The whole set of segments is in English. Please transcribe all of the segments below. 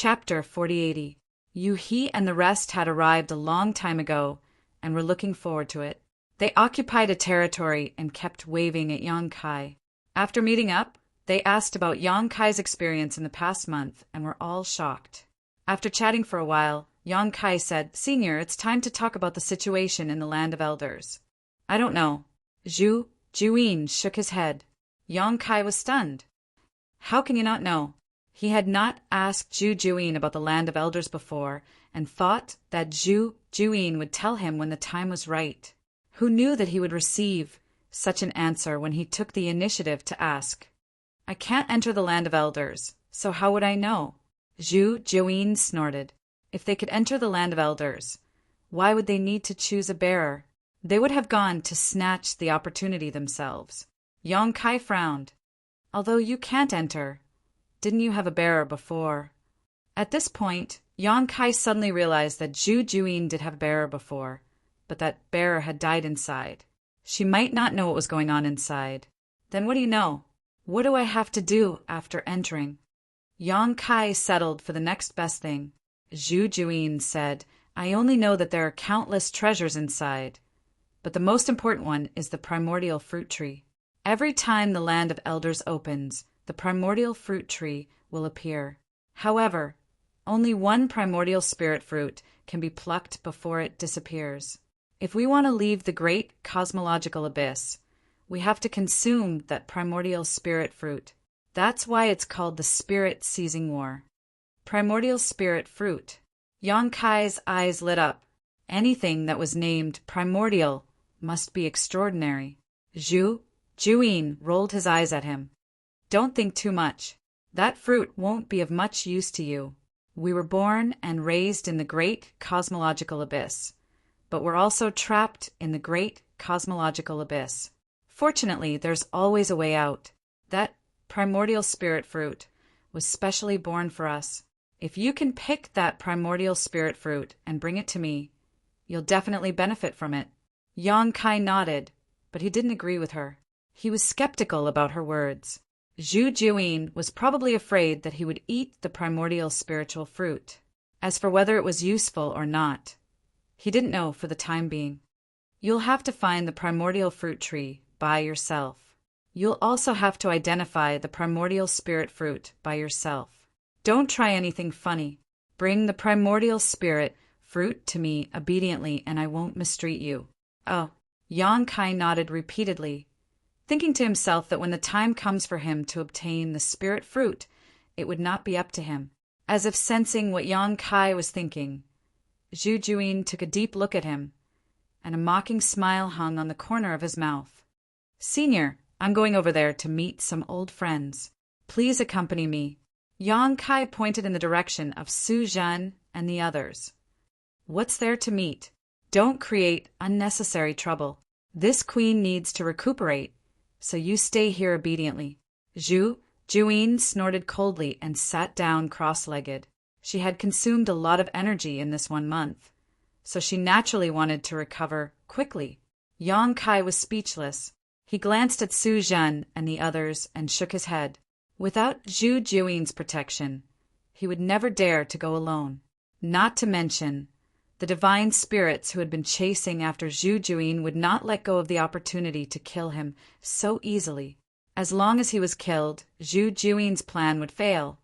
Chapter 4080. He and the rest had arrived a long time ago and were looking forward to it. They occupied a territory and kept waving at Yang Kai. After meeting up, they asked about Yang Kai's experience in the past month and were all shocked. After chatting for a while, Yang Kai said, "Senior, it's time to talk about the situation in the Land of Elders." "I don't know." Juin shook his head. Yang Kai was stunned. "How can you not know?" He had not asked Juin about the Land of Elders before and thought that Juin would tell him when the time was right. Who knew that he would receive such an answer when he took the initiative to ask? "I can't enter the Land of Elders, so how would I know?" Juin snorted. If they could enter the Land of Elders, why would they need to choose a bearer? They would have gone to snatch the opportunity themselves. Yang Kai frowned. "Although you can't enter, didn't you have a bearer before?" At this point, Yang Kai suddenly realized that Juin did have a bearer before, but that bearer had died inside. She might not know what was going on inside. "Then what do you know? What do I have to do after entering?" Yang Kai settled for the next best thing. Juin said, "I only know that there are countless treasures inside, but the most important one is the primordial fruit tree. Every time the Land of Elders opens, the primordial fruit tree will appear. However, only one primordial spirit fruit can be plucked before it disappears. If we want to leave the great cosmological abyss, we have to consume that primordial spirit fruit. That's why it's called the Spirit Seizing War." Primordial spirit fruit. Yang Kai's eyes lit up. Anything that was named primordial must be extraordinary. Juin rolled his eyes at him. "Don't think too much. That fruit won't be of much use to you. We were born and raised in the great cosmological abyss, but we're also trapped in the great cosmological abyss. Fortunately, there's always a way out. That primordial spirit fruit was specially born for us. If you can pick that primordial spirit fruit and bring it to me, you'll definitely benefit from it." Yang Kai nodded, but he didn't agree with her. He was skeptical about her words. Juin was probably afraid that he would eat the primordial spiritual fruit. As for whether it was useful or not, he didn't know for the time being. "You'll have to find the primordial fruit tree by yourself. You'll also have to identify the primordial spirit fruit by yourself. Don't try anything funny. Bring the primordial spirit fruit to me obediently and I won't mistreat you." "Oh." Yang Kai nodded repeatedly, thinking to himself that when the time comes for him to obtain the spirit fruit, it would not be up to him. As if sensing what Yang Kai was thinking, Juin took a deep look at him, and a mocking smile hung on the corner of his mouth. "Senior, I'm going over there to meet some old friends. Please accompany me." Yang Kai pointed in the direction of Su Zhen and the others. "What's there to meet? Don't create unnecessary trouble. This queen needs to recuperate, so you stay here obediently." Juin snorted coldly and sat down cross-legged. She had consumed a lot of energy in this 1 month, so she naturally wanted to recover quickly. Yang Kai was speechless. He glanced at Su Zhen and the others and shook his head. Without Juin's protection, he would never dare to go alone. Not to mention, the divine spirits who had been chasing after Juin would not let go of the opportunity to kill him so easily. As long as he was killed, Juin's plan would fail,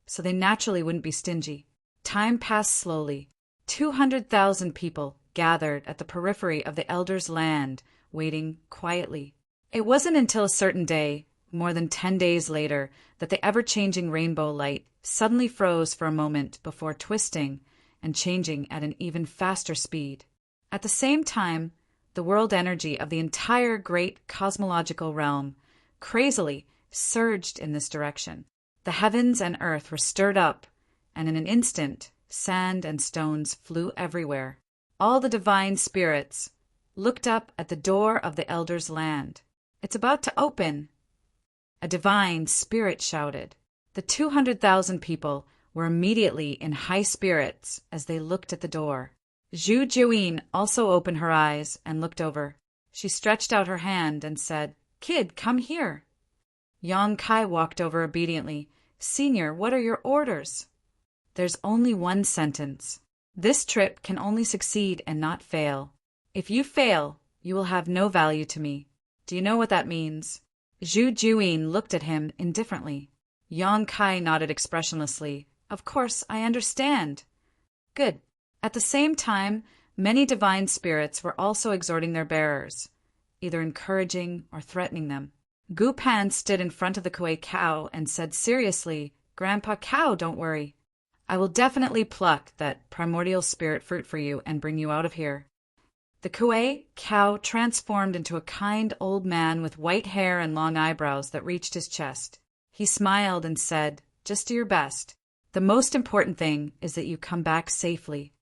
so they naturally wouldn't be stingy. Time passed slowly. 200,000 people gathered at the periphery of the Elders' land, waiting quietly. It wasn't until a certain day, more than 10 days later, that the ever-changing rainbow light suddenly froze for a moment before twisting and changing at an even faster speed. At the same time, the world energy of the entire great cosmological realm crazily surged in this direction. The heavens and earth were stirred up, and in an instant, sand and stones flew everywhere. All the divine spirits looked up at the door of the Elders' land. "It's about to open!" a divine spirit shouted. The 200,000 people were immediately in high spirits as they looked at the door. Juin also opened her eyes and looked over. She stretched out her hand and said, "Kid, come here." Yang Kai walked over obediently. "Senior, what are your orders?" There's only one sentence. This trip can only succeed and not fail. If you fail, you will have no value to me. Do you know what that means? Zhu Juyin looked at him indifferently. Yang Kai nodded expressionlessly. Of course, I understand. Good. At the same time, many divine spirits were also exhorting their bearers, either encouraging or threatening them. Gu Pan stood in front of the Kuei cow and said seriously, Grandpa Cow, don't worry. I will definitely pluck that primordial spirit fruit for you and bring you out of here. The Kuei cow transformed into a kind old man with white hair and long eyebrows that reached his chest. He smiled and said, just do your best. The most important thing is that you come back safely.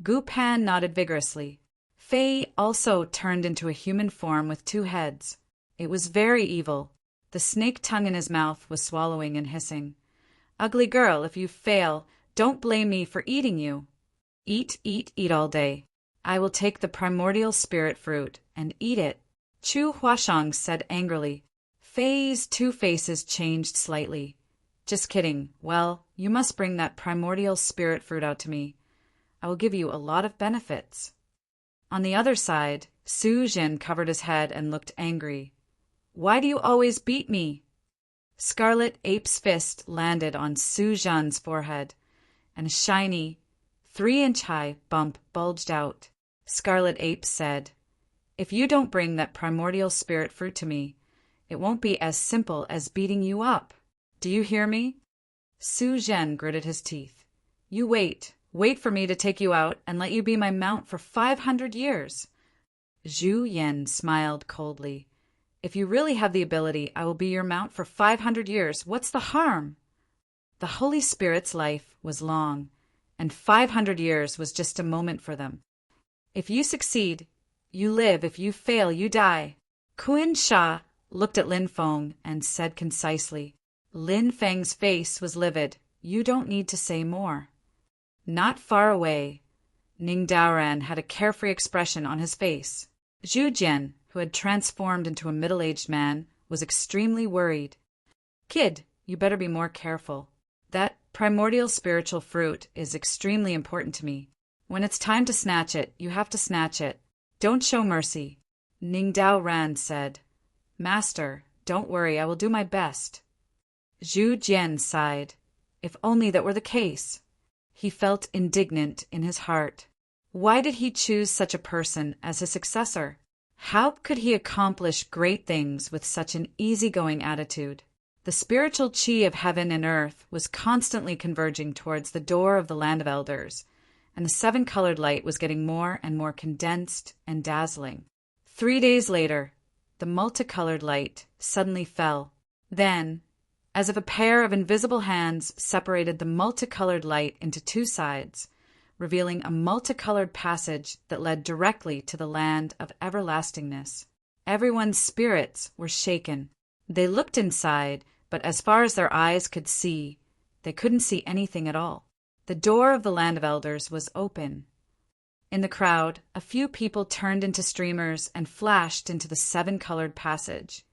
Gu Pan nodded vigorously. Fei also turned into a human form with 2 heads. It was very evil. The snake tongue in his mouth was swallowing and hissing. Ugly girl, if you fail, don't blame me for eating you. Eat, eat, eat all day. I will take the primordial spirit fruit and eat it. Chu Huashang said angrily. Fei's 2 faces changed slightly. Just kidding. Well, you must bring that primordial spirit fruit out to me. I will give you a lot of benefits. On the other side, Su Jin covered his head and looked angry. Why do you always beat me? Scarlet Ape's fist landed on Su Zhan's forehead, and a shiny, 3-inch-high bump bulged out. Scarlet Ape said, If you don't bring that primordial spirit fruit to me, it won't be as simple as beating you up. Do you hear me? Su Zhen gritted his teeth. You wait for me to take you out and let you be my mount for 500 years. Zhu Yen smiled coldly. If you really have the ability, I will be your mount for 500 years. What's the harm? The Holy Spirit's life was long, and 500 years was just a moment for them. If you succeed, you live. If you fail, you die. Kuin Sha looked at Lin Feng and said concisely. Lin Feng's face was livid. You don't need to say more. Not far away, Ning Daoran had a carefree expression on his face. Zhu Jian, who had transformed into a middle-aged man, was extremely worried. Kid, you better be more careful. That primordial spiritual fruit is extremely important to me. When it's time to snatch it, you have to snatch it. Don't show mercy. Ning Daoran said. Master, don't worry, I will do my best. Zhu Jian sighed. If only that were the case. He felt indignant in his heart. Why did he choose such a person as his successor? How could he accomplish great things with such an easygoing attitude? The spiritual chi of heaven and earth was constantly converging towards the door of the land of elders, and the 7-colored light was getting more and more condensed and dazzling. 3 days later, the multicolored light suddenly fell. Then, as if a pair of invisible hands separated the multicolored light into 2 sides, revealing a multicolored passage that led directly to the land of everlastingness. Everyone's spirits were shaken. They looked inside, but as far as their eyes could see, they couldn't see anything at all. The door of the land of elders was open. In the crowd, a few people turned into streamers and flashed into the 7-colored passage,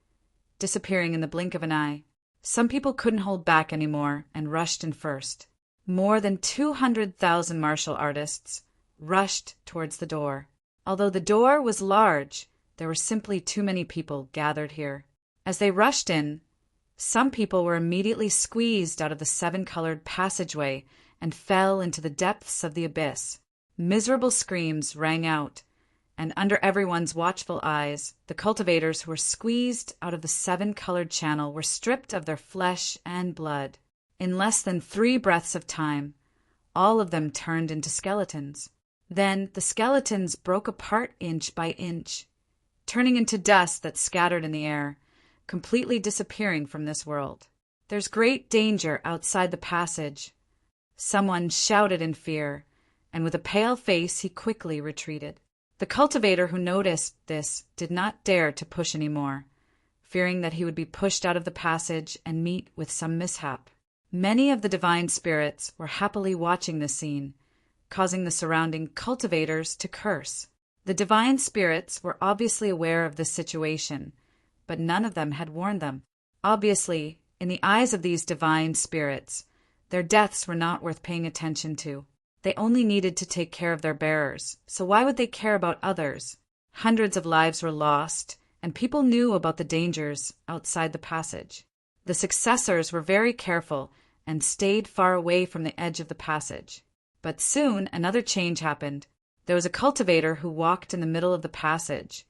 disappearing in the blink of an eye. Some people couldn't hold back anymore and rushed in first. More than 200,000 martial artists rushed towards the door. Although the door was large, there were simply too many people gathered here. As they rushed in, some people were immediately squeezed out of the 7-colored passageway and fell into the depths of the abyss. Miserable screams rang out, and under everyone's watchful eyes, the cultivators who were squeezed out of the 7-colored channel were stripped of their flesh and blood. In less than 3 breaths of time, all of them turned into skeletons. Then the skeletons broke apart inch by inch, turning into dust that scattered in the air, completely disappearing from this world. There's great danger outside the passage. Someone shouted in fear, and with a pale face he quickly retreated. The cultivator who noticed this did not dare to push any more, fearing that he would be pushed out of the passage and meet with some mishap. Many of the divine spirits were happily watching this scene, causing the surrounding cultivators to curse. The divine spirits were obviously aware of this situation, but none of them had warned them. Obviously, in the eyes of these divine spirits, Their deaths were not worth paying attention to. They only needed to take care of their bearers, so why would they care about others? Hundreds of lives were lost, and people knew about the dangers outside the passage. The successors were very careful and stayed far away from the edge of the passage. But soon another change happened. There was a cultivator who walked in the middle of the passage,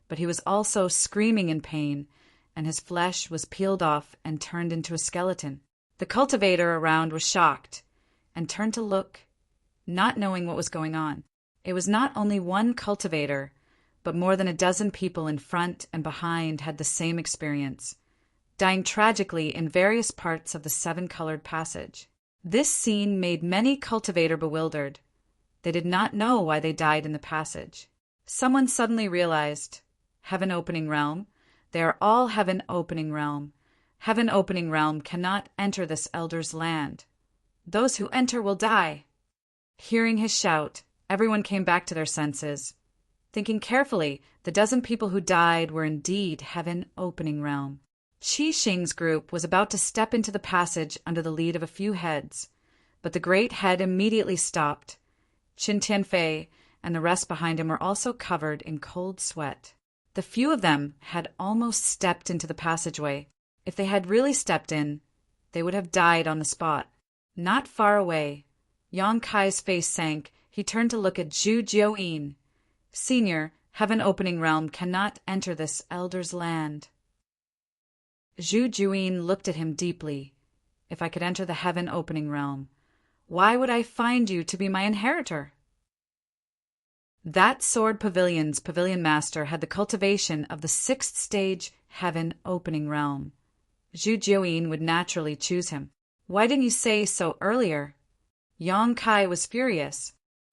but he was also screaming in pain, and his flesh was peeled off and turned into a skeleton. The cultivator around was shocked and turned to look, not knowing what was going on. It was not only one cultivator, but more than a dozen people in front and behind had the same experience, dying tragically in various parts of the seven-colored passage. This scene made many cultivators bewildered. They did not know why they died in the passage. Someone suddenly realized, Heaven Opening Realm, they are all Heaven Opening Realm. Heaven Opening Realm cannot enter this elder's land. Those who enter will die. Hearing his shout, everyone came back to their senses. Thinking carefully, the dozen people who died were indeed Heaven Opening Realm. Qi Xing's group was about to step into the passage under the lead of a few heads, but the great head immediately stopped. Qin Tianfei and the rest behind him were also covered in cold sweat. The few of them had almost stepped into the passageway. If they had really stepped in, they would have died on the spot. Not far away, Yang Kai's face sank. He turned to look at Zhu Jiuyin. Senior, Heaven Opening Realm cannot enter this elder's land. Zhu Jiuyin looked at him deeply. If I could enter the Heaven Opening Realm, why would I find you to be my inheritor? That sword pavilion's pavilion master had the cultivation of the sixth stage Heaven Opening Realm. Zhu Jiuyin would naturally choose him. Why didn't you say so earlier? Yang Kai was furious.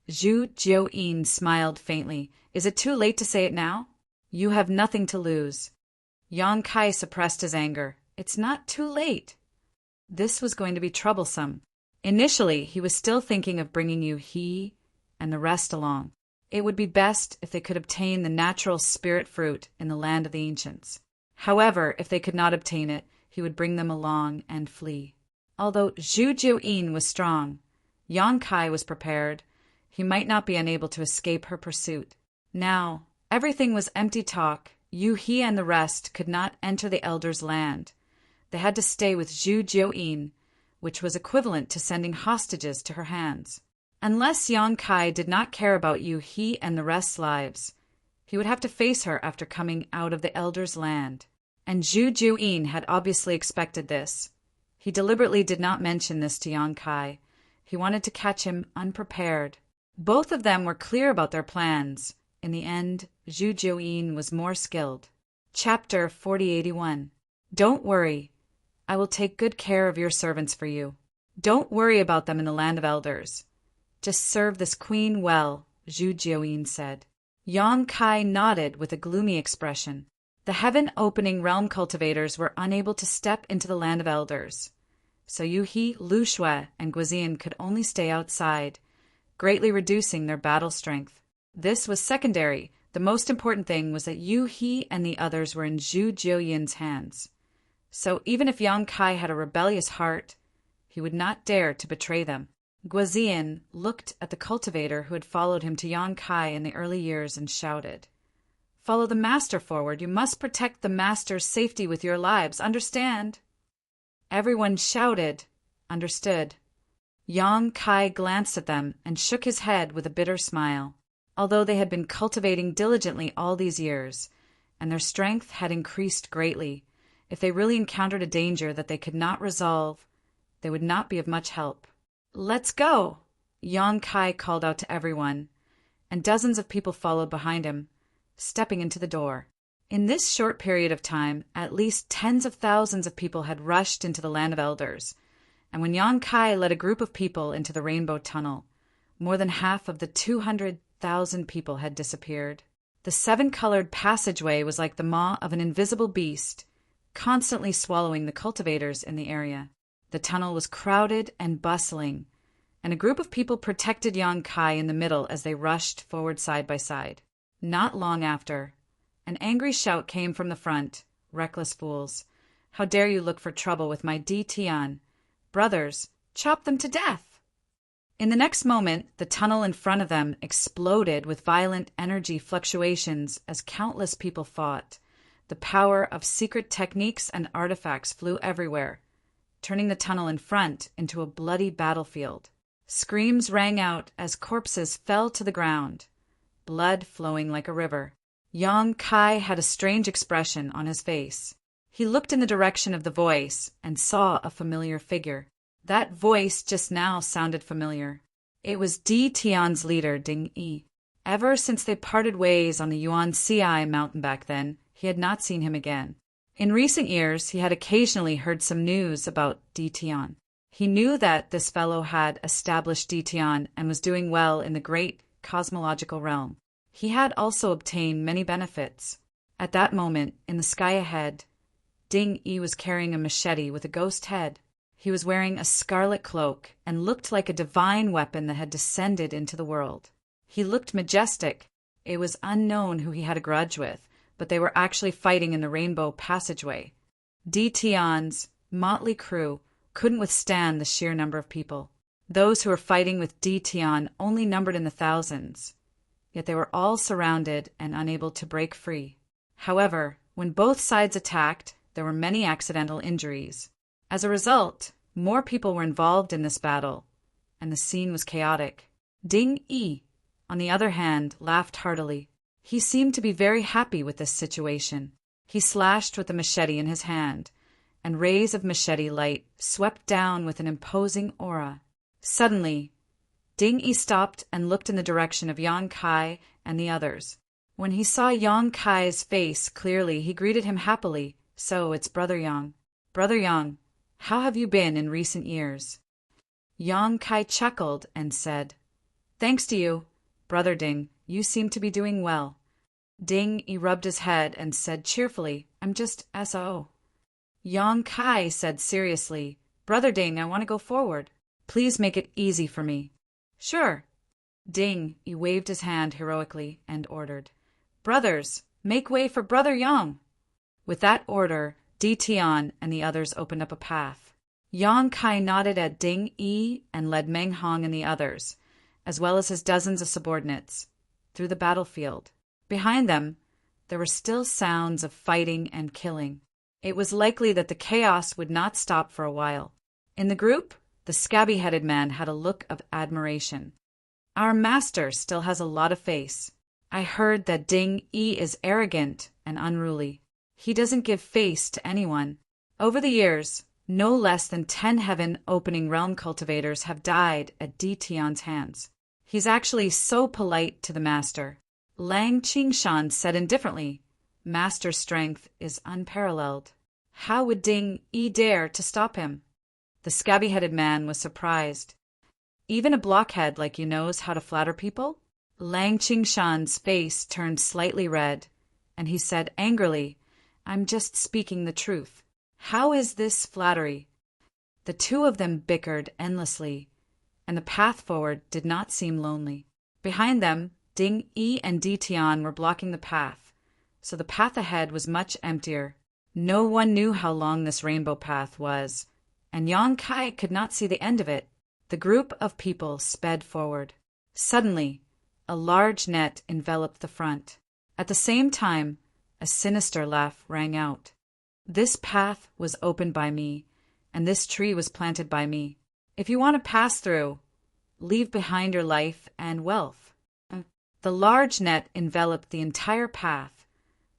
Zhu Jiuyin smiled faintly. Is it too late to say it now? You have nothing to lose. Yang Kai suppressed his anger. It's not too late. This was going to be troublesome. Initially, he was still thinking of bringing you he and the rest along. It would be best if they could obtain the natural spirit fruit in the land of the ancients. However, if they could not obtain it, he would bring them along and flee. Although Zhu Jiuyin was strong, Yang Kai was prepared. He might not be unable to escape her pursuit. Now, everything was empty talk. Yu He and the rest could not enter the elder's land. They had to stay with Zhu Jiuyin, which was equivalent to sending hostages to her hands. Unless Yang Kai did not care about Yu He and the rest's lives, he would have to face her after coming out of the elder's land. And Zhu Jiuyin had obviously expected this. He deliberately did not mention this to Yang Kai. He wanted to catch him unprepared. Both of them were clear about their plans. In the end, Zhu Jiuyin was more skilled. Chapter 4081. Don't worry. I will take good care of your servants for you. Don't worry about them in the land of elders. Just serve this queen well, Zhu Jiuyin said. Yang Kai nodded with a gloomy expression. The Heaven Opening Realm cultivators were unable to step into the land of elders. So Yu He, Lu Shui, and Guizian could only stay outside, greatly reducing their battle strength. This was secondary. The most important thing was that Yu He and the others were in Zhu Jiuyin's hands. So even if Yang Kai had a rebellious heart, he would not dare to betray them. Guizian looked at the cultivator who had followed him to Yang Kai in the early years and shouted, "Follow the master forward. You must protect the master's safety with your lives. Understand?" Everyone shouted, "Understood." Yang Kai glanced at them and shook his head with a bitter smile. Although they had been cultivating diligently all these years, and their strength had increased greatly, if they really encountered a danger that they could not resolve, they would not be of much help. "Let's go!" Yang Kai called out to everyone, and dozens of people followed behind him, stepping into the door. In this short period of time, at least tens of thousands of people had rushed into the land of elders, and when Yang Kai led a group of people into the Rainbow Tunnel, more than half of the 200,000 people had disappeared. The seven-colored passageway was like the maw of an invisible beast, constantly swallowing the cultivators in the area. The tunnel was crowded and bustling, and a group of people protected Yang Kai in the middle as they rushed forward side by side. Not long after, an angry shout came from the front. "Reckless fools! How dare you look for trouble with my Di Tian? Brothers, chop them to death. In the next moment, the tunnel in front of them exploded with violent energy fluctuations as countless people fought. The power of secret techniques and artifacts flew everywhere, turning the tunnel in front into a bloody battlefield. Screams rang out as corpses fell to the ground, blood flowing like a river. Yang Kai had a strange expression on his face. He looked in the direction of the voice and saw a familiar figure. That voice just now sounded familiar. It was Di Tian's leader, Ding Yi. Ever since they parted ways on the Yuan-Ci mountain back then, he had not seen him again. In recent years, he had occasionally heard some news about Di Tian. He knew that this fellow had established Di Tian and was doing well in the great cosmological realm. He had also obtained many benefits. At that moment, in the sky ahead, Ding Yi was carrying a machete with a ghost head. He was wearing a scarlet cloak and looked like a divine weapon that had descended into the world. He looked majestic. It was unknown who he had a grudge with, but they were actually fighting in the Rainbow Passageway. Di Tian's motley crew couldn't withstand the sheer number of people. Those who were fighting with Di Tian only numbered in the thousands, yet they were all surrounded and unable to break free. However, when both sides attacked, there were many accidental injuries. As a result, more people were involved in this battle, and the scene was chaotic. Ding Yi, on the other hand, laughed heartily. He seemed to be very happy with this situation. He slashed with the machete in his hand, and rays of machete light swept down with an imposing aura. Suddenly, Ding Yi stopped and looked in the direction of Yang Kai and the others. When he saw Yang Kai's face clearly, he greeted him happily. "So, it's Brother Yang. Brother Yang, how have you been in recent years?" Yang Kai chuckled and said, "Thanks to you, Brother Ding, you seem to be doing well." Ding Yi rubbed his head and said cheerfully, "I'm just SO." Yang Kai said seriously, "Brother Ding, I want to go forward. Please make it easy for me." "Sure." Ding Yi waved his hand heroically and ordered, "Brothers, make way for Brother Yang." With that order, Di Tian and the others opened up a path. Yang Kai nodded at Ding Yi and led Meng Hong and the others, as well as his dozens of subordinates, through the battlefield. Behind them, there were still sounds of fighting and killing. It was likely that the chaos would not stop for a while. In the group, the scabby-headed man had a look of admiration. "Our master still has a lot of face. I heard that Ding Yi is arrogant and unruly. He doesn't give face to anyone. Over the years, no less than 10 heaven-opening realm cultivators have died at Di Tian's hands. He's actually so polite to the master." Lang Qingshan said indifferently, "Master's strength is unparalleled. How would Ding Yi dare to stop him?" The scabby-headed man was surprised. "Even a blockhead like you knows how to flatter people?" Lang Qingshan's face turned slightly red, and he said angrily, "I'm just speaking the truth. How is this flattery?" The two of them bickered endlessly, and the path forward did not seem lonely. Behind them, Ding Yi and Di Tian were blocking the path, so the path ahead was much emptier. No one knew how long this rainbow path was, and Yang Kai could not see the end of it. The group of people sped forward. Suddenly, a large net enveloped the front. At the same time, a sinister laugh rang out. "This path was opened by me, and this tree was planted by me. If you want to pass through, leave behind your life and wealth." The large net enveloped the entire path,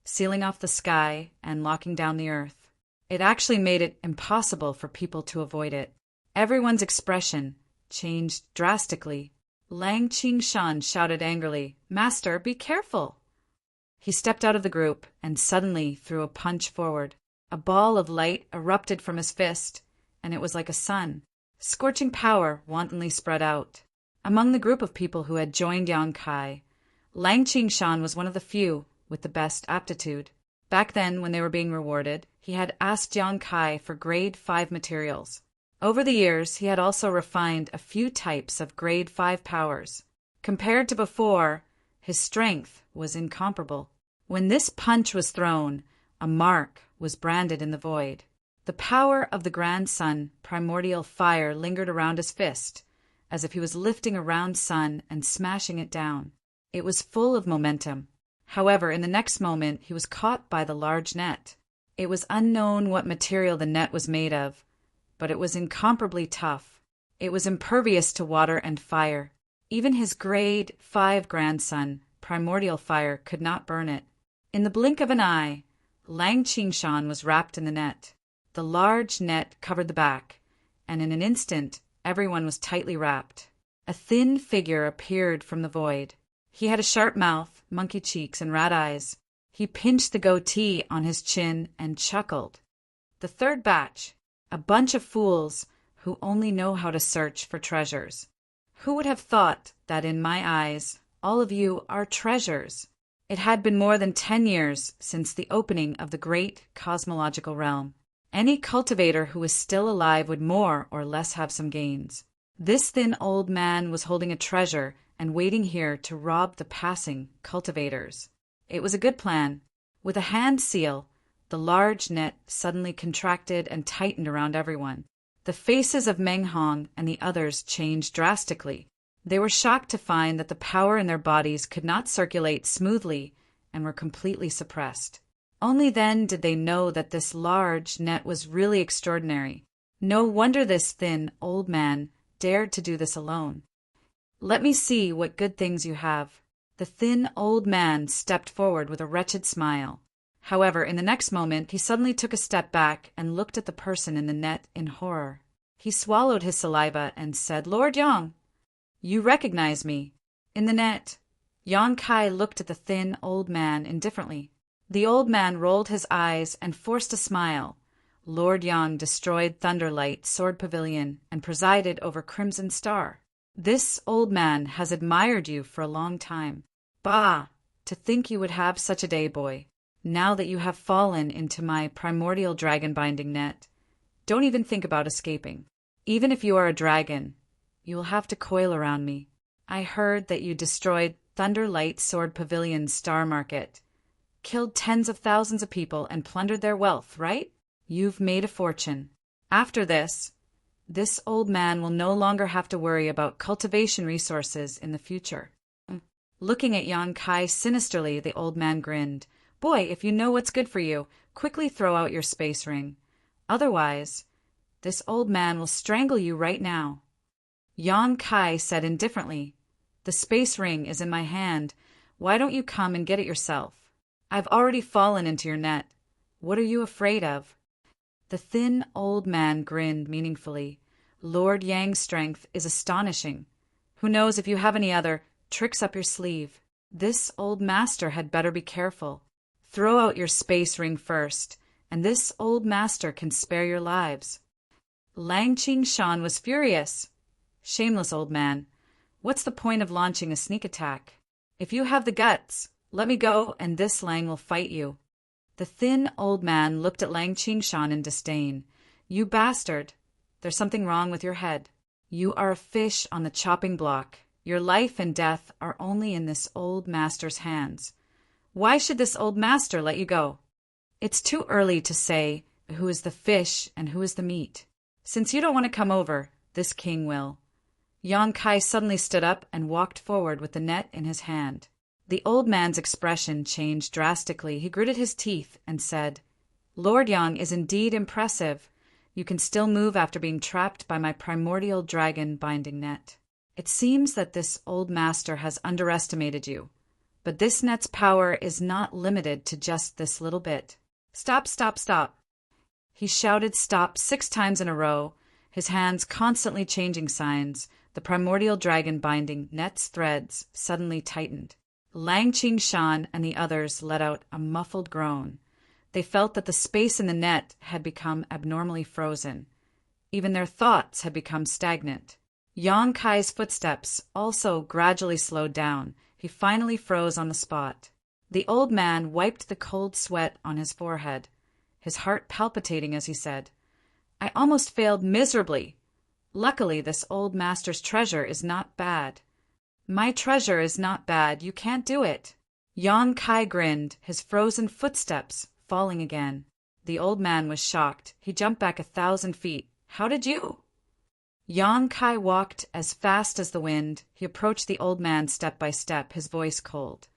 sealing off the sky and locking down the earth. It actually made it impossible for people to avoid it. Everyone's expression changed drastically. Lang Qingshan shouted angrily, "Master, be careful!" He stepped out of the group and suddenly threw a punch forward. A ball of light erupted from his fist, and it was like a sun. Scorching power wantonly spread out. Among the group of people who had joined Yang Kai, Lang Qingshan was one of the few with the best aptitude. Back then, when they were being rewarded, he had asked Yang Kai for grade 5 materials. Over the years, he had also refined a few types of grade 5 powers. Compared to before, his strength was incomparable. When this punch was thrown, a mark was branded in the void. The power of the grand sun, primordial fire, lingered around his fist, as if he was lifting a round sun and smashing it down. It was full of momentum. However, in the next moment, he was caught by the large net. It was unknown what material the net was made of, but it was incomparably tough. It was impervious to water and fire. Even his grade 5 grandson, primordial fire, could not burn it. In the blink of an eye, Lang Qingshan was wrapped in the net. The large net covered the back, and in an instant everyone was tightly wrapped. A thin figure appeared from the void. He had a sharp mouth, monkey cheeks, and rat eyes. He pinched the goatee on his chin and chuckled. The third batch, a bunch of fools who only know how to search for treasures. Who would have thought that in my eyes, all of you are treasures? It had been more than 10 years since the opening of the great cosmological realm. Any cultivator who was still alive would more or less have some gains. This thin old man was holding a treasure and waiting here to rob the passing cultivators. It was a good plan. With a hand seal, the large net suddenly contracted and tightened around everyone. The faces of Meng Hong and the others changed drastically. They were shocked to find that the power in their bodies could not circulate smoothly and were completely suppressed. Only then did they know that this large net was really extraordinary. No wonder this thin, old man dared to do this alone. Let me see what good things you have. The thin, old man stepped forward with a wretched smile. However, in the next moment, he suddenly took a step back and looked at the person in the net in horror. He swallowed his saliva and said, "Lord Yang, you recognize me." In the net, Yang Kai looked at the thin, old man indifferently. The old man rolled his eyes and forced a smile. Lord Yang destroyed Thunderlight Sword Pavilion and presided over Crimson Star. This old man has admired you for a long time. Bah! To think you would have such a day, boy. Now that you have fallen into my primordial dragon-binding net, don't even think about escaping. Even if you are a dragon, you will have to coil around me. I heard that you destroyed Thunderlight Sword Pavilion's star market, killed tens of thousands of people, and plundered their wealth, right? You've made a fortune. After this old man will no longer have to worry about cultivation resources in the future. Looking at Yang Kai sinisterly, the old man grinned. Boy, if you know what's good for you, quickly throw out your space ring. Otherwise, this old man will strangle you right now. Yang Kai said indifferently, "The space ring is in my hand. Why don't you come and get it yourself? I've already fallen into your net. What are you afraid of?" The thin old man grinned meaningfully. Lord Yang's strength is astonishing. Who knows if you have any other tricks up your sleeve? This old master had better be careful. Throw out your space ring first, and this old master can spare your lives. Lang Qingshan was furious. Shameless old man. What's the point of launching a sneak attack? If you have the guts, let me go and this Lang will fight you. The thin old man looked at Lang Qingshan in disdain. You bastard. There's something wrong with your head. You are a fish on the chopping block. Your life and death are only in this old master's hands. Why should this old master let you go? It's too early to say who is the fish and who is the meat. Since you don't want to come over, this king will. Yang Kai suddenly stood up and walked forward with the net in his hand. The old man's expression changed drastically. He gritted his teeth and said, "Lord Yang is indeed impressive. You can still move after being trapped by my primordial dragon binding net. It seems that this old master has underestimated you. But this net's power is not limited to just this little bit. Stop, stop, stop." He shouted stop 6 times in a row, his hands constantly changing signs. The primordial dragon binding net's threads suddenly tightened. Lang Qingshan and the others let out a muffled groan. They felt that the space in the net had become abnormally frozen. Even their thoughts had become stagnant. Yang Kai's footsteps also gradually slowed down. He finally froze on the spot. The old man wiped the cold sweat on his forehead, his heart palpitating as he said, "I almost failed miserably. Luckily, this old master's treasure is not bad." "My treasure is not bad. You can't do it." Yang Kai grinned, his frozen footsteps falling again. The old man was shocked. He jumped back 1,000 feet. How did you? Yang Kai walked as fast as the wind. He approached the old man step by step, his voice cold.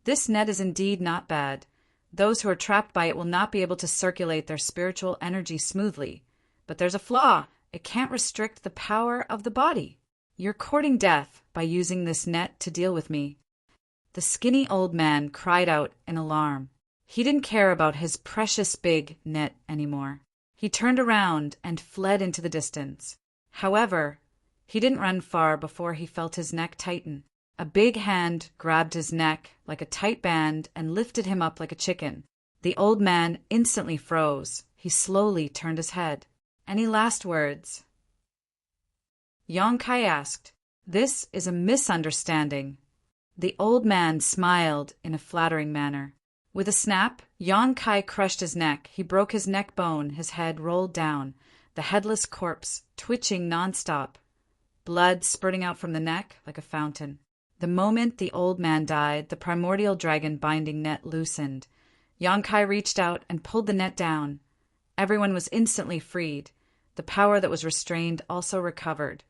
This net is indeed not bad. Those who are trapped by it will not be able to circulate their spiritual energy smoothly. But there's a flaw. It can't restrict the power of the body. You're courting death by using this net to deal with me. The skinny old man cried out in alarm. He didn't care about his precious big net anymore. He turned around and fled into the distance. However, he didn't run far before he felt his neck tighten. A big hand grabbed his neck like a tight band and lifted him up like a chicken. The old man instantly froze. He slowly turned his head. Any last words? Yang Kai asked. This is a misunderstanding. The old man smiled in a flattering manner. With a snap, Yang Kai crushed his neck. He broke his neck bone. His head rolled down, the headless corpse twitching nonstop, blood spurting out from the neck like a fountain. The moment the old man died, the primordial dragon binding net loosened. Yang Kai reached out and pulled the net down. Everyone was instantly freed. The power that was restrained also recovered.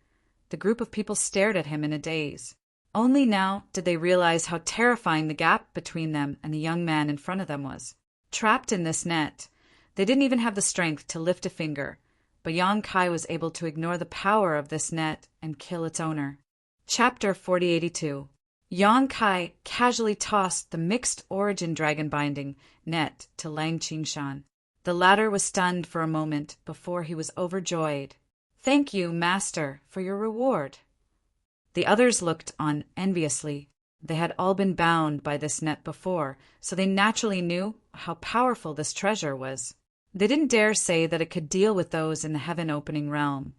The group of people stared at him in a daze. Only now did they realize how terrifying the gap between them and the young man in front of them was. Trapped in this net, they didn't even have the strength to lift a finger, but Yang Kai was able to ignore the power of this net and kill its owner. Chapter 4082. Yang Kai casually tossed the mixed origin dragon binding net to Lang Qingshan. The latter was stunned for a moment before he was overjoyed. Thank you, Master, for your reward. The others looked on enviously. They had all been bound by this net before, so they naturally knew how powerful this treasure was. They didn't dare say that it could deal with those in the heaven-opening realm.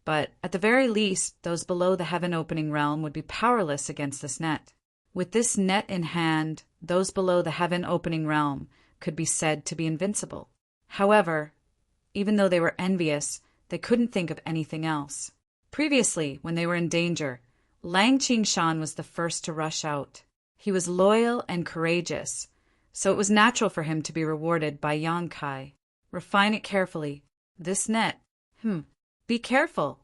But at the very least, those below the heaven-opening realm would be powerless against this net. With this net in hand, those below the heaven-opening realm could be said to be invincible. However, even though they were envious, they couldn't think of anything else. Previously, when they were in danger, Lang Qingshan was the first to rush out. He was loyal and courageous, so it was natural for him to be rewarded by Yang Kai. Refine it carefully. This net. Be careful.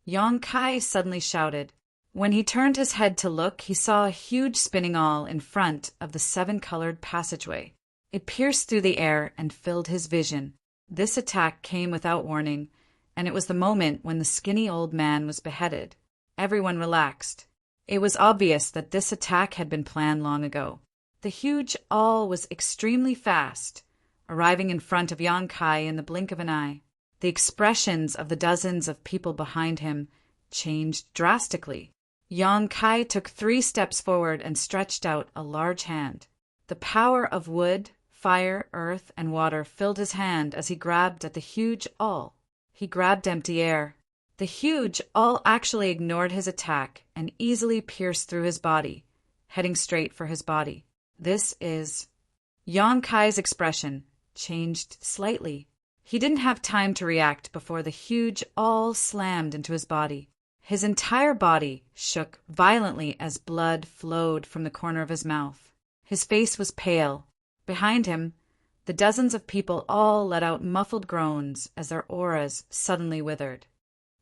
Yang Kai suddenly shouted. When he turned his head to look, he saw a huge spinning awl in front of the 7-colored passageway. It pierced through the air and filled his vision. This attack came without warning, and it was the moment when the skinny old man was beheaded. Everyone relaxed. It was obvious that this attack had been planned long ago. The huge awl was extremely fast, arriving in front of Yang Kai in the blink of an eye. The expressions of the dozens of people behind him changed drastically. Yang Kai took 3 steps forward and stretched out a large hand. The power of wood, fire, earth, and water filled his hand as he grabbed at the huge awl. He grabbed empty air. The huge awl actually ignored his attack and easily pierced through his body, heading straight for his body. This is... Yang Kai's expression changed slightly. He didn't have time to react before the huge awl slammed into his body. His entire body shook violently as blood flowed from the corner of his mouth. His face was pale. Behind him, the dozens of people all let out muffled groans as their auras suddenly withered.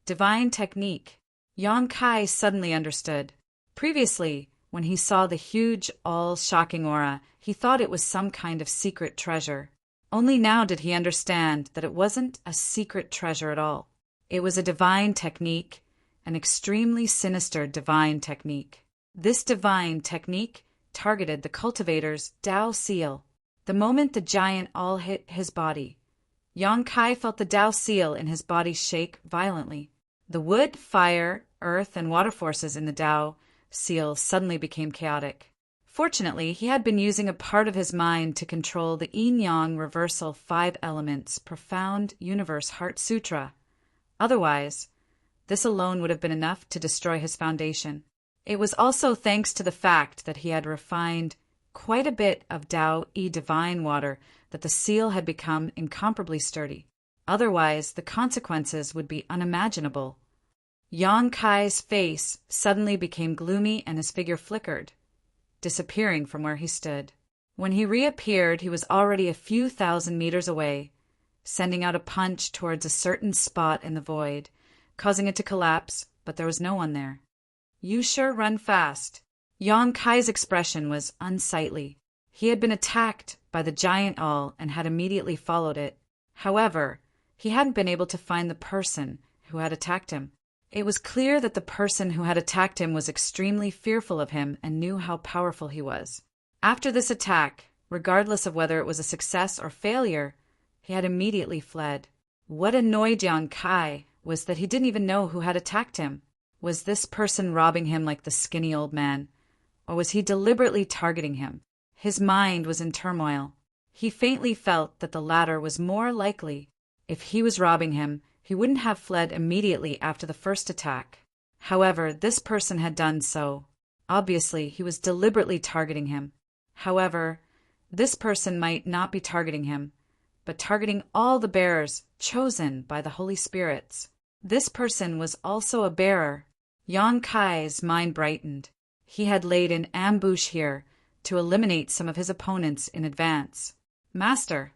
Divine technique. Yang Kai suddenly understood. Previously, when he saw the huge awl's shocking aura, he thought it was some kind of secret treasure. Only now did he understand that it wasn't a secret treasure at all. It was a divine technique, an extremely sinister divine technique. This divine technique targeted the cultivator's Tao seal. The moment the giant awl hit his body, Yang Kai felt the Tao seal in his body shake violently. The wood, fire, earth, and water forces in the Tao seal suddenly became chaotic. Fortunately, he had been using a part of his mind to control the Yin-Yang reversal 5 elements profound universe heart sutra. Otherwise, this alone would have been enough to destroy his foundation. It was also thanks to the fact that he had refined quite a bit of Tao-E divine water that the seal had become incomparably sturdy. Otherwise, the consequences would be unimaginable. Yang Kai's face suddenly became gloomy and his figure flickered, disappearing from where he stood. When he reappeared, he was already a few thousand meters away, sending out a punch towards a certain spot in the void, causing it to collapse, but there was no one there. "You sure run fast." Yang Kai's expression was unsightly. He had been attacked by the giant owl and had immediately followed it. However, he hadn't been able to find the person who had attacked him. It was clear that the person who had attacked him was extremely fearful of him and knew how powerful he was. After this attack, regardless of whether it was a success or failure, he had immediately fled. What annoyed Yang Kai was that he didn't even know who had attacked him. Was this person robbing him like the skinny old man, or was he deliberately targeting him? His mind was in turmoil. He faintly felt that the latter was more likely. If he was robbing him, he wouldn't have fled immediately after the first attack. However, this person had done so. Obviously, he was deliberately targeting him. However, this person might not be targeting him, but targeting all the bearers chosen by the Holy Spirits. This person was also a bearer. Yang Kai's mind brightened. He had laid an ambush here to eliminate some of his opponents in advance. "Master!"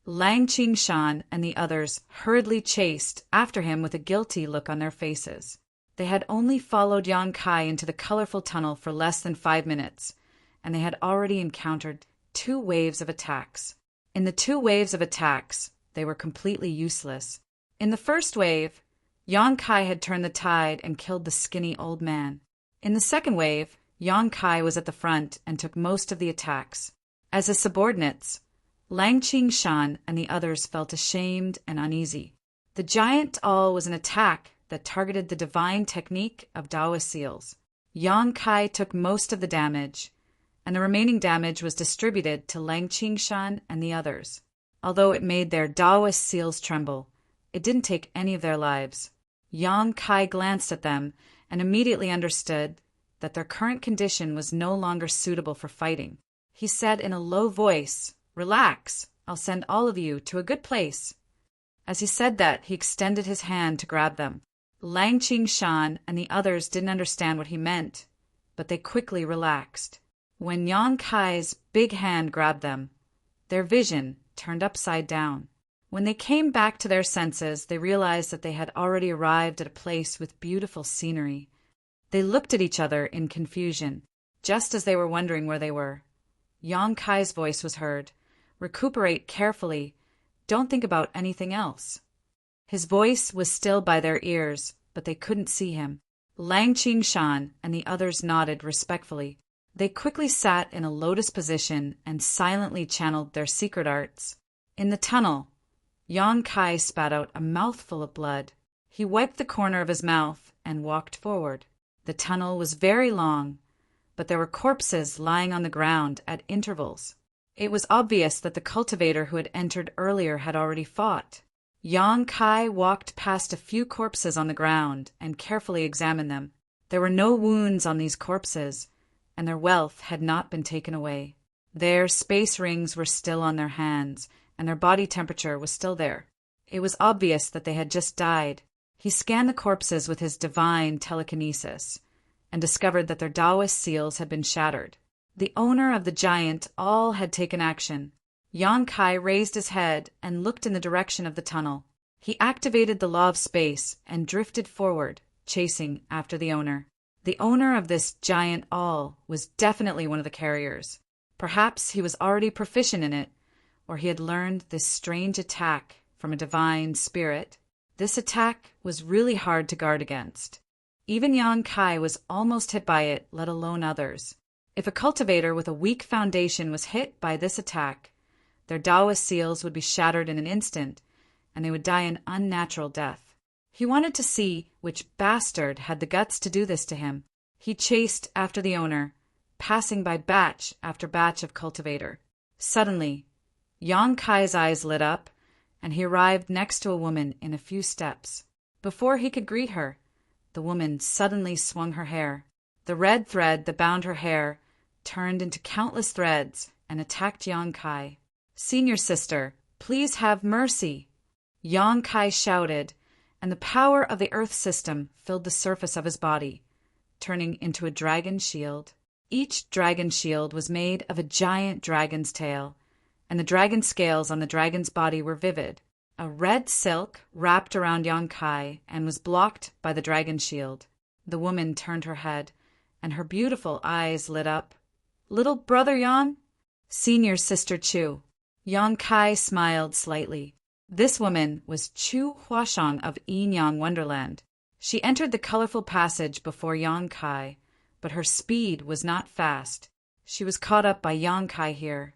Lang Qingshan and the others hurriedly chased after him with a guilty look on their faces. They had only followed Yang Kai into the colorful tunnel for less than 5 minutes, and they had already encountered 2 waves of attacks. In the 2 waves of attacks, they were completely useless. In the first wave, Yang Kai had turned the tide and killed the skinny old man. In the second wave, Yang Kai was at the front and took most of the attacks. As his subordinates, Lang Qingshan and the others felt ashamed and uneasy. The giant owl was an attack that targeted the divine technique of Taoist seals. Yang Kai took most of the damage, and the remaining damage was distributed to Lang Qingshan and the others. Although it made their Taoist seals tremble, it didn't take any of their lives. Yang Kai glanced at them and immediately understood that their current condition was no longer suitable for fighting. He said in a low voice, "Relax, I'll send all of you to a good place." As he said that, he extended his hand to grab them. Lang Qingshan and the others didn't understand what he meant, but they quickly relaxed. When Yang Kai's big hand grabbed them, their vision turned upside down. When they came back to their senses, they realized that they had already arrived at a place with beautiful scenery. They looked at each other in confusion, just as they were wondering where they were. Yang Kai's voice was heard. "Recuperate carefully. Don't think about anything else." His voice was still by their ears, but they couldn't see him. Lang Qingshan and the others nodded respectfully. They quickly sat in a lotus position and silently channeled their secret arts. In the tunnel, Yang Kai spat out a mouthful of blood. He wiped the corner of his mouth and walked forward. The tunnel was very long, but there were corpses lying on the ground at intervals. It was obvious that the cultivator who had entered earlier had already fought. Yang Kai walked past a few corpses on the ground and carefully examined them. There were no wounds on these corpses, and their wealth had not been taken away. Their space rings were still on their hands, and their body temperature was still there. It was obvious that they had just died. He scanned the corpses with his divine telekinesis and discovered that their Taoist seals had been shattered. The owner of the giant all had taken action. Yang Kai raised his head and looked in the direction of the tunnel. He activated the law of space and drifted forward, chasing after the owner. The owner of this giant all was definitely one of the carriers. Perhaps he was already proficient in it, or he had learned this strange attack from a divine spirit. This attack was really hard to guard against. Even Yang Kai was almost hit by it, let alone others. If a cultivator with a weak foundation was hit by this attack, their Taoist seals would be shattered in an instant, and they would die an unnatural death. He wanted to see which bastard had the guts to do this to him. He chased after the owner, passing by batch after batch of cultivator. Suddenly, Yang Kai's eyes lit up, and he arrived next to a woman in a few steps. Before he could greet her, the woman suddenly swung her hair. The red thread that bound her hair turned into countless threads and attacked Yang Kai. "Senior sister, please have mercy!" Yang Kai shouted, and the power of the earth system filled the surface of his body, turning into a dragon shield. Each dragon shield was made of a giant dragon's tail, and the dragon scales on the dragon's body were vivid. A red silk wrapped around Yong-kai and was blocked by the dragon shield. The woman turned her head, and her beautiful eyes lit up. "Little brother Yang?" "Senior sister Chu." Yong-kai smiled slightly. This woman was Chu Huashang of Yinyang Wonderland. She entered the colorful passage before Yong-kai, but her speed was not fast. She was caught up by Yong-kai here.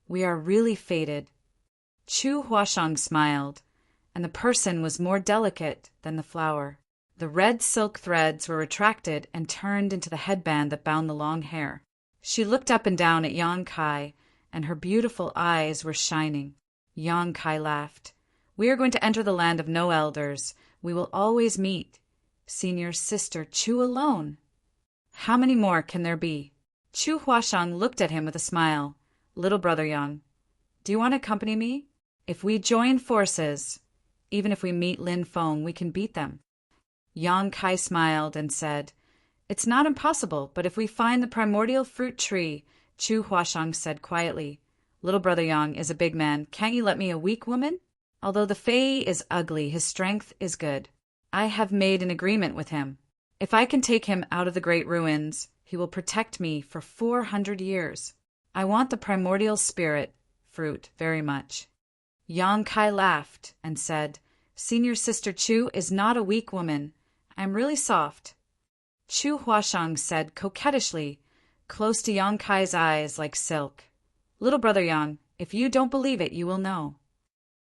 "We are really fated." Chu Huashang smiled, and the person was more delicate than the flower. The red silk threads were retracted and turned into the headband that bound the long hair. She looked up and down at Yong-kai, and her beautiful eyes were shining. Yong-kai laughed. "We are going to enter the land of no elders. We will always meet. Senior sister Chu alone. How many more can there be?" Chu Huashang looked at him with a smile. "Little brother Yang, do you want to accompany me? If we join forces, even if we meet Lin Feng, we can beat them." Yong-kai smiled and said, "It's not impossible, but if we find the primordial fruit tree," Chu Huashang said quietly. "Little brother Yang is a big man. Can't you let me a weak woman? Although the Fei is ugly, his strength is good. I have made an agreement with him. If I can take him out of the great ruins, he will protect me for 400 years. I want the primordial spirit fruit very much." Yong-kai laughed and said, "Senior sister Chu is not a weak woman. I am really soft." Chu Huashang said coquettishly, close to Yong-kai's eyes like silk, "Little brother Yang, if you don't believe it, you will know."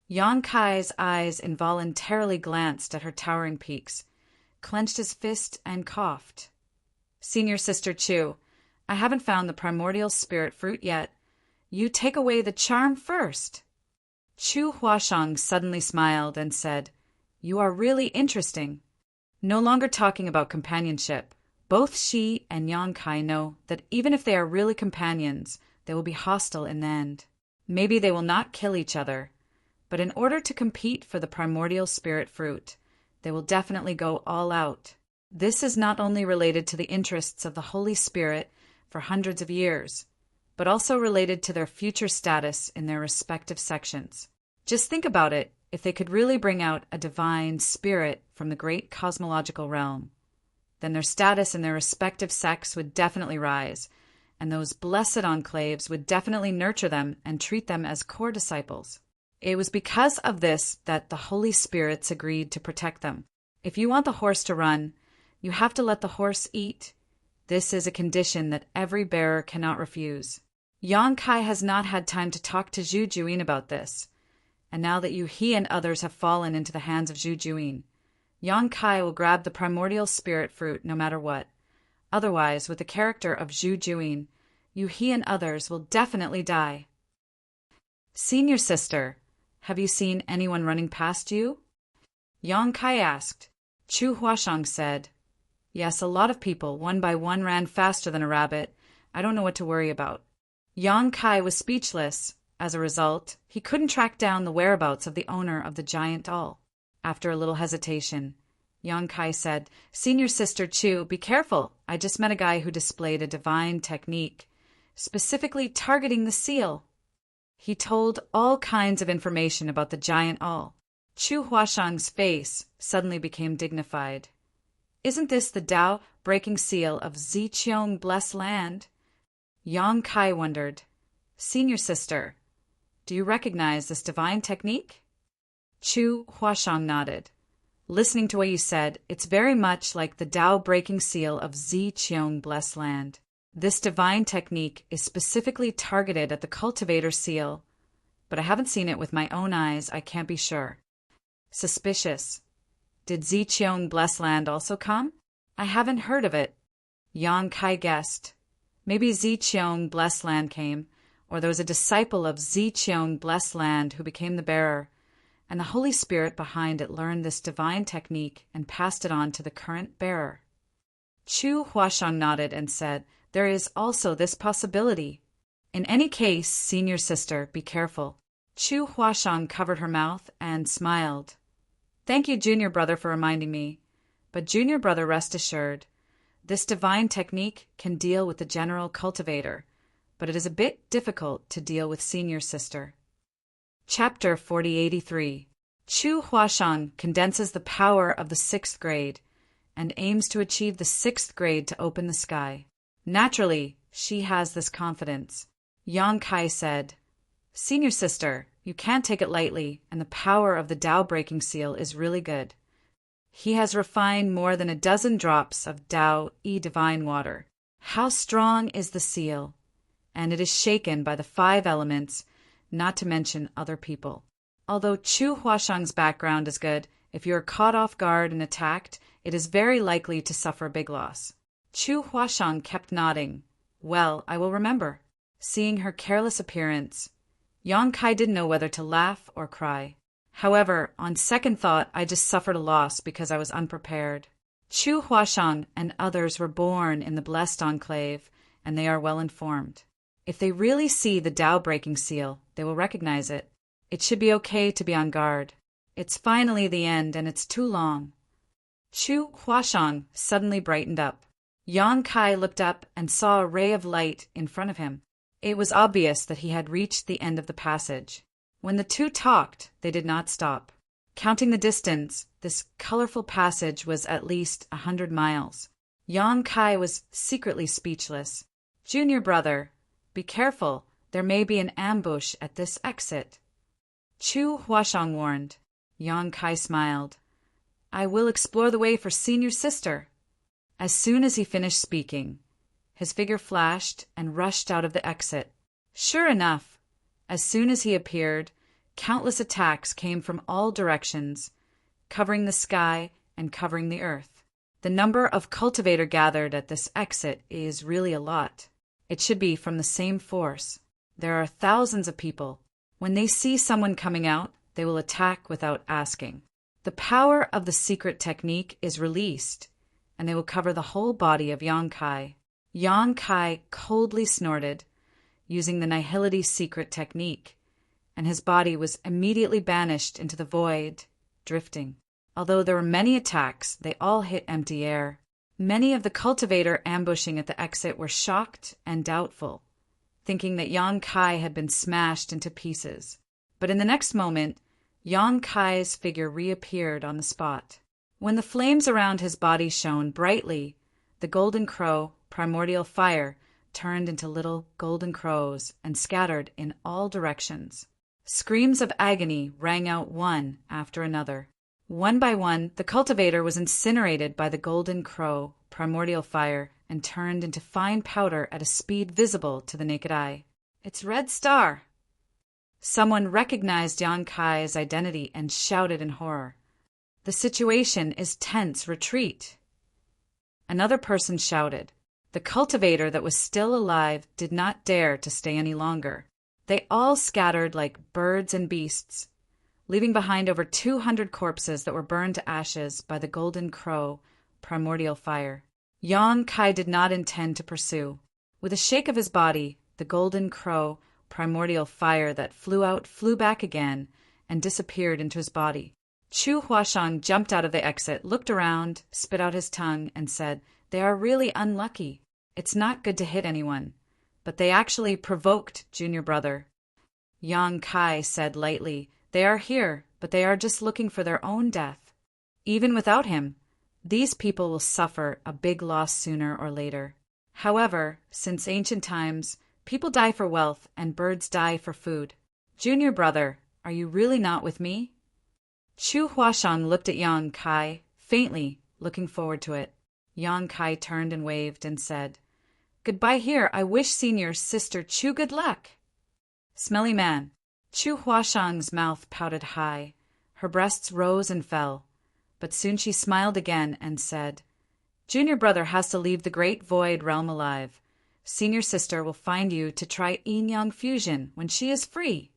Yong-kai's eyes involuntarily glanced at her towering peaks, clenched his fist, and coughed. "Senior sister Chu, I haven't found the primordial spirit fruit yet. You take away the charm first." Chu Huashang suddenly smiled and said, "You are really interesting." No longer talking about companionship, both she and Yong-kai know that even if they are really companions, they will be hostile in the end. Maybe they will not kill each other, but in order to compete for the primordial spirit fruit, they will definitely go all out. This is not only related to the interests of the Holy Spirit for hundreds of years, but also related to their future status in their respective sections. Just think about it, if they could really bring out a divine spirit from the great cosmological realm, then their status in their respective sects would definitely rise, and those blessed enclaves would definitely nurture them and treat them as core disciples. It was because of this that the Holy Spirits agreed to protect them. If you want the horse to run, you have to let the horse eat. This is a condition that every bearer cannot refuse. Yong-kai has not had time to talk to Zhu Juyin about this, and now that he and others have fallen into the hands of Zhu Juyin, Yong-kai will grab the primordial spirit fruit no matter what. Otherwise, with the character of Zhu Juyin, he and others will definitely die. "Senior sister, have you seen anyone running past you?" Yong-kai asked. Chu Huashang said, "Yes, a lot of people, one by one, ran faster than a rabbit. I don't know what to worry about." Yong-kai was speechless. As a result, he couldn't track down the whereabouts of the owner of the giant doll. After a little hesitation, Yong-kai said, "Senior sister Chu, be careful. I just met a guy who displayed a divine technique, specifically targeting the seal." He told all kinds of information about the giant doll. Chu Huashang's face suddenly became dignified. "Isn't this the Tao-breaking seal of Ziqiong Blessed Land?" Yong-kai wondered, "Senior sister, do you recognize this divine technique?" Chu Huashang nodded. "Listening to what you said, it's very much like the Tao-breaking seal of Ziqiong Blessed Land. This divine technique is specifically targeted at the cultivator seal, but I haven't seen it with my own eyes. I can't be sure." Suspicious. Did Ziqiong Blessed Land also come? I haven't heard of it. Yong-kai guessed. Maybe Ziqiong Blessed Land came, or there was a disciple of Ziqiong Blessed Land who became the bearer, and the Holy Spirit behind it learned this divine technique and passed it on to the current bearer. Chu Huashang nodded and said, "There is also this possibility. In any case, senior sister, be careful." Chu Huashang covered her mouth and smiled. "Thank you, junior brother, for reminding me. But junior brother, rest assured, This divine technique can deal with the general cultivator, but it is a bit difficult to deal with senior sister. Chapter 4083. Chu Huashang condenses the power of the 6th grade and aims to achieve the 6th grade to open the sky. Naturally, she has this confidence. Yang Kai said, "Senior sister, you can't take it lightly, and the power of the Tao-breaking seal is really good. He has refined more than a dozen drops of Tao-E divine water. How strong is the seal? And it is shaken by the 5 elements, not to mention other people. Although Chu Huashang's background is good, if you are caught off guard and attacked, it is very likely to suffer a big loss." Chu Huashang kept nodding. "Well, I will remember." Seeing her careless appearance, Yang Kai didn't know whether to laugh or cry. However, on second thought, I just suffered a loss because I was unprepared. Chu Huashang and others were born in the blessed enclave, and they are well informed. If they really see the Tao-breaking seal, they will recognize it. It should be okay to be on guard. It's finally the end, and it's too long. Chu Huashang suddenly brightened up. Yang Kai looked up and saw a ray of light in front of him. It was obvious that he had reached the end of the passage. When the two talked, they did not stop. Counting the distance, this colorful passage was at least 100 miles. Yang Kai was secretly speechless. "Junior brother, be careful. There may be an ambush at this exit." Chu Huashang warned. Yang Kai smiled. "I will explore the way for senior sister." As soon as he finished speaking, his figure flashed and rushed out of the exit. Sure enough, as soon as he appeared, countless attacks came from all directions, covering the sky and covering the earth. The number of cultivator gathered at this exit is really a lot. It should be from the same force. There are thousands of people. When they see someone coming out, they will attack without asking. The power of the secret technique is released, and they will cover the whole body of Yang Kai. Yang Kai coldly snorted, using the nihility secret technique, and his body was immediately banished into the void, drifting. Although there were many attacks, they all hit empty air. Many of the cultivator ambushing at the exit were shocked and doubtful, thinking that Yang Kai had been smashed into pieces. But in the next moment, Yang Kai's figure reappeared on the spot. When the flames around his body shone brightly, the golden crow, primordial fire, turned into little golden crows and scattered in all directions. Screams of agony rang out one after another. One by one, the cultivator was incinerated by the golden crow, primordial fire, and turned into fine powder at a speed visible to the naked eye. "It's Red Star!" Someone recognized Yang Kai's identity and shouted in horror. "The situation is tense. Retreat!" Another person shouted. The cultivator that was still alive did not dare to stay any longer. They all scattered like birds and beasts, leaving behind over 200 corpses that were burned to ashes by the golden crow, primordial fire. Yang Kai did not intend to pursue. With a shake of his body, the golden crow, primordial fire that flew out flew back again and disappeared into his body. Chu Huashang jumped out of the exit, looked around, spit out his tongue, and said, "They are really unlucky. It's not good to hit anyone, but they actually provoked junior brother." Yang Kai said lightly, "They are here, but they are just looking for their own death. Even without him, these people will suffer a big loss sooner or later. However, since ancient times, people die for wealth and birds die for food. Junior brother, are you really not with me?" Chu Huashang looked at Yang Kai, faintly, looking forward to it. Yang Kai turned and waved and said, "Goodbye here. I wish senior sister Chu good luck." Smelly man. Chu Huashang's mouth pouted high. Her breasts rose and fell. But soon she smiled again and said, "Junior brother has to leave the great void realm alive. Senior sister will find you to try yin-yang fusion when she is free."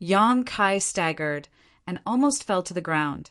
Yang Kai staggered and almost fell to the ground,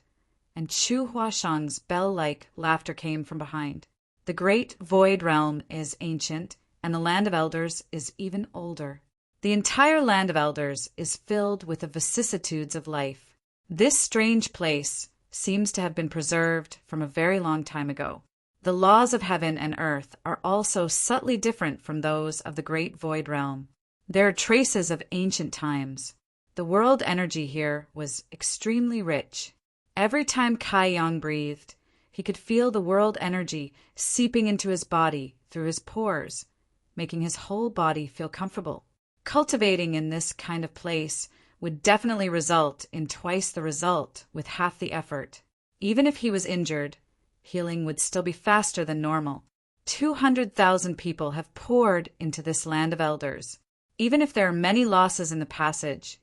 and Chu Huashang's bell-like laughter came from behind. The great void realm is ancient, and the land of elders is even older. The entire land of elders is filled with the vicissitudes of life. This strange place seems to have been preserved from a very long time ago. The laws of heaven and earth are also subtly different from those of the great void realm. There are traces of ancient times. The world energy here was extremely rich. Every time Kai Yang breathed, he could feel the world energy seeping into his body through his pores, making his whole body feel comfortable. Cultivating in this kind of place would definitely result in twice the result with half the effort. Even if he was injured, healing would still be faster than normal. 200,000 people have poured into this land of elders. Even if there are many losses in the passage,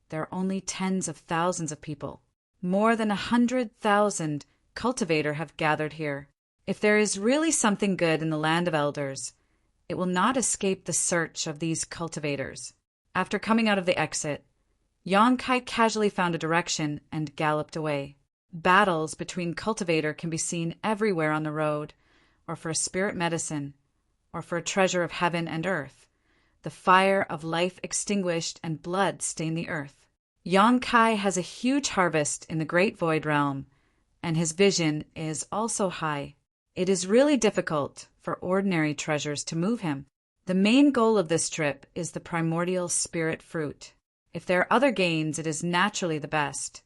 there are only tens of thousands of people. More than 100,000 cultivators have gathered here. If there is really something good in the land of elders, it will not escape the search of these cultivators. After coming out of the exit, Yang Kai casually found a direction and galloped away. Battles between cultivators can be seen everywhere on the road, or for a spirit medicine, or for a treasure of heaven and earth. The fire of life extinguished and blood stained the earth. Yang Kai has a huge harvest in the great void realm, and his vision is also high. It is really difficult for ordinary treasures to move him. The main goal of this trip is the primordial spirit fruit. If there are other gains, it is naturally the best.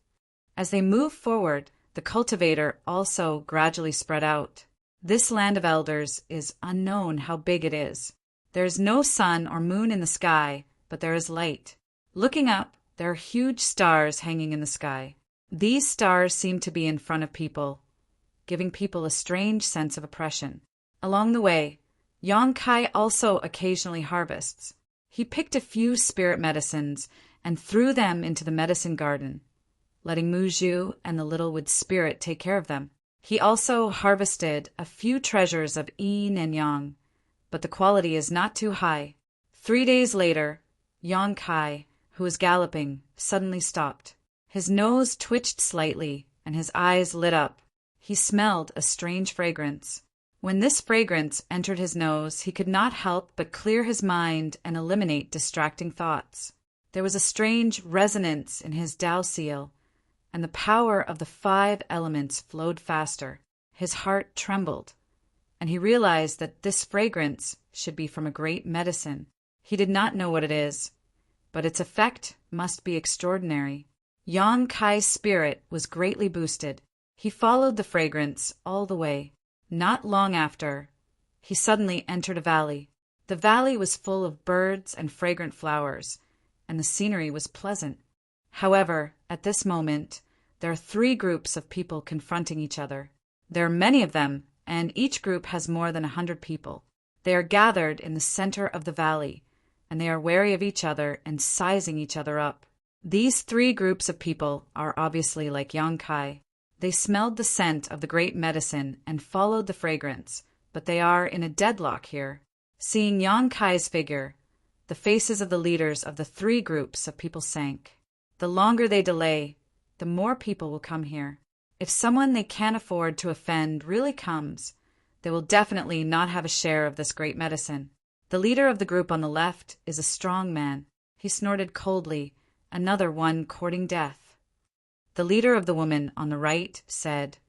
As they move forward, the cultivator also gradually spread out. This land of elders is unknown how big it is. There is no sun or moon in the sky, but there is light. Looking up, there are huge stars hanging in the sky. These stars seem to be in front of people, giving people a strange sense of oppression. Along the way, Yang Kai also occasionally harvests. He picked a few spirit medicines and threw them into the medicine garden, letting Muzhu and the Littlewood spirit take care of them. He also harvested a few treasures of yin and yang, but the quality is not too high. 3 days later, Yang Kai, who was galloping, suddenly stopped. His nose twitched slightly, and his eyes lit up. He smelled a strange fragrance. When this fragrance entered his nose, he could not help but clear his mind and eliminate distracting thoughts. There was a strange resonance in his Tao seal, and the power of the 5 elements flowed faster. His heart trembled, and he realized that this fragrance should be from a great medicine. He did not know what it is, but its effect must be extraordinary. Yang Kai's spirit was greatly boosted. He followed the fragrance all the way. Not long after, he suddenly entered a valley. The valley was full of birds and fragrant flowers, and the scenery was pleasant. However, at this moment, there are 3 groups of people confronting each other. There are many of them, and each group has more than 100 people. They are gathered in the center of the valley, and they are wary of each other and sizing each other up. These 3 groups of people are obviously like Yang Kai. They smelled the scent of the great medicine and followed the fragrance, but they are in a deadlock here. Seeing Yang Kai's figure, the faces of the leaders of the 3 groups of people sank. The longer they delay, the more people will come here. If someone they can't afford to offend really comes, they will definitely not have a share of this great medicine. The leader of the group on the left is a strong man. He snorted coldly, another one courting death. The leader of the woman on the right said,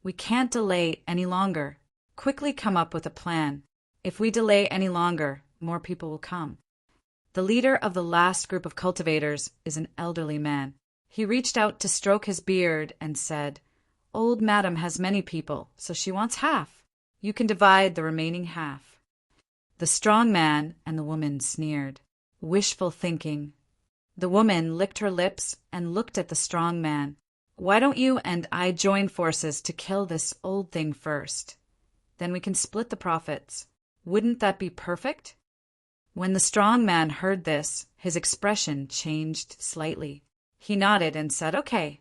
"We can't delay any longer. Quickly come up with a plan. If we delay any longer, more people will come." The leader of the last group of cultivators is an elderly man. He reached out to stroke his beard and said, "Old madam has many people, so she wants half. You can divide the remaining half." The strong man and the woman sneered. Wishful thinking. The woman licked her lips and looked at the strong man. "Why don't you and I join forces to kill this old thing first? Then we can split the profits. Wouldn't that be perfect?" When the strong man heard this, his expression changed slightly. He nodded and said, "Okay."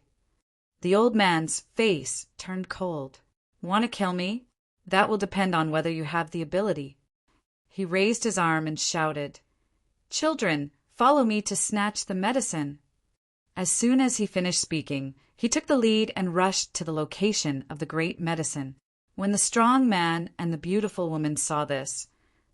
The old man's face turned cold. "Want to kill me? That will depend on whether you have the ability." He raised his arm and shouted, "Children, follow me to snatch the medicine." As soon as he finished speaking, he took the lead and rushed to the location of the great medicine. When the strong man and the beautiful woman saw this,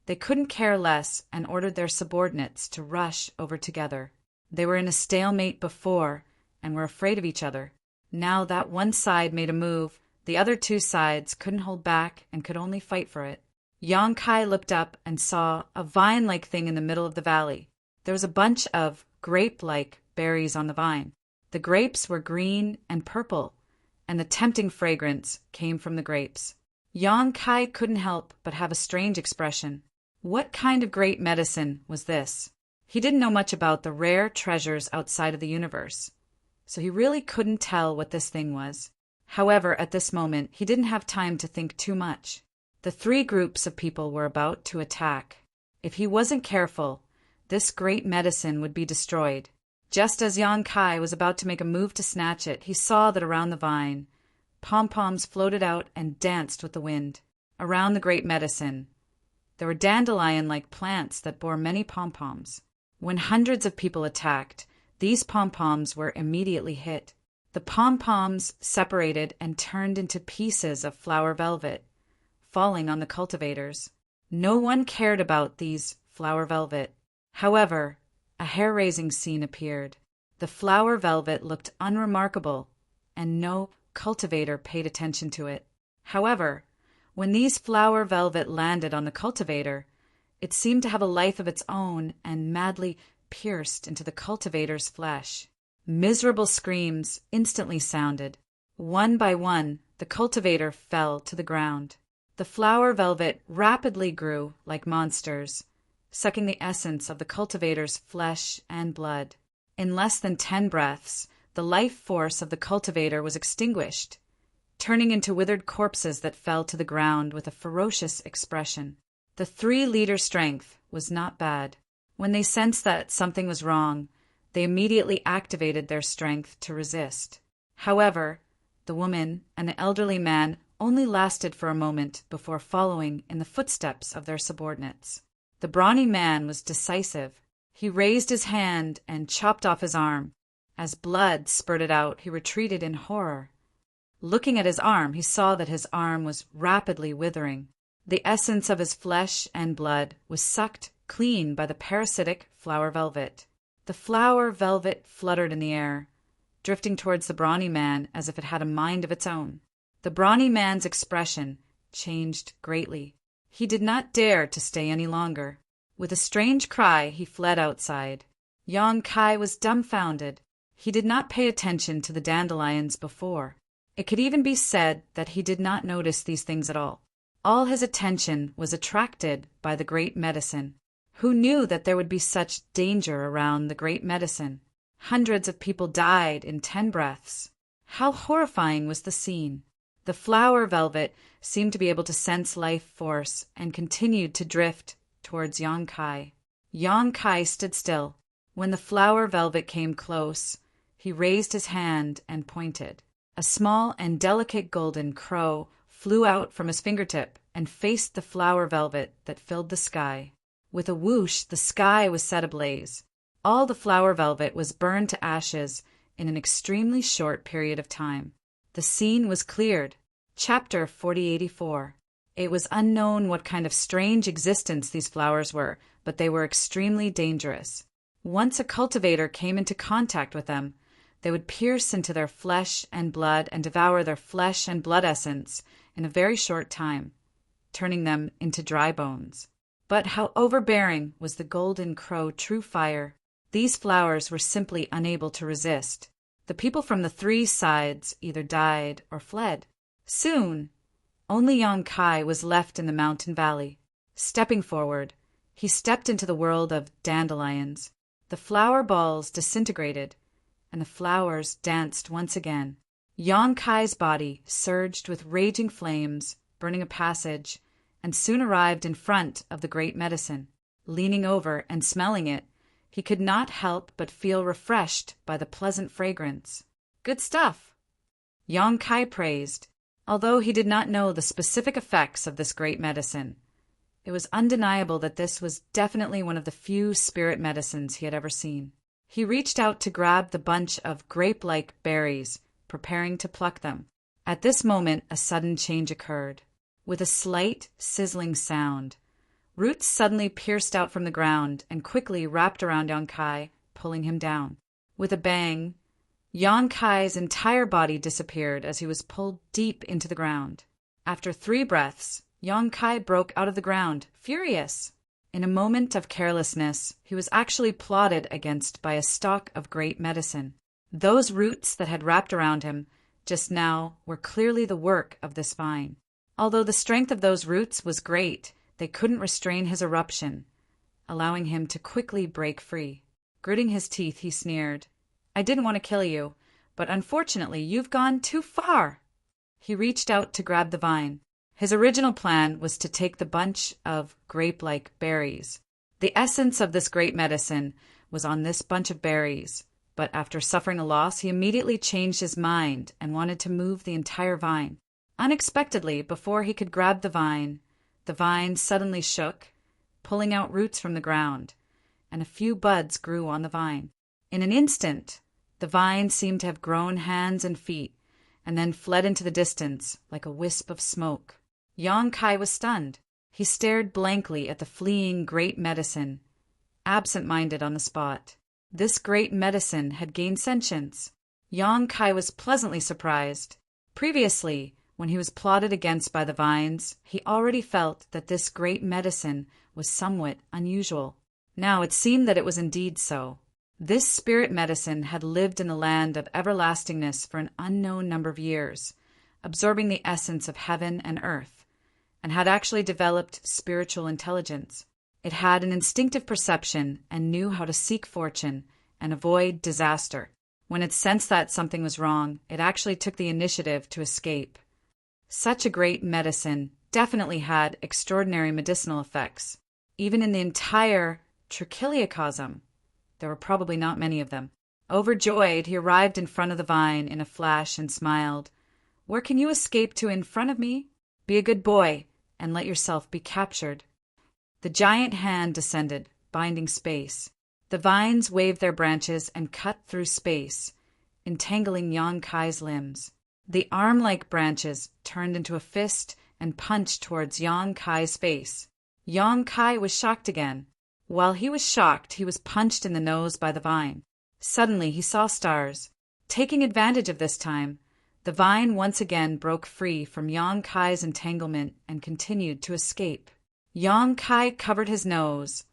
they couldn't care less and ordered their subordinates to rush over together. They were in a stalemate before and were afraid of each other. Now that one side made a move, The other two sides couldn't hold back and could only fight for it. Yong-kai looked up and saw a vine-like thing in the middle of the valley. There was a bunch of grape-like berries on the vine. The grapes were green and purple, and the tempting fragrance came from the grapes. Yong-kai couldn't help but have a strange expression. What kind of great medicine was this? He didn't know much about the rare treasures outside of the universe, so he really couldn't tell what this thing was. However, at this moment, he didn't have time to think too much. The three groups of people were about to attack. If he wasn't careful, this great medicine would be destroyed. Just as Yong-kai was about to make a move to snatch it, he saw that around the vine, pom-poms floated out and danced with the wind. Around the great medicine, there were dandelion-like plants that bore many pom-poms. When hundreds of people attacked, these pom-poms were immediately hit. The pom-poms separated and turned into pieces of flower velvet, falling on the cultivators. No one cared about these flower velvet. However, a hair-raising scene appeared. The flower velvet looked unremarkable, and no cultivator paid attention to it. However, when these flower velvet landed on the cultivator, it seemed to have a life of its own and madly pierced into the cultivator's flesh. Miserable screams instantly sounded. One by one, the cultivator fell to the ground. The flower velvet rapidly grew like monsters, sucking the essence of the cultivator's flesh and blood. In less than 10 breaths, the life force of the cultivator was extinguished, turning into withered corpses that fell to the ground with a ferocious expression. The three leaders' strength was not bad. When they sensed that something was wrong, they immediately activated their strength to resist. However, the woman and the elderly man only lasted for a moment before following in the footsteps of their subordinates. The brawny man was decisive. He raised his hand and chopped off his arm. As blood spurted out, he retreated in horror. Looking at his arm, he saw that his arm was rapidly withering. The essence of his flesh and blood was sucked clean by the parasitic flower velvet. The flower velvet fluttered in the air, drifting towards the brawny man as if it had a mind of its own. The brawny man's expression changed greatly. He did not dare to stay any longer. With a strange cry, he fled outside. Yong-kai was dumbfounded. He did not pay attention to the dandelions before. It could even be said that he did not notice these things at all. All his attention was attracted by the great medicine. Who knew that there would be such danger around the great medicine? Hundreds of people died in 10 breaths. How horrifying was the scene! The flower velvet seemed to be able to sense life force and continued to drift towards Yong-kai. Yong-kai stood still. When the flower velvet came close, he raised his hand and pointed. A small and delicate golden crow flew out from his fingertip and faced the flower velvet that filled the sky. With a whoosh, the sky was set ablaze. All the flower velvet was burned to ashes in an extremely short period of time. The scene was cleared. Chapter 4084. It was unknown what kind of strange existence these flowers were, but they were extremely dangerous. Once a cultivator came into contact with them, they would pierce into their flesh and blood and devour their flesh and blood essence in a very short time, turning them into dry bones. But how overbearing was the golden crow true fire! These flowers were simply unable to resist. The people from the three sides either died or fled. Soon, only Yong-kai was left in the mountain valley. Stepping forward, he stepped into the world of dandelions. The flower balls disintegrated, and the flowers danced once again. Yong-kai's body surged with raging flames, burning a passage, and soon arrived in front of the great medicine. Leaning over and smelling it, he could not help but feel refreshed by the pleasant fragrance. "Good stuff," Yong-kai praised. Although he did not know the specific effects of this great medicine, it was undeniable that this was definitely one of the few spirit medicines he had ever seen. He reached out to grab the bunch of grape-like berries, preparing to pluck them. At this moment, a sudden change occurred. With a slight, sizzling sound, roots suddenly pierced out from the ground and quickly wrapped around Yong-kai, pulling him down. With a bang, Yang Kai's entire body disappeared as he was pulled deep into the ground. After 3 breaths, Yang Kai broke out of the ground, furious. In a moment of carelessness, he was actually plotted against by a stalk of great medicine. Those roots that had wrapped around him just now were clearly the work of this vine. Although the strength of those roots was great, they couldn't restrain his eruption, allowing him to quickly break free. Gritting his teeth, he sneered, "I didn't want to kill you, but unfortunately you've gone too far." He reached out to grab the vine. His original plan was to take the bunch of grape-like berries. The essence of this great medicine was on this bunch of berries, but after suffering a loss, he immediately changed his mind and wanted to move the entire vine. Unexpectedly, before he could grab the vine suddenly shook, pulling out roots from the ground, and a few buds grew on the vine. In an instant, the vine seemed to have grown hands and feet, and then fled into the distance like a wisp of smoke. Yang Kai was stunned. He stared blankly at the fleeing great medicine, absent-minded on the spot. This great medicine had gained sentience. Yang Kai was pleasantly surprised. Previously, when he was plotted against by the vines, he already felt that this great medicine was somewhat unusual. Now it seemed that it was indeed so. This spirit medicine had lived in the land of everlastingness for an unknown number of years, absorbing the essence of heaven and earth, and had actually developed spiritual intelligence. It had an instinctive perception and knew how to seek fortune and avoid disaster. When it sensed that something was wrong, it actually took the initiative to escape. Such a great medicine definitely had extraordinary medicinal effects. Even in the entire trichiliocosm, there were probably not many of them. Overjoyed, he arrived in front of the vine in a flash and smiled. "Where can you escape to in front of me? Be a good boy and let yourself be captured." The giant hand descended, binding space. The vines waved their branches and cut through space, entangling Yang Kai's limbs. The arm-like branches turned into a fist and punched towards Yang Kai's face. Yang Kai was shocked again. While he was shocked, he was punched in the nose by the vine. Suddenly he saw stars. Taking advantage of this time, the vine once again broke free from Yang Kai's entanglement and continued to escape. Yang Kai covered his nose,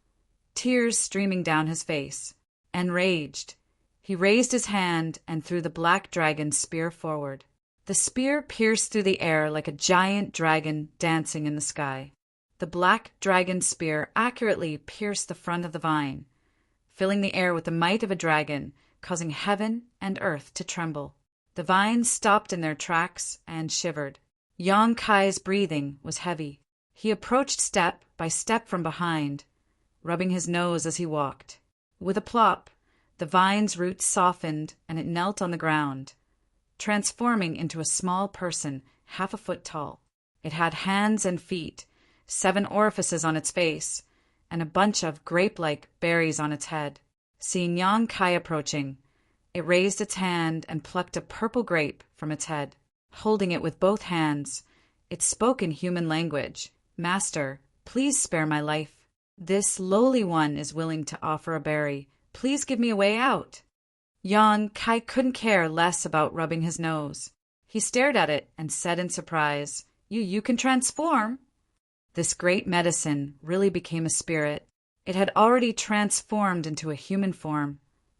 tears streaming down his face. Enraged, he raised his hand and threw the black dragon's spear forward. The spear pierced through the air like a giant dragon dancing in the sky. The black dragon's spear accurately pierced the front of the vine, filling the air with the might of a dragon, causing heaven and earth to tremble. The vines stopped in their tracks and shivered. Yang Kai's breathing was heavy. He approached step by step from behind, rubbing his nose as he walked. With a plop, the vine's roots softened and it knelt on the ground, transforming into a small person 1/2 a foot tall. It had hands and feet, 7 orifices on its face, and a bunch of grape-like berries on its head. Seeing Yang Kai approaching, it raised its hand and plucked a purple grape from its head. Holding it with both hands, it spoke in human language. "Master, please spare my life. This lowly one is willing to offer a berry. Please give me a way out." Yang Kai couldn't care less about rubbing his nose. He stared at it and said in surprise, You can transform." This great medicine really became a spirit. It had already transformed into a human form,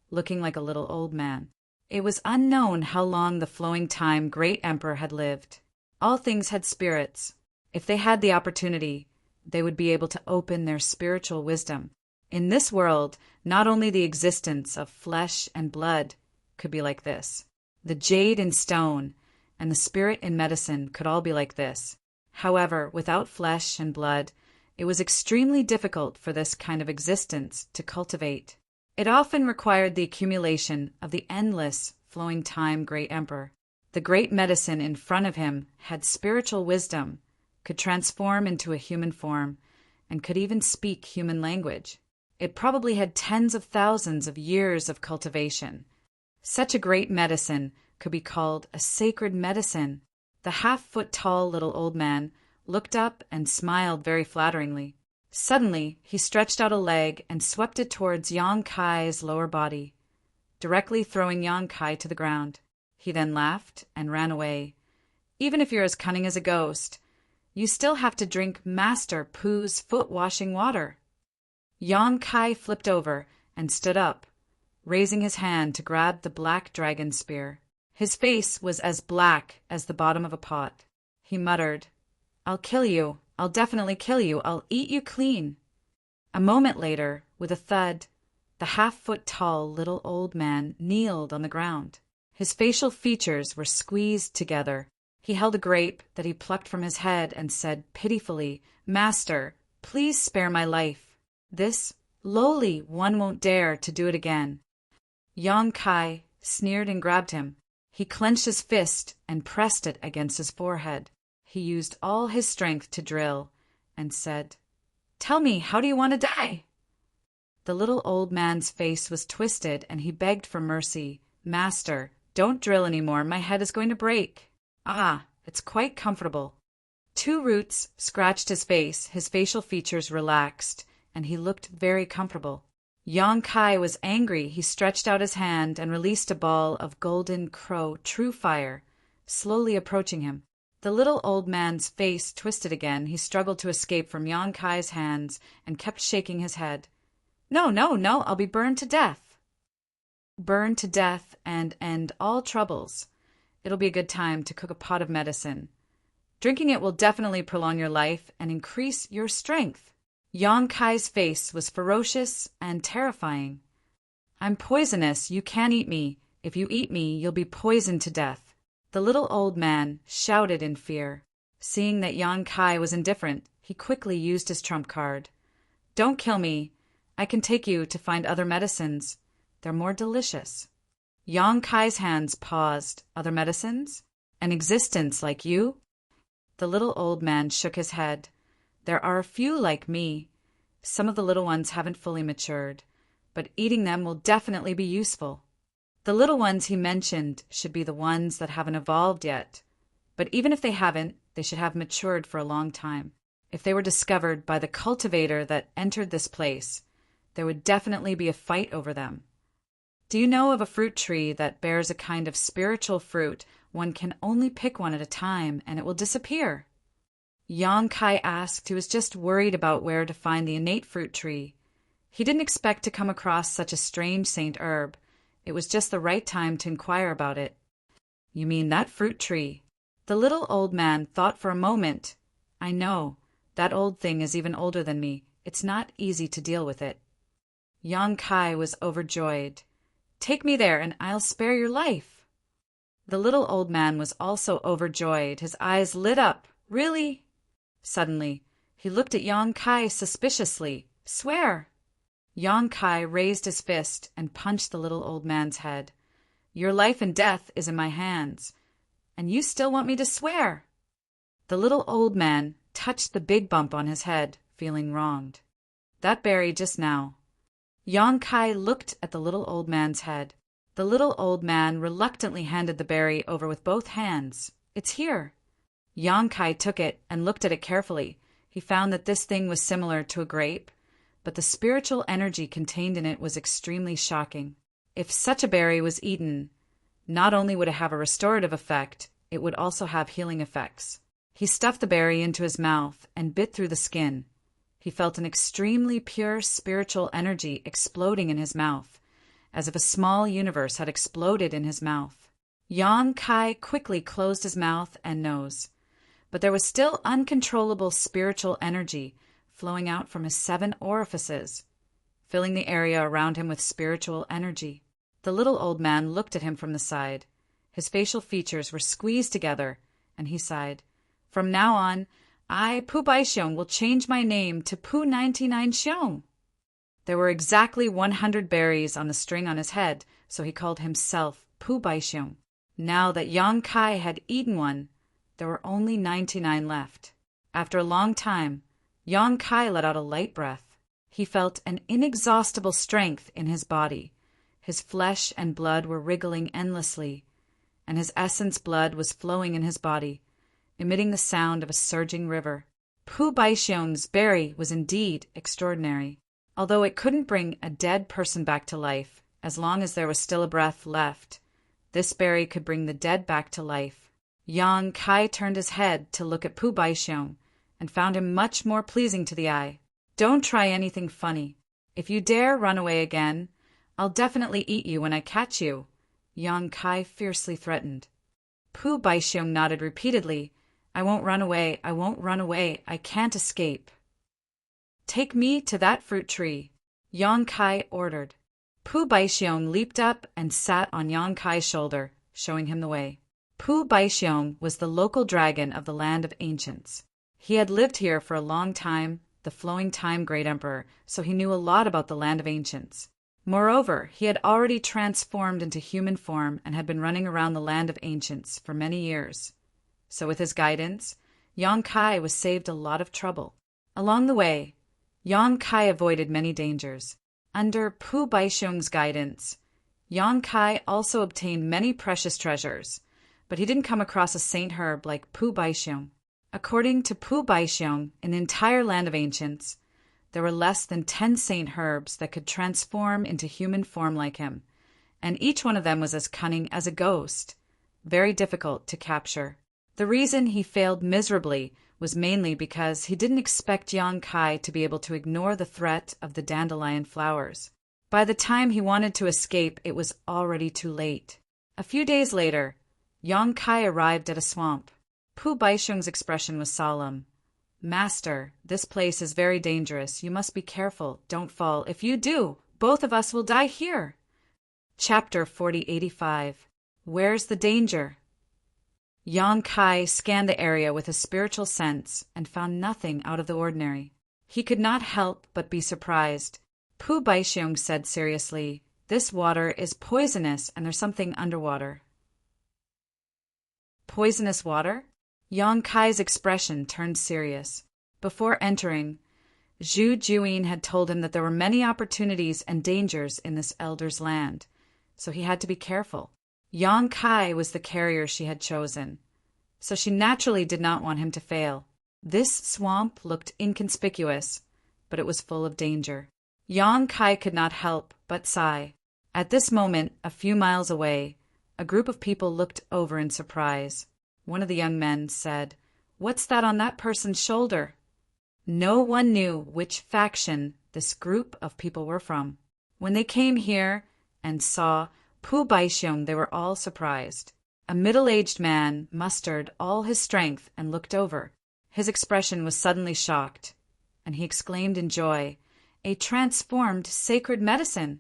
looking like a little old man. It was unknown how long the flowing time great emperor had lived. All things had spirits. If they had the opportunity, they would be able to open their spiritual wisdom. In this world, not only the existence of flesh and blood could be like this. The jade in stone and the spirit in medicine could all be like this. However, without flesh and blood, it was extremely difficult for this kind of existence to cultivate. It often required the accumulation of the endless flowing time great emperor. The great medicine in front of him had spiritual wisdom, could transform into a human form, and could even speak human language. It probably had tens of thousands of years of cultivation. Such a great medicine could be called a sacred medicine. The 1/2-foot-tall little old man looked up and smiled very flatteringly. Suddenly, he stretched out a leg and swept it towards Yang Kai's lower body. directly throwing Yang Kai to the ground. He then laughed and ran away. Even if you're as cunning as a ghost, you still have to drink Master Pu's foot-washing water. Yang Kai flipped over and stood up, raising his hand to grab the black dragon spear. His face was as black as the bottom of a pot. He muttered, "I'll kill you. I'll definitely kill you. I'll eat you clean." A moment later, with a thud, the half-foot-tall little old man kneeled on the ground. His facial features were squeezed together. He held a grape that he plucked from his head and said pitifully, "Master, please spare my life. This lowly one won't dare to do it again." Yang Kai sneered and grabbed him. He clenched his fist and pressed it against his forehead. He used all his strength to drill and said, "Tell me, how do you want to die?" The little old man's face was twisted and he begged for mercy. "Master, don't drill anymore. My head is going to break." "Ah, it's quite comfortable." 2 roots scratched his face, his facial features relaxed, and he looked very comfortable. Yang Kai was angry. He stretched out his hand and released a ball of golden crow true fire, slowly approaching him. The little old man's face twisted again. He struggled to escape from Yang Kai's hands and kept shaking his head. "No, no, no, I'll be burned to death." Burned to death and end all troubles. It'll be a good time to cook a pot of medicine. Drinking it will definitely prolong your life and increase your strength. Yang Kai's face was ferocious and terrifying. "I'm poisonous. You can't eat me. If you eat me, you'll be poisoned to death." The little old man shouted in fear. Seeing that Yang Kai was indifferent, he quickly used his trump card. "Don't kill me. I can take you to find other medicines. They're more delicious." Yang Kai's hands paused. "Other medicines? An existence like you?" The little old man shook his head. "There are a few like me. Some of the little ones haven't fully matured, but eating them will definitely be useful." The little ones he mentioned should be the ones that haven't evolved yet, but even if they haven't, they should have matured for a long time. If they were discovered by the cultivator that entered this place, there would definitely be a fight over them. Do you know of a fruit tree that bears a kind of spiritual fruit? One can only pick one at a time, and it will disappear. Yang Kai asked. He was just worried about where to find the innate fruit tree. He didn't expect to come across such a strange saint herb. It was just the right time to inquire about it. "You mean that fruit tree?" The little old man thought for a moment. "I know. That old thing is even older than me. It's not easy to deal with it." Yang Kai was overjoyed. "Take me there, and I'll spare your life." The little old man was also overjoyed. His eyes lit up. "Really?" Suddenly, he looked at Yang Kai suspiciously. "Swear." Yang Kai raised his fist and punched the little old man's head. "Your life and death is in my hands, and you still want me to swear?" The little old man touched the big bump on his head, feeling wronged. "That berry just now." Yang Kai looked at the little old man's head. The little old man reluctantly handed the berry over with both hands. "It's here." Yang Kai took it and looked at it carefully. He found that this thing was similar to a grape, but the spiritual energy contained in it was extremely shocking. If such a berry was eaten, not only would it have a restorative effect, it would also have healing effects. He stuffed the berry into his mouth and bit through the skin. He felt an extremely pure spiritual energy exploding in his mouth, as if a small universe had exploded in his mouth. Yang Kai quickly closed his mouth and nose, but there was still uncontrollable spiritual energy flowing out from his 7 orifices, filling the area around him with spiritual energy. The little old man looked at him from the side. His facial features were squeezed together, and he sighed. "From now on, I, Pu Baixiong, will change my name to Pu 99 Xiong." There were exactly 100 berries on the string on his head, so he called himself Pu Baixiong. Now that Yang Kai had eaten one, there were only 99 left. After a long time, Yang Kai let out a light breath. He felt an inexhaustible strength in his body. His flesh and blood were wriggling endlessly, and his essence blood was flowing in his body, emitting the sound of a surging river. Pu Baixiong's berry was indeed extraordinary. Although it couldn't bring a dead person back to life, As long as there was still a breath left, this berry could bring the dead back to life. Yang Kai turned his head to look at Pu Baixiong and found him much more pleasing to the eye. Don't try anything funny. If you dare run away again, I'll definitely eat you when I catch you, Yang Kai fiercely threatened. Pu Baixiong nodded repeatedly. I won't run away, I won't run away, I can't escape. Take me to that fruit tree, Yang Kai ordered. Pu Baixiong leaped up and sat on Yang Kai's shoulder, showing him the way. Pu Baixiong was the local dragon of the land of ancients. He had lived here for a long time, the flowing time great emperor, so he knew a lot about the land of ancients. Moreover, he had already transformed into human form and had been running around the land of ancients for many years. So with his guidance, Yang Kai was saved a lot of trouble. Along the way, Yang Kai avoided many dangers. Under Pu Baixiong's guidance, Yang Kai also obtained many precious treasures, but he didn't come across a saint herb like Pu Baixiong. According to Pu Baixiong, in the entire land of ancients, there were less than 10 saint herbs that could transform into human form like him, and each one of them was as cunning as a ghost, very difficult to capture. The reason he failed miserably was mainly because he didn't expect Yang Kai to be able to ignore the threat of the dandelion flowers. By the time he wanted to escape, it was already too late. A few days later, Yang Kai arrived at a swamp. Pu Baixiong's expression was solemn. Master, this place is very dangerous. You must be careful. Don't fall. If you do, both of us will die here. Chapter 4085. Where's the danger? Yang Kai scanned the area with a spiritual sense and found nothing out of the ordinary. He could not help but be surprised. Pu Baixiong said seriously, "This water is poisonous and there's something underwater." Poisonous water? Yang Kai's expression turned serious. Before entering, Zhu Juyin had told him that there were many opportunities and dangers in this elder's land, so he had to be careful. Yang Kai was the carrier she had chosen, so she naturally did not want him to fail. This swamp looked inconspicuous, but it was full of danger. Yang Kai could not help but sigh. At this moment, a few miles away, a group of people looked over in surprise. One of the young men said, "What's that on that person's shoulder?" No one knew which faction this group of people were from. When they came here and saw Pu Baixiong, they were all surprised. A middle-aged man mustered all his strength and looked over. His expression was suddenly shocked, and he exclaimed in joy, "A transformed sacred medicine!"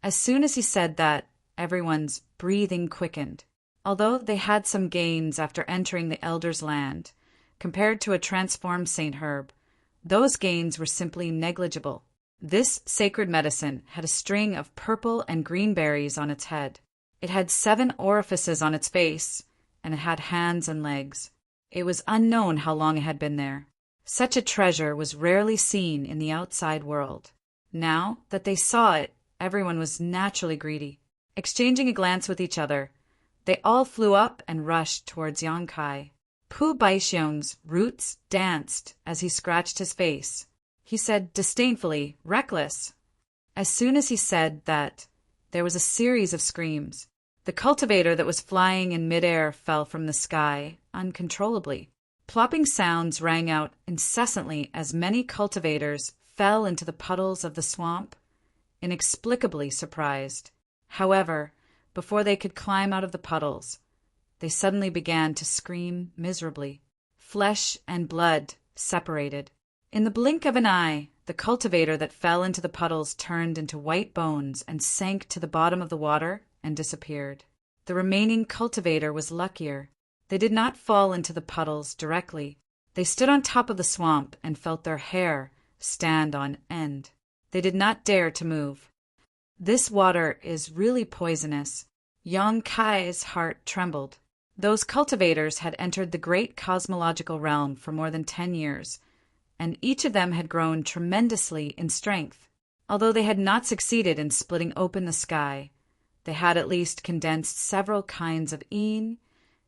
As soon as he said that, everyone's breathing quickened. Although they had some gains after entering the elder's land, compared to a transformed Saint Herb, those gains were simply negligible. This sacred medicine had a string of purple and green berries on its head. It had 7 orifices on its face, and it had hands and legs. It was unknown how long it had been there. Such a treasure was rarely seen in the outside world. Now that they saw it, everyone was naturally greedy. Exchanging a glance with each other, they all flew up and rushed towards Yang Kai. Pu Baixiong's roots danced as he scratched his face. He said disdainfully, "Reckless." As soon as he said that, there was a series of screams. The cultivator that was flying in midair fell from the sky uncontrollably. Plopping sounds rang out incessantly as many cultivators fell into the puddles of the swamp, inexplicably surprised. However, before they could climb out of the puddles, they suddenly began to scream miserably. Flesh and blood separated. In the blink of an eye, the cultivator that fell into the puddles turned into white bones and sank to the bottom of the water and disappeared. The remaining cultivator was luckier. They did not fall into the puddles directly. They stood on top of the swamp and felt their hair stand on end. They did not dare to move. This water is really poisonous. Yang Kai's heart trembled. Those cultivators had entered the great cosmological realm for more than 10 years, and each of them had grown tremendously in strength. Although they had not succeeded in splitting open the sky, they had at least condensed several kinds of yin,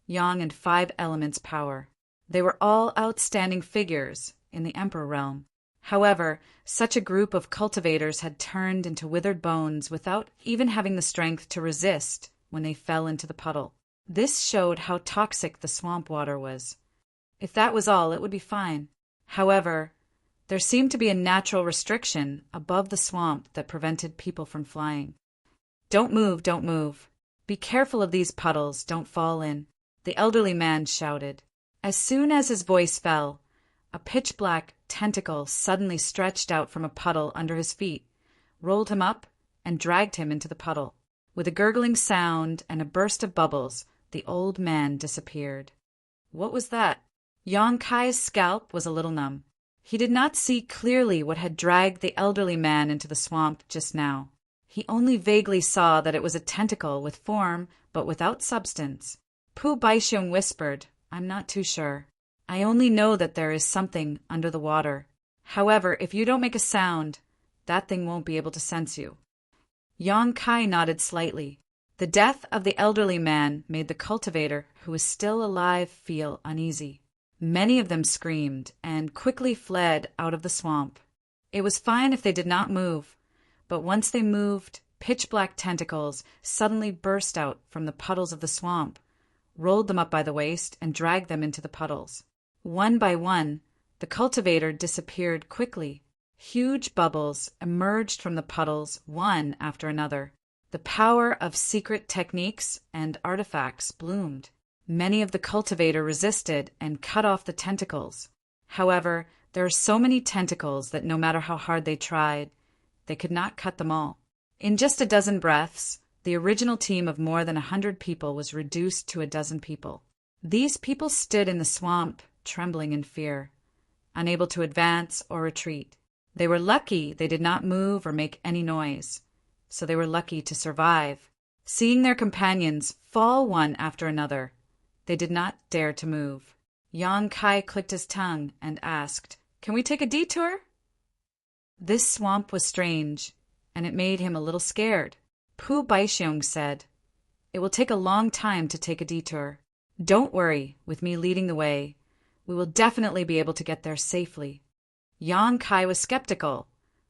yang, and 5 elements power. They were all outstanding figures in the emperor realm. However, such a group of cultivators had turned into withered bones without even having the strength to resist when they fell into the puddle. This showed how toxic the swamp water was. If that was all, it would be fine. However, there seemed to be a natural restriction above the swamp that prevented people from flying. "Don't move, don't move. Be careful of these puddles, don't fall in," the elderly man shouted. As soon as his voice fell, a pitch-black tentacle suddenly stretched out from a puddle under his feet, rolled him up, and dragged him into the puddle. With a gurgling sound and a burst of bubbles, the old man disappeared. What was that? Yang Kai's scalp was a little numb. He did not see clearly what had dragged the elderly man into the swamp just now. He only vaguely saw that it was a tentacle with form but without substance. Pu Baixiong whispered, "I'm not too sure. I only know that there is something under the water. However, if you don't make a sound, that thing won't be able to sense you." Yang Kai nodded slightly. The death of the elderly man made the cultivator, who was still alive, feel uneasy. Many of them screamed and quickly fled out of the swamp. It was fine if they did not move, but once they moved, pitch-black tentacles suddenly burst out from the puddles of the swamp, rolled them up by the waist, and dragged them into the puddles. One by one, the cultivator disappeared quickly. Huge bubbles emerged from the puddles one after another. The power of secret techniques and artifacts bloomed. Many of the cultivator resisted and cut off the tentacles. However, there are so many tentacles that no matter how hard they tried, they could not cut them all. In just a dozen breaths, the original team of more than 100 people was reduced to a dozen people. These people stood in the swamp, trembling in fear, unable to advance or retreat. They were lucky they did not move or make any noise, so they were lucky to survive. Seeing their companions fall one after another, they did not dare to move. Yang Kai clicked his tongue and asked, "Can we take a detour?" This swamp was strange, and it made him a little scared. Pu Baixiong said, "It will take a long time to take a detour. Don't worry, with me leading the way, we will definitely be able to get there safely." Yang Kai was skeptical,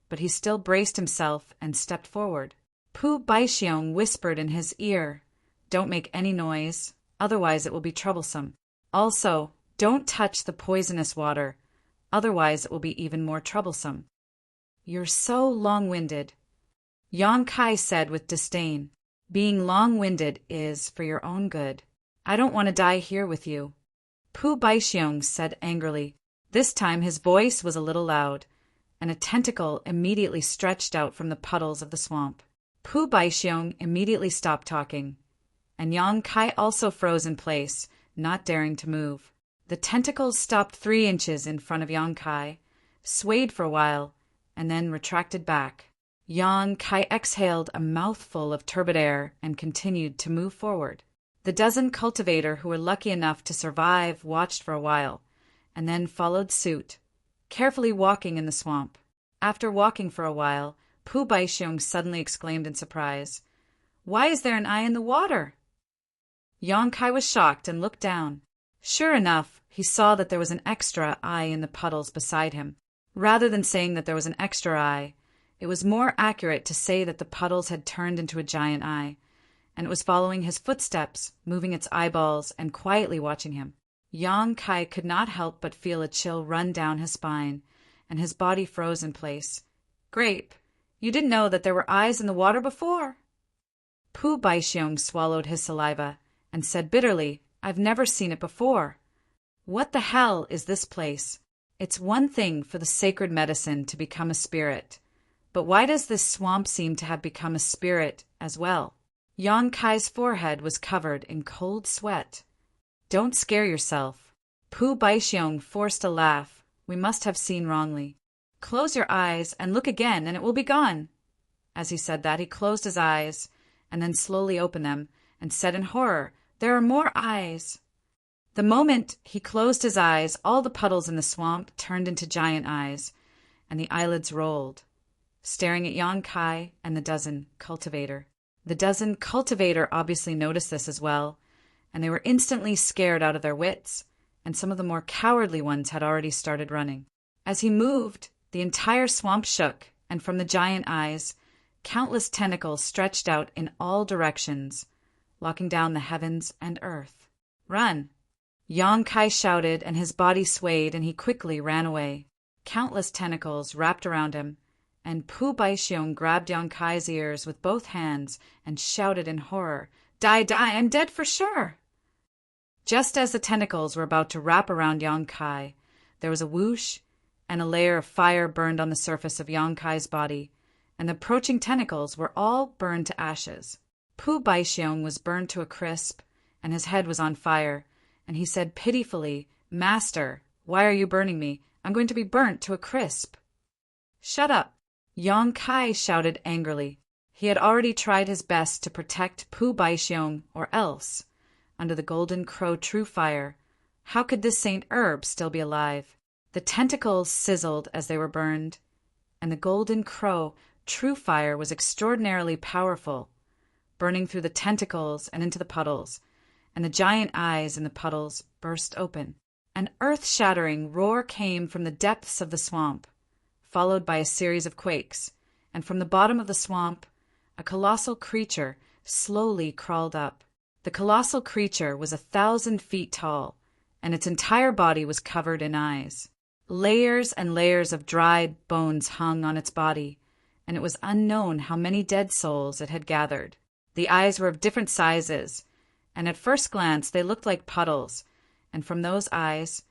but he still braced himself and stepped forward. Pu Baixiong whispered in his ear, "Don't make any noise, otherwise it will be troublesome. Also, don't touch the poisonous water, otherwise it will be even more troublesome." "You're so long-winded," Yang Kai said with disdain. "Being long-winded is for your own good. I don't want to die here with you," Pu Baixiong said angrily. This time his voice was a little loud, and a tentacle immediately stretched out from the puddles of the swamp. Pu Baixiong immediately stopped talking, and Yang Kai also froze in place, not daring to move. The tentacles stopped 3 inches in front of Yang Kai, swayed for a while, and then retracted back. Yang Kai exhaled a mouthful of turbid air and continued to move forward. The dozen cultivator who were lucky enough to survive watched for a while, and then followed suit, carefully walking in the swamp. After walking for a while, Pu Baixiong suddenly exclaimed in surprise, "Why is there an eye in the water?" Yang Kai was shocked and looked down. Sure enough, he saw that there was an extra eye in the puddles beside him. Rather than saying that there was an extra eye, it was more accurate to say that the puddles had turned into a giant eye, and it was following his footsteps, moving its eyeballs, and quietly watching him. Yang Kai could not help but feel a chill run down his spine, and his body froze in place. "Grape, you didn't know that there were eyes in the water before?" Pu Baixiong swallowed his saliva and said bitterly, "I've never seen it before. What the hell is this place? It's one thing for the sacred medicine to become a spirit, but why does this swamp seem to have become a spirit as well?" Yang Kai's forehead was covered in cold sweat. "Don't scare yourself." Pu Baixiong forced a laugh. "We must have seen wrongly. Close your eyes and look again, and it will be gone." As he said that, he closed his eyes and then slowly opened them and said in horror, "There are more eyes." The moment he closed his eyes, all the puddles in the swamp turned into giant eyes, and the eyelids rolled, staring at Yang Kai and the dozen cultivator. The dozen cultivator obviously noticed this as well, and they were instantly scared out of their wits, and some of the more cowardly ones had already started running. As he moved, The entire swamp shook, and from the giant eyes, countless tentacles stretched out in all directions, locking down the heavens and earth. "Run!" Yong Kai shouted, and his body swayed, and he quickly ran away. Countless tentacles wrapped around him, and Pu Baixiong grabbed Yong Kai's ears with both hands and shouted in horror, "Die, die, I'm dead for sure!" Just as the tentacles were about to wrap around Yong Kai, there was a whoosh, and a layer of fire burned on the surface of Yong Kai's body, and the approaching tentacles were all burned to ashes. Pu Baixiong was burned to a crisp, and his head was on fire, and he said pitifully, "Master, why are you burning me? I'm going to be burnt to a crisp." "Shut up!" Yong Kai shouted angrily. He had already tried his best to protect Pu Baixiong, or else, under the golden crow true fire, how could this saint herb still be alive? The tentacles sizzled as they were burned, and the golden crow true fire was extraordinarily powerful, burning through the tentacles and into the puddles, and the giant eyes in the puddles burst open. An earth-shattering roar came from the depths of the swamp, followed by a series of quakes, and from the bottom of the swamp, a colossal creature slowly crawled up. The colossal creature was 1,000 feet tall, and its entire body was covered in eyes. Layers and layers of dried bones hung on its body, and it was unknown how many dead souls it had gathered. The eyes were of different sizes, and at first glance they looked like puddles, and from those eyes,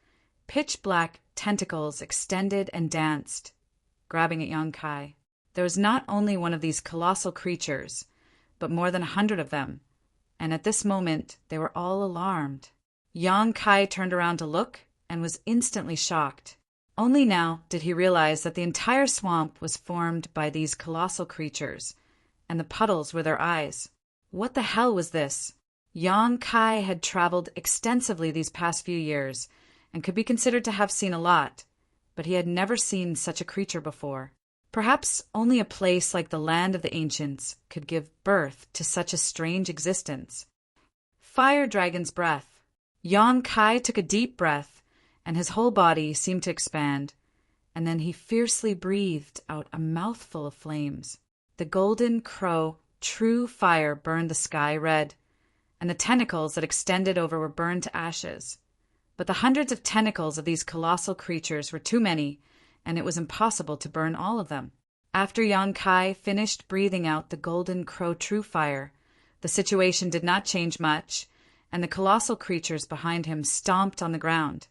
pitch-black tentacles extended and danced, grabbing at Yong Kai. There was not only one of these colossal creatures, but more than 100 of them, and at this moment they were all alarmed. Yong Kai turned around to look and was instantly shocked. Only now did he realize that the entire swamp was formed by these colossal creatures, and the puddles were their eyes. What the hell was this? Yong Kai had traveled extensively these past few years, and could be considered to have seen a lot, but he had never seen such a creature before. Perhaps only a place like the land of the ancients could give birth to such a strange existence. Fire Dragon's breath. Yong Kai took a deep breath, and his whole body seemed to expand, and then he fiercely breathed out a mouthful of flames. The golden crow true fire burned the sky red, and the tentacles that extended over were burned to ashes. But the hundreds of tentacles of these colossal creatures were too many, and it was impossible to burn all of them. After Yong Kai finished breathing out the golden crow true fire, the situation did not change much, and the colossal creatures behind him stomped on the ground,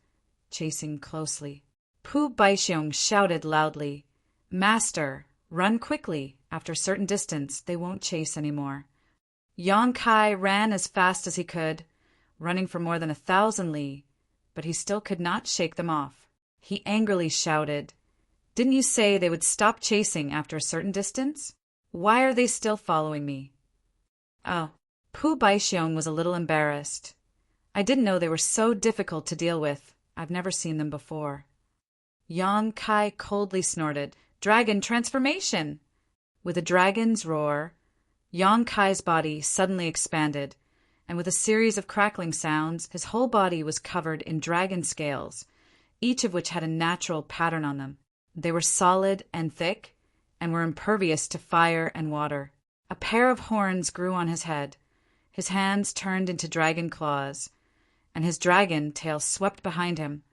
chasing closely. Pu Baixiong shouted loudly, "Master, run quickly. After a certain distance, they won't chase anymore." Yong Kai ran as fast as he could, running for more than 1,000 li, but he still could not shake them off. He angrily shouted, "Didn't you say they would stop chasing after a certain distance? Why are they still following me?" "Oh." Pu Baixiong was a little embarrassed. "I didn't know they were so difficult to deal with. I've never seen them before." Yong Kai coldly snorted, "Dragon transformation!" With a dragon's roar, Yong Kai's body suddenly expanded, and with a series of crackling sounds, his whole body was covered in dragon scales, each of which had a natural pattern on them. They were solid and thick, and were impervious to fire and water. A pair of horns grew on his head, his hands turned into dragon claws, and his dragon tail swept behind him,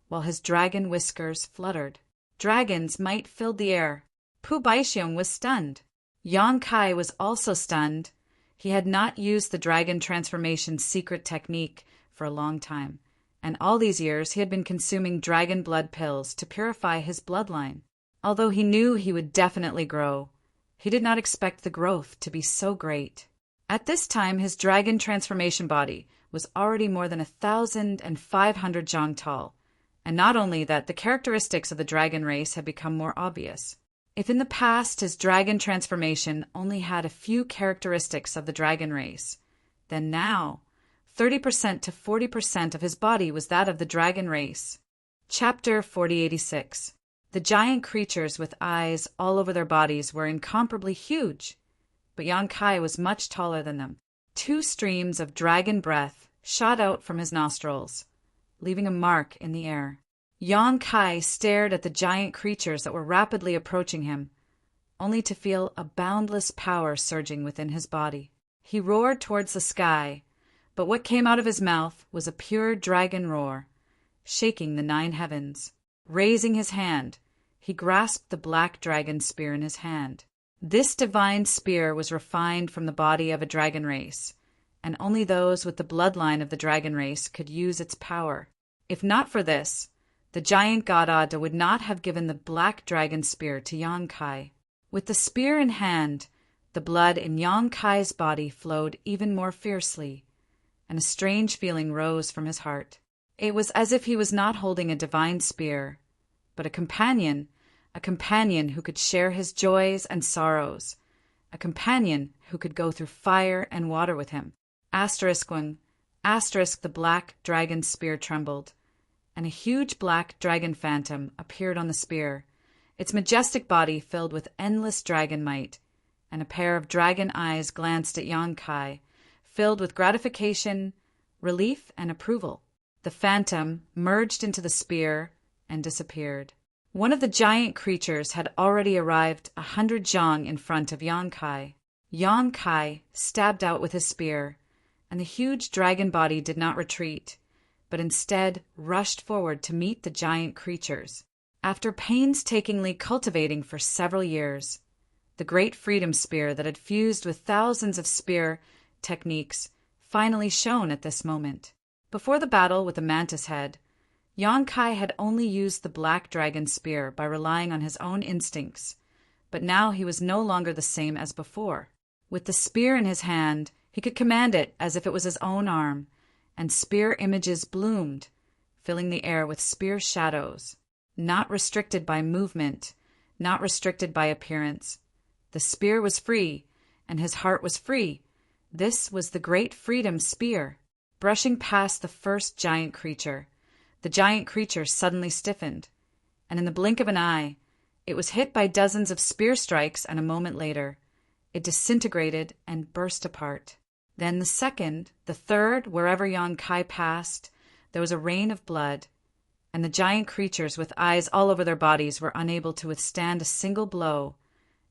while his dragon whiskers fluttered. Dragons might filled the air. Pu Baixiong was stunned. Yong Kai was also stunned. He had not used the dragon transformation secret technique for a long time, and all these years he had been consuming dragon blood pills to purify his bloodline. Although he knew he would definitely grow, he did not expect the growth to be so great. At this time, his dragon transformation body was already more than 1,500 zhang tall, and not only that, the characteristics of the dragon race had become more obvious. If in the past his dragon transformation only had a few characteristics of the dragon race, then now 30% to 40% of his body was that of the dragon race. Chapter 4086. The giant creatures with eyes all over their bodies were incomparably huge, but Yong Kai was much taller than them. 2 streams of dragon breath shot out from his nostrils, leaving a mark in the air. Yang Kai stared at the giant creatures that were rapidly approaching him, only to feel a boundless power surging within his body. He roared towards the sky, but what came out of his mouth was a pure dragon roar, shaking the 9 heavens. Raising his hand, he grasped the black dragon spear in his hand. This divine spear was refined from the body of a dragon race, and only those with the bloodline of the dragon race could use its power. If not for this, the giant god Ada would not have given the black dragon spear to Yang Kai. With the spear in hand, the blood in Yang Kai's body flowed even more fiercely, and a strange feeling rose from his heart. It was as if he was not holding a divine spear, but a companion who could share his joys and sorrows, a companion who could go through fire and water with him. *1*, the black dragon spear trembled, and a huge black dragon phantom appeared on the spear, its majestic body filled with endless dragon might, and a pair of dragon eyes glanced at Yang Kai, filled with gratification, relief, and approval. The phantom merged into the spear and disappeared. One of the giant creatures had already arrived 100 zhang in front of Yang Kai. Yang Kai stabbed out with his spear, and the huge dragon body did not retreat, but instead rushed forward to meet the giant creatures. After painstakingly cultivating for several years, the great freedom spear that had fused with thousands of spear techniques finally shone at this moment. Before the battle with the mantis head, Yang Kai had only used the black dragon spear by relying on his own instincts, but now he was no longer the same as before. With the spear in his hand, he could command it as if it was his own arm, and spear images bloomed, filling the air with spear shadows. Not restricted by movement, not restricted by appearance. The spear was free, and his heart was free. This was the great freedom spear. Brushing past the first giant creature, the giant creature suddenly stiffened, and in the blink of an eye, it was hit by dozens of spear strikes, and a moment later, it disintegrated and burst apart. Then the second, the third, wherever Yang Kai passed, there was a rain of blood, and the giant creatures with eyes all over their bodies were unable to withstand a single blow,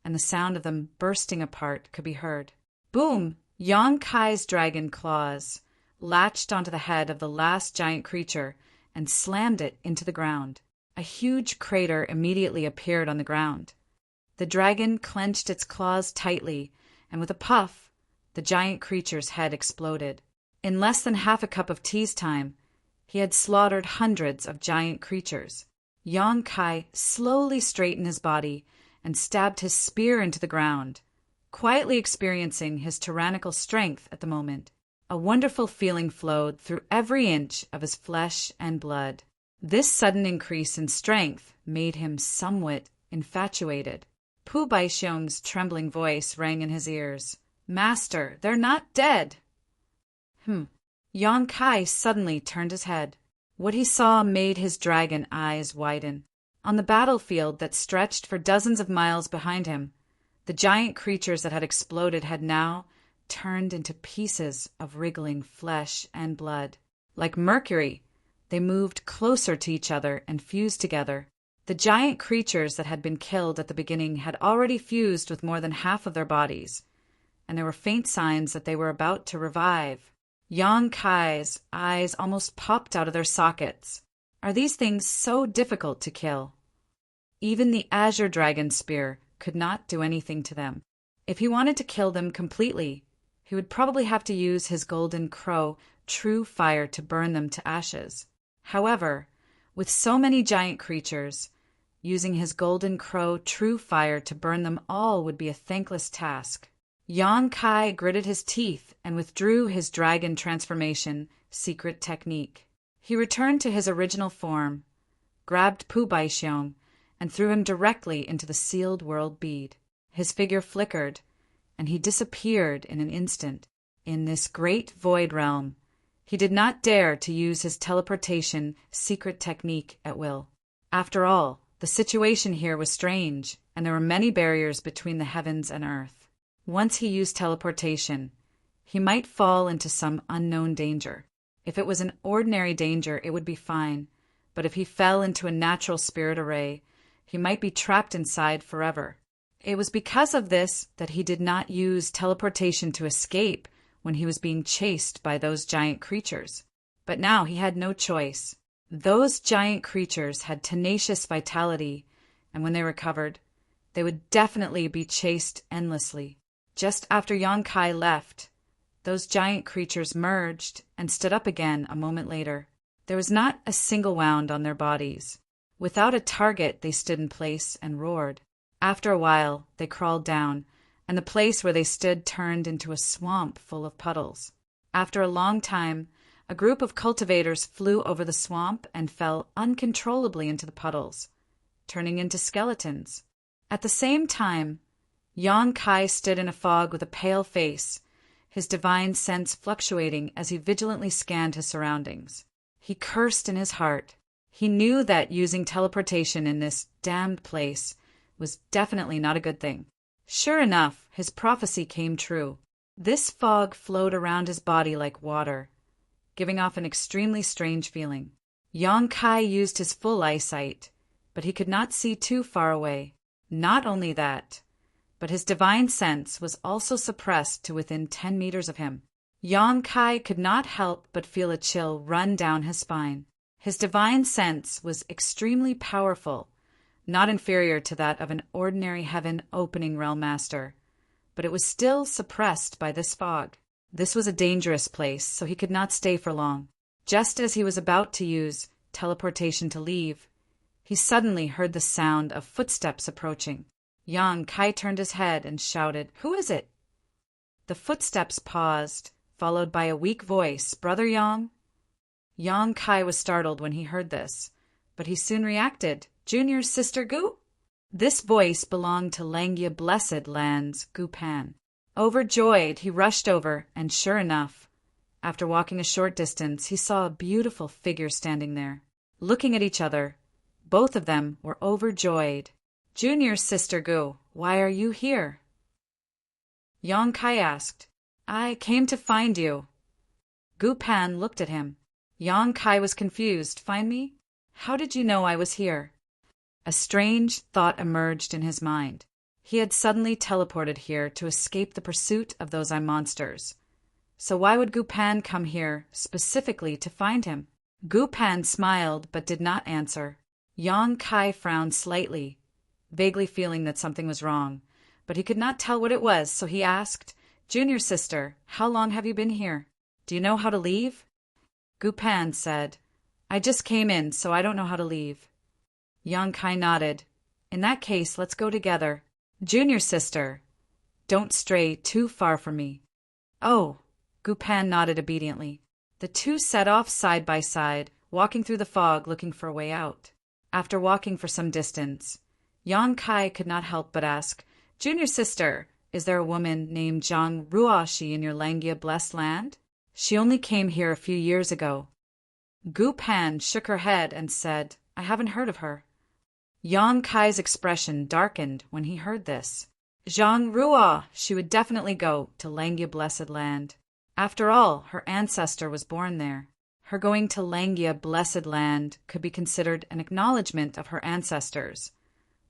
and the sound of them bursting apart could be heard. Boom! Yang Kai's dragon claws latched onto the head of the last giant creature and slammed it into the ground. A huge crater immediately appeared on the ground. The dragon clenched its claws tightly, and with a puff, the giant creature's head exploded. In less than half a cup of tea's time, he had slaughtered hundreds of giant creatures. Yang Kai slowly straightened his body and stabbed his spear into the ground, quietly experiencing his tyrannical strength at the moment. A wonderful feeling flowed through every inch of his flesh and blood. This sudden increase in strength made him somewhat infatuated. Pu Baixiong's trembling voice rang in his ears. "Master, they're not dead!" Yang Kai suddenly turned his head. What he saw made his dragon eyes widen. On the battlefield that stretched for dozens of miles behind him, the giant creatures that had exploded had now turned into pieces of wriggling flesh and blood. Like mercury, they moved closer to each other and fused together. The giant creatures that had been killed at the beginning had already fused with more than half of their bodies, and there were faint signs that they were about to revive. Yang Kai's eyes almost popped out of their sockets. Are these things so difficult to kill? Even the azure dragon spear could not do anything to them. If he wanted to kill them completely, he would probably have to use his golden crow true fire to burn them to ashes. However, with so many giant creatures, using his golden crow true fire to burn them all would be a thankless task. Yang Kai gritted his teeth and withdrew his dragon transformation secret technique. He returned to his original form, grabbed Pu Baixiong, and threw him directly into the sealed world bead. His figure flickered, and he disappeared in an instant. In this great void realm, he did not dare to use his teleportation secret technique at will. After all, the situation here was strange, and there were many barriers between the heavens and earth. Once he used teleportation, he might fall into some unknown danger. If it was an ordinary danger, it would be fine, but if he fell into a natural spirit array, he might be trapped inside forever. It was because of this that he did not use teleportation to escape when he was being chased by those giant creatures. But now he had no choice. Those giant creatures had tenacious vitality, and when they recovered, they would definitely be chased endlessly. Just after Yong-kai left, those giant creatures merged and stood up again a moment later. There was not a single wound on their bodies. Without a target, they stood in place and roared. After a while, they crawled down, and the place where they stood turned into a swamp full of puddles. After a long time, a group of cultivators flew over the swamp and fell uncontrollably into the puddles, turning into skeletons. At the same time, Yong-kai stood in a fog with a pale face, his divine sense fluctuating as he vigilantly scanned his surroundings. He cursed in his heart. He knew that using teleportation in this damned place was definitely not a good thing. Sure enough, his prophecy came true. This fog flowed around his body like water, giving off an extremely strange feeling. Yong-kai used his full eyesight, but he could not see too far away. Not only that, but his divine sense was also suppressed to within 10 meters of him. Yong-kai could not help but feel a chill run down his spine. His divine sense was extremely powerful, not inferior to that of an ordinary heaven-opening realm master, but it was still suppressed by this fog. This was a dangerous place, so he could not stay for long. Just as he was about to use teleportation to leave, he suddenly heard the sound of footsteps approaching. Yong-kai turned his head and shouted, "Who is it?" The footsteps paused, followed by a weak voice, "Brother Yong?" Yong-kai was startled when he heard this, but he soon reacted, "Junior Sister Gu?" This voice belonged to Langya Blessed Land's Gu Pan. Overjoyed, he rushed over, and sure enough, after walking a short distance, he saw a beautiful figure standing there. Looking at each other, both of them were overjoyed. "Junior Sister Gu, why are you here?" Yong-kai asked. "I came to find you." Gu Pan looked at him. Yong-kai was confused. "Find me? How did you know I was here?" A strange thought emerged in his mind. He had suddenly teleported here to escape the pursuit of those monsters. So why would Gu Pan come here specifically to find him? Gu Pan smiled but did not answer. Yong-kai frowned slightly, vaguely feeling that something was wrong, but he could not tell what it was, so he asked, "Junior Sister, how long have you been here? Do you know how to leave?" Gu Pan said, "I just came in, so I don't know how to leave." Yong-kai nodded. "In that case, let's go together. Junior Sister, don't stray too far from me." "Oh," Gu Pan nodded obediently. The two set off side by side, walking through the fog looking for a way out. After walking for some distance, Yong-kai could not help but ask, "Junior Sister, is there a woman named Zhang Ruoshi in your Langya Blessed Land? She only came here a few years ago." Gu Pan shook her head and said, "I haven't heard of her." Yong-kai's expression darkened when he heard this. Zhang Ruo, she would definitely go to Langya Blessed Land. After all, her ancestor was born there. Her going to Langya Blessed Land could be considered an acknowledgement of her ancestors.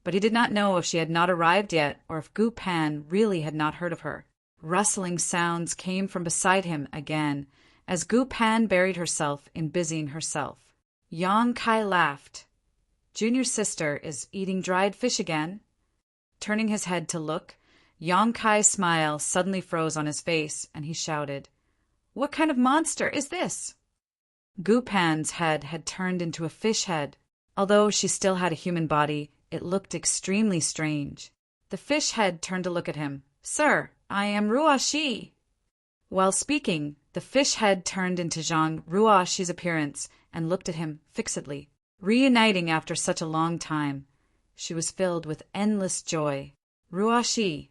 But he did not know if she had not arrived yet or if Gu Pan really had not heard of her. Rustling sounds came from beside him again as Gu Pan buried herself in busying herself. Yong-kai laughed. "Junior Sister is eating dried fish again?" Turning his head to look, Yong-kai's smile suddenly froze on his face, and he shouted, "What kind of monster is this?" Gu Pan's head had turned into a fish head. Although she still had a human body, it looked extremely strange. The fish head turned to look at him. "Sir, I am Ruoshi." While speaking, the fish head turned into Zhang Ruoshi's appearance and looked at him fixedly. Reuniting after such a long time, she was filled with endless joy. "Ruoshi."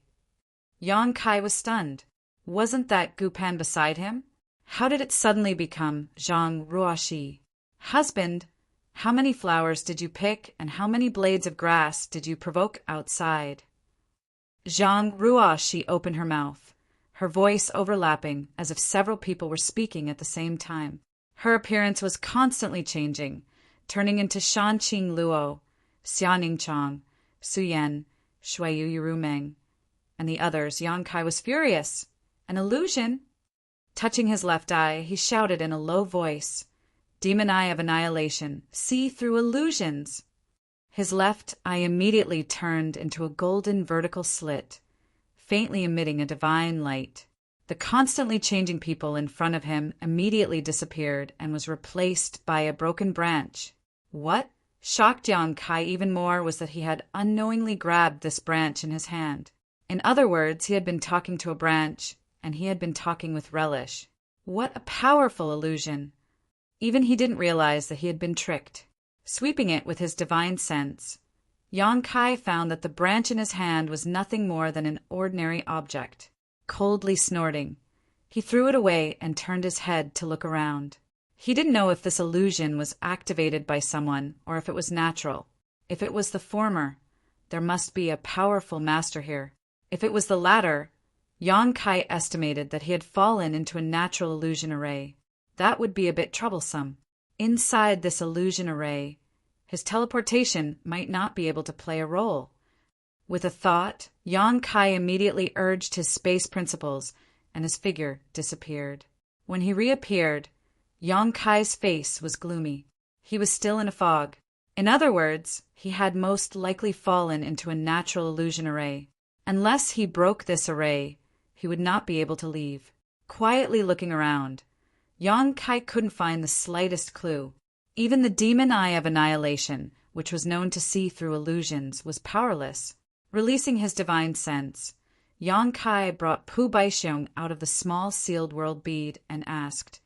Yong-kai was stunned. Wasn't that Gu Pan beside him? How did it suddenly become Zhang Ruoshi? "Husband, how many flowers did you pick and how many blades of grass did you provoke outside?" Zhang Ruoshi opened her mouth, her voice overlapping as if several people were speaking at the same time. Her appearance was constantly changing, turning into Shanqing Luo, Xianing Chang, Suyen, Shuiyu Yurumeng, and the others. Yang Kai was furious. An illusion? Touching his left eye, he shouted in a low voice, "Demon eye of annihilation, see through illusions!" His left eye immediately turned into a golden vertical slit, faintly emitting a divine light. The constantly changing people in front of him immediately disappeared and was replaced by a broken branch. What shocked Yang Kai even more was that he had unknowingly grabbed this branch in his hand. In other words, he had been talking to a branch, and he had been talking with relish. What a powerful illusion! Even he didn't realize that he had been tricked. Sweeping it with his divine sense, Yang Kai found that the branch in his hand was nothing more than an ordinary object. Coldly snorting, he threw it away and turned his head to look around. He didn't know if this illusion was activated by someone or if it was natural. If it was the former, there must be a powerful master here. If it was the latter, Yang Kai estimated that he had fallen into a natural illusion array. That would be a bit troublesome. Inside this illusion array, his teleportation might not be able to play a role. With a thought, Yang Kai immediately urged his space principles, and his figure disappeared. When he reappeared, Yang Kai's face was gloomy. He was still in a fog. In other words, he had most likely fallen into a natural illusion array. Unless he broke this array, he would not be able to leave. Quietly looking around, Yang Kai couldn't find the slightest clue. Even the demon eye of annihilation, which was known to see through illusions, was powerless. Releasing his divine sense, Yang Kai brought Pu Baixiong out of the small sealed world bead and asked,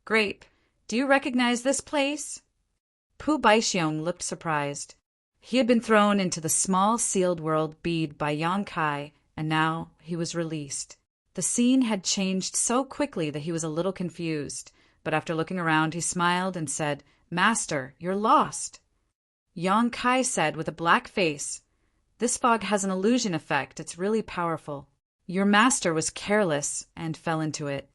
"Grape, do you recognize this place?" Pu Baixiong looked surprised. He had been thrown into the small sealed world bead by Yang Kai, and now he was released. The scene had changed so quickly that he was a little confused, but after looking around he smiled and said, "Master, you're lost." Yang Kai said with a black face, "This fog has an illusion effect. It's really powerful. Your master was careless and fell into it."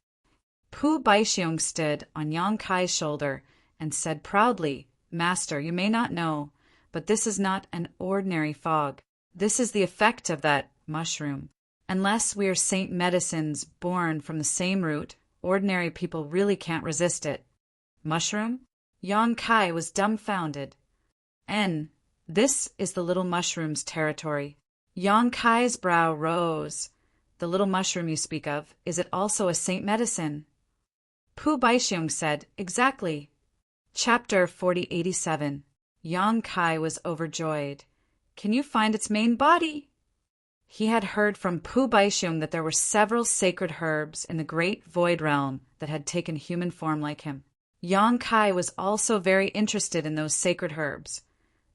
Pu Baixiong stood on Yang Kai's shoulder and said proudly, "Master, you may not know, but this is not an ordinary fog. This is the effect of that mushroom. Unless we are saint medicines born from the same root, ordinary people really can't resist it." Mushroom? Yang Kai was dumbfounded. This is the little mushroom's territory. Yang Kai's brow rose. "The little mushroom you speak of, is it also a saint medicine?" Pu Baixiong said, "Exactly." Chapter 4087. Yang Kai was overjoyed. "Can you find its main body?" He had heard from Pu Baixiong that there were several sacred herbs in the great void realm that had taken human form like him. Yang Kai was also very interested in those sacred herbs,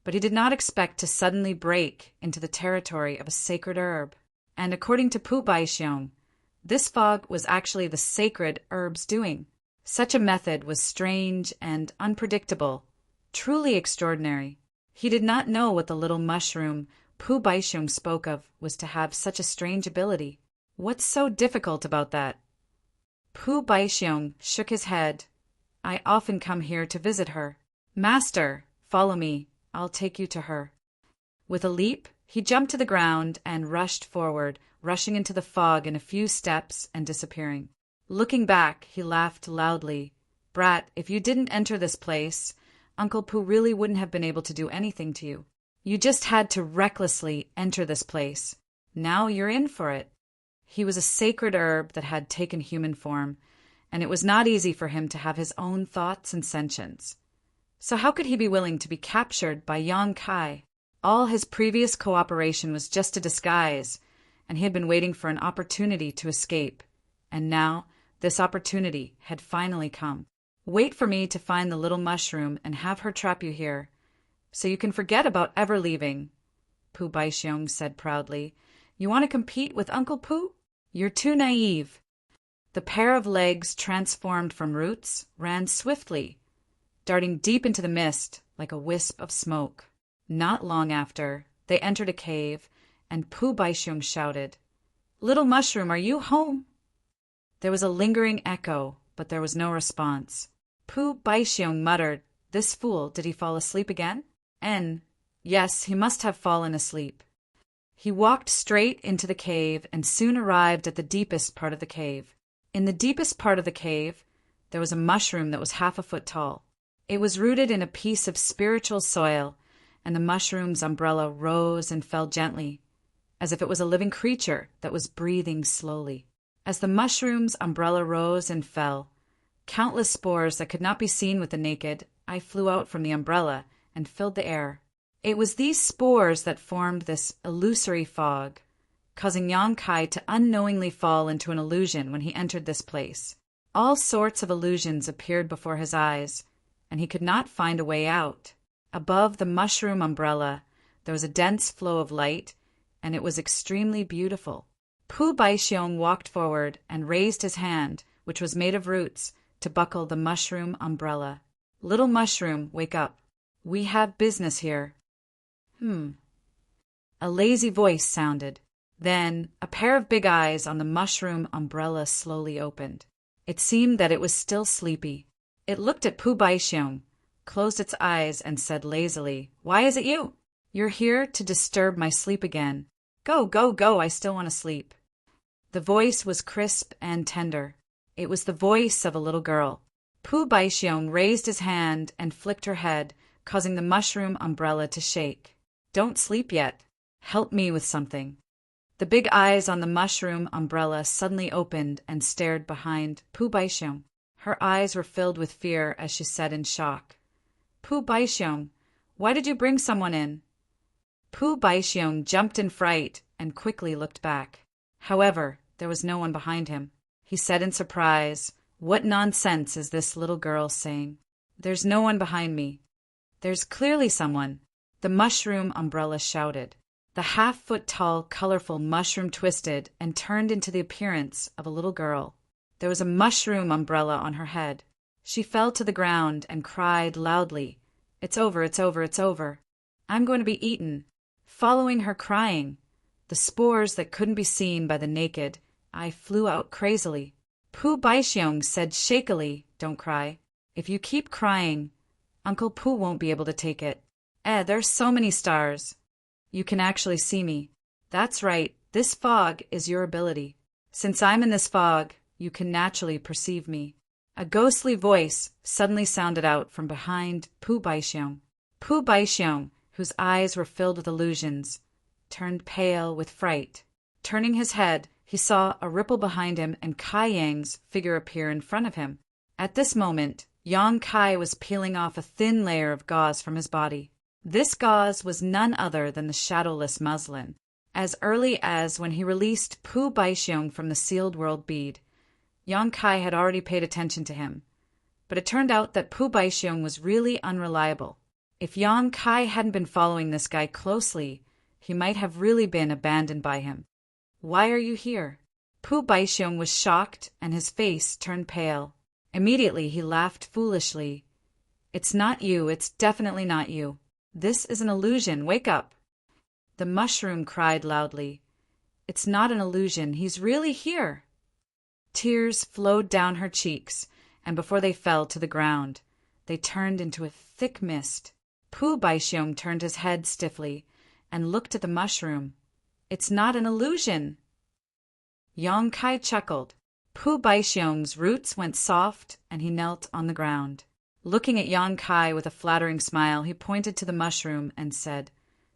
but he did not expect to suddenly break into the territory of a sacred herb. And according to Pu Baixiong, this fog was actually the sacred herb's doing. Such a method was strange and unpredictable, truly extraordinary. He did not know what the little mushroom Pu Baixiong spoke of was to have such a strange ability. What's so difficult about that? Pu Baixiong shook his head. "I often come here to visit her." "Master, follow me. I'll take you to her." With a leap, he jumped to the ground and rushed forward, rushing into the fog in a few steps and disappearing. Looking back, he laughed loudly. "Brat, if you didn't enter this place, Uncle Pu really wouldn't have been able to do anything to you. You just had to recklessly enter this place. Now you're in for it." He was a sacred herb that had taken human form, and it was not easy for him to have his own thoughts and sentience. So how could he be willing to be captured by Yang Kai? All his previous cooperation was just a disguise, and he had been waiting for an opportunity to escape. And now this opportunity had finally come. "Wait for me to find the little mushroom and have her trap you here, so you can forget about ever leaving," Pu Baixiong said proudly. "You want to compete with Uncle Pu? You're too naive." The pair of legs transformed from roots ran swiftly, darting deep into the mist like a wisp of smoke. Not long after, they entered a cave, and Pu Baixiong shouted, "Little mushroom, are you home?" There was a lingering echo, but there was no response. Pu Baixiong muttered, This fool, did he fall asleep again? Yes, he must have fallen asleep. He walked straight into the cave and soon arrived at the deepest part of the cave. In the deepest part of the cave, there was a mushroom that was 1/2 foot tall. It was rooted in a piece of spiritual soil, and the mushroom's umbrella rose and fell gently, as if it was a living creature that was breathing slowly. As the mushroom's umbrella rose and fell, countless spores that could not be seen with the naked eye flew out from the umbrella and filled the air. It was these spores that formed this illusory fog, causing Yang Kai to unknowingly fall into an illusion when he entered this place. All sorts of illusions appeared before his eyes, and he could not find a way out. Above the mushroom umbrella, there was a dense flow of light, and it was extremely beautiful. Pu Baixiong walked forward and raised his hand, which was made of roots, to buckle the mushroom umbrella. "Little mushroom, wake up. We have business here." A lazy voice sounded. Then a pair of big eyes on the mushroom umbrella slowly opened. It seemed that it was still sleepy. It looked at Pu Baixiong, closed its eyes, and said lazily, "Why is it you? You're here to disturb my sleep again. Go, go, go, I still want to sleep." The voice was crisp and tender. It was the voice of a little girl. Pu Baixiong raised his hand and flicked her head, causing the mushroom umbrella to shake. "Don't sleep yet. Help me with something." The big eyes on the mushroom umbrella suddenly opened and stared behind Pu Baixiong. Her eyes were filled with fear as she said in shock, "Pu Baixiong, why did you bring someone in?" Pu Baixiong jumped in fright and quickly looked back. However, there was no one behind him. He said in surprise, "What nonsense is this little girl saying? There's no one behind me." "There's clearly someone," the mushroom umbrella shouted. The 1/2 foot tall, colorful mushroom twisted and turned into the appearance of a little girl. There was a mushroom umbrella on her head. She fell to the ground and cried loudly, "It's over, it's over, it's over. I'm going to be eaten." Following her crying, the spores that couldn't be seen by the naked eye flew out crazily. Pu Baixiong said shakily, "Don't cry. If you keep crying, Uncle Pu won't be able to take it. There's so many stars. You can actually see me. That's right, this fog is your ability. Since I'm in this fog, you can naturally perceive me." A ghostly voice suddenly sounded out from behind Pu Baixiong. Pu Baixiong, whose eyes were filled with illusions, turned pale with fright. Turning his head, he saw a ripple behind him and Kai Yang's figure appear in front of him. At this moment, Yang Kai was peeling off a thin layer of gauze from his body. This gauze was none other than the shadowless muslin. As early as when he released Pu Baixiong from the sealed world bead, Yang Kai had already paid attention to him. But it turned out that Pu Baixiong was really unreliable. If Yang Kai hadn't been following this guy closely, he might have really been abandoned by him. "Why are you here?" Pu Baixiong was shocked and his face turned pale. Immediately he laughed foolishly. "It's not you, it's definitely not you. This is an illusion, wake up." The mushroom cried loudly, "It's not an illusion, he's really here." Tears flowed down her cheeks, and before they fell to the ground, they turned into a thick mist. Pu Baixiong turned his head stiffly and looked at the mushroom. "It's not an illusion." Yang Kai chuckled. Pu Baixiong's roots went soft and he knelt on the ground. Looking at Yang Kai with a flattering smile, he pointed to the mushroom and said,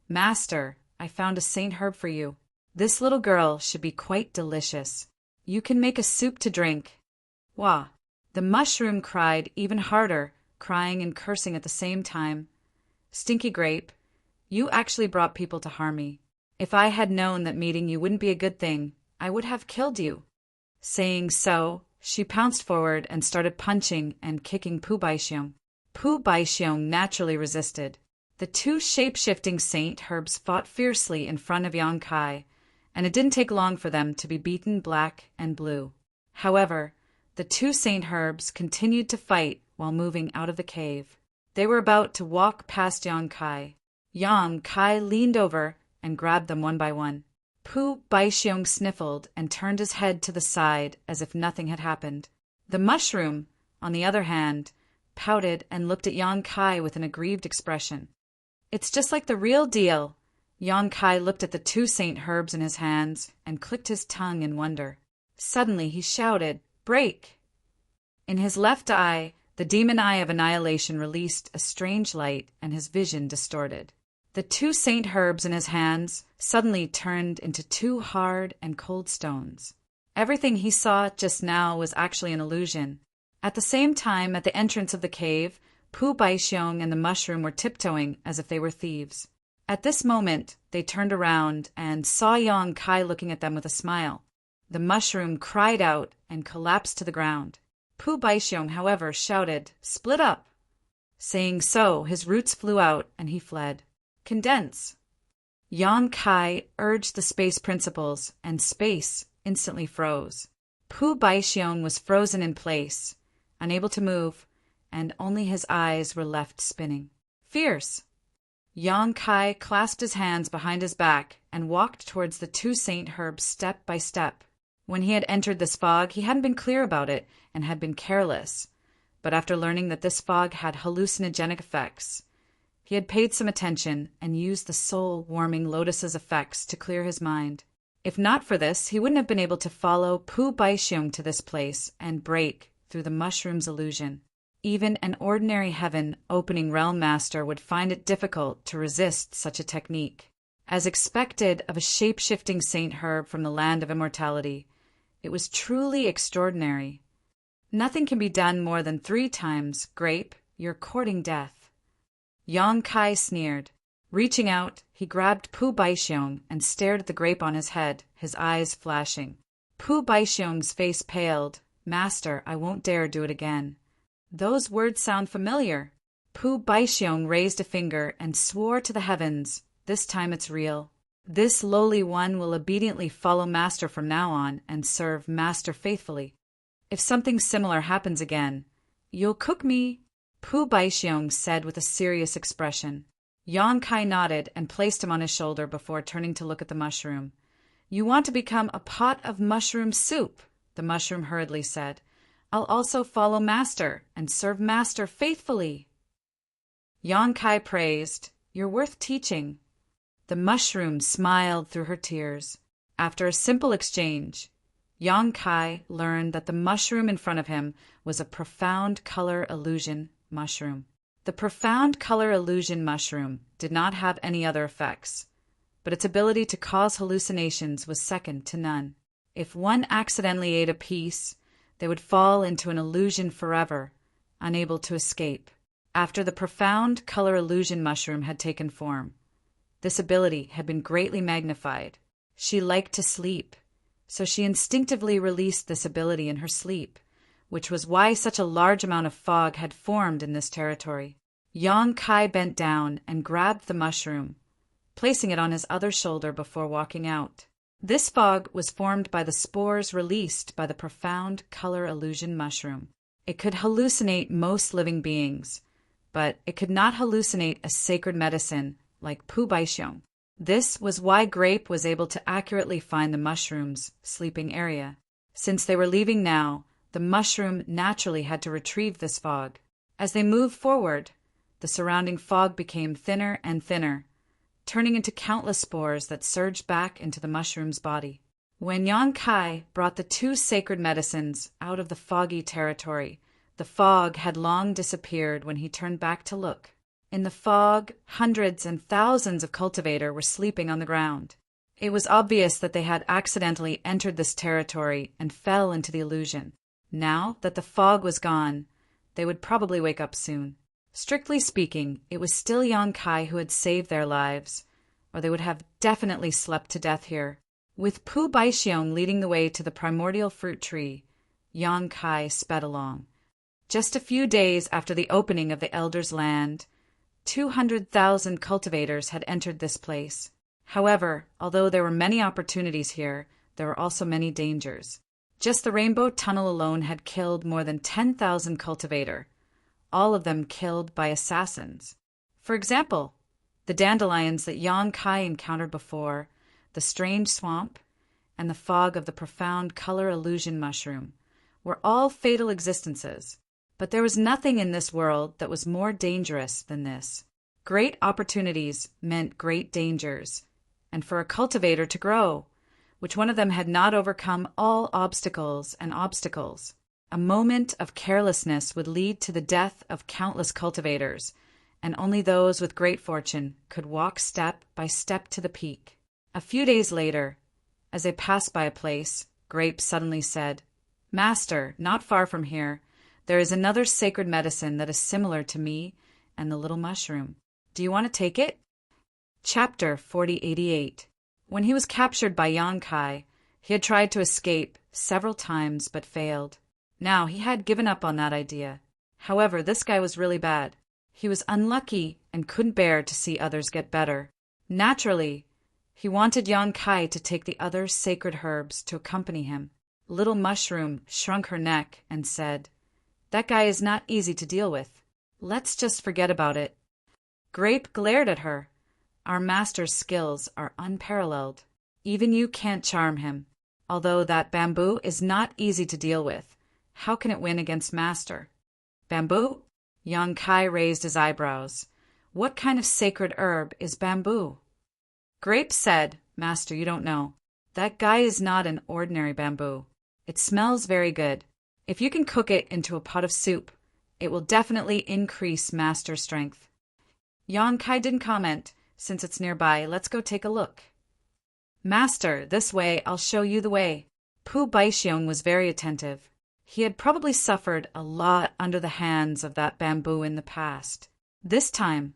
"Master, I found a saint herb for you. This little girl should be quite delicious. You can make a soup to drink." "Wah!" The mushroom cried even harder, crying and cursing at the same time. "Stinky grape, you actually brought people to harm me. If I had known that meeting you wouldn't be a good thing, I would have killed you." Saying so, she pounced forward and started punching and kicking Pu Baixiong. Pu Baixiong naturally resisted. The two shape-shifting saint herbs fought fiercely in front of Yang Kai, and it didn't take long for them to be beaten black and blue. However, the two saint herbs continued to fight while moving out of the cave. They were about to walk past Yang Kai. Yang Kai leaned over and grabbed them one by one. Pu Baixiong sniffled and turned his head to the side as if nothing had happened. The mushroom, on the other hand, pouted, and looked at Yang Kai with an aggrieved expression. "It's just like the real deal." Yang Kai looked at the 2 saint herbs in his hands and clicked his tongue in wonder. Suddenly he shouted, "Break!" In his left eye, the demon eye of annihilation released a strange light, and his vision distorted. The 2 saint herbs in his hands suddenly turned into 2 hard and cold stones. Everything he saw just now was actually an illusion. At the same time, at the entrance of the cave, Pu Baixiong and the mushroom were tiptoeing as if they were thieves. At this moment, they turned around and saw Yang Kai looking at them with a smile. The mushroom cried out and collapsed to the ground. Pu Baixiong, however, shouted, "Split up!" Saying so, his roots flew out and he fled. "Condense!" Yang Kai urged the space principles, and space instantly froze. Pu Baixiong was frozen in place, unable to move, and only his eyes were left spinning. "Fierce!" Yang Kai clasped his hands behind his back and walked towards the 2 saint herbs step by step. When he had entered this fog, he hadn't been clear about it and had been careless. But after learning that this fog had hallucinogenic effects, he had paid some attention and used the soul-warming lotus's effects to clear his mind. If not for this, he wouldn't have been able to follow Pu Baixiong to this place and break through the mushroom's illusion. Even an ordinary heaven-opening realm master would find it difficult to resist such a technique. As expected of a shape-shifting saint herb from the land of immortality, it was truly extraordinary. Nothing can be done more than 3 times. "Grape, you're courting death." Yang Kai sneered. Reaching out, he grabbed Pu Baixiong and stared at the grape on his head, his eyes flashing. Pu Baixiong's face paled. "Master, I won't dare do it again." "Those words sound familiar." Pu Baixiong raised a finger and swore to the heavens, "This time it's real. This lowly one will obediently follow Master from now on and serve Master faithfully. If something similar happens again, you'll cook me," Pu Baixiong said with a serious expression. Yang Kai nodded and placed him on his shoulder before turning to look at the mushroom. "You want to become a pot of mushroom soup," the mushroom hurriedly said. "I'll also follow Master and serve Master faithfully." Yang Kai praised, "You're worth teaching." The mushroom smiled through her tears. After a simple exchange, Yang Kai learned that the mushroom in front of him was a profound color illusion mushroom. The profound color illusion mushroom did not have any other effects, but its ability to cause hallucinations was second to none. If one accidentally ate a piece, they would fall into an illusion forever, unable to escape. After the profound color illusion mushroom had taken form, this ability had been greatly magnified. She liked to sleep, so she instinctively released this ability in her sleep, which was why such a large amount of fog had formed in this territory. Yang Kai bent down and grabbed the mushroom, placing it on his other shoulder before walking out. This fog was formed by the spores released by the profound color illusion mushroom. It could hallucinate most living beings, but it could not hallucinate a sacred medicine like Pu Baixiong. This was why Grape was able to accurately find the mushroom's sleeping area. Since they were leaving now, the mushroom naturally had to retrieve this fog. As they moved forward, the surrounding fog became thinner and thinner, turning into countless spores that surged back into the mushroom's body. When Yang Kai brought the 2 sacred medicines out of the foggy territory, the fog had long disappeared when he turned back to look. In the fog, hundreds and thousands of cultivators were sleeping on the ground. It was obvious that they had accidentally entered this territory and fell into the illusion. Now that the fog was gone, they would probably wake up soon. Strictly speaking, it was still Yang Kai who had saved their lives, or they would have definitely slept to death here. With Pu Baixiong leading the way to the primordial fruit tree, Yang Kai sped along. Just a few days after the opening of the Elder's Land, 200,000 cultivators had entered this place. However, although there were many opportunities here, there were also many dangers. Just the Rainbow Tunnel alone had killed more than 10,000 cultivators, all of them killed by assassins. For example, the dandelions that Yang Kai encountered before, the strange swamp, and the fog of the profound color illusion mushroom were all fatal existences. But there was nothing in this world that was more dangerous than this. Great opportunities meant great dangers, and for a cultivator to grow, which one of them had not overcome all obstacles and obstacles, a moment of carelessness would lead to the death of countless cultivators, and only those with great fortune could walk step by step to the peak. A few days later, as they passed by a place, Grape suddenly said, "Master, not far from here, there is another sacred medicine that is similar to me and the little mushroom. Do you want to take it?" Chapter 4088. When he was captured by Yonkai, he had tried to escape several times but failed. Now he had given up on that idea. However, this guy was really bad. He was unlucky and couldn't bear to see others get better. Naturally, he wanted Yonkai to take the other sacred herbs to accompany him. Little Mushroom shrunk her neck and said, "That guy is not easy to deal with. Let's just forget about it." Grape glared at her. "Our master's skills are unparalleled. Even you can't charm him. Although that bamboo is not easy to deal with, how can it win against master?" "Bamboo?" Yonkai raised his eyebrows. "What kind of sacred herb is bamboo?" Grape said, "Master, you don't know. That guy is not an ordinary bamboo. It smells very good. If you can cook it into a pot of soup, it will definitely increase master's strength." Yonkai didn't comment. "Since it's nearby, let's go take a look." "Master, this way, I'll show you the way." Pu Baixiong was very attentive. He had probably suffered a lot under the hands of that bamboo in the past. This time,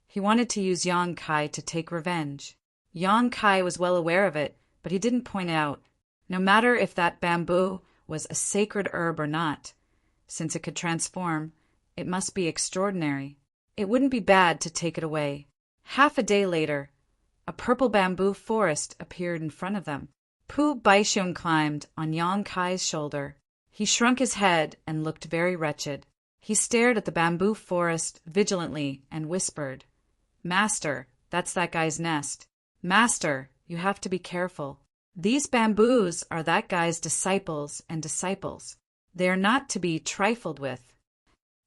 he wanted to use Yonkai to take revenge. Yonkai was well aware of it, but he didn't point it out. No matter if that bamboo was a sacred herb or not, since it could transform, it must be extraordinary. It wouldn't be bad to take it away. Half a day later, a purple bamboo forest appeared in front of them. Pu Baixiong climbed on Yonkai's shoulder. He shrunk his head and looked very wretched. He stared at the bamboo forest vigilantly and whispered, "Master, that's that guy's nest. Master, you have to be careful. These bamboos are that guy's disciples and disciples. They are not to be trifled with."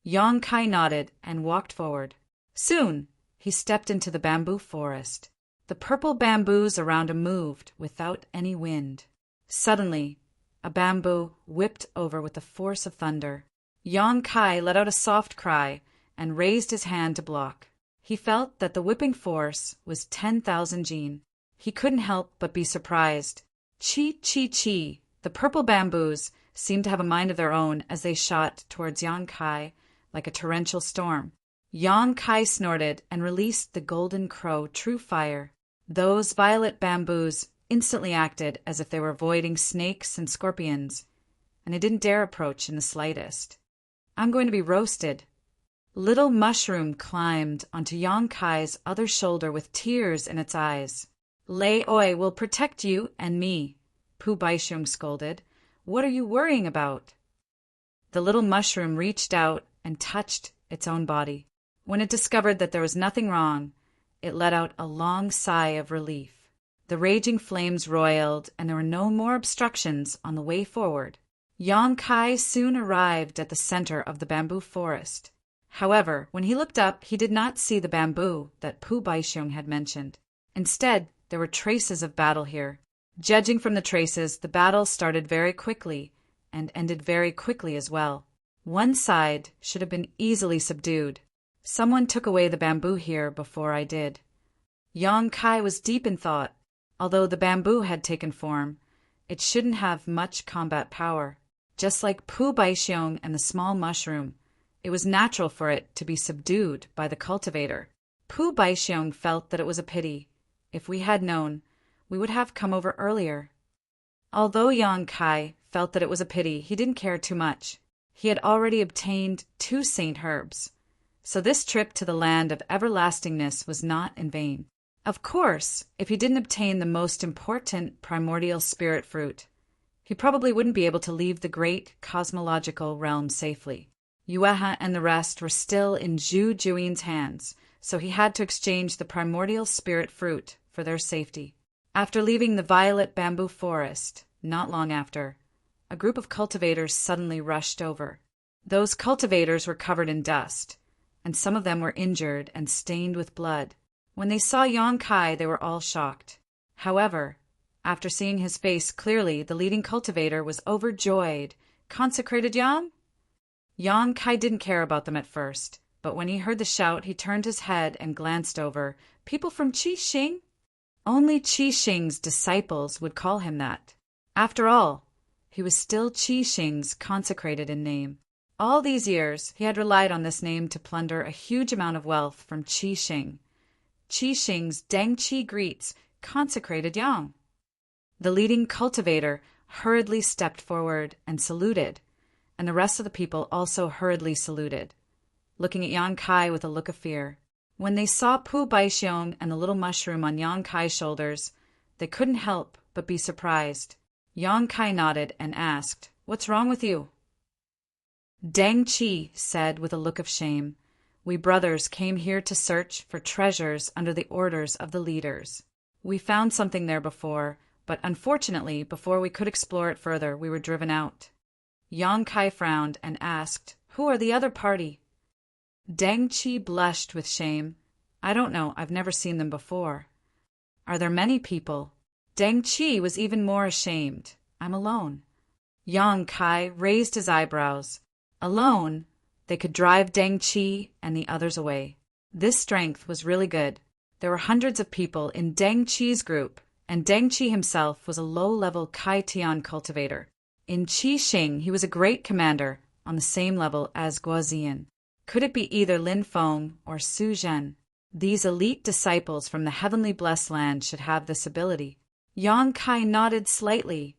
Yonkai nodded and walked forward. Soon, he stepped into the bamboo forest. The purple bamboos around him moved without any wind. Suddenly, a bamboo whipped over with the force of thunder. Yonkai let out a soft cry and raised his hand to block. He felt that the whipping force was 10,000 jin. He couldn't help but be surprised. Chi, chi, chi. The purple bamboos seemed to have a mind of their own as they shot towards Yonkai like a torrential storm. Yonkai snorted and released the golden crow true fire. Those violet bamboos instantly acted as if they were avoiding snakes and scorpions, and they didn't dare approach in the slightest. "I'm going to be roasted." Little Mushroom climbed onto Yonkai's other shoulder with tears in its eyes. "Lei Oi will protect you and me," Pu Baixiong scolded. "What are you worrying about?" The little mushroom reached out and touched its own body. When it discovered that there was nothing wrong, it let out a long sigh of relief. The raging flames roiled, and there were no more obstructions on the way forward. Yonkai soon arrived at the center of the bamboo forest. However, when he looked up, he did not see the bamboo that Pu Baixiong had mentioned. Instead, there were traces of battle here. Judging from the traces, the battle started very quickly and ended very quickly as well. One side should have been easily subdued. Someone took away the bamboo here before I did. Yonkai was deep in thought. Although the bamboo had taken form, it shouldn't have much combat power. Just like Pu Baixiong and the small mushroom, it was natural for it to be subdued by the cultivator. Pu Baixiong felt that it was a pity. If we had known, we would have come over earlier. Although Yonkai felt that it was a pity, he didn't care too much. He had already obtained 2 saint herbs, so this trip to the land of everlastingness was not in vain. Of course, if he didn't obtain the most important primordial spirit fruit, he probably wouldn't be able to leave the great cosmological realm safely. Yueha and the rest were still in Zhu Juin's hands, so he had to exchange the primordial spirit fruit for their safety. After leaving the violet bamboo forest, not long after, a group of cultivators suddenly rushed over. Those cultivators were covered in dust, and some of them were injured and stained with blood. When they saw Yang Kai, they were all shocked. However, after seeing his face clearly, the leading cultivator was overjoyed. Consecrated Yang? Yang Kai didn't care about them at first, but when he heard the shout, he turned his head and glanced over. People from Qixing? Only Qixing's disciples would call him that. After all, he was still Qixing's consecrated in name. All these years, he had relied on this name to plunder a huge amount of wealth from Qixing. Qixing's Deng Qi greets consecrated Yang. The leading cultivator hurriedly stepped forward and saluted, and the rest of the people also hurriedly saluted, looking at Yang Kai with a look of fear. When they saw Pu Baixiong and the little mushroom on Yang Kai's shoulders, they couldn't help but be surprised. Yang Kai nodded and asked, "What's wrong with you?" Deng Qi said with a look of shame, "We brothers came here to search for treasures under the orders of the leaders. We found something there before, but unfortunately, before we could explore it further, we were driven out." Yang Kai frowned and asked, "Who are the other party?" Deng Qi blushed with shame. "I don't know, I've never seen them before." "Are there many people?" Deng Qi was even more ashamed. "I'm alone." Yang Kai raised his eyebrows. Alone, they could drive Deng Qi and the others away. This strength was really good. There were hundreds of people in Deng Qi's group, and Deng Qi himself was a low-level Kai Tian cultivator. In Qixing, he was a great commander, on the same level as Guoziyan. Could it be either Lin Feng or Su Zhen? These elite disciples from the heavenly blessed land should have this ability. Yang Kai nodded slightly.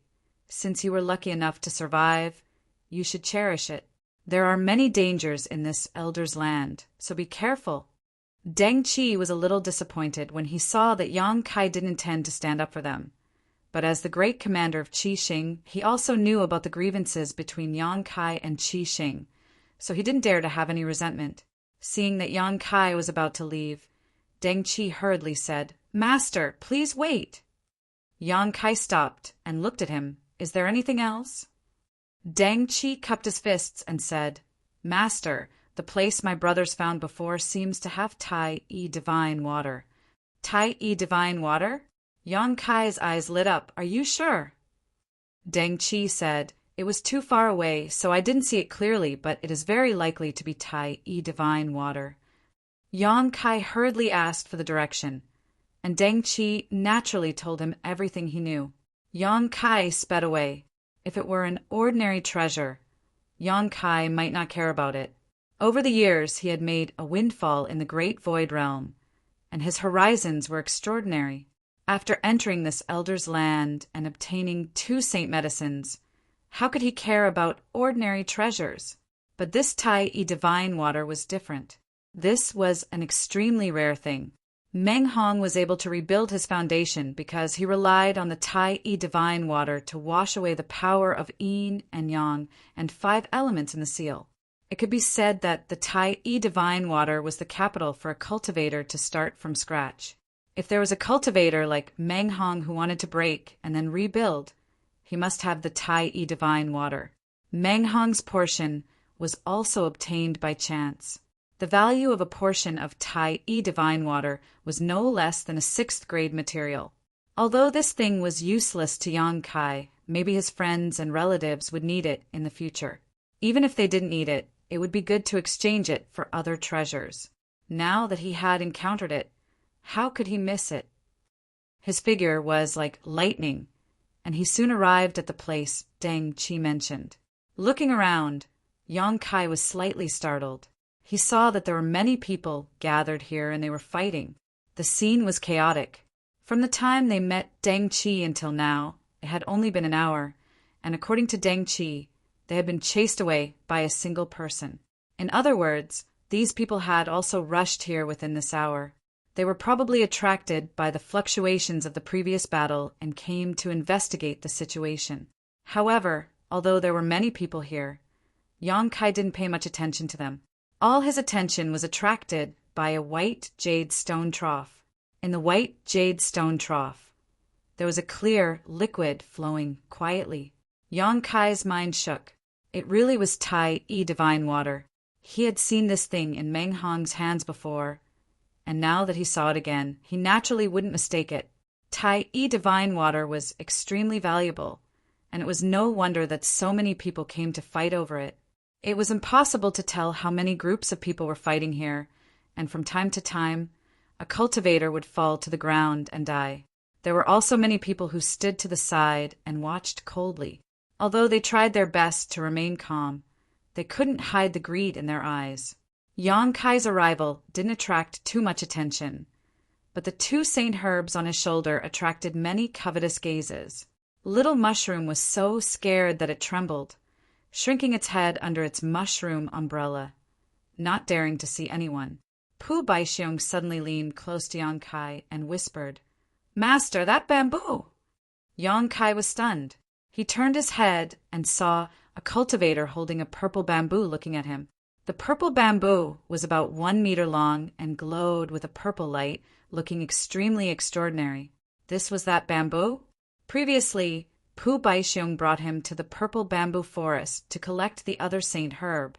"Since you were lucky enough to survive, you should cherish it. There are many dangers in this elder's land, so be careful." Deng Qi was a little disappointed when he saw that Yang Kai didn't intend to stand up for them. But as the great commander of Qixing, he also knew about the grievances between Yang Kai and Qixing, so he didn't dare to have any resentment. Seeing that Yang Kai was about to leave, Deng Qi hurriedly said, "Master, please wait." Yang Kai stopped and looked at him. "Is there anything else?" Deng Qi cupped his fists and said, "Master, the place my brothers found before seems to have Tai-E divine water." "Tai-E divine water?" Yang Kai's eyes lit up. "Are you sure?" Deng Qi said, "It was too far away, so I didn't see it clearly, but it is very likely to be Tai-E divine water." Yang Kai hurriedly asked for the direction, and Deng Qi naturally told him everything he knew. Yang Kai sped away. If it were an ordinary treasure, Yang Kai might not care about it. Over the years, he had made a windfall in the great void realm, and his horizons were extraordinary. After entering this elder's land and obtaining 2 saint medicines, how could he care about ordinary treasures? But this Tai-E divine water was different. This was an extremely rare thing. Meng Hong was able to rebuild his foundation because he relied on the Tai-E divine water to wash away the power of yin and yang and 5 elements in the seal. It could be said that the Tai-E divine water was the capital for a cultivator to start from scratch. If there was a cultivator like Meng Hong who wanted to break and then rebuild, he must have the Tai-E divine water. Meng Hong's portion was also obtained by chance. The value of a portion of Tai-E divine water was no less than a 6th grade material. Although this thing was useless to Yang Kai, maybe his friends and relatives would need it in the future. Even if they didn't need it, it would be good to exchange it for other treasures. Now that he had encountered it, how could he miss it? His figure was like lightning, and he soon arrived at the place Deng Qi mentioned. Looking around, Yang Kai was slightly startled. He saw that there were many people gathered here and they were fighting. The scene was chaotic. From the time they met Deng Qi until now, it had only been an hour, and according to Deng Qi, they had been chased away by a single person. In other words, these people had also rushed here within this hour. They were probably attracted by the fluctuations of the previous battle and came to investigate the situation. However, although there were many people here, Yang Kai didn't pay much attention to them. All his attention was attracted by a white jade stone trough. In the white jade stone trough, there was a clear liquid flowing quietly. Yang Kai's mind shook. It really was Tai-E divine water. He had seen this thing in Meng Hong's hands before, and now that he saw it again, he naturally wouldn't mistake it. Tai-E divine water was extremely valuable, and it was no wonder that so many people came to fight over it. It was impossible to tell how many groups of people were fighting here, and from time to time, a cultivator would fall to the ground and die. There were also many people who stood to the side and watched coldly. Although they tried their best to remain calm, they couldn't hide the greed in their eyes. Yang Kai's arrival didn't attract too much attention, but the 2 Saint Herbs on his shoulder attracted many covetous gazes. Little Mushroom was so scared that it trembled, shrinking its head under its mushroom umbrella, not daring to see anyone. Pu Baixiong suddenly leaned close to Yang Kai and whispered, "Master, that bamboo!" Yang Kai was stunned. He turned his head and saw a cultivator holding a purple bamboo looking at him. The purple bamboo was about 1 meter long and glowed with a purple light, looking extremely extraordinary. This was that bamboo? Previously, Pu Baixiong brought him to the purple bamboo forest to collect the other Saint Herb,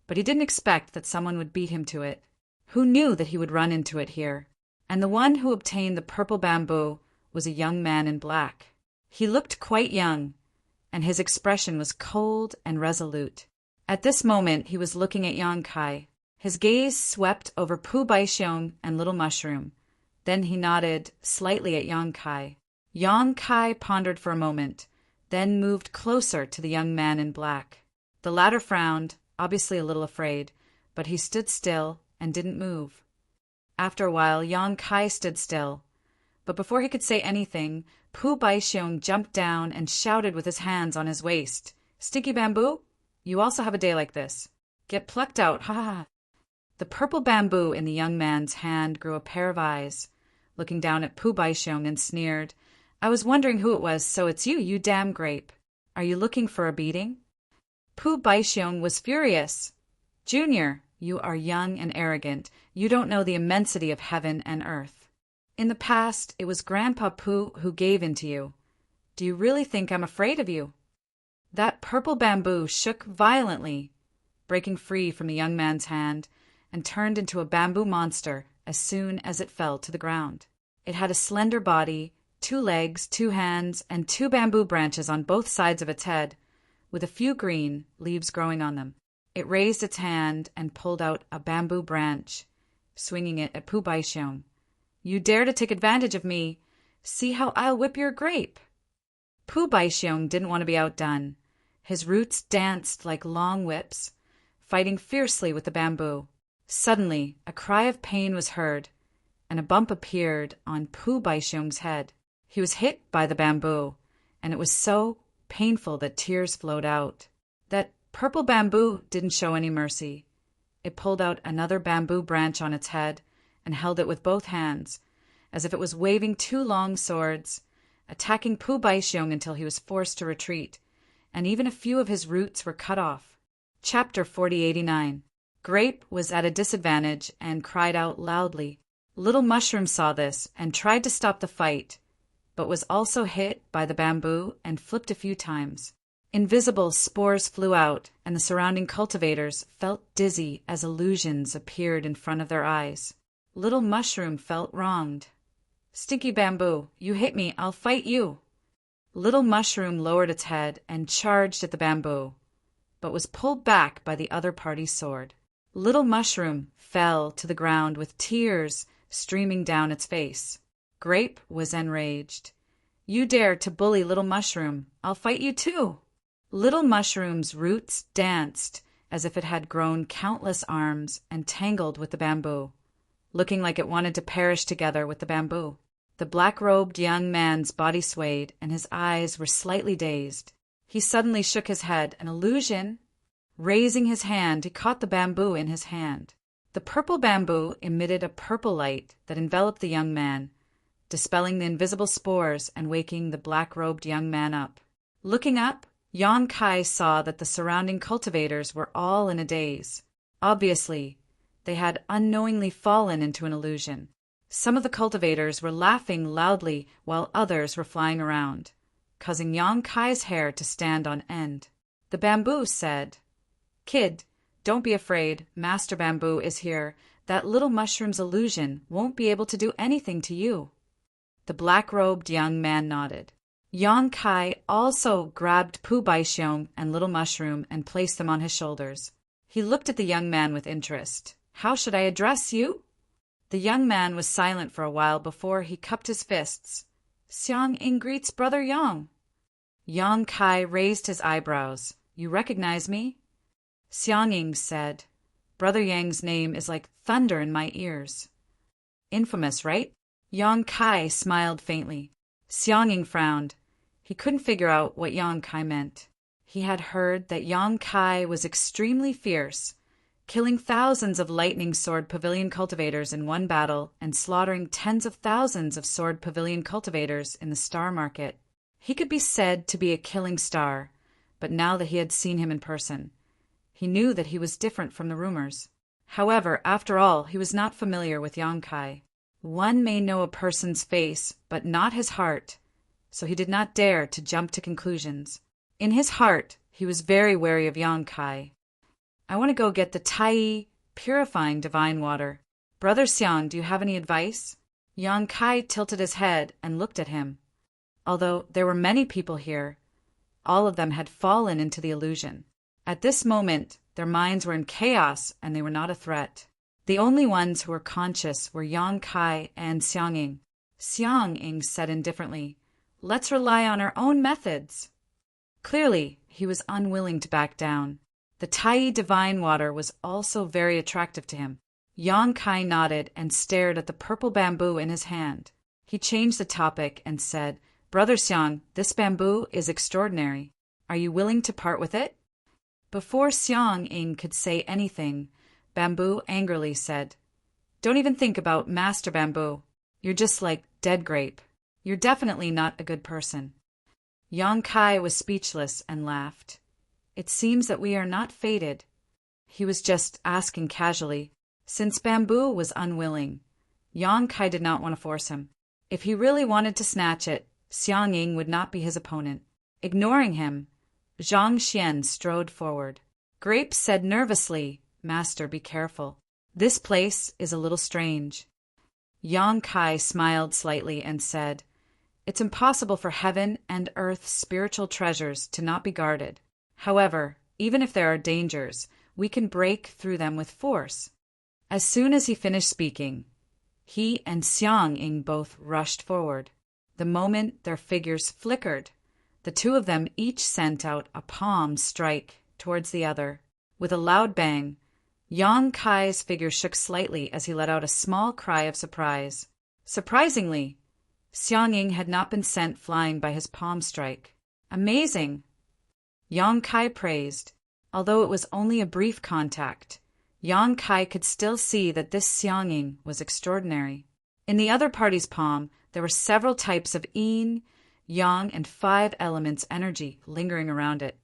but he didn't expect that someone would beat him to it. Who knew that he would run into it here? And the one who obtained the purple bamboo was a young man in black. He looked quite young, and his expression was cold and resolute. At this moment, he was looking at Yang Kai. His gaze swept over Pu Baixiong and Little Mushroom. Then he nodded slightly at Yang Kai. Yang Kai pondered for a moment, then moved closer to the young man in black. The latter frowned, obviously a little afraid, but he stood still and didn't move. After a while, Yang Kai stood still, but before he could say anything, Pu Baixiong jumped down and shouted with his hands on his waist, "Stinky bamboo, you also have a day like this. Get plucked out, ha ha ha." The purple bamboo in the young man's hand grew a pair of eyes, looking down at Pu Baixiong, and sneered, "I was wondering who it was, so it's you, you damn grape. Are you looking for a beating?" Pu Baixiong was furious. "Junior, you are young and arrogant. You don't know the immensity of heaven and earth. In the past, it was Grandpa Pu who gave in to you. Do you really think I'm afraid of you?" That purple bamboo shook violently, breaking free from the young man's hand, and turned into a bamboo monster as soon as it fell to the ground. It had a slender body, 2 legs, 2 hands, and 2 bamboo branches on both sides of its head, with a few green leaves growing on them. It raised its hand and pulled out a bamboo branch, swinging it at Pu Baixiong. "You dare to take advantage of me? See how I'll whip your grape!" Pu Baixiong didn't want to be outdone. His roots danced like long whips, fighting fiercely with the bamboo. Suddenly, a cry of pain was heard, and a bump appeared on Pu Baixiong's head. He was hit by the bamboo, and it was so painful that tears flowed out. That purple bamboo didn't show any mercy. It pulled out another bamboo branch on its head and held it with both hands, as if it was waving 2 long swords, attacking Pu Baixiong until he was forced to retreat, and even a few of his roots were cut off. Chapter 4089. Grape was at a disadvantage and cried out loudly. Little Mushroom saw this and tried to stop the fight, but was also hit by the bamboo and flipped a few times. Invisible spores flew out, and the surrounding cultivators felt dizzy as illusions appeared in front of their eyes. Little Mushroom felt wronged. "Stinky bamboo, you hit me, I'll fight you." Little Mushroom lowered its head and charged at the bamboo, but was pulled back by the other party's sword. Little Mushroom fell to the ground with tears streaming down its face. Grape was enraged. "You dare to bully Little Mushroom, I'll fight you too." Little Mushroom's roots danced as if it had grown countless arms and tangled with the bamboo, looking like it wanted to perish together with the bamboo. The black-robed young man's body swayed, and his eyes were slightly dazed. He suddenly shook his head, an illusion. Raising his hand, he caught the bamboo in his hand. The purple bamboo emitted a purple light that enveloped the young man, dispelling the invisible spores and waking the black-robed young man up. Looking up, Yang Kai saw that the surrounding cultivators were all in a daze. Obviously, they had unknowingly fallen into an illusion. Some of the cultivators were laughing loudly while others were flying around, causing Yang Kai's hair to stand on end. The bamboo said, "Kid, don't be afraid. Master Bamboo is here. That little mushroom's illusion won't be able to do anything to you." The black-robed young man nodded. Yang Kai also grabbed Pu Baixiong and Little Mushroom and placed them on his shoulders. He looked at the young man with interest. "How should I address you?" The young man was silent for a while before he cupped his fists. "Xiang Ying greets Brother Yang." Yang Kai raised his eyebrows. "You recognize me?" Xiang Ying said, "Brother Yang's name is like thunder in my ears." "Infamous, right?" Yang Kai smiled faintly. Xiang Ying frowned. He couldn't figure out what Yang Kai meant. He had heard that Yang Kai was extremely fierce, killing thousands of lightning sword pavilion cultivators in one battle and slaughtering tens of thousands of sword pavilion cultivators in the star market. He could be said to be a killing star, but now that he had seen him in person, he knew that he was different from the rumors. However, after all, he was not familiar with Yang Kai. One may know a person's face, but not his heart, so he did not dare to jump to conclusions. In his heart, he was very wary of Yang Kai. "I want to go get the Tai purifying divine water. Brother Xiang, do you have any advice?" Yang Kai tilted his head and looked at him. Although there were many people here, all of them had fallen into the illusion. At this moment, their minds were in chaos and they were not a threat. The only ones who were conscious were Yang Kai and Xiang Ying. Xiang Ying said indifferently, "Let's rely on our own methods." Clearly, he was unwilling to back down. The Tai divine water was also very attractive to him. Yang Kai nodded and stared at the purple bamboo in his hand. He changed the topic and said, "Brother Xiang, this bamboo is extraordinary. Are you willing to part with it?" Before Xiang Ying could say anything, Bamboo angrily said, "Don't even think about Master Bamboo. You're just like dead grape. You're definitely not a good person." Yang Kai was speechless and laughed. "It seems that we are not fated." He was just asking casually. Since Bamboo was unwilling, Yang Kai did not want to force him. If he really wanted to snatch it, Xiang Ying would not be his opponent. Ignoring him, Zhang Xian strode forward. Grape said nervously, "Master, be careful. This place is a little strange." Yang Kai smiled slightly and said, "It's impossible for heaven and earth's spiritual treasures to not be guarded. However, even if there are dangers, we can break through them with force." As soon as he finished speaking, he and Xiang Ying both rushed forward. The moment their figures flickered, the two of them each sent out a palm strike towards the other. With a loud bang, Yang Kai's figure shook slightly as he let out a small cry of surprise. Surprisingly, Xiang Ying had not been sent flying by his palm strike. "Amazing!" Yang Kai praised. Although it was only a brief contact, Yang Kai could still see that this Xiang Ying was extraordinary. In the other party's palm, there were several types of yin, yang, and 5 elements energy lingering around it,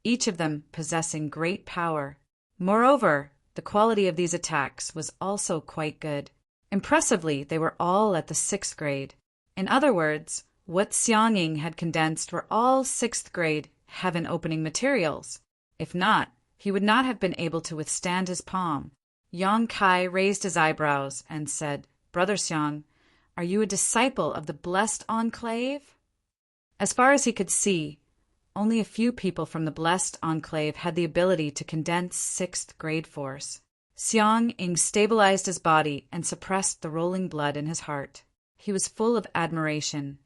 each of them possessing great power. Moreover, the quality of these attacks was also quite good. Impressively, they were all at the 6th grade. In other words, what Xiang Ying had condensed were all 6th grade heaven-opening materials. If not, he would not have been able to withstand his palm. Yang Kai raised his eyebrows and said, "Brother Xiang, are you a disciple of the Blessed Enclave?" As far as he could see, only a few people from the Blessed Enclave had the ability to condense 6th grade force. Xiang Ying stabilized his body and suppressed the rolling blood in his heart. He was full of admiration.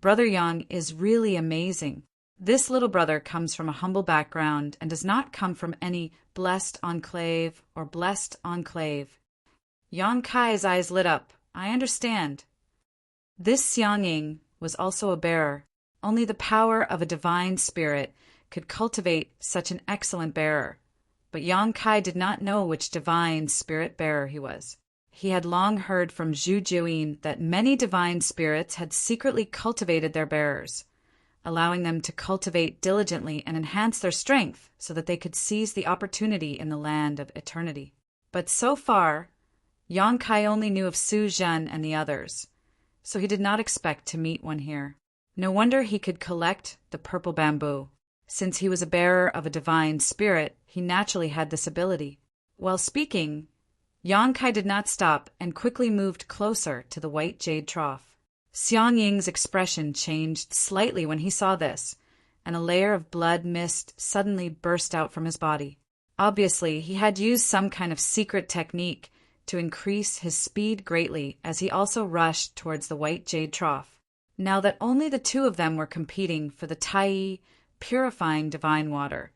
Brother Yang is really amazing. This little brother comes from a humble background and does not come from any Blessed Enclave or Blessed Enclave. Yang Kai's eyes lit up. "I understand." This Xiang Ying was also a bearer. Only the power of a divine spirit could cultivate such an excellent bearer. But Yang Kai did not know which divine spirit bearer he was. He had long heard from Zhu Jiuyin that many divine spirits had secretly cultivated their bearers, allowing them to cultivate diligently and enhance their strength so that they could seize the opportunity in the land of eternity. But so far, Yang Kai only knew of Su Zhen and the others, so he did not expect to meet one here. No wonder he could collect the purple bamboo. Since he was a bearer of a divine spirit, he naturally had this ability. While speaking, Yangkai did not stop and quickly moved closer to the white jade trough. Xiang Ying's expression changed slightly when he saw this, and a layer of blood mist suddenly burst out from his body. Obviously, he had used some kind of secret technique to increase his speed greatly as he also rushed towards the white jade trough. Now that only the two of them were competing for the Tai purifying divine water,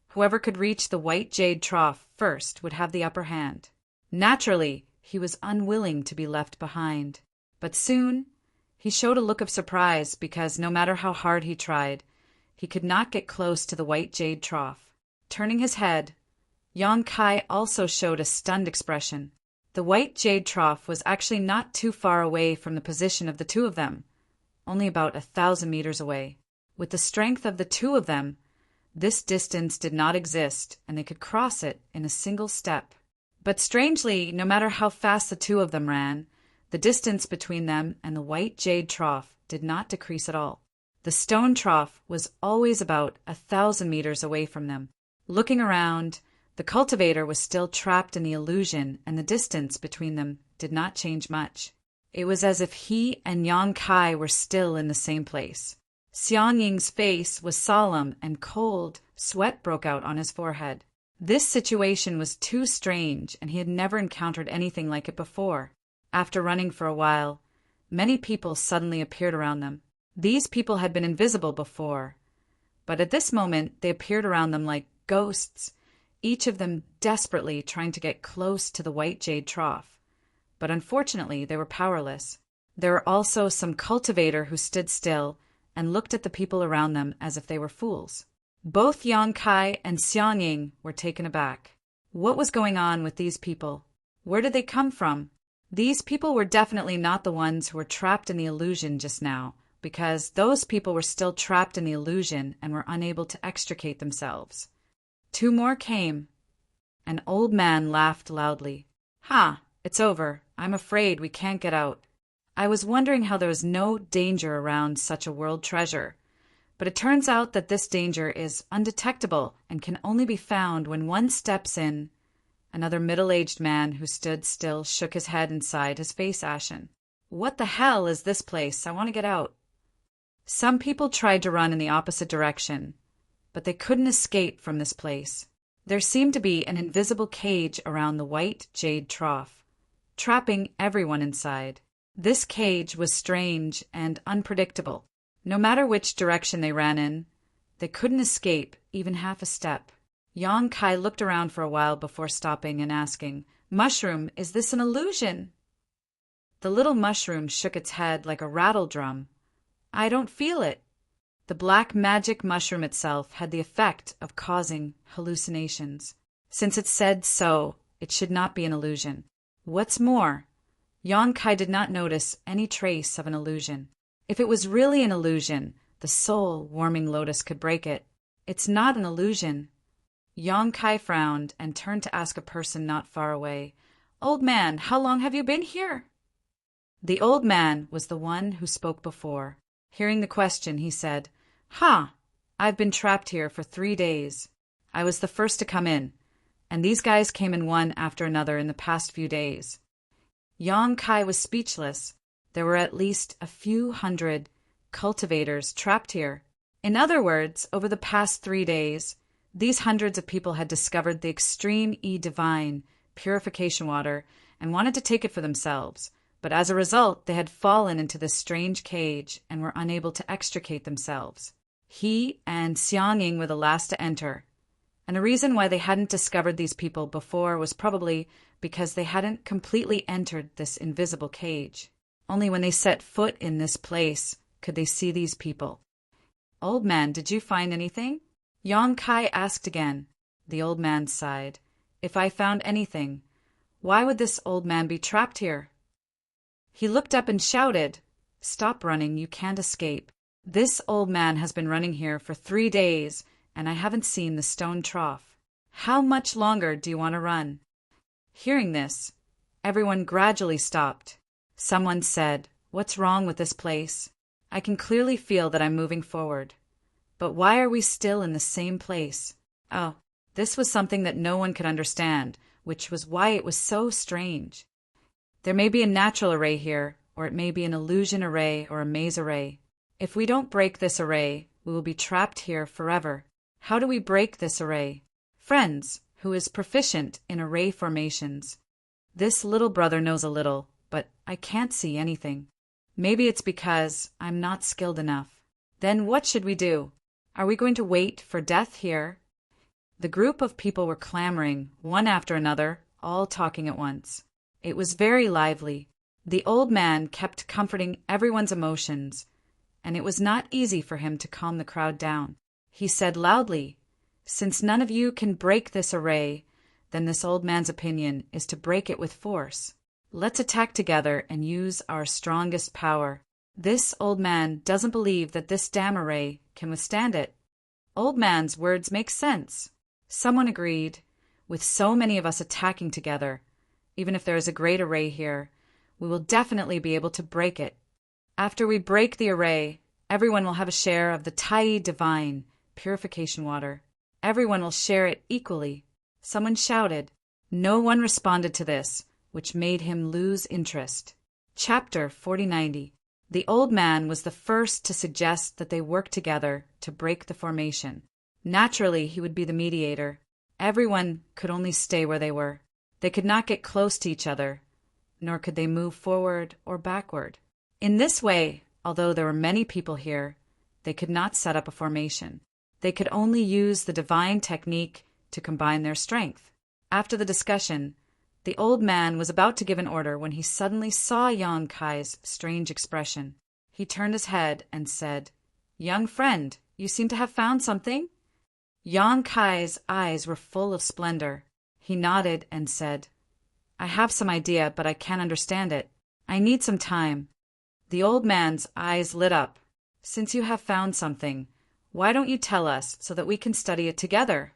whoever could reach the white jade trough first would have the upper hand. Naturally, he was unwilling to be left behind. But soon, he showed a look of surprise because no matter how hard he tried, he could not get close to the white jade trough. Turning his head, Yangkai also showed a stunned expression. The white jade trough was actually not too far away from the position of the two of them, only about 1,000 meters away. With the strength of the two of them, this distance did not exist, and they could cross it in a single step. But strangely, no matter how fast the two of them ran, the distance between them and the white jade trough did not decrease at all. The stone trough was always about 1,000 meters away from them. Looking around, the cultivator was still trapped in the illusion, and the distance between them did not change much. It was as if he and Yangkai were still in the same place. Xiang Ying's face was solemn and cold. Sweat broke out on his forehead. This situation was too strange, and he had never encountered anything like it before. After running for a while, many people suddenly appeared around them. These people had been invisible before, but at this moment they appeared around them like ghosts, each of them desperately trying to get close to the white jade trough. But unfortunately, they were powerless. There were also some cultivator who stood still and looked at the people around them as if they were fools. Both Yangkai and Xiang Ying were taken aback. What was going on with these people? Where did they come from? These people were definitely not the ones who were trapped in the illusion just now, because those people were still trapped in the illusion and were unable to extricate themselves. Two more came. An old man laughed loudly. "Ha! It's over. I'm afraid we can't get out. I was wondering how there was no danger around such a world treasure. But it turns out that this danger is undetectable and can only be found when one steps in." Another middle-aged man who stood still shook his head and sighed, his face ashen. "What the hell is this place? I want to get out." Some people tried to run in the opposite direction, but they couldn't escape from this place. There seemed to be an invisible cage around the white jade trough, trapping everyone inside. This cage was strange and unpredictable. No matter which direction they ran in, they couldn't escape even half a step. Yangkai looked around for a while before stopping and asking, "Mushroom, is this an illusion?" The little mushroom shook its head like a rattle drum. "I don't feel it." The black magic mushroom itself had the effect of causing hallucinations. Since it said so, it should not be an illusion. What's more, Yangkai did not notice any trace of an illusion. If it was really an illusion, the soul-warming lotus could break it. It's not an illusion. Yangkai frowned and turned to ask a person not far away, "Old man, how long have you been here?" The old man was the one who spoke before. Hearing the question, he said, "Ha! I've been trapped here for 3 days. I was the first to come in, and these guys came in one after another in the past few days." Yangkai was speechless. There were at least a few hundred cultivators trapped here. In other words, over the past 3 days, these hundreds of people had discovered the extreme divine purification water and wanted to take it for themselves. But as a result, they had fallen into this strange cage and were unable to extricate themselves. He and Xiang Ying were the last to enter. And the reason why they hadn't discovered these people before was probably because they hadn't completely entered this invisible cage. Only when they set foot in this place could they see these people. "Old man, did you find anything?" Yangkai asked again. The old man sighed. "If I found anything, why would this old man be trapped here?" He looked up and shouted, "Stop running, you can't escape. This old man has been running here for 3 days, and I haven't seen the stone trough. How much longer do you want to run?" Hearing this, everyone gradually stopped. Someone said, "What's wrong with this place? I can clearly feel that I'm moving forward. But why are we still in the same place? Oh, this was something that no one could understand, which was why it was so strange. There may be a natural array here, or it may be an illusion array or a maze array. If we don't break this array, we will be trapped here forever. How do we break this array? Friends, who is proficient in array formations. This little brother knows a little, but I can't see anything. Maybe it's because I'm not skilled enough. Then what should we do? Are we going to wait for death here? The group of people were clamoring, one after another, all talking at once. It was very lively. The old man kept comforting everyone's emotions, and it was not easy for him to calm the crowd down. He said loudly, "Since none of you can break this array, then this old man's opinion is to break it with force. Let's attack together and use our strongest power. This old man doesn't believe that this damn array can withstand it." Old man's words make sense. Someone agreed. With so many of us attacking together, even if there is a great array here, we will definitely be able to break it. After we break the array, everyone will have a share of the Tai divine purification water. Everyone will share it equally. Someone shouted. No one responded to this, which made him lose interest. Chapter 4090. The old man was the first to suggest that they work together to break the formation. Naturally, he would be the mediator. Everyone could only stay where they were. They could not get close to each other, nor could they move forward or backward. In this way, although there were many people here, they could not set up a formation. They could only use the divine technique to combine their strength. After the discussion, the old man was about to give an order when he suddenly saw Yang Kai's strange expression. He turned his head and said, "Young friend, you seem to have found something?" Yang Kai's eyes were full of splendor. He nodded and said, "I have some idea, but I can't understand it. I need some time." The old man's eyes lit up. "Since you have found something, why don't you tell us so that we can study it together?"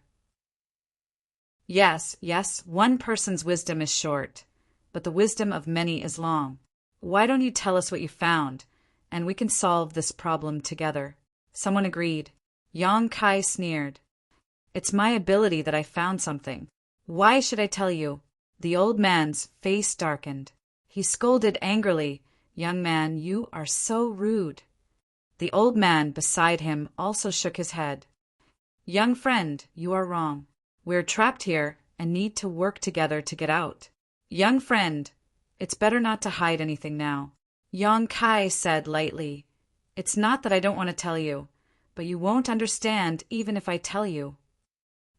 Yes, one person's wisdom is short, but the wisdom of many is long. Why don't you tell us what you found, and we can solve this problem together? Someone agreed. Yang Kai sneered. "It's my ability that I found something. Why should I tell you?" The old man's face darkened. He scolded angrily, "Young man, you are so rude." The old man beside him also shook his head. "Young friend, you are wrong. We're trapped here and need to work together to get out. Young friend, it's better not to hide anything now." Yang Kai said lightly, "It's not that I don't want to tell you, but you won't understand even if I tell you."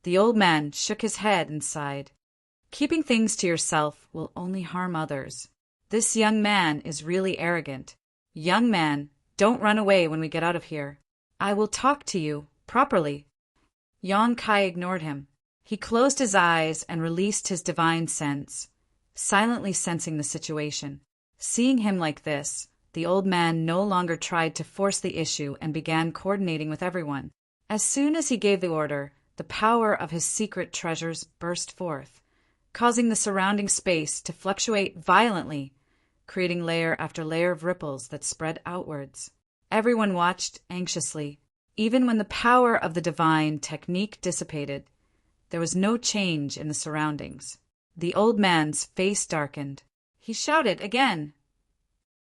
The old man shook his head and sighed. "Keeping things to yourself will only harm others. This young man is really arrogant. Young man, don't run away when we get out of here. I will talk to you properly." Yang Kai ignored him. He closed his eyes and released his divine sense, silently sensing the situation. Seeing him like this, the old man no longer tried to force the issue and began coordinating with everyone. As soon as he gave the order, the power of his secret treasures burst forth, causing the surrounding space to fluctuate violently, creating layer after layer of ripples that spread outwards. Everyone watched anxiously. Even when the power of the divine technique dissipated, there was no change in the surroundings. The old man's face darkened. He shouted again.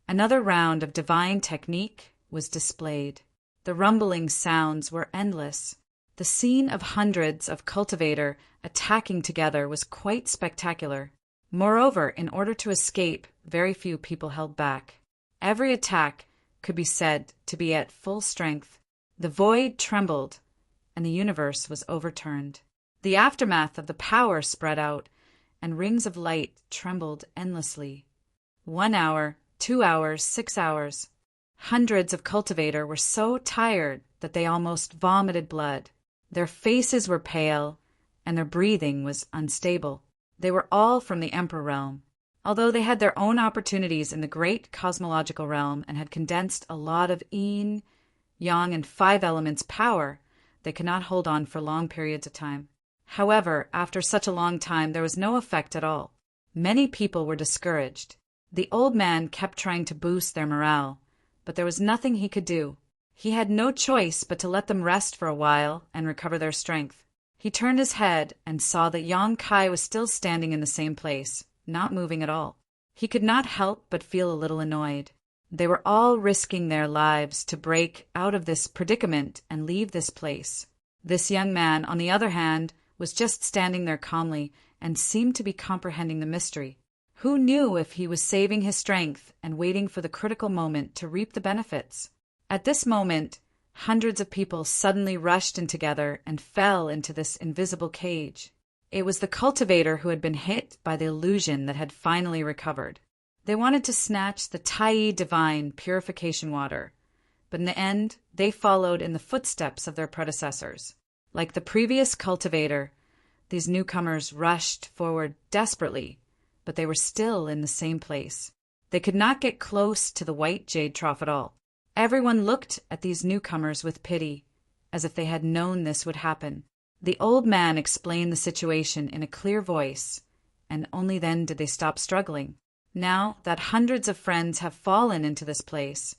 Another round of divine technique was displayed. The rumbling sounds were endless. The scene of hundreds of cultivator attacking together was quite spectacular. Moreover, in order to escape, very few people held back. Every attack could be said to be at full strength. The void trembled, and the universe was overturned. The aftermath of the power spread out, and rings of light trembled endlessly. 1 hour, 2 hours, 6 hours. Hundreds of cultivator were so tired that they almost vomited blood. Their faces were pale, and their breathing was unstable. They were all from the Emperor realm. Although they had their own opportunities in the great cosmological realm and had condensed a lot of yin, yang, and 5 elements power, they could not hold on for long periods of time. However, after such a long time, there was no effect at all. Many people were discouraged. The old man kept trying to boost their morale, but there was nothing he could do. He had no choice but to let them rest for a while and recover their strength. He turned his head and saw that Yang Kai was still standing in the same place, not moving at all. He could not help but feel a little annoyed. They were all risking their lives to break out of this predicament and leave this place. This young man, on the other hand, was just standing there calmly and seemed to be comprehending the mystery. Who knew if he was saving his strength and waiting for the critical moment to reap the benefits? At this moment, hundreds of people suddenly rushed in together and fell into this invisible cage. It was the cultivator who had been hit by the illusion that had finally recovered. They wanted to snatch the Tai divine purification water, but in the end, they followed in the footsteps of their predecessors. Like the previous cultivator, these newcomers rushed forward desperately, but they were still in the same place. They could not get close to the white jade trough at all. Everyone looked at these newcomers with pity, as if they had known this would happen. The old man explained the situation in a clear voice, and only then did they stop struggling. Now that hundreds of friends have fallen into this place,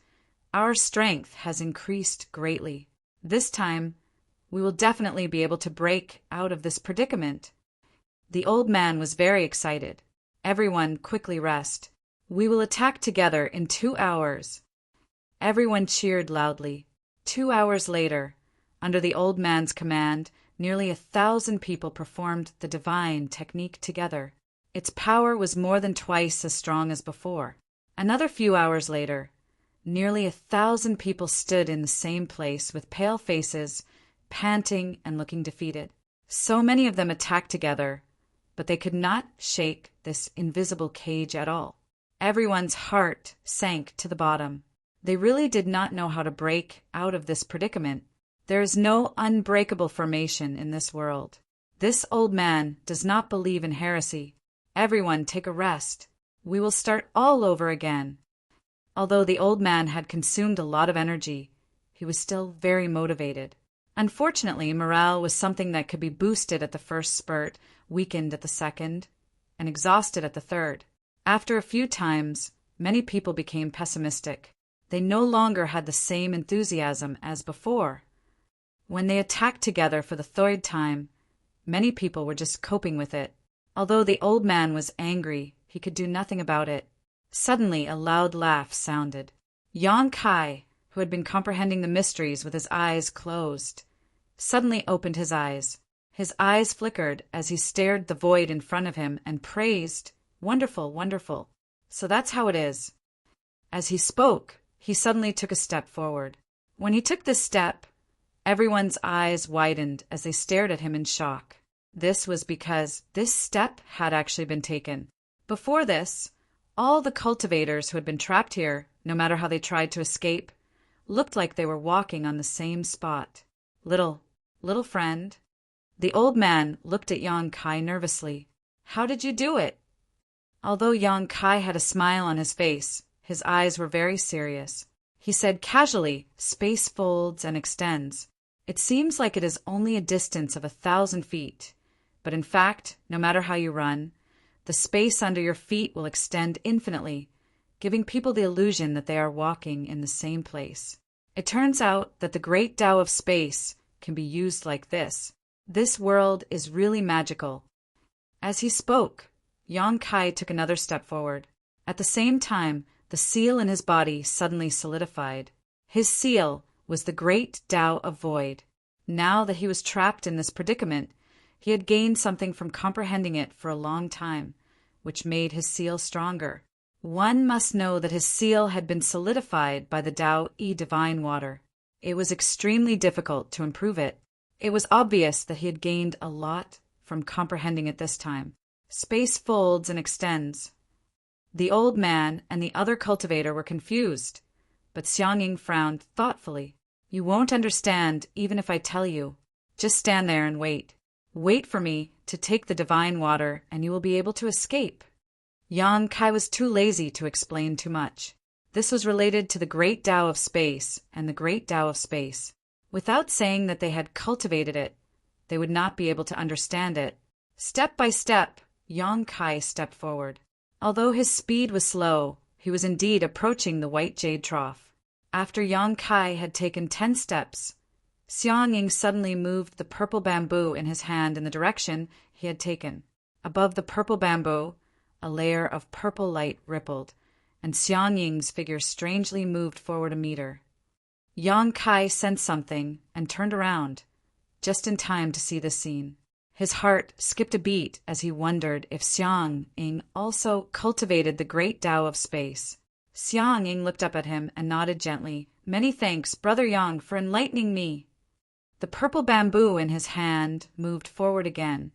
our strength has increased greatly. This time, we will definitely be able to break out of this predicament. The old man was very excited. Everyone quickly rest. We will attack together in 2 hours. Everyone cheered loudly. 2 hours later, under the old man's command, nearly 1,000 people performed the divine technique together. Its power was more than twice as strong as before. Another few hours later, nearly 1,000 people stood in the same place with pale faces, panting and looking defeated. So many of them attacked together, but they could not shake this invisible cage at all. Everyone's heart sank to the bottom. They really did not know how to break out of this predicament. There is no unbreakable formation in this world. This old man does not believe in heresy. Everyone take a rest. We will start all over again. Although the old man had consumed a lot of energy, he was still very motivated. Unfortunately, morale was something that could be boosted at the first spurt, weakened at the second, and exhausted at the third. After a few times, many people became pessimistic. They no longer had the same enthusiasm as before. When they attacked together for the third time, many people were just coping with it. Although the old man was angry, he could do nothing about it. Suddenly, a loud laugh sounded. Yang Kai, who had been comprehending the mysteries with his eyes closed, suddenly opened his eyes. His eyes flickered as he stared the void in front of him and praised, "Wonderful, wonderful. So that's how it is." As he spoke, he suddenly took a step forward. When he took this step, everyone's eyes widened as they stared at him in shock. This was because this step had actually been taken. Before this, all the cultivators who had been trapped here, no matter how they tried to escape, looked like they were walking on the same spot. Little friend. The old man looked at Yang Kai nervously. "How did you do it?" Although Yang Kai had a smile on his face, his eyes were very serious. He said casually, "Space folds and extends. It seems like it is only a distance of 1,000 feet. But in fact, no matter how you run, the space under your feet will extend infinitely, giving people the illusion that they are walking in the same place. It turns out that the great Tao of space can be used like this. This world is really magical." As he spoke, Yang Kai took another step forward. At the same time, the seal in his body suddenly solidified. His seal was the great Tao of void. Now that he was trapped in this predicament, he had gained something from comprehending it for a long time, which made his seal stronger. One must know that his seal had been solidified by the Tao-E divine water. It was extremely difficult to improve it. It was obvious that he had gained a lot from comprehending it this time. Space folds and extends. The old man and the other cultivator were confused, but Xiangying frowned thoughtfully. "You won't understand even if I tell you. Just stand there and wait. Wait for me to take the divine water and you will be able to escape." Yang Kai was too lazy to explain too much. This was related to the great Tao of space and the great Tao of space. Without saying that they had cultivated it, they would not be able to understand it. Step by step, Yang Kai stepped forward. Although his speed was slow, he was indeed approaching the white jade trough. After Yang Kai had taken 10 steps, Xiang Ying suddenly moved the purple bamboo in his hand in the direction he had taken. Above the purple bamboo, a layer of purple light rippled, and Xiang Ying's figure strangely moved forward a meter. Yang Kai sensed something and turned around, just in time to see this scene. His heart skipped a beat as he wondered if Xiang Ying also cultivated the great Tao of space. Xiang Ying looked up at him and nodded gently. "Many thanks, Brother Yang, for enlightening me." The purple bamboo in his hand moved forward again,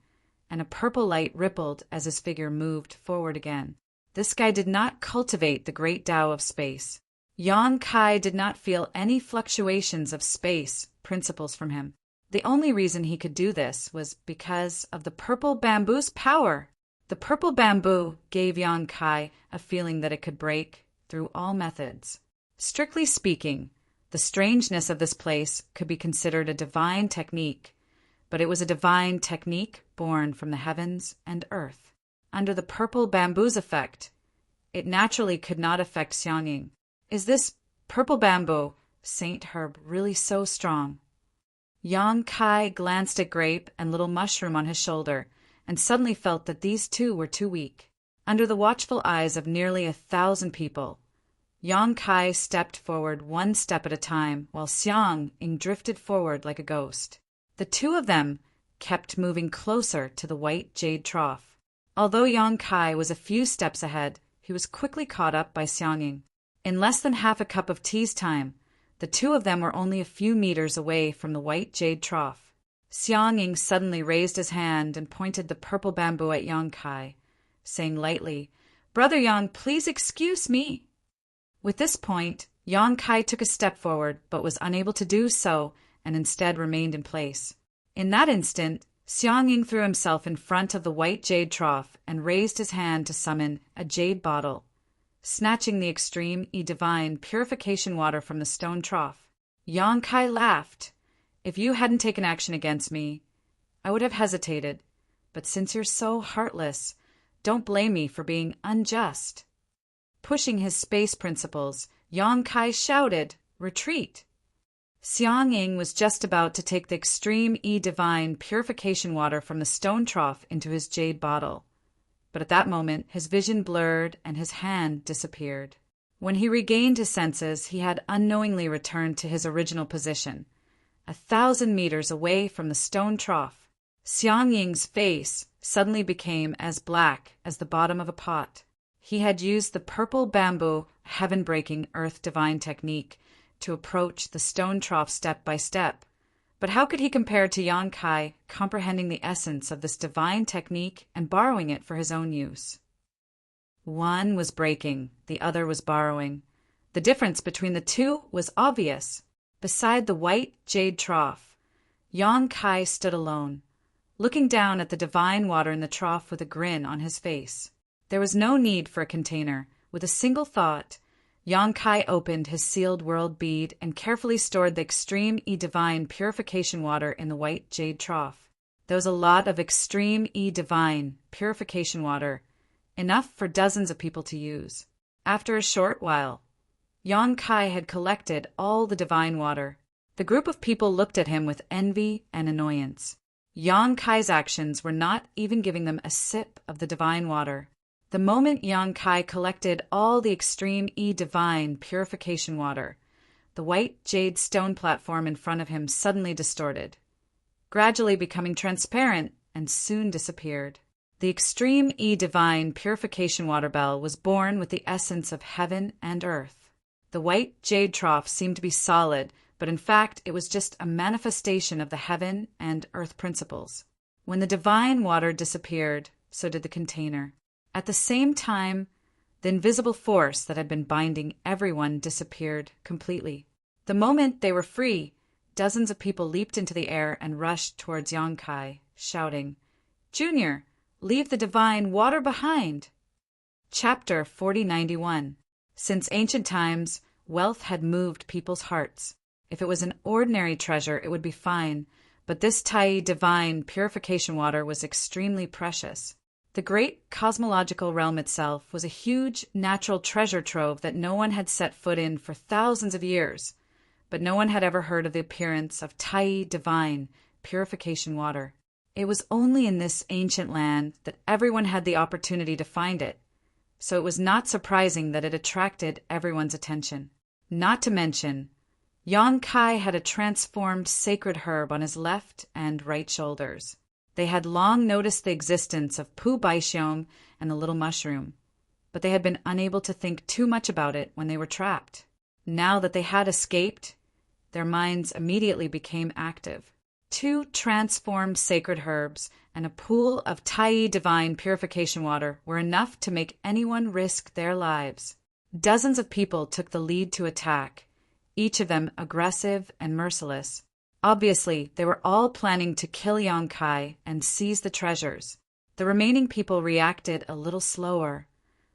and a purple light rippled as his figure moved forward again. This guy did not cultivate the great Tao of space. Yang Kai did not feel any fluctuations of space principles from him. The only reason he could do this was because of the purple bamboo's power. The purple bamboo gave Yang Kai a feeling that it could break through all methods. Strictly speaking, the strangeness of this place could be considered a divine technique, but it was a divine technique born from the heavens and earth. Under the purple bamboo's effect, it naturally could not affect Xiang Ying. Is this purple bamboo, Saint Herb, really so strong? Yang Kai glanced at Grape and Little Mushroom on his shoulder, and suddenly felt that these two were too weak. Under the watchful eyes of nearly 1,000 people, Yang Kai stepped forward one step at a time, while Xiang Ying drifted forward like a ghost. The two of them kept moving closer to the white jade trough. Although Yang Kai was a few steps ahead, he was quickly caught up by Xiang Ying. In less than half a cup of tea's time, the two of them were only a few meters away from the white jade trough. Xiang Ying suddenly raised his hand and pointed the purple bamboo at Yang Kai, saying lightly, "Brother Yang, please excuse me." With this point, Yang Kai took a step forward, but was unable to do so, and instead remained in place. In that instant, Xiang Ying threw himself in front of the white jade trough and raised his hand to summon a jade bottle, snatching the extreme divine purification water from the stone trough. Yang Kai laughed. "If you hadn't taken action against me, I would have hesitated, but since you're so heartless, don't blame me for being unjust." Pushing his space principles, Yang Kai shouted, "Retreat!" Xiang Ying was just about to take the extreme divine purification water from the stone trough into his jade bottle. But at that moment, his vision blurred and his hand disappeared. When he regained his senses, he had unknowingly returned to his original position, 1,000 meters away from the stone trough. Xiang Ying's face suddenly became as black as the bottom of a pot. He had used the purple bamboo, heaven-breaking earth divine technique to approach the stone trough step by step. But how could he compare to Yang Kai comprehending the essence of this divine technique and borrowing it for his own use? One was breaking, the other was borrowing. The difference between the two was obvious. Beside the white jade trough, Yang Kai stood alone, looking down at the divine water in the trough with a grin on his face. There was no need for a container. With a single thought, Yang Kai opened his sealed world bead and carefully stored the extreme divine purification water in the white jade trough. There was a lot of extreme divine purification water, enough for dozens of people to use. After a short while, Yang Kai had collected all the divine water. The group of people looked at him with envy and annoyance. Yang Kai's actions were not even giving them a sip of the divine water. The moment Yang Kai collected all the extreme divine purification water, the white jade stone platform in front of him suddenly distorted, gradually becoming transparent, and soon disappeared. The extreme divine purification water bell was born with the essence of heaven and earth. The white jade trough seemed to be solid, but in fact it was just a manifestation of the heaven and earth principles. When the divine water disappeared, so did the container. At the same time, the invisible force that had been binding everyone disappeared completely. The moment they were free, dozens of people leaped into the air and rushed towards Yang Kai, shouting, "Junior, leave the divine water behind!" Chapter 4091. Since ancient times, wealth had moved people's hearts. If it was an ordinary treasure, it would be fine, but this Tai divine purification water was extremely precious. The great cosmological realm itself was a huge natural treasure trove that no one had set foot in for thousands of years, but no one had ever heard of the appearance of Tai divine purification water. It was only in this ancient land that everyone had the opportunity to find it, so it was not surprising that it attracted everyone's attention. Not to mention, Yang Kai had a transformed sacred herb on his left and right shoulders. They had long noticed the existence of Pu Baixiong and the little mushroom, but they had been unable to think too much about it when they were trapped. Now that they had escaped, their minds immediately became active. 2 transformed sacred herbs and a pool of Tai divine purification water were enough to make anyone risk their lives. Dozens of people took the lead to attack, each of them aggressive and merciless. Obviously, they were all planning to kill Yang Kai and seize the treasures. The remaining people reacted a little slower,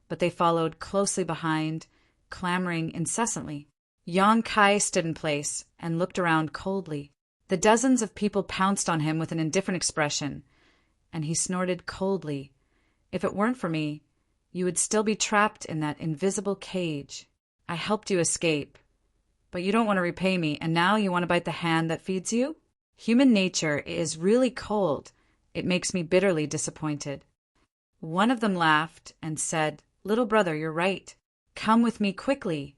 but they followed closely behind, clamoring incessantly. Yang Kai stood in place and looked around coldly. The dozens of people pounced on him with an indifferent expression, and he snorted coldly. "If it weren't for me, you would still be trapped in that invisible cage. I helped you escape. But you don't want to repay me, and now you want to bite the hand that feeds you? Human nature is really cold. It makes me bitterly disappointed." One of them laughed and said, "Little brother, you're right. Come with me quickly.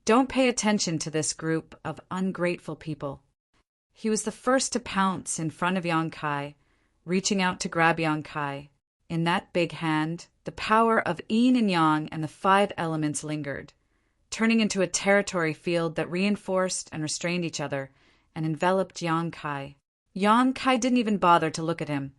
Don't pay attention to this group of ungrateful people." He was the first to pounce in front of Yang Kai, reaching out to grab Yang Kai. In that big hand, the power of yin and yang and the 5 elements lingered, turning into a territory field that reinforced and restrained each other and enveloped Yang Kai. Yang Kai didn't even bother to look at him,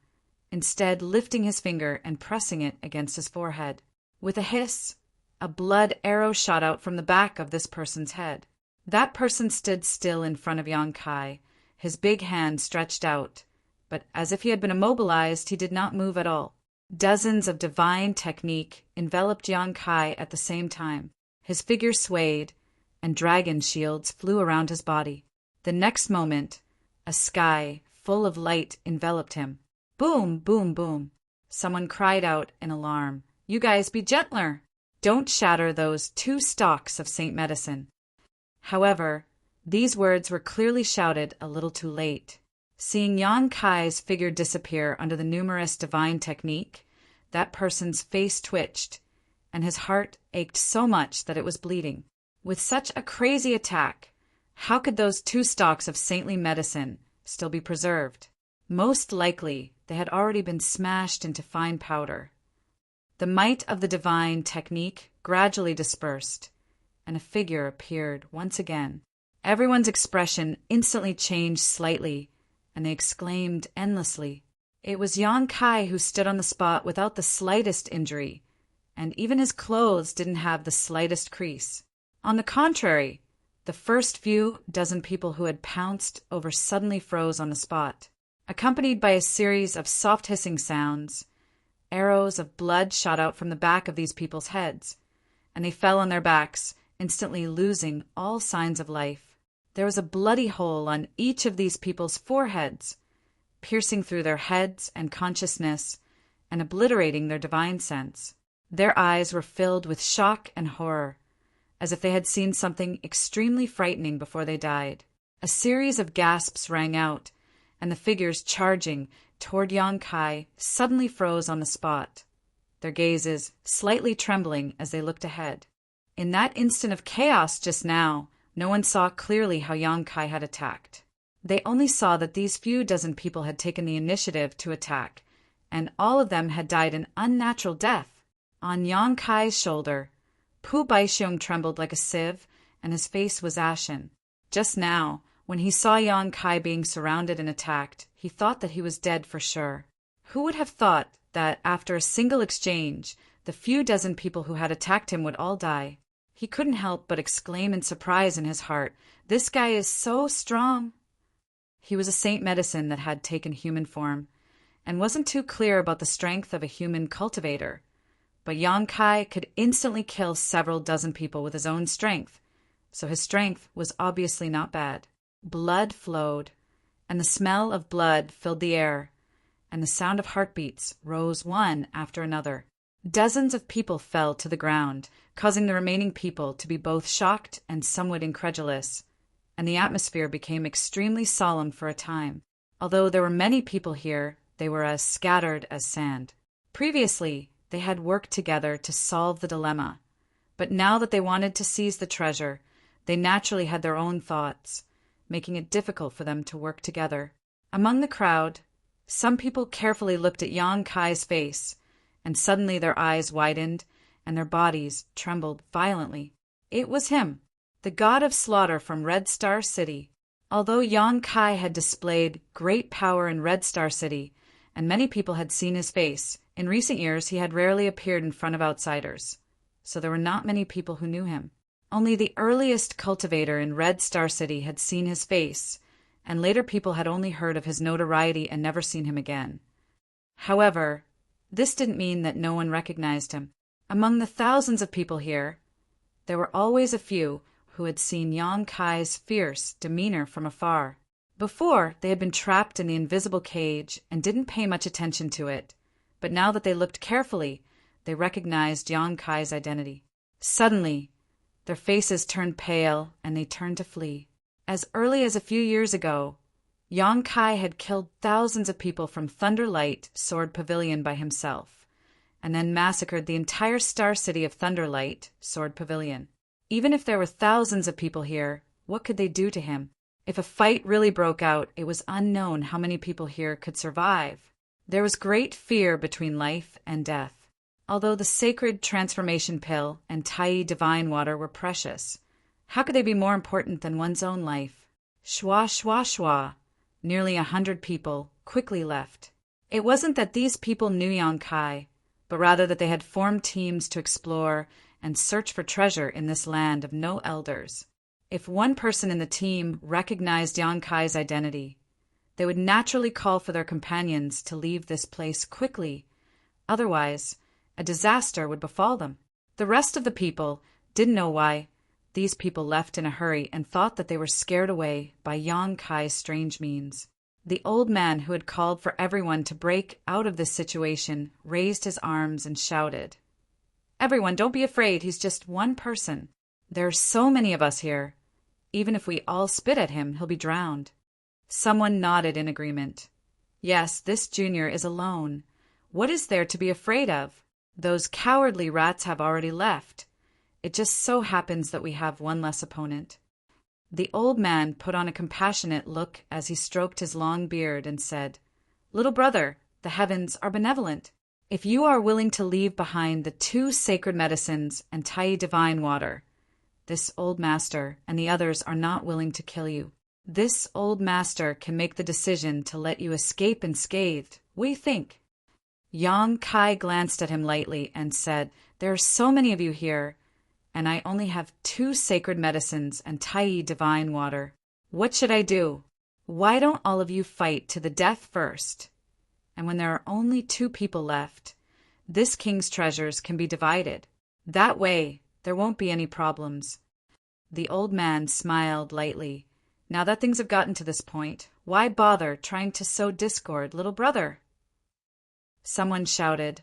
instead lifting his finger and pressing it against his forehead. With a hiss, a blood arrow shot out from the back of this person's head. That person stood still in front of Yang Kai, his big hand stretched out, but as if he had been immobilized, he did not move at all. Dozens of divine technique enveloped Yang Kai at the same time. His figure swayed, and dragon shields flew around his body. The next moment, a sky full of light enveloped him. Boom, boom, boom. Someone cried out in alarm, "You guys be gentler! Don't shatter those 2 stalks of Saint Medicine." However, these words were clearly shouted a little too late. Seeing Yang Kai's figure disappear under the numerous divine technique, that person's face twitched, and his heart ached so much that it was bleeding. With such a crazy attack, how could those 2 stalks of saintly medicine still be preserved? Most likely, they had already been smashed into fine powder. The might of the divine technique gradually dispersed, and a figure appeared once again. Everyone's expression instantly changed slightly, and they exclaimed endlessly. It was Yang Kai who stood on the spot without the slightest injury, and even his clothes didn't have the slightest crease. On the contrary, the first few dozen people who had pounced over suddenly froze on the spot. Accompanied by a series of soft hissing sounds, arrows of blood shot out from the back of these people's heads, and they fell on their backs, instantly losing all signs of life. There was a bloody hole on each of these people's foreheads, piercing through their heads and consciousness and obliterating their divine sense. Their eyes were filled with shock and horror, as if they had seen something extremely frightening before they died. A series of gasps rang out, and the figures charging toward Yang Kai suddenly froze on the spot, their gazes slightly trembling as they looked ahead. In that instant of chaos just now, no one saw clearly how Yang Kai had attacked. They only saw that these few dozen people had taken the initiative to attack, and all of them had died an unnatural death. On Yang Kai's shoulder, Pu Baixiong trembled like a sieve, and his face was ashen. Just now, when he saw Yang Kai being surrounded and attacked, he thought that he was dead for sure. Who would have thought that after a single exchange, the few dozen people who had attacked him would all die? He couldn't help but exclaim in surprise in his heart, "This guy is so strong!" He was a Saint Medicine that had taken human form, and wasn't too clear about the strength of a human cultivator. But Yang Kai could instantly kill several dozen people with his own strength, so his strength was obviously not bad. Blood flowed, and the smell of blood filled the air, and the sound of heartbeats rose one after another. Dozens of people fell to the ground, causing the remaining people to be both shocked and somewhat incredulous, and the atmosphere became extremely solemn for a time. Although there were many people here, they were as scattered as sand. Previously, they had worked together to solve the dilemma, but now that they wanted to seize the treasure, they naturally had their own thoughts, making it difficult for them to work together. Among the crowd, some people carefully looked at Yang Kai's face, and suddenly their eyes widened and their bodies trembled violently. It was him, the god of slaughter from Red Star City. Although Yang Kai had displayed great power in Red Star City, and many people had seen his face, in recent years he had rarely appeared in front of outsiders, so there were not many people who knew him. Only the earliest cultivator in Red Star City had seen his face, and later people had only heard of his notoriety and never seen him again. However, this didn't mean that no one recognized him. Among the thousands of people here, there were always a few who had seen Yang Kai's fierce demeanor from afar. Before, they had been trapped in the invisible cage and didn't pay much attention to it, but now that they looked carefully, they recognized Yang Kai's identity. Suddenly, their faces turned pale and they turned to flee. As early as a few years ago, Yang Kai had killed thousands of people from Thunderlight Sword Pavilion by himself, and then massacred the entire Star City of Thunderlight Sword Pavilion. Even if there were thousands of people here, what could they do to him? If a fight really broke out, it was unknown how many people here could survive. There was great fear between life and death. Although the sacred transformation pill and Tai divine water were precious, how could they be more important than one's own life? Shwa, shwa, shwa. Nearly 100 people quickly left. It wasn't that these people knew Yang Kai, but rather that they had formed teams to explore and search for treasure in this land of no elders. If one person in the team recognized Yang Kai's identity, they would naturally call for their companions to leave this place quickly. Otherwise, a disaster would befall them. The rest of the people didn't know why these people left in a hurry and thought that they were scared away by Yang Kai's strange means. The old man who had called for everyone to break out of this situation raised his arms and shouted, "Everyone, don't be afraid, he's just one person. There are so many of us here. Even if we all spit at him, he'll be drowned." Someone nodded in agreement. "Yes, this junior is alone. What is there to be afraid of? Those cowardly rats have already left. It just so happens that we have one less opponent." The old man put on a compassionate look as he stroked his long beard and said, "Little brother, the heavens are benevolent. If you are willing to leave behind the 2 sacred medicines and Tai divine water, this old master and the others are not willing to kill you. This old master can make the decision to let you escape unscathed. What do you think?" Yang Kai glanced at him lightly and said, "There are so many of you here, and I only have 2 sacred medicines and Tai divine water. What should I do? Why don't all of you fight to the death first? And when there are only 2 people left, this king's treasures can be divided. That way, there won't be any problems." The old man smiled lightly. "Now that things have gotten to this point, why bother trying to sow discord, little brother?" Someone shouted,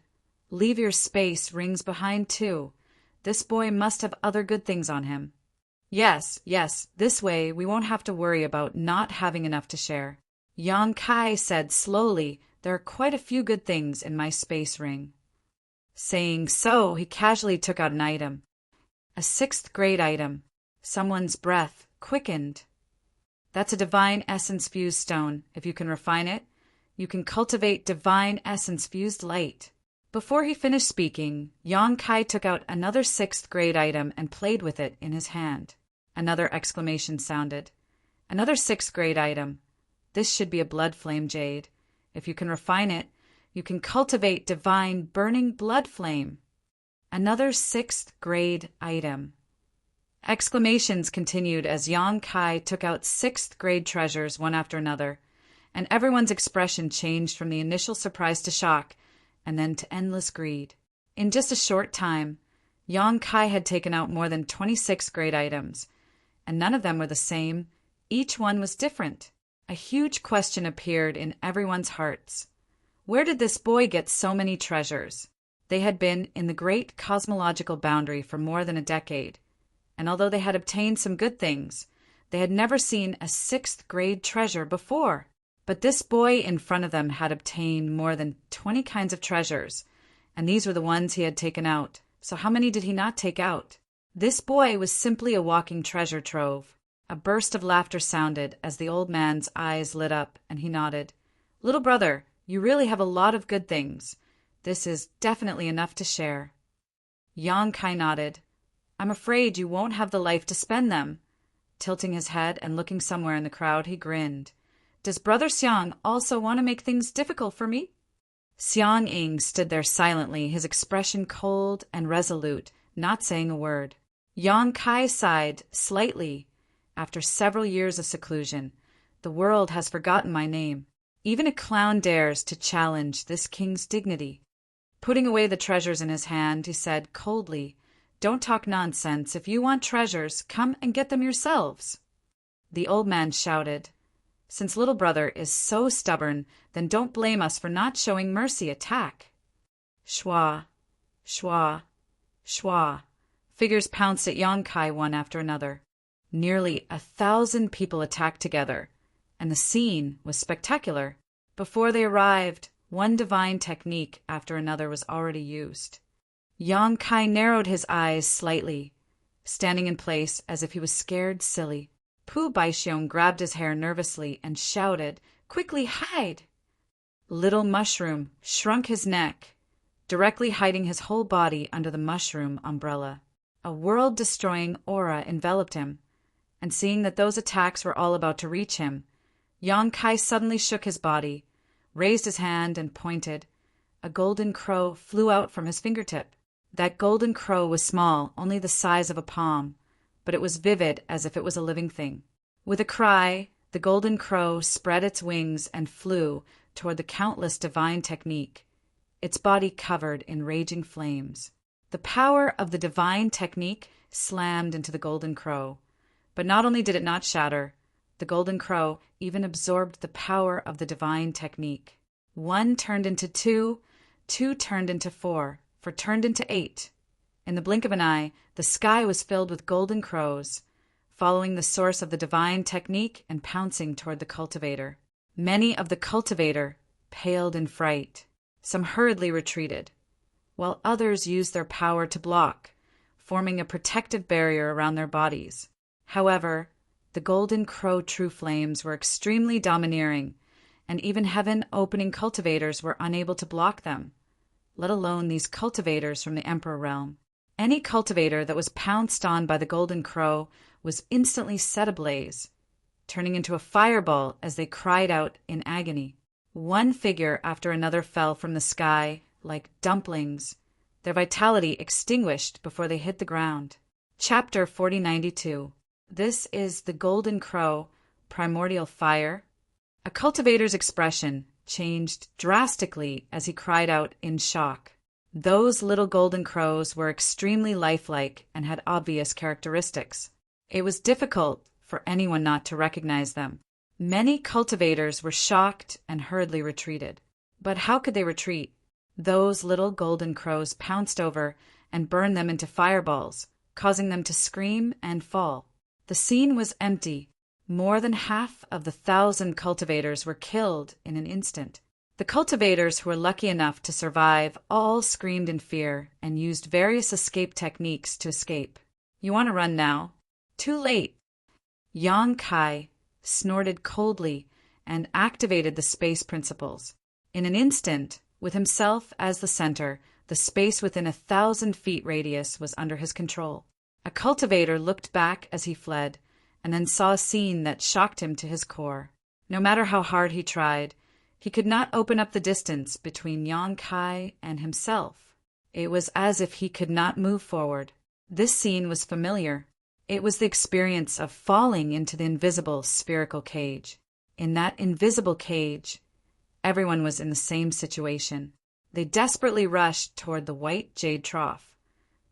"Leave your space rings behind too. This boy must have other good things on him." Yes, this way we won't have to worry about not having enough to share." Yang Kai said slowly, "There are quite a few good things in my space ring." Saying so, he casually took out an item. A 6th grade item. Someone's breath quickened. "That's a divine essence fused stone. If you can refine it, you can cultivate divine essence fused light." Before he finished speaking, Yang Kai took out another 6th grade item and played with it in his hand. Another exclamation sounded. "Another 6th grade item. This should be a blood flame jade. If you can refine it, you can cultivate divine burning blood flame." Another 6th grade item. Exclamations continued as Yang Kai took out 6th grade treasures one after another, and everyone's expression changed from the initial surprise to shock, and then to endless greed. In just a short time, Yang Kai had taken out more than 26 grade items, and none of them were the same. Each one was different. A huge question appeared in everyone's hearts. Where did this boy get so many treasures? They had been in the great cosmological boundary for more than a decade, and although they had obtained some good things, they had never seen a sixth-grade treasure before. But this boy in front of them had obtained more than 20 kinds of treasures, and these were the ones he had taken out. So how many did he not take out? This boy was simply a walking treasure trove. A burst of laughter sounded as the old man's eyes lit up, and he nodded. "Little brother, you really have a lot of good things. This is definitely enough to share." Yang Kai nodded. "I'm afraid you won't have the life to spend them." Tilting his head and looking somewhere in the crowd, he grinned. "Does Brother Xiang also want to make things difficult for me?" Xiang Ying stood there silently, his expression cold and resolute, not saying a word. Yang Kai sighed slightly. "After several years of seclusion, the world has forgotten my name. Even a clown dares to challenge this king's dignity." Putting away the treasures in his hand, he said coldly, "Don't talk nonsense. If you want treasures, come and get them yourselves." The old man shouted, "Since little brother is so stubborn, then don't blame us for not showing mercy. Attack." Schwa, schwa, schwa. Figures pounced at Yang Kai one after another. Nearly 1,000 people attacked together, and the scene was spectacular. Before they arrived, one divine technique after another was already used. Yang Kai narrowed his eyes slightly, standing in place as if he was scared silly. Pu Baixiong grabbed his hair nervously and shouted, "Quickly hide!" Little Mushroom shrunk his neck, directly hiding his whole body under the mushroom umbrella. A world-destroying aura enveloped him, and seeing that those attacks were all about to reach him, Yang Kai suddenly shook his body, raised his hand and pointed. A golden crow flew out from his fingertip. That golden crow was small, only the size of a palm, but it was vivid as if it was a living thing. With a cry, the golden crow spread its wings and flew toward the countless divine technique, its body covered in raging flames. The power of the divine technique slammed into the golden crow, but not only did it not shatter, the golden crow even absorbed the power of the divine technique. 1 turned into 2, 2 turned into 4 turned into 8. In the blink of an eye, the sky was filled with golden crows, following the source of the divine technique and pouncing toward the cultivator. Many of the cultivator paled in fright. Some hurriedly retreated, while others used their power to block, forming a protective barrier around their bodies. However, the golden crow true flames were extremely domineering, and even heaven-opening cultivators were unable to block them, let alone these cultivators from the Emperor realm. Any cultivator that was pounced on by the golden crow was instantly set ablaze, turning into a fireball as they cried out in agony. One figure after another fell from the sky like dumplings, their vitality extinguished before they hit the ground. Chapter 4092. This is the golden crow, primordial fire. A cultivator's expression changed drastically as he cried out in shock. Those little golden crows were extremely lifelike and had obvious characteristics. It was difficult for anyone not to recognize them. Many cultivators were shocked and hurriedly retreated. But how could they retreat? Those little golden crows pounced over and burned them into fireballs, causing them to scream and fall. The scene was empty. More than half of the 1,000 cultivators were killed in an instant. The cultivators who were lucky enough to survive all screamed in fear and used various escape techniques to escape. "You want to run now?" "Too late." Yang Kai snorted coldly and activated the space principles. In an instant, with himself as the center, the space within 1,000 feet radius was under his control. A cultivator looked back as he fled, and then saw a scene that shocked him to his core. No matter how hard he tried, he could not open up the distance between Yang Kai and himself. It was as if he could not move forward. This scene was familiar. It was the experience of falling into the invisible spherical cage. In that invisible cage, everyone was in the same situation. They desperately rushed toward the white jade trough,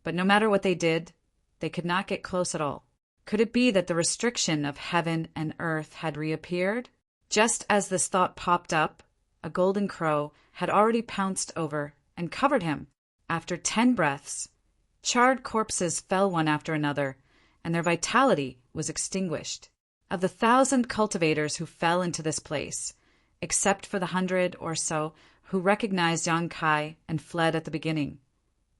but no matter what they did, they could not get close at all. Could it be that the restriction of heaven and earth had reappeared? Just as this thought popped up, a golden crow, had already pounced over and covered him. After 10 breaths, charred corpses fell one after another, and their vitality was extinguished. Of the 1,000 cultivators who fell into this place, except for the 100 or so who recognized Yang Kai and fled at the beginning,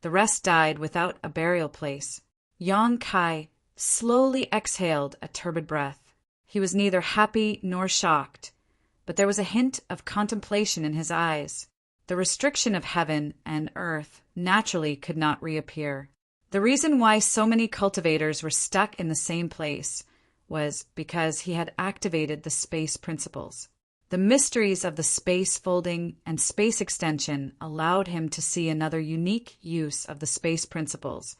the rest died without a burial place. Yang Kai slowly exhaled a turbid breath. He was neither happy nor shocked, but there was a hint of contemplation in his eyes. The restriction of heaven and earth naturally could not reappear. The reason why so many cultivators were stuck in the same place was because he had activated the space principles. The mysteries of the space folding and space extension allowed him to see another unique use of the space principles,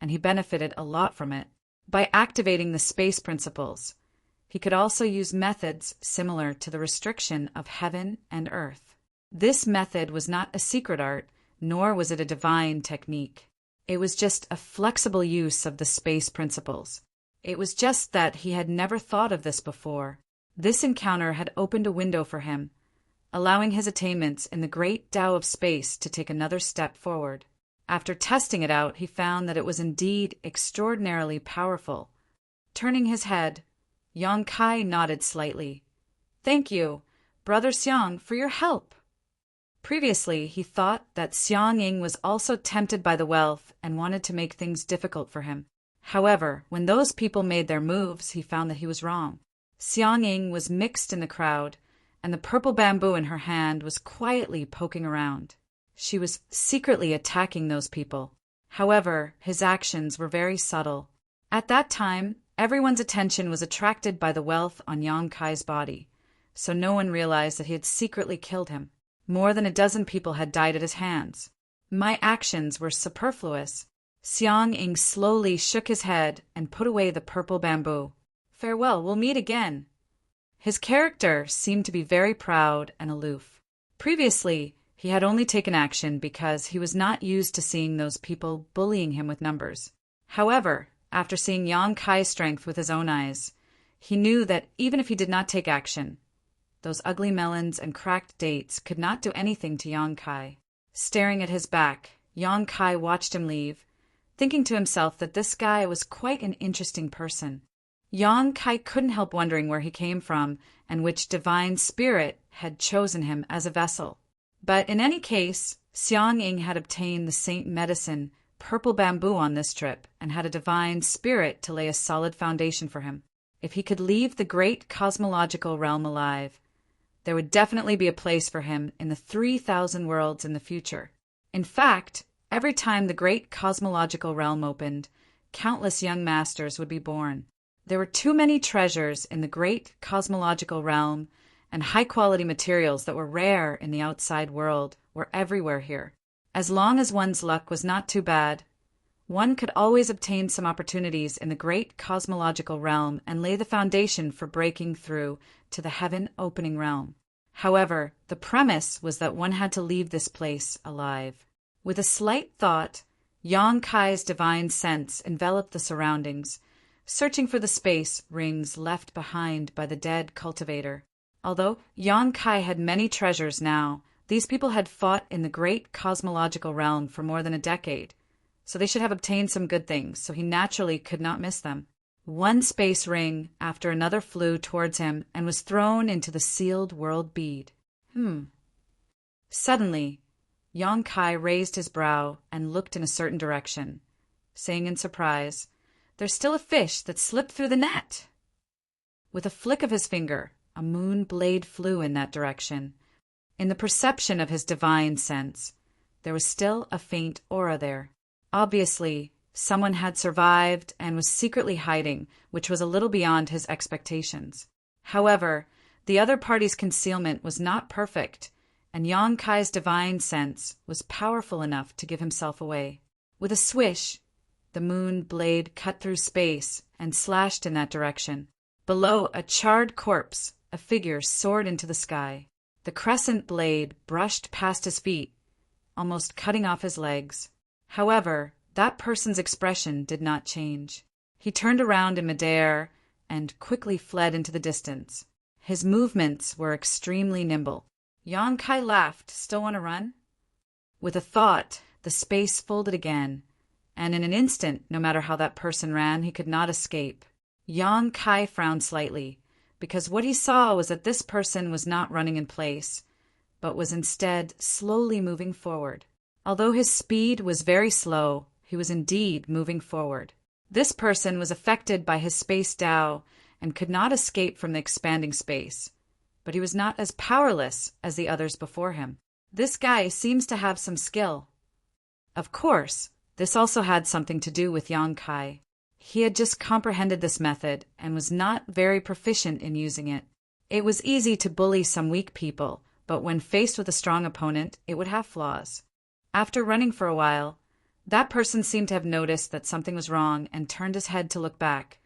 and he benefited a lot from it. By activating the space principles, he could also use methods similar to the restriction of heaven and earth. This method was not a secret art, nor was it a divine technique. It was just a flexible use of the space principles. It was just that he had never thought of this before. This encounter had opened a window for him, allowing his attainments in the great Tao of space to take another step forward. After testing it out, he found that it was indeed extraordinarily powerful. Turning his head, Yang Kai nodded slightly. "Thank you, Brother Xiang, for your help." Previously, he thought that Xiang Ying was also tempted by the wealth and wanted to make things difficult for him. However, when those people made their moves, he found that he was wrong. Xiang Ying was mixed in the crowd, and the purple bamboo in her hand was quietly poking around. She was secretly attacking those people. However, his actions were very subtle. At that time, everyone's attention was attracted by the wealth on Yang Kai's body, so no one realized that he had secretly killed him. More than a dozen people had died at his hands. My actions were superfluous. Xiang Ying slowly shook his head and put away the purple bamboo. "Farewell, we'll meet again." His character seemed to be very proud and aloof. Previously, he had only taken action because he was not used to seeing those people bullying him with numbers. However, after seeing Yang Kai's strength with his own eyes, he knew that even if he did not take action, those ugly melons and cracked dates could not do anything to Yang Kai. Staring at his back, Yang Kai watched him leave, thinking to himself that this guy was quite an interesting person. Yang Kai couldn't help wondering where he came from and which divine spirit had chosen him as a vessel. But in any case, Xiang Ying had obtained the saint medicine, purple bamboo, on this trip and had a divine spirit to lay a solid foundation for him. If he could leave the great cosmological realm alive, there would definitely be a place for him in the 3,000 worlds in the future. In fact, every time the great cosmological realm opened, countless young masters would be born. There were too many treasures in the great cosmological realm, and high-quality materials that were rare in the outside world were everywhere here. As long as one's luck was not too bad, one could always obtain some opportunities in the great cosmological realm and lay the foundation for breaking through to the heaven-opening realm. However, the premise was that one had to leave this place alive. With a slight thought, Yang Kai's divine sense enveloped the surroundings, searching for the space rings left behind by the dead cultivator. Although Yang Kai had many treasures now, these people had fought in the great cosmological realm for more than a decade, so they should have obtained some good things, so he naturally could not miss them. One space ring after another flew towards him and was thrown into the sealed world bead. Suddenly, Yang Kai raised his brow and looked in a certain direction, saying in surprise, "There's still a fish that slipped through the net." With a flick of his finger, a moon blade flew in that direction. In the perception of his divine sense, there was still a faint aura there. Obviously, someone had survived and was secretly hiding, which was a little beyond his expectations. However, the other party's concealment was not perfect, and Yang Kai's divine sense was powerful enough to give himself away. With a swish, the moon blade cut through space and slashed in that direction. Below a charred corpse, a figure soared into the sky. The crescent blade brushed past his feet, almost cutting off his legs. However, that person's expression did not change. He turned around in midair and quickly fled into the distance. His movements were extremely nimble. Yang Kai laughed. Still want to run? With a thought, the space folded again, and in an instant, no matter how that person ran, he could not escape. Yang Kai frowned slightly, because what he saw was that this person was not running in place, but was instead slowly moving forward. Although his speed was very slow, he was indeed moving forward. This person was affected by his space Tao and could not escape from the expanding space, but he was not as powerless as the others before him. This guy seems to have some skill. Of course, this also had something to do with Yang Kai. He had just comprehended this method and was not very proficient in using it. It was easy to bully some weak people, but when faced with a strong opponent, it would have flaws. After running for a while, that person seemed to have noticed that something was wrong and turned his head to look back,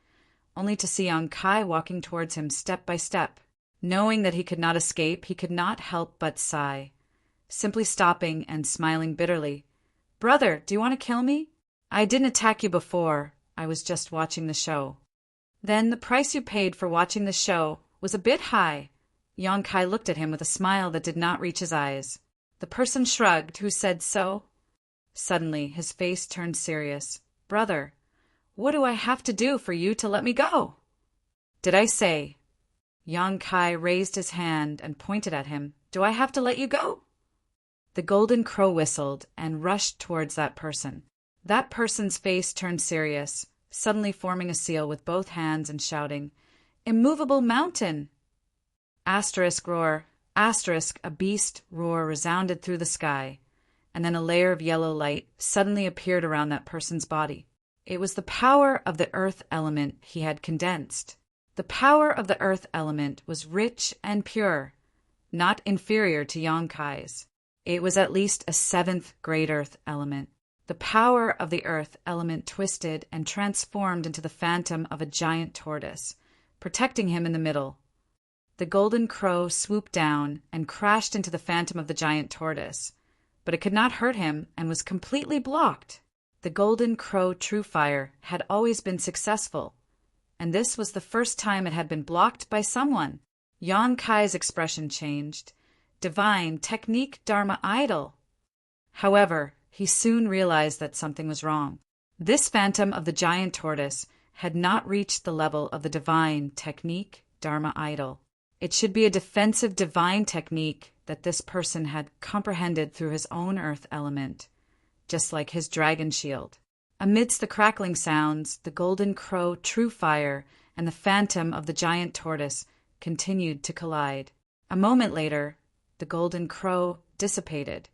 only to see Yang Kai walking towards him step by step. Knowing that he could not escape, he could not help but sigh, simply stopping and smiling bitterly. "Brother, do you want to kill me? I didn't attack you before. I was just watching the show." "Then the price you paid for watching the show was a bit high." Yang Kai looked at him with a smile that did not reach his eyes. The person shrugged. "Who said so?" Suddenly, his face turned serious. "Brother, what do I have to do for you to let me go?" "Did I say?" Yang Kai raised his hand and pointed at him. "Do I have to let you go?" The golden crow whistled and rushed towards that person. That person's face turned serious, suddenly forming a seal with both hands and shouting, "Immovable mountain!" Asterisk roar, asterisk, a beast roar resounded through the sky, and then a layer of yellow light suddenly appeared around that person's body. It was the power of the earth element he had condensed. The power of the earth element was rich and pure, not inferior to Yang Kai's. It was at least a 7th grade earth element. The power of the earth element twisted and transformed into the phantom of a giant tortoise, protecting him in the middle. The golden crow swooped down and crashed into the phantom of the giant tortoise, but it could not hurt him and was completely blocked. The golden crow true fire had always been successful, and this was the first time it had been blocked by someone. Yang Kai's expression changed. Divine technique Dharma idol. However, he soon realized that something was wrong. This phantom of the giant tortoise had not reached the level of the divine technique Dharma idol. It should be a defensive divine technique that this person had comprehended through his own earth element, just like his dragon shield. Amidst the crackling sounds, the golden crow true fire and the phantom of the giant tortoise continued to collide. A moment later, the golden crow dissipated,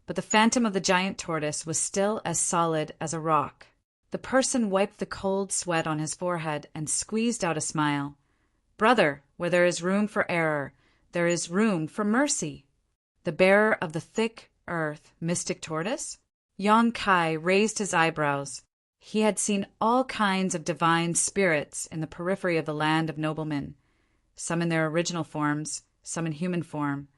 but the phantom of the giant tortoise was still as solid as a rock. The person wiped the cold sweat on his forehead and squeezed out a smile. "Brother, where there is room for error, there is room for mercy." The bearer of the thick earth mystic tortoise? Yang Kai raised his eyebrows. He had seen all kinds of divine spirits in the periphery of the land of noblemen, some in their original forms, some in human form,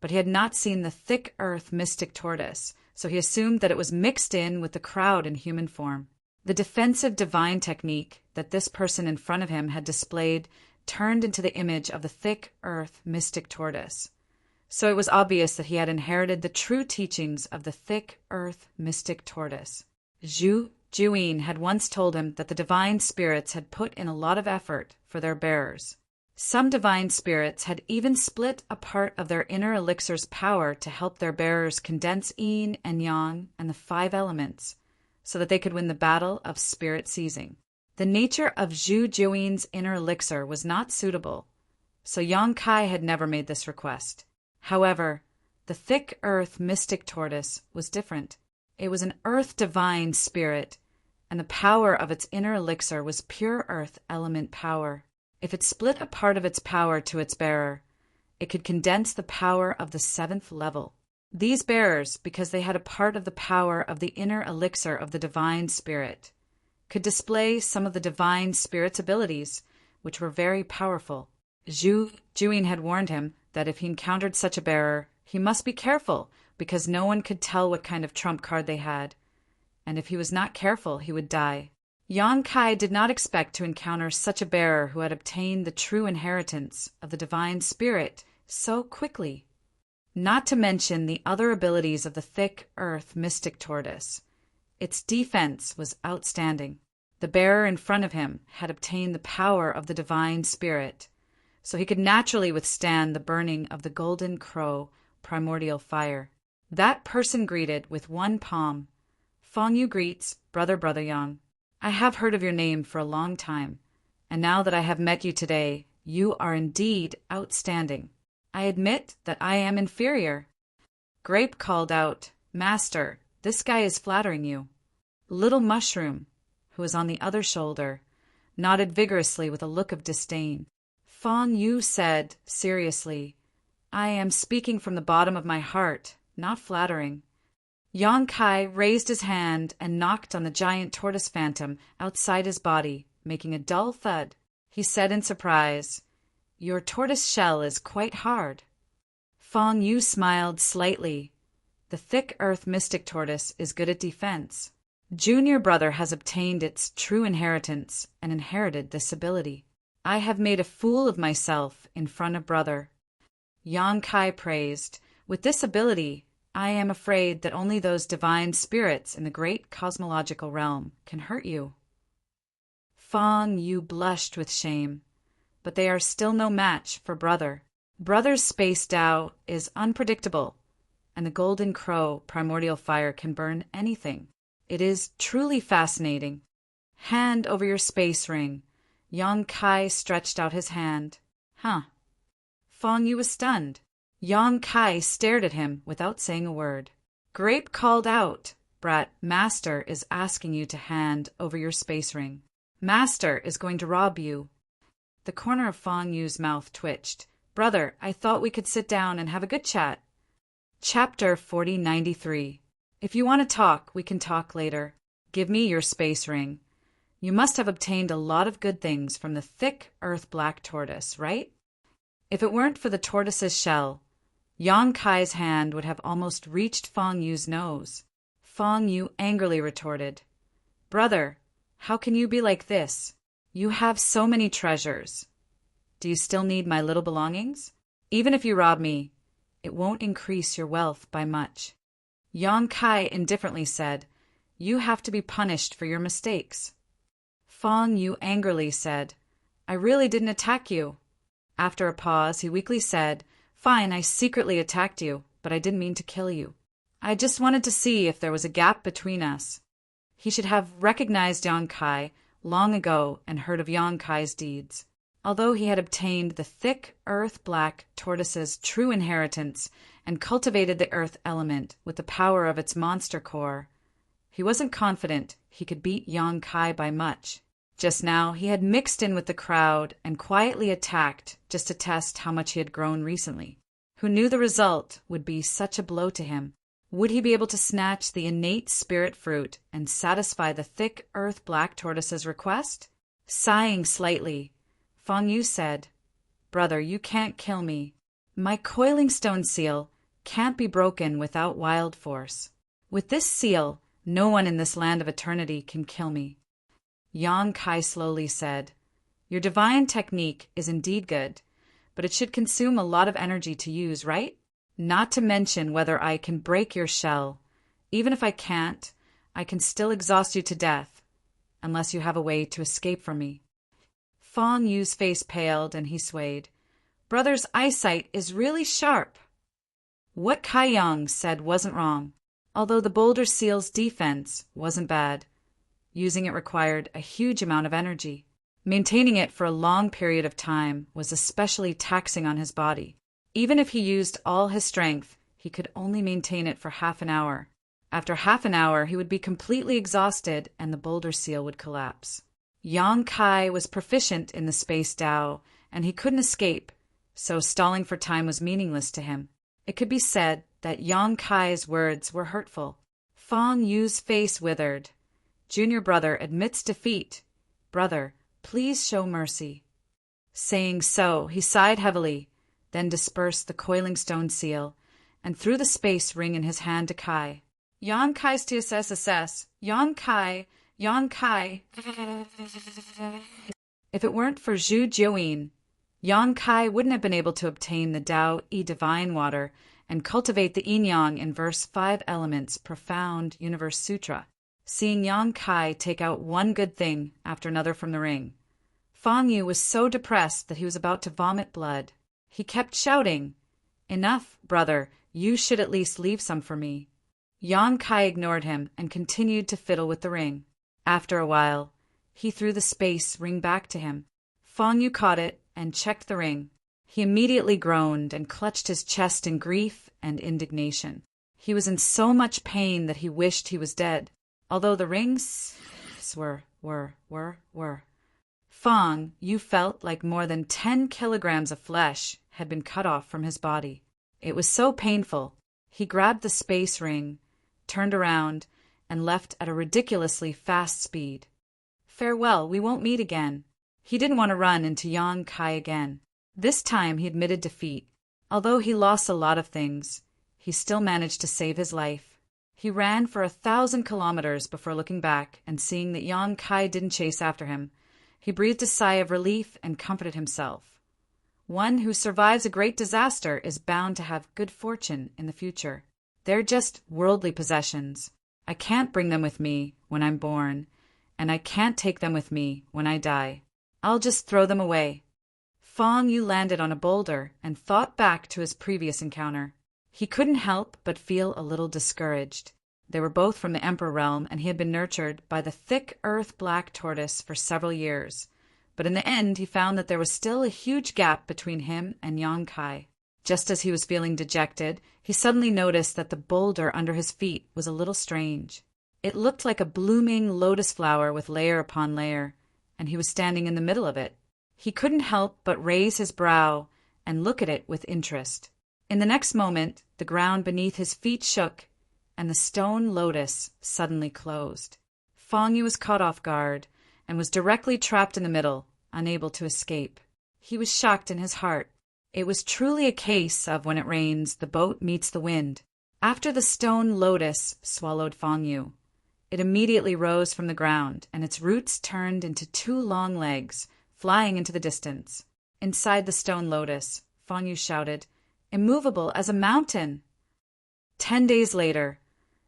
but he had not seen the thick earth mystic tortoise, so he assumed that it was mixed in with the crowd in human form. The defensive divine technique that this person in front of him had displayed turned into the image of the thick earth mystic tortoise. So it was obvious that he had inherited the true teachings of the thick earth mystic tortoise. Zhu Juyin had once told him that the divine spirits had put in a lot of effort for their bearers. Some divine spirits had even split a part of their inner elixir's power to help their bearers condense yin and yang and the 5 elements, so that they could win the battle of spirit seizing. The nature of Zhu Juyin's inner elixir was not suitable, so Yang Kai had never made this request. However, the thick earth mystic tortoise was different. It was an earth divine spirit, and the power of its inner elixir was pure earth element power. If it split a part of its power to its bearer, it could condense the power of the 7th level. These bearers, because they had a part of the power of the inner elixir of the divine spirit, could display some of the divine spirit's abilities, which were very powerful. Zhu Juyin had warned him that if he encountered such a bearer, he must be careful, because no one could tell what kind of trump card they had, and if he was not careful, he would die. Yang Kai did not expect to encounter such a bearer who had obtained the true inheritance of the divine spirit so quickly. Not to mention the other abilities of the thick earth mystic tortoise. Its defense was outstanding. The bearer in front of him had obtained the power of the divine spirit, so he could naturally withstand the burning of the golden crow primordial fire. That person greeted with one palm. Feng Yu greets, Brother Yang. I have heard of your name for a long time, and now that I have met you today, you are indeed outstanding. I admit that I am inferior. Grape called out, Master, this guy is flattering you. Little Mushroom, who was on the other shoulder, nodded vigorously with a look of disdain. Feng Yu said, seriously, I am speaking from the bottom of my heart, not flattering. Yang Kai raised his hand and knocked on the giant tortoise phantom outside his body, making a dull thud. He said in surprise, Your tortoise shell is quite hard. Feng Yu smiled slightly. The thick earth mystic tortoise is good at defense. Junior brother has obtained its true inheritance and inherited this ability. I have made a fool of myself in front of brother. Yang Kai praised, With this ability, I am afraid that only those divine spirits in the great cosmological realm can hurt you. Feng Yu blushed with shame, but they are still no match for brother. Brother's space Tao is unpredictable, and the golden crow primordial fire can burn anything. It is truly fascinating. Hand over your space ring. Yang Kai stretched out his hand. Huh. Feng Yu was stunned. Yang Kai stared at him without saying a word. Grape called out, Brat, Master is asking you to hand over your space ring. Master is going to rob you. The corner of Feng Yu's mouth twitched. Brother, I thought we could sit down and have a good chat. Chapter 4093. If you want to talk, we can talk later. Give me your space ring. You must have obtained a lot of good things from the thick earth black tortoise, right? If it weren't for the tortoise's shell, Yang Kai's hand would have almost reached Feng Yu's nose. Feng Yu angrily retorted, Brother, how can you be like this? You have so many treasures. Do you still need my little belongings? Even if you rob me, it won't increase your wealth by much. Yang Kai indifferently said, You have to be punished for your mistakes. Feng Yu angrily said, I really didn't attack you. After a pause, he weakly said, Fine, I secretly attacked you, but I didn't mean to kill you. I just wanted to see if there was a gap between us. He should have recognized Yang Kai long ago and heard of Yang Kai's deeds. Although he had obtained the thick earth-black tortoise's true inheritance and cultivated the earth element with the power of its monster core, he wasn't confident he could beat Yang Kai by much. Just now, he had mixed in with the crowd and quietly attacked just to test how much he had grown recently. Who knew the result would be such a blow to him? Would he be able to snatch the innate spirit fruit and satisfy the thick earth-black tortoise's request? Sighing slightly, Feng Yu said, Brother, you can't kill me. My coiling stone seal can't be broken without wild force. With this seal, no one in this land of eternity can kill me. Yang Kai slowly said, Your divine technique is indeed good, but it should consume a lot of energy to use, right? Not to mention whether I can break your shell. Even if I can't, I can still exhaust you to death, unless you have a way to escape from me. Feng Yu's face paled and he swayed. Brother's eyesight is really sharp. What Kai Yang said wasn't wrong, although the boulder seal's defense wasn't bad. Using it required a huge amount of energy. Maintaining it for a long period of time was especially taxing on his body. Even if he used all his strength, he could only maintain it for half an hour. After half an hour, he would be completely exhausted and the boulder seal would collapse. Yang Kai was proficient in the space Tao, and he couldn't escape, so stalling for time was meaningless to him. It could be said that Yang Kai's words were hurtful. Feng Yu's face withered. Junior brother admits defeat. Brother, please show mercy. Saying so, he sighed heavily, then dispersed the coiling stone seal, and threw the space ring in his hand to Kai. Yang Kai's TSSSS, Yang Kai, Yang Kai. If it weren't for Zhu Jiuyin, Yang Kai wouldn't have been able to obtain the Tao-E divine water and cultivate the yin-yang in verse 5 elements profound universe sutra, seeing Yang Kai take out one good thing after another from the ring. Fang Yu was so depressed that he was about to vomit blood. He kept shouting, "Enough, brother, you should at least leave some for me." Yang Kai ignored him and continued to fiddle with the ring. After a while, he threw the space ring back to him. Fang Yu caught it and checked the ring. He immediately groaned and clutched his chest in grief and indignation. He was in so much pain that he wished he was dead, although the rings were. Fang Yu felt like more than 10 kilograms of flesh had been cut off from his body. It was so painful. He grabbed the space ring, turned around, and left at a ridiculously fast speed. Farewell, we won't meet again. He didn't want to run into Yang Kai again. This time he admitted defeat. Although he lost a lot of things, he still managed to save his life. He ran for 1,000 kilometers before looking back and seeing that Yang Kai didn't chase after him. He breathed a sigh of relief and comforted himself. One who survives a great disaster is bound to have good fortune in the future. They're just worldly possessions. I can't bring them with me when I'm born, and I can't take them with me when I die. I'll just throw them away. Fang Yu landed on a boulder and thought back to his previous encounter. He couldn't help but feel a little discouraged. They were both from the Emperor realm, and he had been nurtured by the thick earth-black tortoise for several years. But in the end, he found that there was still a huge gap between him and Yang Kai. Just as he was feeling dejected, he suddenly noticed that the boulder under his feet was a little strange. It looked like a blooming lotus flower with layer upon layer, and he was standing in the middle of it. He couldn't help but raise his brow and look at it with interest. In the next moment, the ground beneath his feet shook, and the stone lotus suddenly closed. Fang Yu was caught off guard and was directly trapped in the middle, unable to escape. He was shocked in his heart. It was truly a case of when it rains, the boat meets the wind. After the stone lotus swallowed Fang Yu, it immediately rose from the ground, and its roots turned into 2 long legs, flying into the distance. Inside the stone lotus, Fang Yu shouted, "Immovable as a mountain!" 10 days later,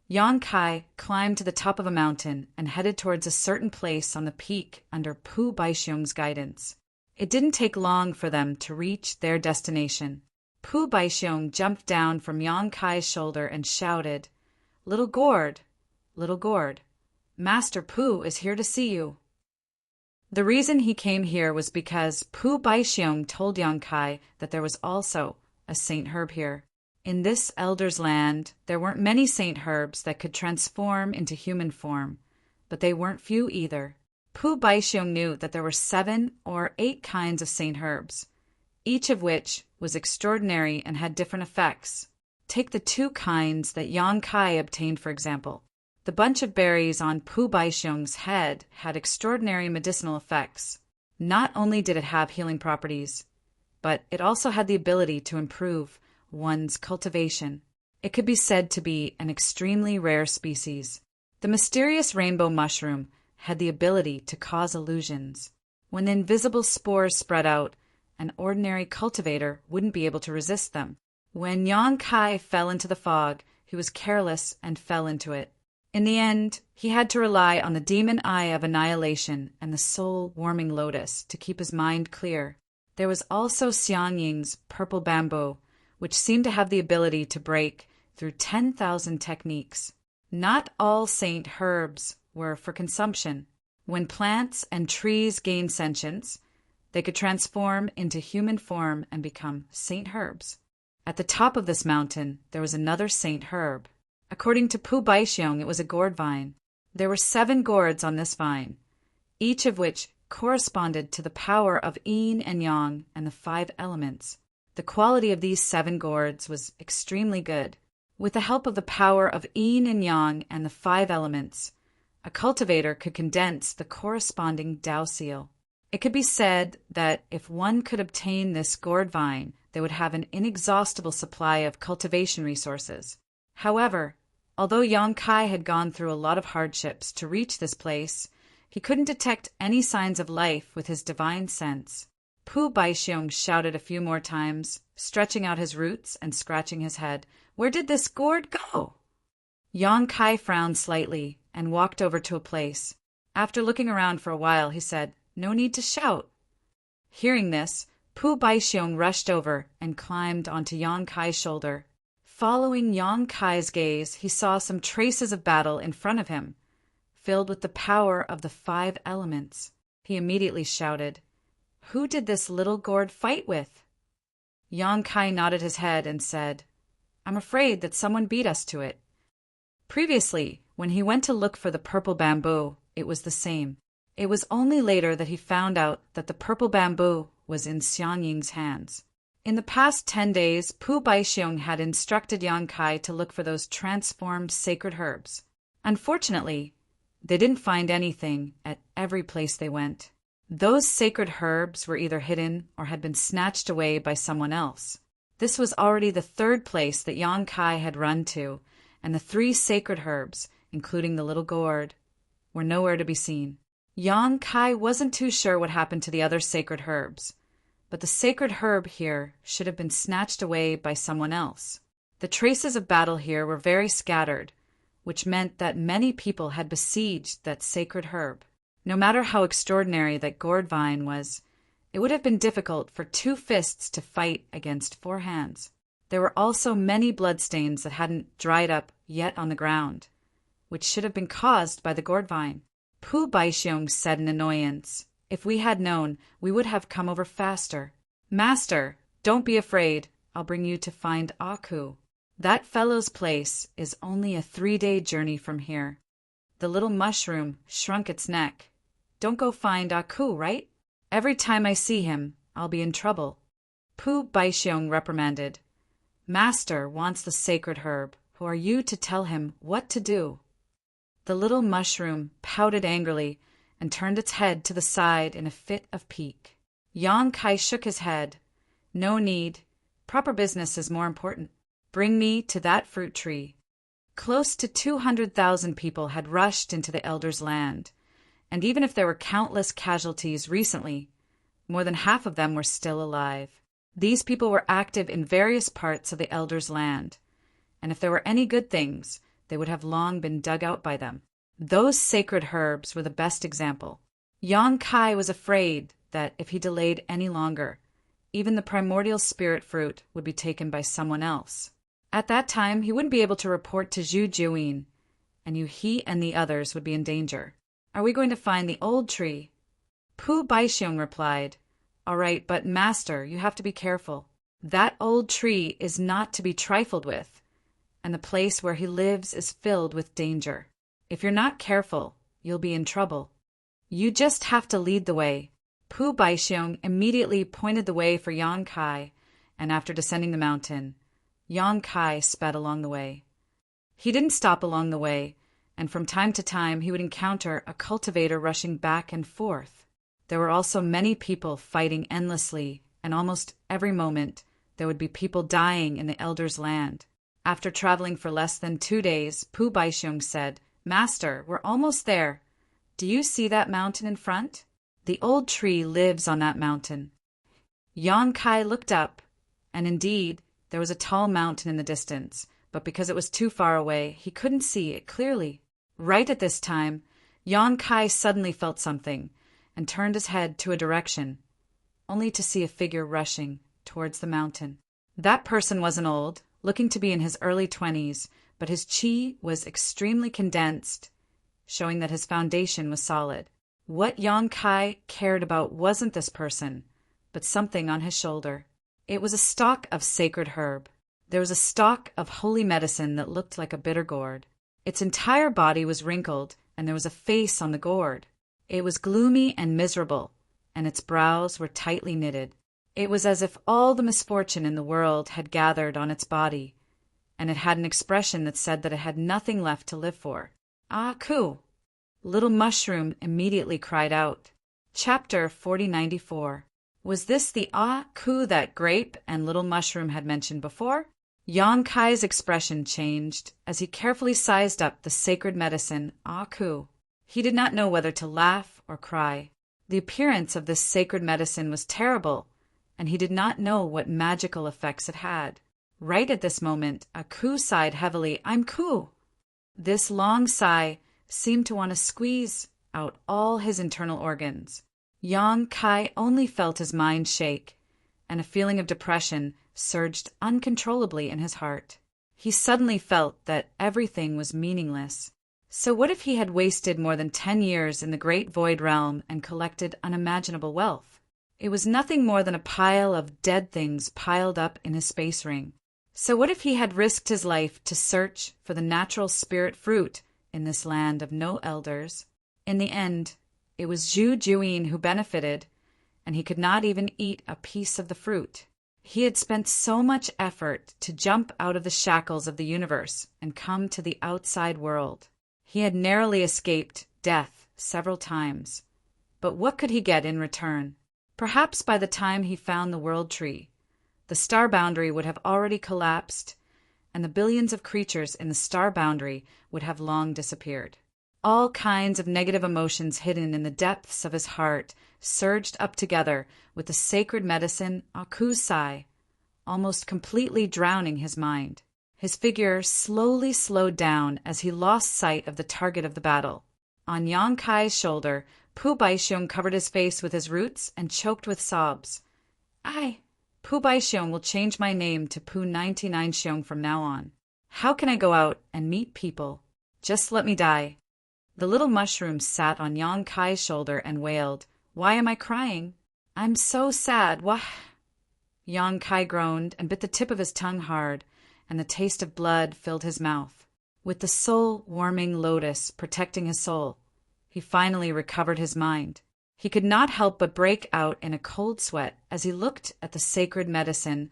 Yang Kai climbed to the top of a mountain and headed towards a certain place on the peak under Pu Baixiong's guidance. It didn't take long for them to reach their destination. Pu Baixiong jumped down from Yang Kai's shoulder and shouted, Little gourd, Master Pu is here to see you." The reason he came here was because Pu Baixiong told Yang Kai that there was also a Saint Herb here. In this elder's land, there weren't many Saint Herbs that could transform into human form, but they weren't few either. Pu Baixiong knew that there were 7 or 8 kinds of Saint Herbs, each of which was extraordinary and had different effects. Take the 2 kinds that Yang Kai obtained, for example. The bunch of berries on Pu Baixiong's head had extraordinary medicinal effects. Not only did it have healing properties, but it also had the ability to improve one's cultivation. It could be said to be an extremely rare species. The mysterious rainbow mushroom had the ability to cause illusions. When the invisible spores spread out, an ordinary cultivator wouldn't be able to resist them. When Yang Kai fell into the fog, he was careless and fell into it. In the end, he had to rely on the demon eye of annihilation and the soul-warming lotus to keep his mind clear. There was also Xiang Ying's purple bamboo, which seemed to have the ability to break through 10,000 techniques. Not all Saint Herbs were for consumption. When plants and trees gained sentience, they could transform into human form and become Saint Herbs. At the top of this mountain, there was another Saint Herb. According to Pu Baixiong, it was a gourd vine. There were 7 gourds on this vine, each of which corresponded to the power of yin and yang and the 5 elements. The quality of these 7 gourds was extremely good. With the help of the power of yin and yang and the 5 elements, a cultivator could condense the corresponding Tao seal. It could be said that if one could obtain this gourd vine, they would have an inexhaustible supply of cultivation resources. However, although Yang Kai had gone through a lot of hardships to reach this place, he couldn't detect any signs of life with his divine sense. Pu Baixiong shouted a few more times, stretching out his roots and scratching his head. Where did this gourd go? Yang Kai frowned slightly and walked over to a place. After looking around for a while, he said, "No need to shout." Hearing this, Pu Baixiong rushed over and climbed onto Yang Kai's shoulder. Following Yang Kai's gaze, he saw some traces of battle in front of him, filled with the power of the 5 elements. He immediately shouted, "Who did this little gourd fight with?" Yang Kai nodded his head and said, "I'm afraid that someone beat us to it." Previously, when he went to look for the purple bamboo, it was the same. It was only later that he found out that the purple bamboo was in Xiangying's hands. In the past 10 days, Pu Baixiong had instructed Yang Kai to look for those transformed sacred herbs. Unfortunately, they didn't find anything at every place they went. Those sacred herbs were either hidden or had been snatched away by someone else. This was already the 3rd place that Yang Kai had run to, and the 3 sacred herbs, including the little gourd, were nowhere to be seen. Yang Kai wasn't too sure what happened to the other sacred herbs, but the sacred herb here should have been snatched away by someone else. The traces of battle here were very scattered, which meant that many people had besieged that sacred herb. No matter how extraordinary that gourd vine was, it would have been difficult for 2 fists to fight against 4 hands. There were also many bloodstains that hadn't dried up yet on the ground, which should have been caused by the gourd vine. Pu Baixiong said in annoyance, "If we had known, we would have come over faster." "Master, don't be afraid. I'll bring you to find Aku. That fellow's place is only a 3-day journey from here. The little mushroom shrunk its neck. Don't go find Aku, right? Every time I see him, I'll be in trouble." Pu Baixiong reprimanded. "Master wants the sacred herb. Who are you to tell him what to do?" The little mushroom pouted angrily and turned its head to the side in a fit of pique. Yang Kai shook his head. "No need. Proper business is more important. Bring me to that fruit tree." Close to 200,000 people had rushed into the elder's land, and even if there were countless casualties recently, more than half of them were still alive. These people were active in various parts of the elder's land, and if there were any good things, they would have long been dug out by them. Those sacred herbs were the best example. Yang Kai was afraid that if he delayed any longer, even the primordial spirit fruit would be taken by someone else. At that time, he wouldn't be able to report to Zhu Jiuyin, and he and the others would be in danger. "Are we going to find the old tree?" Pu Baixiong replied, "All right, but master, you have to be careful. That old tree is not to be trifled with, and the place where he lives is filled with danger. If you're not careful, you'll be in trouble. You just have to lead the way." Pu Baixiong immediately pointed the way for Yang Kai, and after descending the mountain, Yang Kai sped along the way. He didn't stop along the way, and from time to time he would encounter a cultivator rushing back and forth. There were also many people fighting endlessly, and almost every moment there would be people dying in the elder's land. After traveling for less than 2 days, Pu Baixiong said, "Master, we're almost there. Do you see that mountain in front? The old tree lives on that mountain." Yang Kai looked up, and indeed, there was a tall mountain in the distance, but because it was too far away, he couldn't see it clearly. Right at this time, Yang Kai suddenly felt something and turned his head to a direction, only to see a figure rushing towards the mountain. That person wasn't old, looking to be in his early 20s, but his chi was extremely condensed, showing that his foundation was solid. What Yang Kai cared about wasn't this person, but something on his shoulder. It was a stalk of sacred herb. There was a stalk of holy medicine that looked like a bitter gourd. Its entire body was wrinkled, and there was a face on the gourd. It was gloomy and miserable, and its brows were tightly knitted. It was as if all the misfortune in the world had gathered on its body, and it had an expression that said that it had nothing left to live for. "Aku!" Little Mushroom immediately cried out. Chapter 4094. Was this the Aku that Grape and Little Mushroom had mentioned before? Yang Kai's expression changed as he carefully sized up the sacred medicine Aku. He did not know whether to laugh or cry. The appearance of this sacred medicine was terrible, and he did not know what magical effects it had. Right at this moment, Aku sighed heavily. I'm Ku. This long sigh seemed to want to squeeze out all his internal organs. Yang Kai only felt his mind shake, and a feeling of depression surged uncontrollably in his heart. He suddenly felt that everything was meaningless. So what if he had wasted more than 10 years in the great void realm and collected unimaginable wealth? It was nothing more than a pile of dead things piled up in his space ring. So what if he had risked his life to search for the natural spirit fruit in this land of no elders? In the end, it was Zhu Juyin who benefited, and he could not even eat a piece of the fruit. He had spent so much effort to jump out of the shackles of the universe and come to the outside world. He had narrowly escaped death several times. But what could he get in return? Perhaps by the time he found the world tree, the star boundary would have already collapsed, and the billions of creatures in the star boundary would have long disappeared. All kinds of negative emotions hidden in the depths of his heart surged up together with the sacred medicine Akusai, almost completely drowning his mind. His figure slowly slowed down as he lost sight of the target of the battle. On Yang Kai's shoulder, Pu Baixiong covered his face with his roots and choked with sobs. Pu Baixiong will change my name to Pu 99 Xiong from now on. How can I go out and meet people? Just let me die. The little mushroom sat on Yang Kai's shoulder and wailed, Why am I crying? I'm so sad. Why? Yang Kai groaned and bit the tip of his tongue hard, and the taste of blood filled his mouth. With the soul-warming lotus protecting his soul, he finally recovered his mind. He could not help but break out in a cold sweat as he looked at the sacred medicine,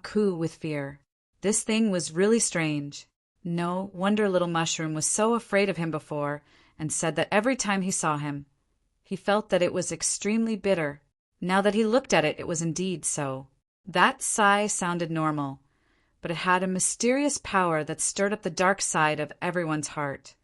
Ku, with fear. This thing was really strange. No wonder little mushroom was so afraid of him before, and said that every time he saw him, he felt that it was extremely bitter. Now that he looked at it, it was indeed so. That sigh sounded normal, but it had a mysterious power that stirred up the dark side of everyone's heart,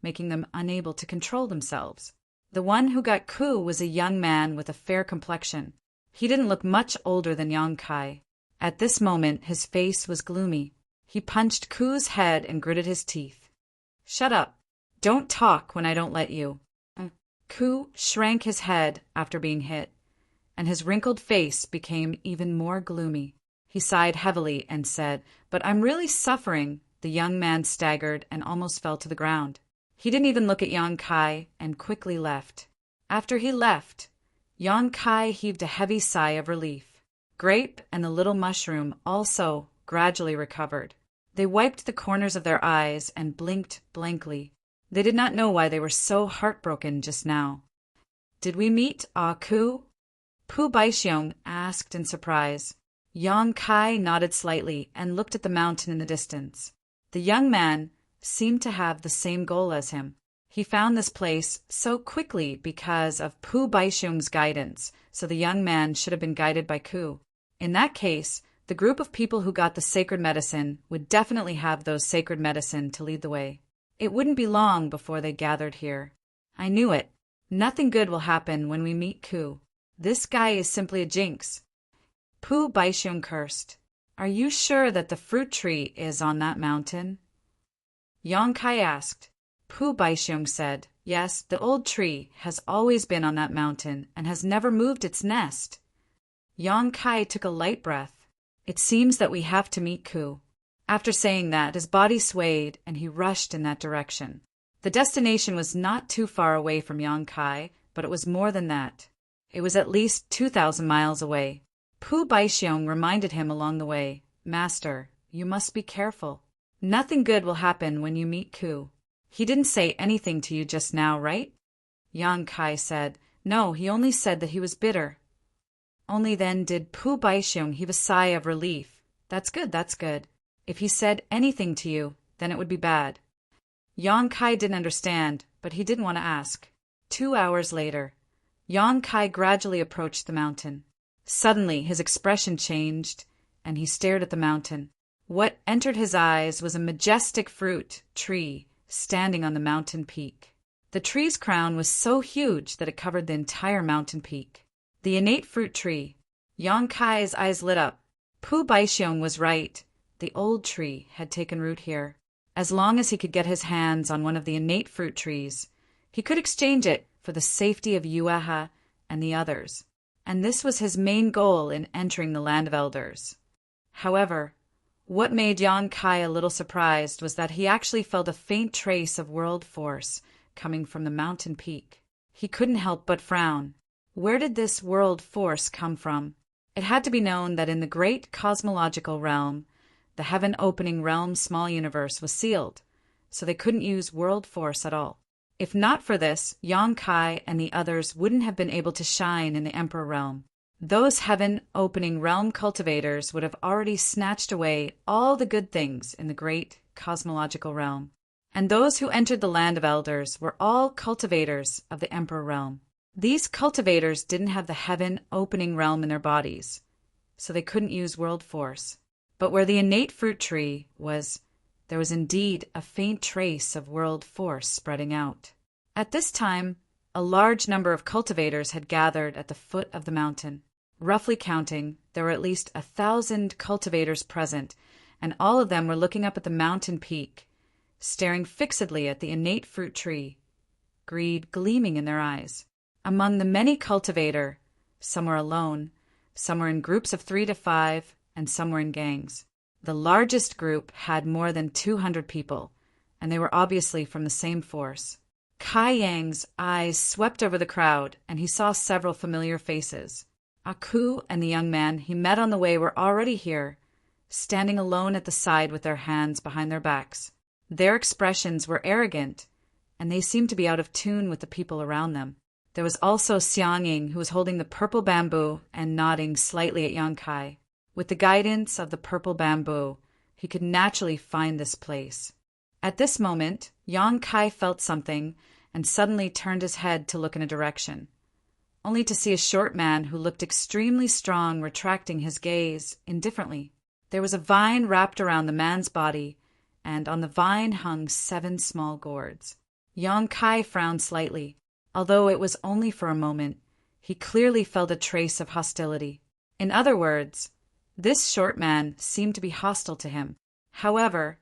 making them unable to control themselves. The one who got Ku was a young man with a fair complexion. He didn't look much older than Yang Kai. At this moment, his face was gloomy. He punched Ku's head and gritted his teeth. Shut up. Don't talk when I don't let you. Ku shrank his head after being hit, and his wrinkled face became even more gloomy. He sighed heavily and said, But I'm really suffering. The young man staggered and almost fell to the ground. He didn't even look at Yang Kai and quickly left. After he left, Yang Kai heaved a heavy sigh of relief. Grape and the little mushroom also gradually recovered. They wiped the corners of their eyes and blinked blankly. They did not know why they were so heartbroken just now. Did we meet Ku? Pu Baixiong asked in surprise. Yang Kai nodded slightly and looked at the mountain in the distance. The young man seemed to have the same goal as him. He found this place so quickly because of Pu Baixiong's guidance, so the young man should have been guided by Ku. In that case, the group of people who got the sacred medicine would definitely have those sacred medicine to lead the way. It wouldn't be long before they gathered here. I knew it. Nothing good will happen when we meet Ku. This guy is simply a jinx. Pu Baixiong cursed. Are you sure that the fruit tree is on that mountain? Yang Kai asked. Pu Baixiong said, Yes, the old tree has always been on that mountain and has never moved its nest. Yang Kai took a light breath. It seems that we have to meet Ku. After saying that, his body swayed and he rushed in that direction. The destination was not too far away from Yang Kai, but it was more than that. It was at least 2,000 miles away. Pu Baixiong reminded him along the way, Master, you must be careful. Nothing good will happen when you meet Ku. He didn't say anything to you just now, right? Yang Kai said, No, he only said that he was bitter. Only then did Pu Baixiong heave a sigh of relief. That's good, that's good. If he said anything to you, then it would be bad. Yang Kai didn't understand, but he didn't want to ask. 2 hours later, Yang Kai gradually approached the mountain. Suddenly, his expression changed, and he stared at the mountain. What entered his eyes was a majestic fruit tree standing on the mountain peak. The tree's crown was so huge that it covered the entire mountain peak. The innate fruit tree. Yang Kai's eyes lit up. Pu Baixiong was right. The old tree had taken root here. As long as he could get his hands on one of the innate fruit trees, he could exchange it for the safety of Yuehe and the others. And this was his main goal in entering the Land of Elders. However, what made Yang Kai a little surprised was that he actually felt a faint trace of world force coming from the mountain peak. He couldn't help but frown. Where did this world force come from? It had to be known that in the great cosmological realm, the heaven-opening realm small universe was sealed, so they couldn't use world force at all. If not for this, Yang Kai and the others wouldn't have been able to shine in the Emperor realm. Those heaven-opening realm cultivators would have already snatched away all the good things in the great cosmological realm. And those who entered the Land of Elders were all cultivators of the Emperor realm. These cultivators didn't have the heaven-opening realm in their bodies, so they couldn't use world force. But where the innate fruit tree was, there was indeed a faint trace of world force spreading out. At this time, a large number of cultivators had gathered at the foot of the mountain. Roughly counting, there were at least 1,000 cultivators present, and all of them were looking up at the mountain peak, staring fixedly at the innate fruit tree, greed gleaming in their eyes. Among the many cultivator, some were alone, some were in groups of 3 to 5, and some were in gangs. The largest group had more than 200 people, and they were obviously from the same force. Kai Yang's eyes swept over the crowd, and he saw several familiar faces. Aku and the young man he met on the way were already here, standing alone at the side with their hands behind their backs. Their expressions were arrogant, and they seemed to be out of tune with the people around them. There was also Xiangying, who was holding the purple bamboo and nodding slightly at Yang Kai. With the guidance of the purple bamboo, he could naturally find this place. At this moment, Yang Kai felt something and suddenly turned his head to look in a direction, only to see a short man who looked extremely strong retracting his gaze indifferently. There was a vine wrapped around the man's body, and on the vine hung 7 small gourds. Yang Kai frowned slightly. Although it was only for a moment, he clearly felt a trace of hostility. In other words, this short man seemed to be hostile to him. However,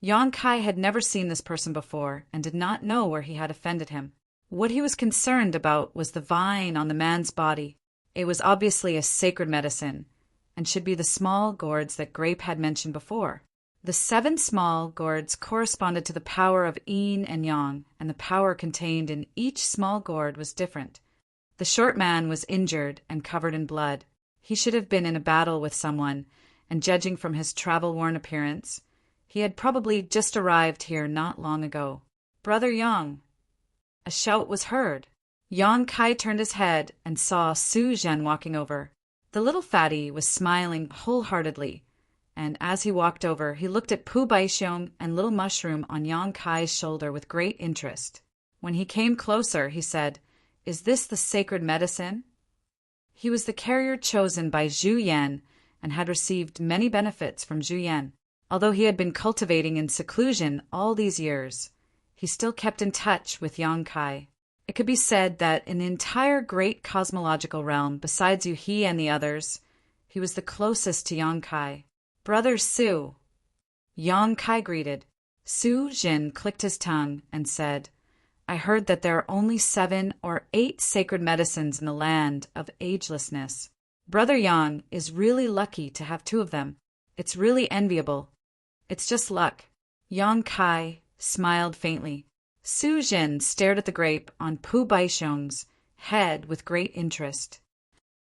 Yang Kai had never seen this person before and did not know where he had offended him. What he was concerned about was the vine on the man's body. It was obviously a sacred medicine, and should be the small gourds that Grape had mentioned before. The 7 small gourds corresponded to the power of yin and yang, and the power contained in each small gourd was different. The short man was injured and covered in blood. He should have been in a battle with someone, and judging from his travel-worn appearance, he had probably just arrived here not long ago. "Brother Yang!" A shout was heard. Yang Kai turned his head and saw Su Zhen walking over. The little fatty was smiling wholeheartedly, and as he walked over, he looked at Pu Baixiong and Little Mushroom on Yang Kai's shoulder with great interest. When he came closer, he said, "Is this the sacred medicine?" He was the carrier chosen by Zhu Yan and had received many benefits from Zhu Yan. Although he had been cultivating in seclusion all these years, he still kept in touch with Yang Kai. It could be said that in the entire great cosmological realm, besides Yuhi and the others, he was the closest to Yang Kai. "Brother Su," Yang Kai greeted. Su Jin clicked his tongue and said, "I heard that there are only 7 or 8 sacred medicines in the land of agelessness. Brother Yang is really lucky to have 2 of them. It's really enviable. It's just luck." Yang Kai smiled faintly. Su Jin stared at the grape on Pu Baixiong's head with great interest.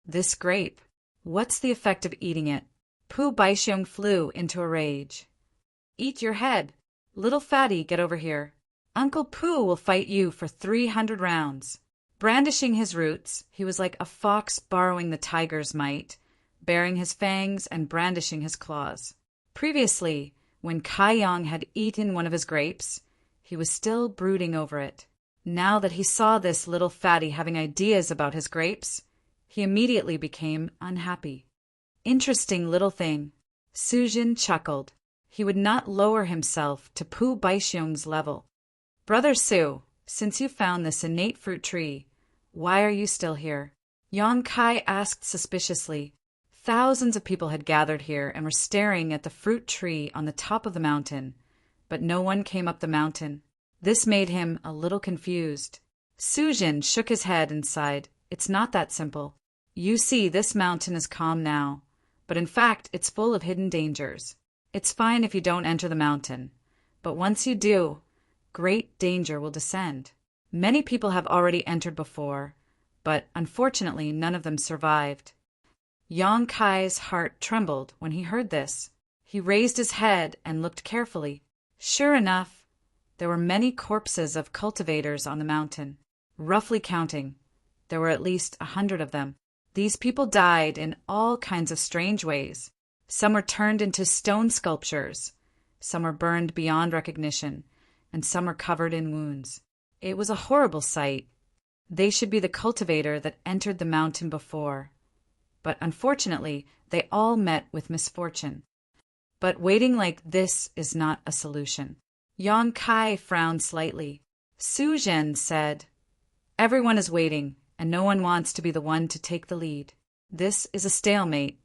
"This grape, what's the effect of eating it?" Pu Baixiong flew into a rage. "Eat your head. Little fatty, get over here. Uncle Pu will fight you for 300 rounds. Brandishing his roots, he was like a fox borrowing the tiger's might, baring his fangs and brandishing his claws. Previously, when Kai Yang had eaten one of his grapes, he was still brooding over it. Now that he saw this little fatty having ideas about his grapes, he immediately became unhappy. "Interesting little thing." Su Jin chuckled. He would not lower himself to Pu Baixiong's level. "Brother Su, Since you found this innate fruit tree, why are you still here? Yang Kai asked suspiciously. Thousands of people had gathered here and were staring at the fruit tree on the top of the mountain, but no one came up the mountain. This made him a little confused. Sujin shook his head and sighed. It's not that simple. You see, this mountain is calm now, but in fact it's full of hidden dangers. It's fine if you don't enter the mountain, but once you do, great danger will descend. Many people have already entered before, but unfortunately none of them survived. Yang Kai's heart trembled when he heard this. He raised his head and looked carefully. Sure enough, there were many corpses of cultivators on the mountain. Roughly counting, there were at least 100 of them. These people died in all kinds of strange ways. Some were turned into stone sculptures, some were burned beyond recognition, and some were covered in wounds. It was a horrible sight. They should be the cultivator that entered the mountain before. But unfortunately, they all met with misfortune. But waiting like this is not a solution. Yang Kai frowned slightly. Sujin said, Everyone is waiting, and no one wants to be the one to take the lead. This is a stalemate.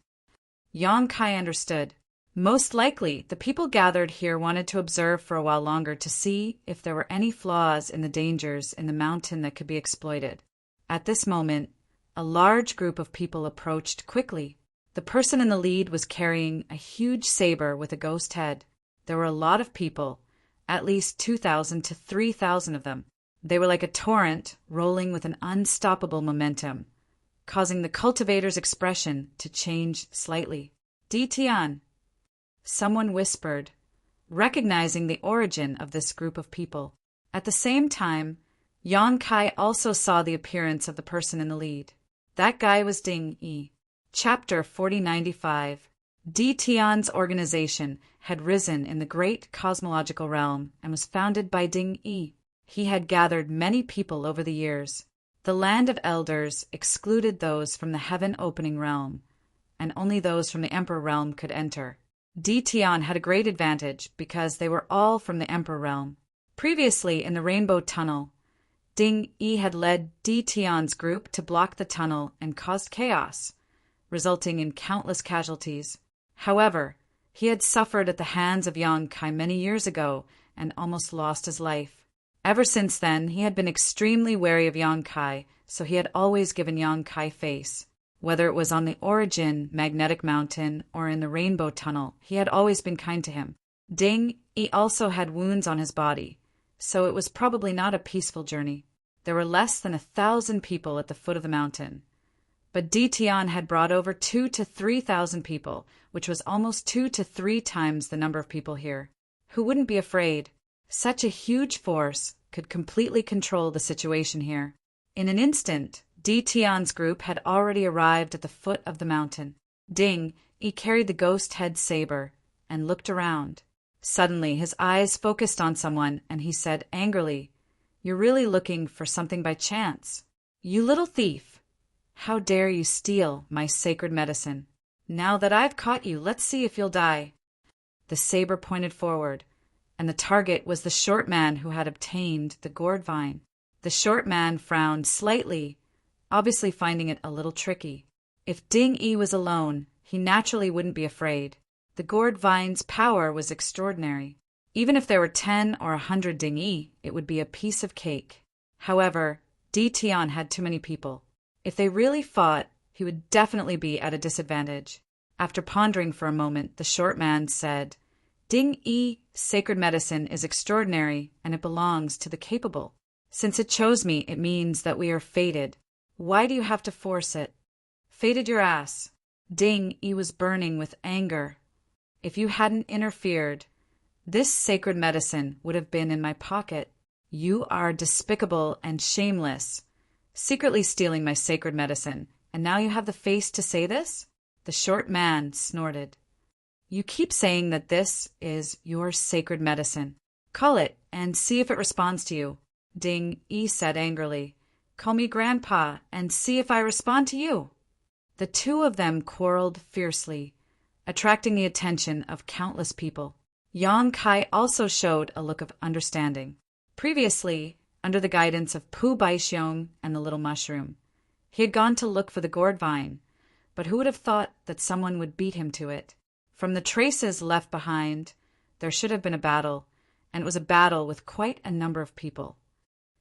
Yang Kai understood. Most likely, the people gathered here wanted to observe for a while longer to see if there were any flaws in the dangers in the mountain that could be exploited. At this moment, a large group of people approached quickly. The person in the lead was carrying a huge saber with a ghost head. There were a lot of people, at least 2,000 to 3,000 of them. They were like a torrent rolling with an unstoppable momentum, causing the cultivator's expression to change slightly. Di Tian, someone whispered, recognizing the origin of this group of people. At the same time, Yang Kai also saw the appearance of the person in the lead. That guy was Ding Yi. Chapter 4095. Di Tian's organization had risen in the great cosmological realm and was founded by Ding Yi. He had gathered many people over the years. The land of elders excluded those from the heaven-opening realm, and only those from the Emperor realm could enter. Di Tian had a great advantage because they were all from the Emperor realm. Previously, in the Rainbow Tunnel, Ding Yi had led Di Tian's group to block the tunnel and caused chaos, resulting in countless casualties. However, he had suffered at the hands of Yang Kai many years ago and almost lost his life. Ever since then, he had been extremely wary of Yang Kai, so he had always given Yang Kai face. Whether it was on the Origin Magnetic Mountain or in the Rainbow Tunnel, he had always been kind to him. Ding Yi also had wounds on his body, so it was probably not a peaceful journey. There were less than 1,000 people at the foot of the mountain. But Di Tian had brought over 2,000 to 3,000 people, which was almost 2 to 3 times the number of people here. Who wouldn't be afraid? Such a huge force could completely control the situation here. In an instant, Di Tian's group had already arrived at the foot of the mountain. Ding Yi carried the ghost head saber and looked around. Suddenly, his eyes focused on someone, and he said angrily, You're really looking for something by chance. You little thief! How dare you steal my sacred medicine? Now that I've caught you, let's see if you'll die. The saber pointed forward, and the target was the short man who had obtained the gourd vine. The short man frowned slightly, obviously finding it a little tricky. If Ding Yi was alone, he naturally wouldn't be afraid. The gourd vine's power was extraordinary. Even if there were 10 or 100 Ding Yi, it would be a piece of cake. However, Di Tian had too many people. If they really fought, he would definitely be at a disadvantage. After pondering for a moment, the short man said, Ding Yi's sacred medicine is extraordinary, and it belongs to the capable. Since it chose me, it means that we are fated. Why do you have to force it? Fated your ass. Ding Yi was burning with anger. If you hadn't interfered, this sacred medicine would have been in my pocket. You are despicable and shameless, secretly stealing my sacred medicine, and now you have the face to say this? The short man snorted. You keep saying that this is your sacred medicine. Call it and see if it responds to you. Ding Yi said angrily. Call me Grandpa and see if I respond to you. The two of them quarreled fiercely, attracting the attention of countless people. Yang Kai also showed a look of understanding. Previously, under the guidance of Pu Baixiong and the little mushroom. He had gone to look for the gourd vine, but who would have thought that someone would beat him to it? From the traces left behind, there should have been a battle, and it was a battle with quite a number of people.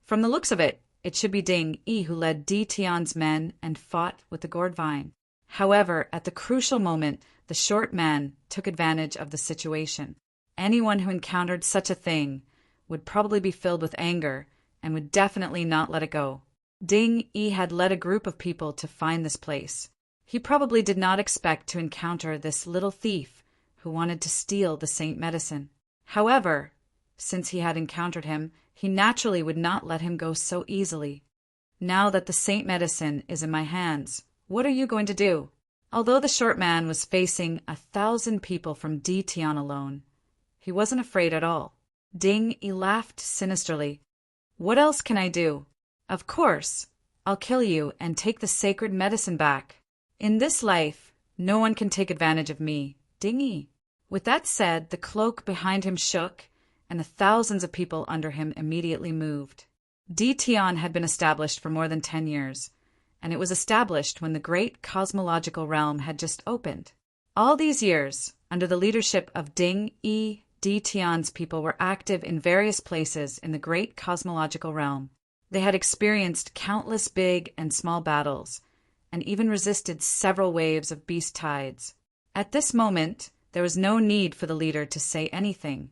From the looks of it, it should be Ding Yi who led Di Tian's men and fought with the gourd vine. However, at the crucial moment, the short man took advantage of the situation. Anyone who encountered such a thing would probably be filled with anger and would definitely not let it go. Ding Yi had led a group of people to find this place. He probably did not expect to encounter this little thief who wanted to steal the saint medicine. However, since he had encountered him, he naturally would not let him go so easily. Now that the saint medicine is in my hands, what are you going to do? Although the short man was facing 1,000 people from Di Tian alone, he wasn't afraid at all. Ding Yi laughed sinisterly. What else can I do? Of course, I'll kill you and take the sacred medicine back. In this life, no one can take advantage of me, Ding Yi. With that said, the cloak behind him shook, and the thousands of people under him immediately moved. Di Tian had been established for more than 10 years, and it was established when the great cosmological realm had just opened. All these years, under the leadership of Ding Yi, Di Tian's people were active in various places in the great cosmological realm. They had experienced countless big and small battles, and even resisted several waves of beast tides. At this moment, there was no need for the leader to say anything,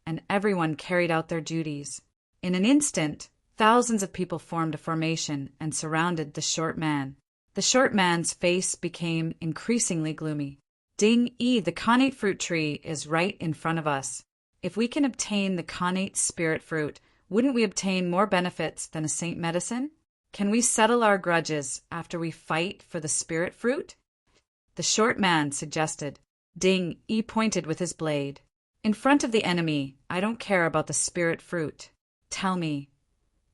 and everyone carried out their duties. In an instant, thousands of people formed a formation and surrounded the short man. The short man's face became increasingly gloomy. Ding Yi, the connate fruit tree is right in front of us. If we can obtain the connate spirit fruit, wouldn't we obtain more benefits than a saint medicine? Can we settle our grudges after we fight for the spirit fruit? The short man suggested. Ding Yi pointed with his blade. In front of the enemy, I don't care about the spirit fruit. Tell me,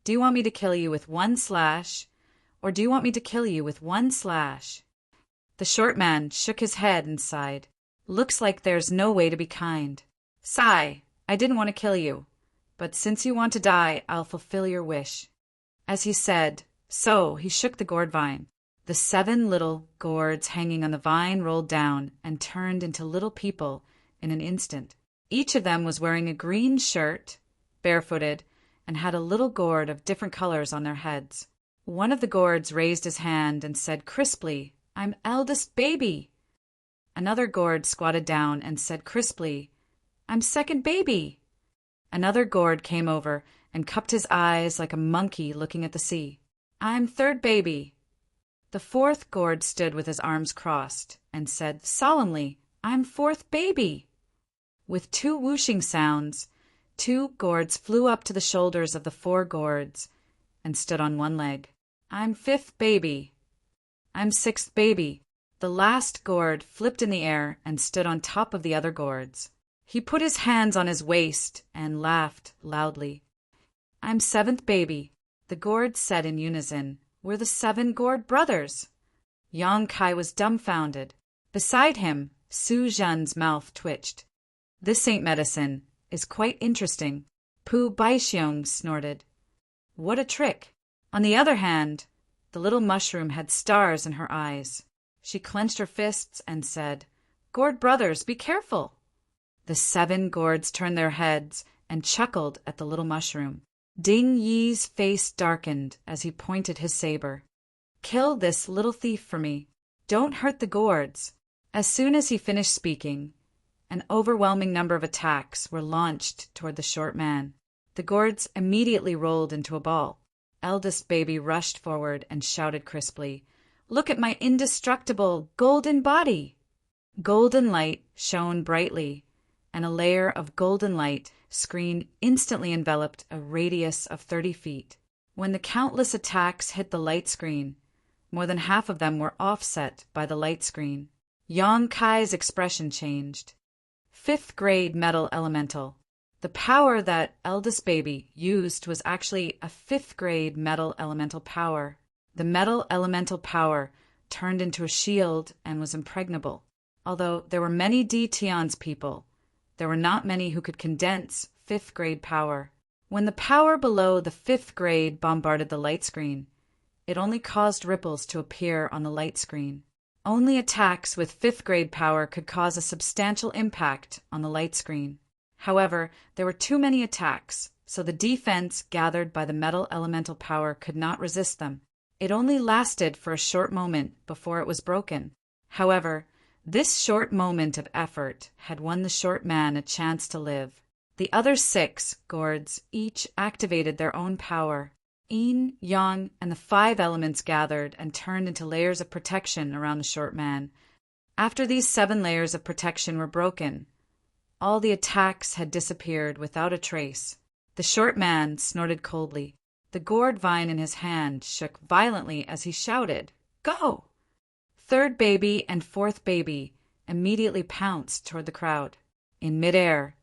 do you want me to kill you with 1 slash, or do you want me to kill you with 1 slash? The short man shook his head and sighed. Looks like there's no way to be kind. Sigh, I didn't want to kill you, but since you want to die, I'll fulfill your wish. As he said, so he shook the gourd vine. The 7 little gourds hanging on the vine rolled down and turned into little people in an instant. Each of them was wearing a green shirt, barefooted, and had a little gourd of different colors on their heads. One of the gourds raised his hand and said crisply, I'm eldest baby. Another gourd squatted down and said crisply, I'm second baby. Another gourd came over and cupped his eyes like a monkey looking at the sea. I'm third baby. The 4th gourd stood with his arms crossed and said solemnly, I'm 4th baby. With 2 whooshing sounds, 2 gourds flew up to the shoulders of the 4 gourds and stood on one leg. I'm 5th baby. I'm 6th baby. The last gourd flipped in the air and stood on top of the other gourds. He put his hands on his waist and laughed loudly. I'm 7th baby. The gourds said in unison, we're the 7 gourd brothers. Yang Kai was dumbfounded. Beside him, Su Zhen's mouth twitched. This saint medicine is quite interesting. Pu Baixiong snorted. What a trick! On the other hand, the little mushroom had stars in her eyes. She clenched her fists and said, Gourd brothers, be careful! The 7 gourds turned their heads and chuckled at the little mushroom. Ding Yi's face darkened as he pointed his saber. Kill this little thief for me. Don't hurt the gourds. As soon as he finished speaking, an overwhelming number of attacks were launched toward the short man. The gourds immediately rolled into a ball. Eldest baby rushed forward and shouted crisply, Look at my indestructible golden body! Golden light shone brightly, and a layer of golden light screen instantly enveloped a radius of 30 feet. When the countless attacks hit the light screen, more than half of them were offset by the light screen. Yang Kai's expression changed. 5th grade metal elemental. The power that eldest baby used was actually a 5th grade metal elemental power. The metal elemental power turned into a shield and was impregnable. Although there were many Di Tian's people, there were not many who could condense 5th grade power. When the power below the 5th grade bombarded the light screen, it only caused ripples to appear on the light screen. Only attacks with 5th grade power could cause a substantial impact on the light screen. However, there were too many attacks, so the defense gathered by the metal elemental power could not resist them. It only lasted for a short moment before it was broken. However, this short moment of effort had won the short man a chance to live. The other 6 gourds each activated their own power. Yin, Yang, and the 5 elements gathered and turned into layers of protection around the short man. After these 7 layers of protection were broken, all the attacks had disappeared without a trace. The short man snorted coldly. The gourd vine in his hand shook violently as he shouted, "Go!" 3rd baby and 4th baby immediately pounced toward the crowd. In midair,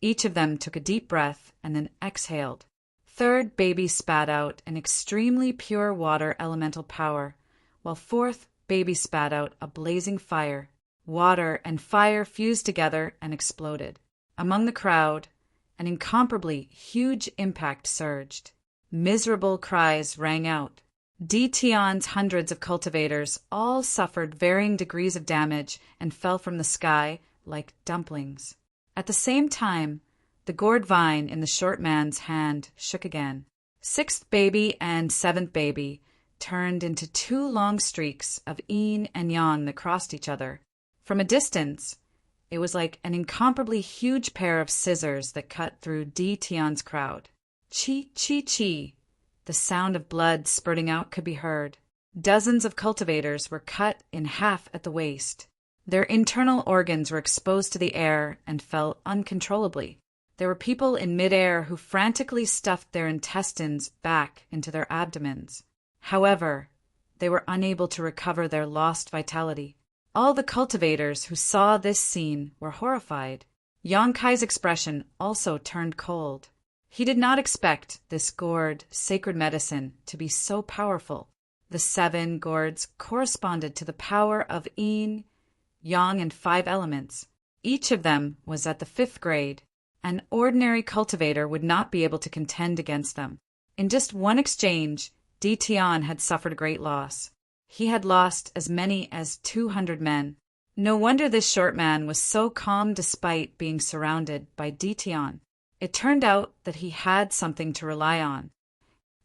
each of them took a deep breath and then exhaled. 3rd baby spat out an extremely pure water elemental power, while 4th baby spat out a blazing fire. Water and fire fused together and exploded. Among the crowd, an incomparably huge impact surged. Miserable cries rang out. Dtion's hundreds of cultivators all suffered varying degrees of damage and fell from the sky like dumplings. At the same time, the gourd vine in the short man's hand shook again. 6th baby and 7th baby turned into 2 long streaks of yin and yang that crossed each other. From a distance, it was like an incomparably huge pair of scissors that cut through Dtion's crowd. Chi, chi, chi. The sound of blood spurting out could be heard. Dozens of cultivators were cut in half at the waist. Their internal organs were exposed to the air and fell uncontrollably. There were people in midair who frantically stuffed their intestines back into their abdomens. However, they were unable to recover their lost vitality. All the cultivators who saw this scene were horrified. Yonkai's expression also turned cold. He did not expect this gourd sacred medicine to be so powerful. The 7 gourds corresponded to the power of yin, yang, and 5 elements. Each of them was at the 5th grade. An ordinary cultivator would not be able to contend against them. In just one exchange, Dtion had suffered a great loss. He had lost as many as 200 men. No wonder this short man was so calm despite being surrounded by Dtion. It turned out that he had something to rely on.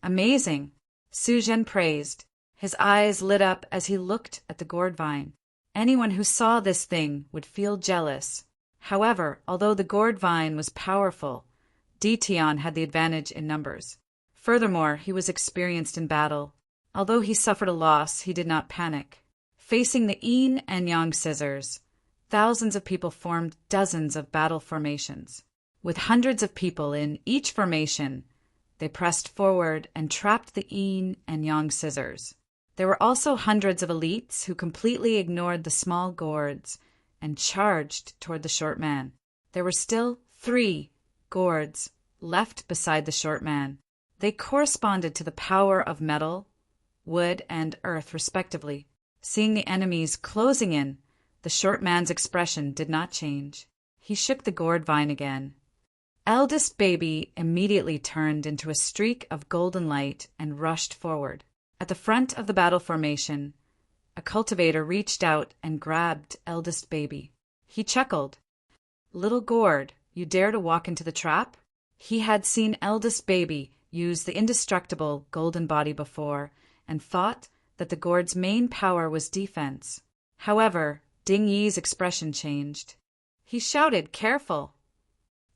Amazing, Su Zhen praised. His eyes lit up as he looked at the gourd vine. Anyone who saw this thing would feel jealous. However, although the gourd vine was powerful, Dtion had the advantage in numbers. Furthermore, he was experienced in battle. Although he suffered a loss, he did not panic. Facing the yin and yang scissors, thousands of people formed dozens of battle formations. With hundreds of people in each formation, they pressed forward and trapped the yin and yang scissors. There were also hundreds of elites who completely ignored the small gourds and charged toward the short man. There were still 3 gourds left beside the short man. They corresponded to the power of metal, wood, and earth, respectively. Seeing the enemies closing in, the short man's expression did not change. He shook the gourd vine again. Eldest baby immediately turned into a streak of golden light and rushed forward. At the front of the battle formation, a cultivator reached out and grabbed eldest baby. He chuckled. "Little gourd, you dare to walk into the trap?" He had seen eldest baby use the indestructible golden body before and thought that the gourd's main power was defense. However, Ding Yi's expression changed. He shouted, "Careful!"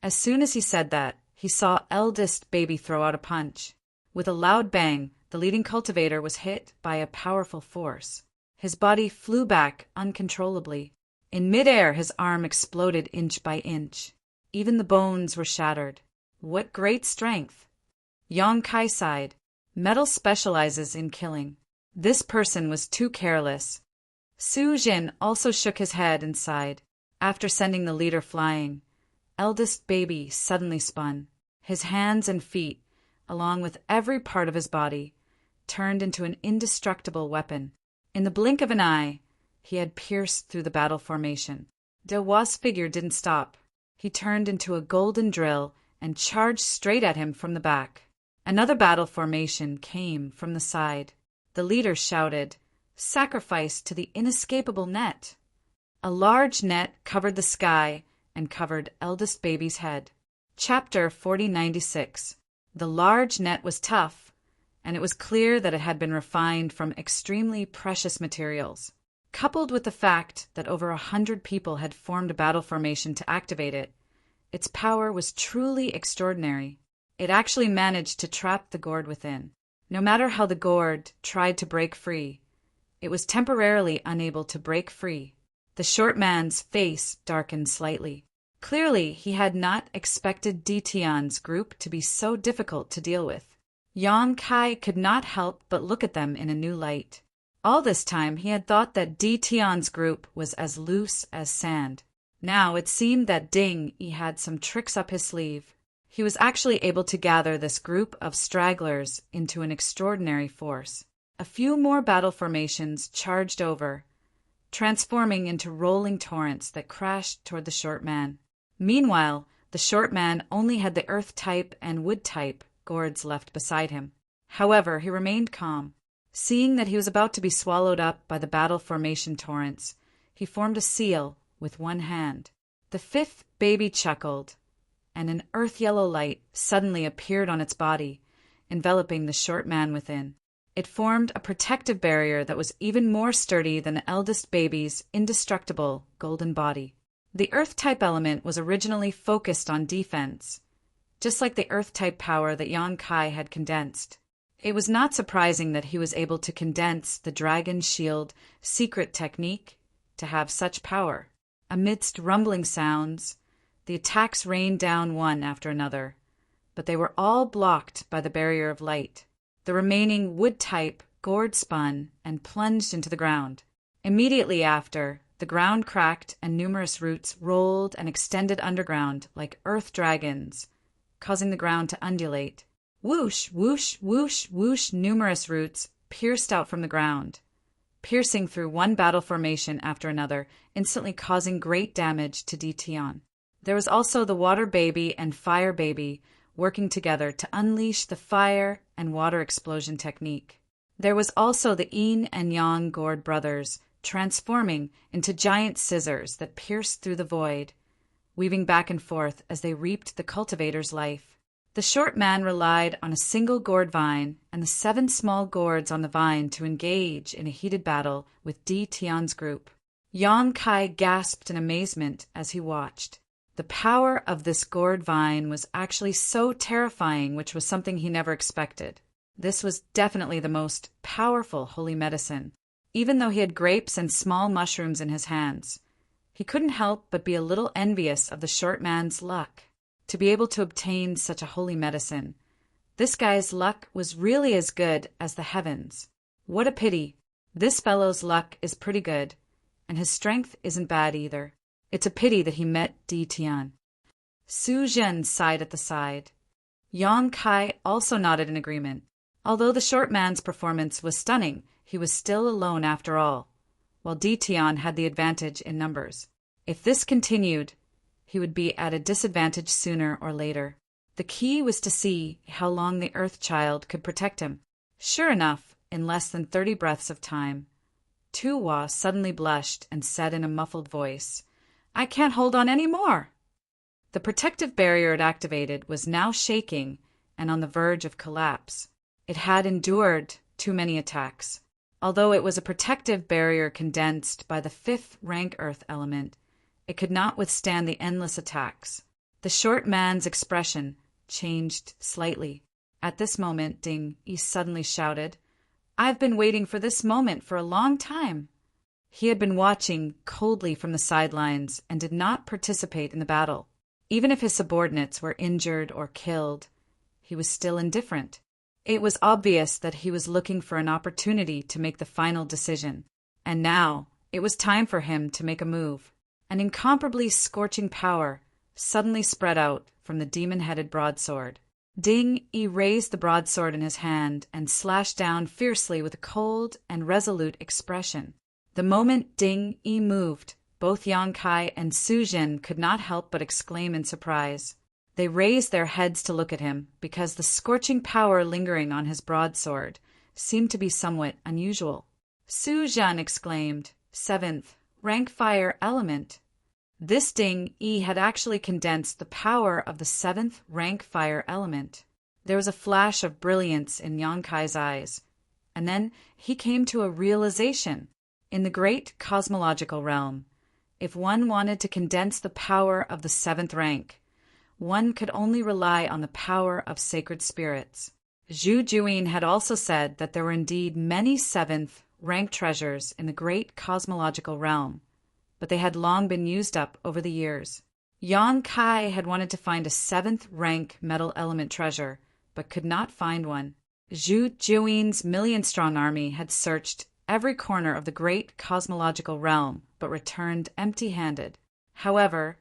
As soon as he said that, he saw eldest baby throw out a punch. With a loud bang, the leading cultivator was hit by a powerful force. His body flew back uncontrollably. In midair, his arm exploded inch by inch. Even the bones were shattered. What great strength! Yang Kai sighed. Metal specializes in killing. This person was too careless. Su Jin also shook his head and sighed. After sending the leader flying, eldest baby suddenly spun. His hands and feet, along with every part of his body, turned into an indestructible weapon. In the blink of an eye, he had pierced through the battle formation. De Hua's figure didn't stop. He turned into a golden drill and charged straight at him from the back. Another battle formation came from the side. The leader shouted, "Sacrifice to the inescapable net!" A large net covered the sky and covered eldest baby's head. Chapter 4096. The large net was tough, and it was clear that it had been refined from extremely precious materials. Coupled with the fact that over 100 people had formed a battle formation to activate it, its power was truly extraordinary. It actually managed to trap the gourd within. No matter how the gourd tried to break free, it was temporarily unable to break free. The short man's face darkened slightly. Clearly, he had not expected Tian's group to be so difficult to deal with. Yang Kai could not help but look at them in a new light. All this time he had thought that Tian's group was as loose as sand. Now it seemed that Ding Yi had some tricks up his sleeve. He was actually able to gather this group of stragglers into an extraordinary force. A few more battle formations charged over, transforming into rolling torrents that crashed toward the short man. Meanwhile, the short man only had the earth type and wood type gourds left beside him. However, he remained calm. Seeing that he was about to be swallowed up by the battle formation torrents, he formed a seal with one hand. The fifth baby chuckled, and an earth-yellow light suddenly appeared on its body, enveloping the short man within. It formed a protective barrier that was even more sturdy than the eldest baby's indestructible golden body. The earth-type element was originally focused on defense, just like the earth-type power that Yang Kai had condensed. It was not surprising that he was able to condense the Dragon Shield secret technique to have such power. Amidst rumbling sounds, the attacks rained down one after another, but they were all blocked by the barrier of light. The remaining wood-type gourd spun and plunged into the ground. Immediately after, the ground cracked and numerous roots rolled and extended underground like earth dragons, causing the ground to undulate. Whoosh, whoosh, whoosh, whoosh, numerous roots pierced out from the ground, piercing through one battle formation after another, instantly causing great damage to Tian. There was also the water baby and fire baby working together to unleash the fire and water explosion technique. There was also the yin and yang gourd brothers transforming into giant scissors that pierced through the void, weaving back and forth as they reaped the cultivator's life. The short man relied on a single gourd vine and the 7 small gourds on the vine to engage in a heated battle with Tian's group. Yang Kai gasped in amazement as he watched. The power of this gourd vine was actually so terrifying, which was something he never expected. This was definitely the most powerful holy medicine. Even though he had grapes and small mushrooms in his hands, he couldn't help but be a little envious of the short man's luck to be able to obtain such a holy medicine. This guy's luck was really as good as the heavens. What a pity. This fellow's luck is pretty good, and his strength isn't bad either. It's a pity that he met Tian. Su Zhen sighed at the side. Yang Kai also nodded in agreement. Although the short man's performance was stunning, he was still alone after all, while Tian had the advantage in numbers. If this continued, he would be at a disadvantage sooner or later. The key was to see how long the Earth Child could protect him. Sure enough, in less than 30 breaths of time, Tu Hua suddenly blushed and said in a muffled voice, "I can't hold on any more." The protective barrier it activated was now shaking and on the verge of collapse. It had endured too many attacks. Although it was a protective barrier condensed by the 5th rank Earth element, it could not withstand the endless attacks. The short man's expression changed slightly. At this moment, Ding Yi suddenly shouted, "I've been waiting for this moment for a long time." He had been watching coldly from the sidelines and did not participate in the battle. Even if his subordinates were injured or killed, he was still indifferent. It was obvious that he was looking for an opportunity to make the final decision. And now, it was time for him to make a move. An incomparably scorching power suddenly spread out from the demon-headed broadsword. Ding Yi raised the broadsword in his hand and slashed down fiercely with a cold and resolute expression. The moment Ding Yi moved, both Yang Kai and Su Jin could not help but exclaim in surprise. They raised their heads to look at him, because the scorching power lingering on his broadsword seemed to be somewhat unusual. Su Jian exclaimed, "Seventh, rank fire element." This Ding Yi had actually condensed the power of the seventh rank fire element. There was a flash of brilliance in Yang Kai's eyes, and then he came to a realization. In the great cosmological realm, if one wanted to condense the power of the seventh rank, one could only rely on the power of sacred spirits. Zhu Juyin had also said that there were indeed many seventh rank treasures in the great cosmological realm, but they had long been used up over the years. Yang Kai had wanted to find a seventh rank metal element treasure, but could not find one. Zhu Juyin's million-strong army had searched every corner of the great cosmological realm, but returned empty-handed. However,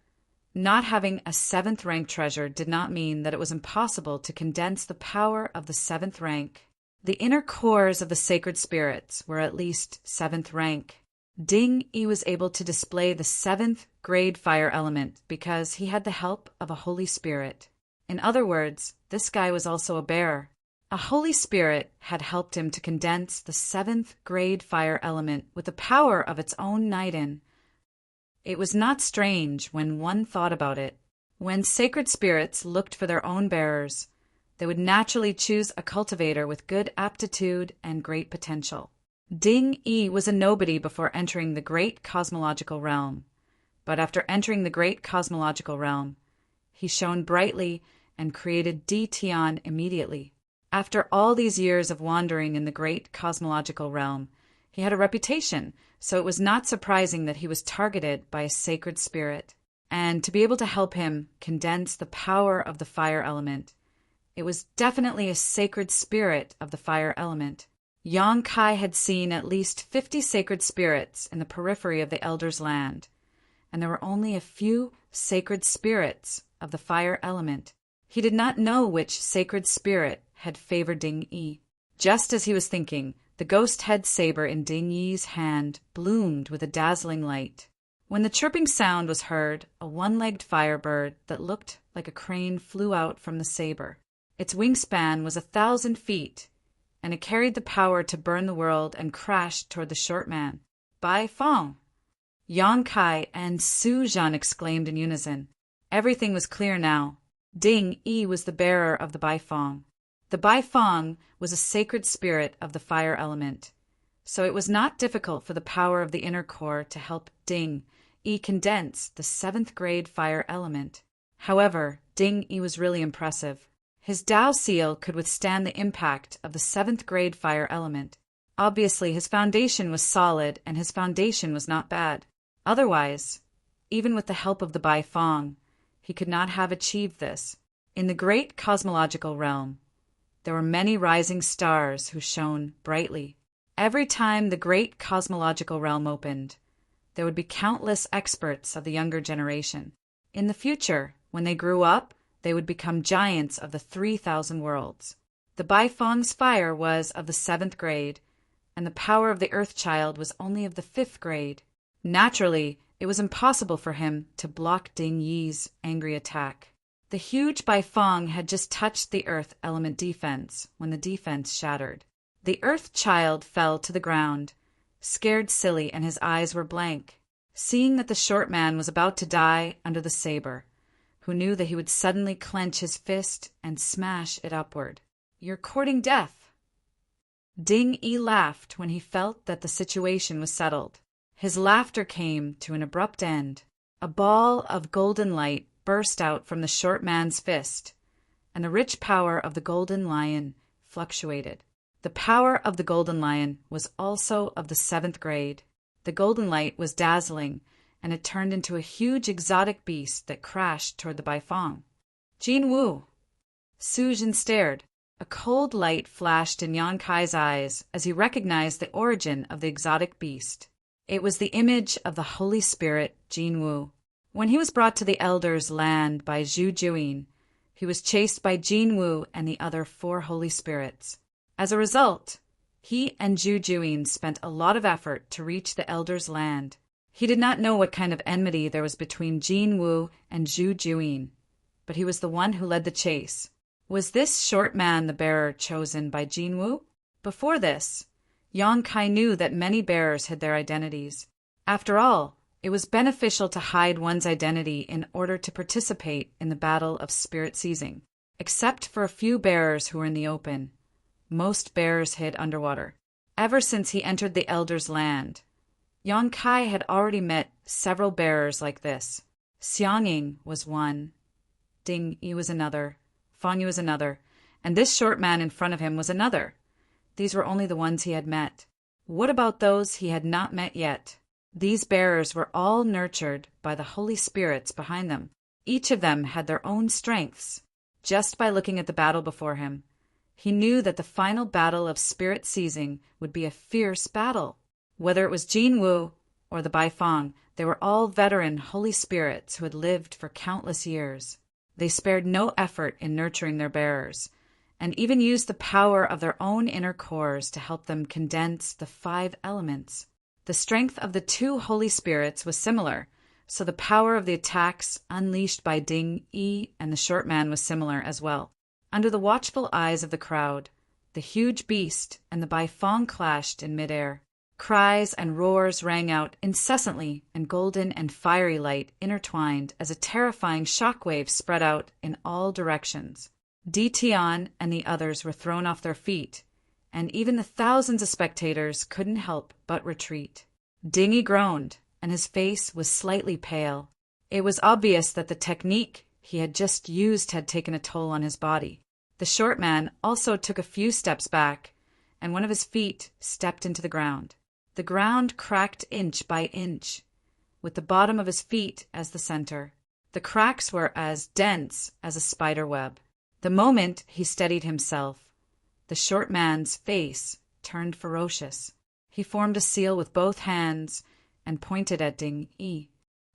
not having a seventh rank treasure did not mean that it was impossible to condense the power of the seventh rank. The inner cores of the sacred spirits were at least seventh rank. Ding Yi was able to display the seventh grade fire element because he had the help of a Holy Spirit. In other words, this guy was also a bear. A Holy Spirit had helped him to condense the seventh grade fire element with the power of its own Naiden. It was not strange when one thought about it. When sacred spirits looked for their own bearers, they would naturally choose a cultivator with good aptitude and great potential. Ding Yi was a nobody before entering the great cosmological realm, but after entering the great cosmological realm, he shone brightly and created Di Tian immediately. After all these years of wandering in the great cosmological realm, he had a reputation, so it was not surprising that he was targeted by a sacred spirit. And to be able to help him condense the power of the fire element, it was definitely a sacred spirit of the fire element. Yang Kai had seen at least 50 sacred spirits in the periphery of the Elder's land, and there were only a few sacred spirits of the fire element. He did not know which sacred spirit had favored Ding Yi. Just as he was thinking, the ghost head saber in Ding Yi's hand bloomed with a dazzling light. When the chirping sound was heard, a one-legged firebird that looked like a crane flew out from the saber. Its wingspan was 1,000 feet, and it carried the power to burn the world and crashed toward the short man. Bai Fong! Yang Kai and Su Jian exclaimed in unison. Everything was clear now. Ding Yi was the bearer of the Bai Fong. The Bai Fong was a sacred spirit of the fire element, so it was not difficult for the power of the inner core to help Ding Yi condense the seventh grade fire element. However, Ding Yi was really impressive. His Dao seal could withstand the impact of the seventh grade fire element. Obviously, his foundation was solid and his foundation was not bad. Otherwise, even with the help of the Bai Fong, he could not have achieved this. In the great cosmological realm, there were many rising stars who shone brightly. Every time the great cosmological realm opened, there would be countless experts of the younger generation. In the future, when they grew up, they would become giants of the 3,000 worlds. The Bai Fong's fire was of the 7th grade, and the power of the Earth Child was only of the 5th grade. Naturally, it was impossible for him to block Ding Yi's angry attack. The huge Bai Fong had just touched the Earth element defense when the defense shattered. The Earth Child fell to the ground, scared silly, and his eyes were blank. Seeing that the short man was about to die under the saber, who knew that he would suddenly clench his fist and smash it upward. "You're courting death." Ding Yi laughed when he felt that the situation was settled. His laughter came to an abrupt end. A ball of golden light burst out from the short man's fist, and the rich power of the golden lion fluctuated. The power of the golden lion was also of the 7th grade. The golden light was dazzling, and it turned into a huge exotic beast that crashed toward the Bai Fong. "Jin Wu!" Su Jian stared. A cold light flashed in Yang Kai's eyes as he recognized the origin of the exotic beast. It was the image of the Holy Spirit, Jin Wu. When he was brought to the Elder's land by Zhu Juyin, he was chased by Jin Wu and the other 4 Holy Spirits. As a result, he and Zhu Juyin spent a lot of effort to reach the Elder's land. He did not know what kind of enmity there was between Jin Wu and Zhu Juyin, but he was the one who led the chase. Was this short man the bearer chosen by Jinwoo? Before this, Yang Kai knew that many bearers hid their identities. After all, it was beneficial to hide one's identity in order to participate in the battle of spirit seizing. Except for a few bearers who were in the open, most bearers hid underwater. Ever since he entered the Elder's land, Yang Kai had already met several bearers like this. Xiangying was one, Ding Yi was another, Fang Yu was another, and this short man in front of him was another. These were only the ones he had met. What about those he had not met yet? These bearers were all nurtured by the Holy Spirits behind them. Each of them had their own strengths. Just by looking at the battle before him, he knew that the final battle of spirit seizing would be a fierce battle. Whether it was Jinwoo or the Baifang, they were all veteran Holy Spirits who had lived for countless years. They spared no effort in nurturing their bearers, and even used the power of their own inner cores to help them condense the 5 elements. The strength of the 2 Holy Spirits was similar, so the power of the attacks unleashed by Ding Yi and the short man was similar as well. Under the watchful eyes of the crowd, the huge beast and the Baifang clashed in midair. Cries and roars rang out incessantly, and golden and fiery light intertwined as a terrifying shockwave spread out in all directions. Di Tian and the others were thrown off their feet, and even the thousands of spectators couldn't help but retreat. Ding Yi groaned, and his face was slightly pale. It was obvious that the technique he had just used had taken a toll on his body. The short man also took a few steps back, and one of his feet stepped into the ground. The ground cracked inch by inch, with the bottom of his feet as the center. The cracks were as dense as a spider web. The moment he steadied himself, the short man's face turned ferocious. He formed a seal with both hands and pointed at Ding Yi.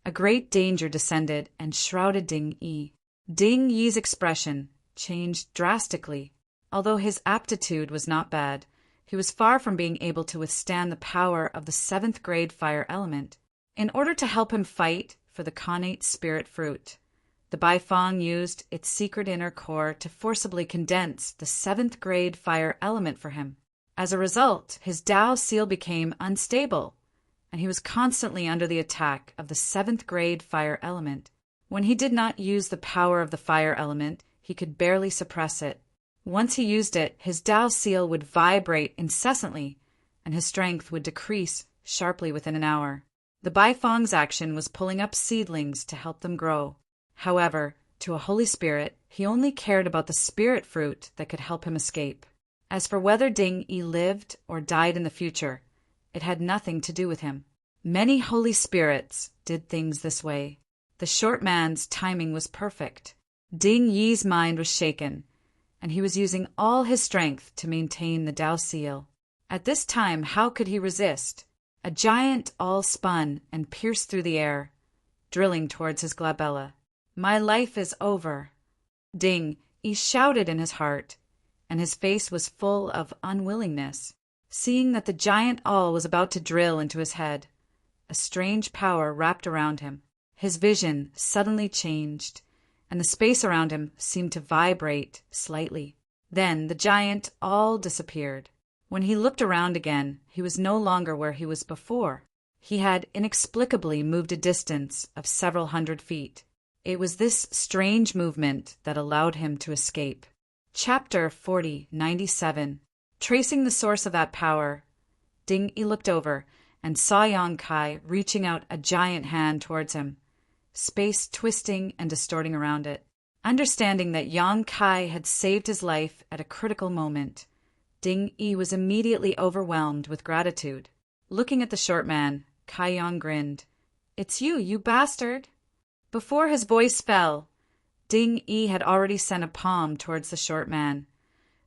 A great danger descended and shrouded Ding Yi. Ding Yi's expression changed drastically. Although his aptitude was not bad, he was far from being able to withstand the power of the 7th grade fire element. In order to help him fight for the connate spirit fruit, the Baifang used its secret inner core to forcibly condense the 7th grade fire element for him. As a result, his Tao seal became unstable, and he was constantly under the attack of the 7th grade fire element. When he did not use the power of the fire element, he could barely suppress it. Once he used it, his Tao seal would vibrate incessantly, and his strength would decrease sharply within an hour. The Baifang's action was pulling up seedlings to help them grow. However, to a Holy Spirit, he only cared about the spirit fruit that could help him escape. As for whether Ding Yi lived or died in the future, it had nothing to do with him. Many Holy Spirits did things this way. The short man's timing was perfect. Ding Yi's mind was shaken, and he was using all his strength to maintain the Tao seal. At this time, how could he resist? A giant awl spun and pierced through the air, drilling towards his glabella. "My life is over." Ding Yi shouted in his heart, and his face was full of unwillingness. Seeing that the giant awl was about to drill into his head, a strange power wrapped around him. His vision suddenly changed, and the space around him seemed to vibrate slightly. Then the giant awl disappeared. When he looked around again, he was no longer where he was before. He had inexplicably moved a distance of several hundred feet. It was this strange movement that allowed him to escape. Chapter 4097. Tracing the source of that power, Ding Yi looked over and saw Yang Kai reaching out a giant hand towards him, space twisting and distorting around it. Understanding that Yang Kai had saved his life at a critical moment, Ding Yi was immediately overwhelmed with gratitude. Looking at the short man, Kai Yang grinned. "It's you, you bastard!" Before his voice fell, Ding Yi had already sent a palm towards the short man,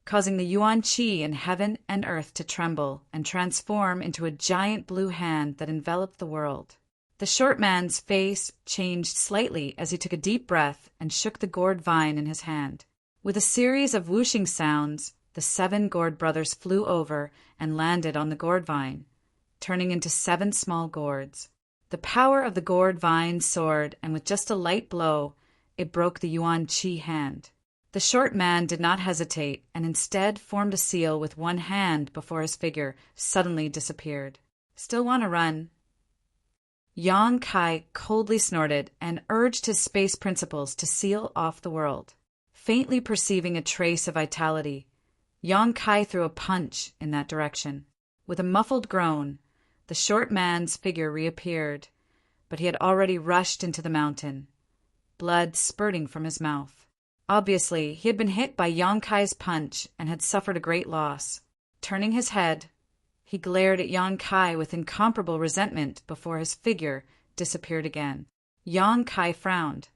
causing the Yuan Qi in heaven and earth to tremble and transform into a giant blue hand that enveloped the world. The short man's face changed slightly as he took a deep breath and shook the gourd vine in his hand. With a series of whooshing sounds, the 7 gourd brothers flew over and landed on the gourd vine, turning into 7 small gourds. The power of the gourd vine soared, and with just a light blow, it broke the Yuan Qi hand. The short man did not hesitate and instead formed a seal with one hand before his figure suddenly disappeared. "Still want to run?" Yang Kai coldly snorted and urged his space principles to seal off the world. Faintly perceiving a trace of vitality, Yang Kai threw a punch in that direction. With a muffled groan, the short man's figure reappeared, but he had already rushed into the mountain, blood spurting from his mouth. Obviously, he had been hit by Yang Kai's punch and had suffered a great loss. Turning his head, he glared at Yang Kai with incomparable resentment before his figure disappeared again. Yang Kai frowned,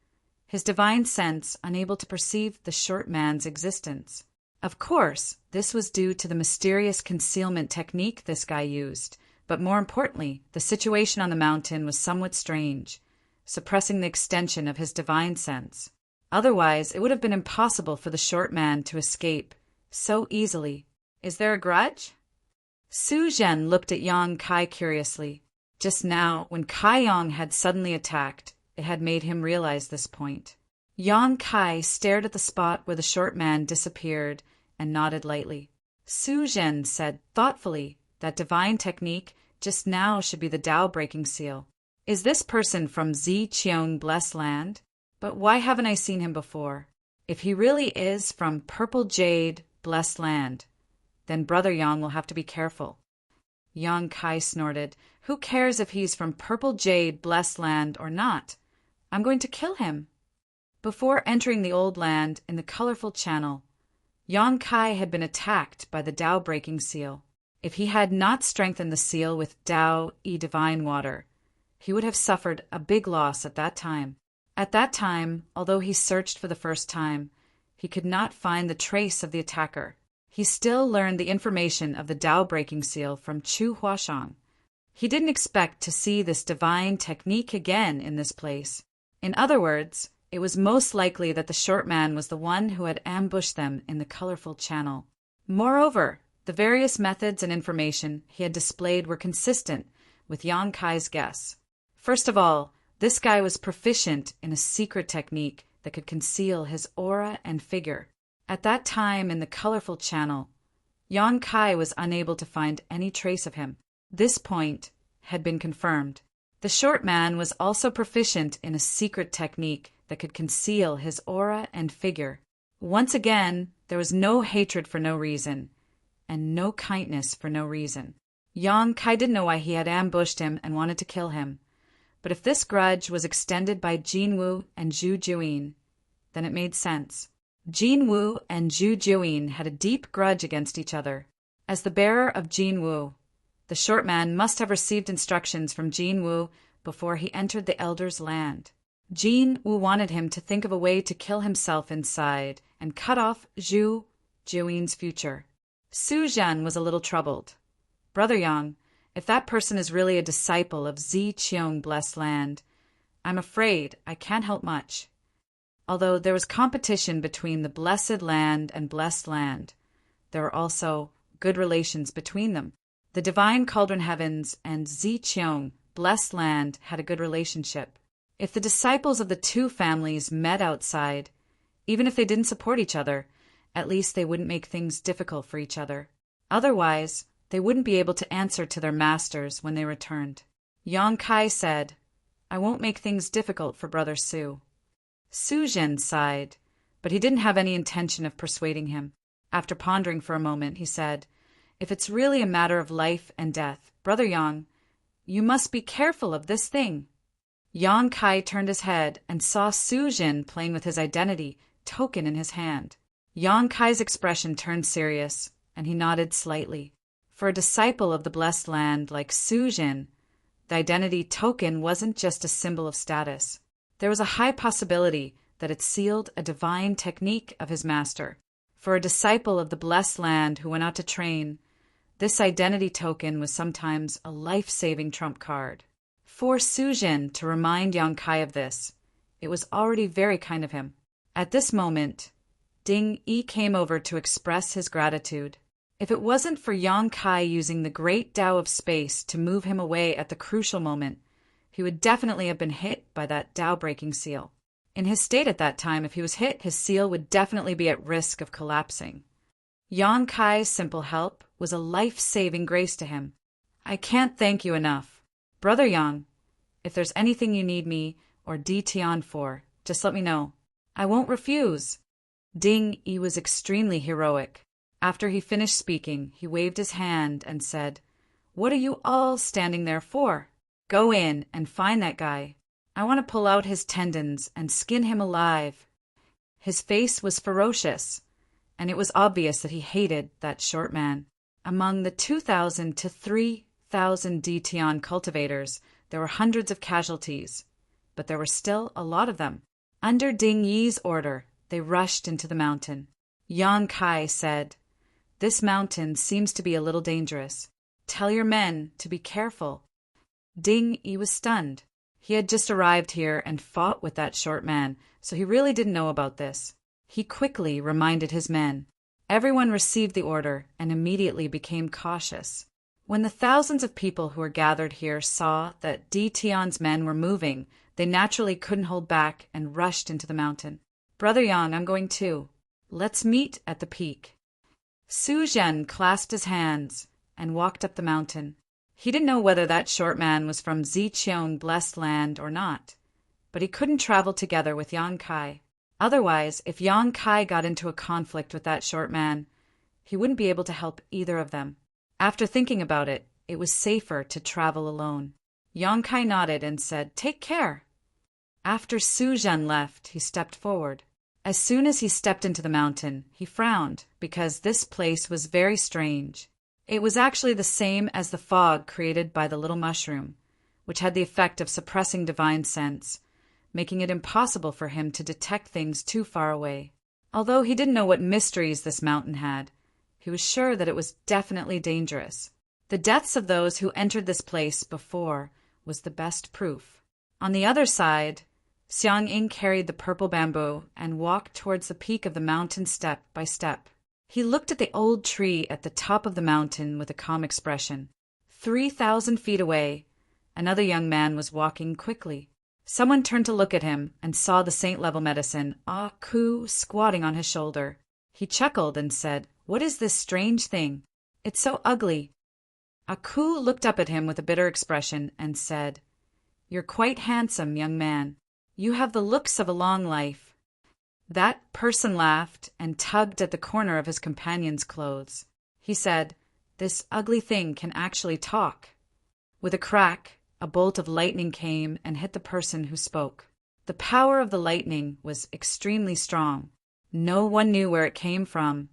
his divine sense unable to perceive the short man's existence. Of course, this was due to the mysterious concealment technique this guy used, but more importantly, the situation on the mountain was somewhat strange, suppressing the extension of his divine sense. Otherwise, it would have been impossible for the short man to escape so easily. "Is there a grudge?" Su Zhen looked at Yang Kai curiously. Just now, when Kai Yang had suddenly attacked, it had made him realize this point. Yang Kai stared at the spot where the short man disappeared and nodded lightly. Su Zhen said thoughtfully that divine technique just now should be the Tao-breaking seal. "Is this person from Ziqiong Blessed Land? But why haven't I seen him before? If he really is from Purple Jade Blessed Land, then Brother Yang will have to be careful." Yang Kai snorted. "Who cares if he's from Purple Jade Blessed Land or not? I'm going to kill him." Before entering the old land in the colorful channel, Yang Kai had been attacked by the Tao-breaking seal. If he had not strengthened the seal with Tao-e divine water, he would have suffered a big loss at that time. At that time, although he searched for the first time, he could not find the trace of the attacker. He still learned the information of the Tao-breaking seal from Chu Huashang. He didn't expect to see this divine technique again in this place. In other words, it was most likely that the short man was the one who had ambushed them in the colorful channel. Moreover, the various methods and information he had displayed were consistent with Yang Kai's guess. First of all, this guy was proficient in a secret technique that could conceal his aura and figure. At that time in the colorful channel, Yang Kai was unable to find any trace of him. This point had been confirmed. The short man was also proficient in a secret technique that could conceal his aura and figure. Once again, there was no hatred for no reason, and no kindness for no reason. Yang Kai didn't know why he had ambushed him and wanted to kill him. But if this grudge was extended by Jin Wu and Zhu Juyin, then it made sense. Jin Wu and Zhu Juyin had a deep grudge against each other. As the bearer of Jin Wu, the short man must have received instructions from Jin Wu before he entered the elder's land. Jin Wu wanted him to think of a way to kill himself inside and cut off Zhu Juyin's future. Su Zhen was a little troubled. "Brother Yang, if that person is really a disciple of Ziqiong Blessed Land, I'm afraid I can't help much." Although there was competition between the Blessed Land and Blessed Land, there were also good relations between them. The Divine Cauldron Heavens and Ziqiong Blessed Land had a good relationship. If the disciples of the two families met outside, even if they didn't support each other, at least they wouldn't make things difficult for each other. Otherwise, they wouldn't be able to answer to their masters when they returned. Yang Kai said, "I won't make things difficult for Brother Su." Su Zhen sighed, but he didn't have any intention of persuading him. After pondering for a moment, he said, "If it's really a matter of life and death, Brother Yang, you must be careful of this thing." Yang Kai turned his head and saw Su Zhen playing with his identity token in his hand. Yang Kai's expression turned serious, and he nodded slightly. For a disciple of the Blessed Land like Su Zhen, the identity token wasn't just a symbol of status. There was a high possibility that it sealed a divine technique of his master. For a disciple of the Blessed Land who went out to train, this identity token was sometimes a life-saving trump card. For Su Zhen to remind Yang Kai of this, it was already very kind of him. At this moment, Ding Yi came over to express his gratitude. If it wasn't for Yang Kai using the great Tao of space to move him away at the crucial moment, he would definitely have been hit by that Tao-breaking seal. In his state at that time, if he was hit, his seal would definitely be at risk of collapsing. Yang Kai's simple help was a life-saving grace to him. I can't thank you enough. Brother Yang, if there's anything you need me or Di Tian for, just let me know. I won't refuse. Ding Yi was extremely heroic. After he finished speaking, he waved his hand and said, "What are you all standing there for? Go in and find that guy. I want to pull out his tendons and skin him alive." His face was ferocious, and it was obvious that he hated that short man. Among the 2,000 to 3,000 Di Tian cultivators, there were hundreds of casualties, but there were still a lot of them. Under Ding Yi's order, they rushed into the mountain. Yang Kai said, "This mountain seems to be a little dangerous. Tell your men to be careful." Ding Yi was stunned. He had just arrived here and fought with that short man, so he really didn't know about this. He quickly reminded his men. Everyone received the order and immediately became cautious. When the thousands of people who were gathered here saw that Di Tian's men were moving, they naturally couldn't hold back and rushed into the mountain. "Brother Yang, I'm going too. Let's meet at the peak." Su Zhen clasped his hands and walked up the mountain. He didn't know whether that short man was from Ziqiong blessed land or not, but he couldn't travel together with Yang Kai. Otherwise, if Yang Kai got into a conflict with that short man, he wouldn't be able to help either of them. After thinking about it, it was safer to travel alone. Yang Kai nodded and said, "Take care." After Su Zhen left, he stepped forward. As soon as he stepped into the mountain, he frowned because this place was very strange. It was actually the same as the fog created by the little mushroom, which had the effect of suppressing divine sense, making it impossible for him to detect things too far away. Although he didn't know what mysteries this mountain had, he was sure that it was definitely dangerous. The deaths of those who entered this place before was the best proof. On the other side, Xiang Ying carried the purple bamboo and walked towards the peak of the mountain step by step. He looked at the old tree at the top of the mountain with a calm expression. 3,000 feet away, another young man was walking quickly. Someone turned to look at him and saw the saint-level medicine, Ah Ku, squatting on his shoulder. He chuckled and said, "What is this strange thing? It's so ugly." Ah Ku looked up at him with a bitter expression and said, "You're quite handsome, young man. You have the looks of a long life." That person laughed and tugged at the corner of his companion's clothes. He said, "This ugly thing can actually talk." With a crack, a bolt of lightning came and hit the person who spoke. The power of the lightning was extremely strong. No one knew where it came from,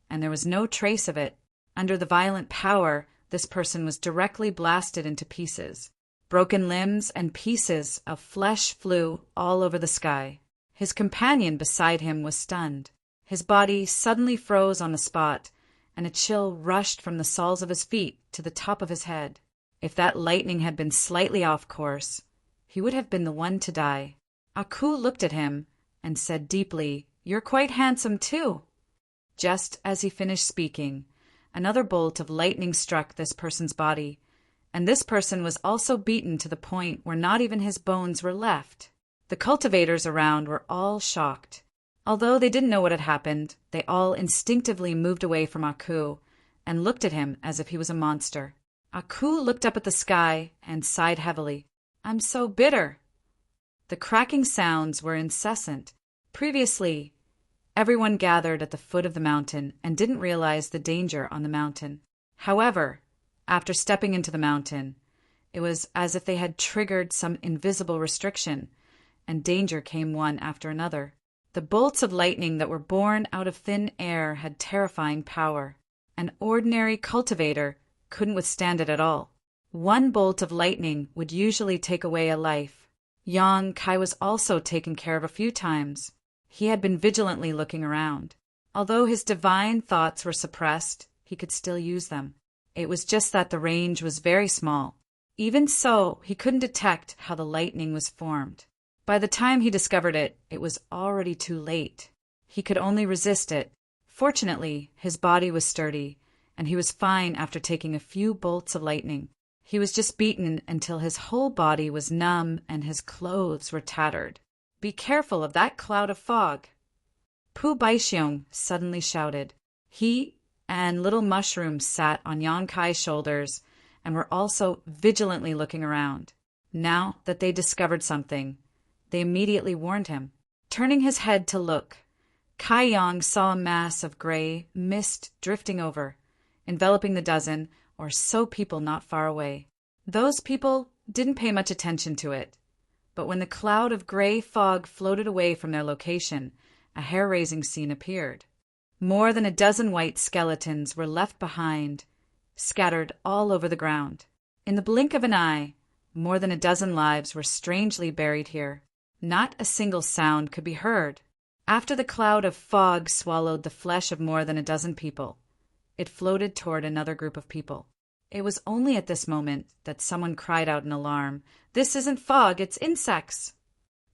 and there was no trace of it. Under the violent power, this person was directly blasted into pieces. Broken limbs and pieces of flesh flew all over the sky. His companion beside him was stunned. His body suddenly froze on the spot, and a chill rushed from the soles of his feet to the top of his head. If that lightning had been slightly off course, he would have been the one to die. Aku looked at him and said deeply, "You're quite handsome too." Just as he finished speaking, another bolt of lightning struck this person's body, and this person was also beaten to the point where not even his bones were left. The cultivators around were all shocked. Although they didn't know what had happened, they all instinctively moved away from Aku and looked at him as if he was a monster. Aku looked up at the sky and sighed heavily. "I'm so bitter." The cracking sounds were incessant. Previously, everyone gathered at the foot of the mountain and didn't realize the danger on the mountain. However, after stepping into the mountain, it was as if they had triggered some invisible restriction, and danger came one after another. The bolts of lightning that were born out of thin air had terrifying power. An ordinary cultivator couldn't withstand it at all. One bolt of lightning would usually take away a life. Yang Kai was also taken care of a few times. He had been vigilantly looking around. Although his divine thoughts were suppressed, he could still use them. It was just that the range was very small. Even so, he couldn't detect how the lightning was formed. By the time he discovered it, it was already too late. He could only resist it. Fortunately, his body was sturdy, and he was fine after taking a few bolts of lightning. He was just beaten until his whole body was numb and his clothes were tattered. Be careful of that cloud of fog. Pu Baixiong suddenly shouted. He and Little Mushroom sat on Yang Kai's shoulders and were also vigilantly looking around. Now that they discovered something, they immediately warned him. Turning his head to look, Kai Yang saw a mass of gray mist drifting over, enveloping the dozen or so people not far away. Those people didn't pay much attention to it, but when the cloud of gray fog floated away from their location, a hair-raising scene appeared. More than a dozen white skeletons were left behind, scattered all over the ground. In the blink of an eye, more than a dozen lives were strangely buried here. Not a single sound could be heard. After the cloud of fog swallowed the flesh of more than a dozen people, it floated toward another group of people. It was only at this moment that someone cried out in alarm, "This isn't fog, it's insects!"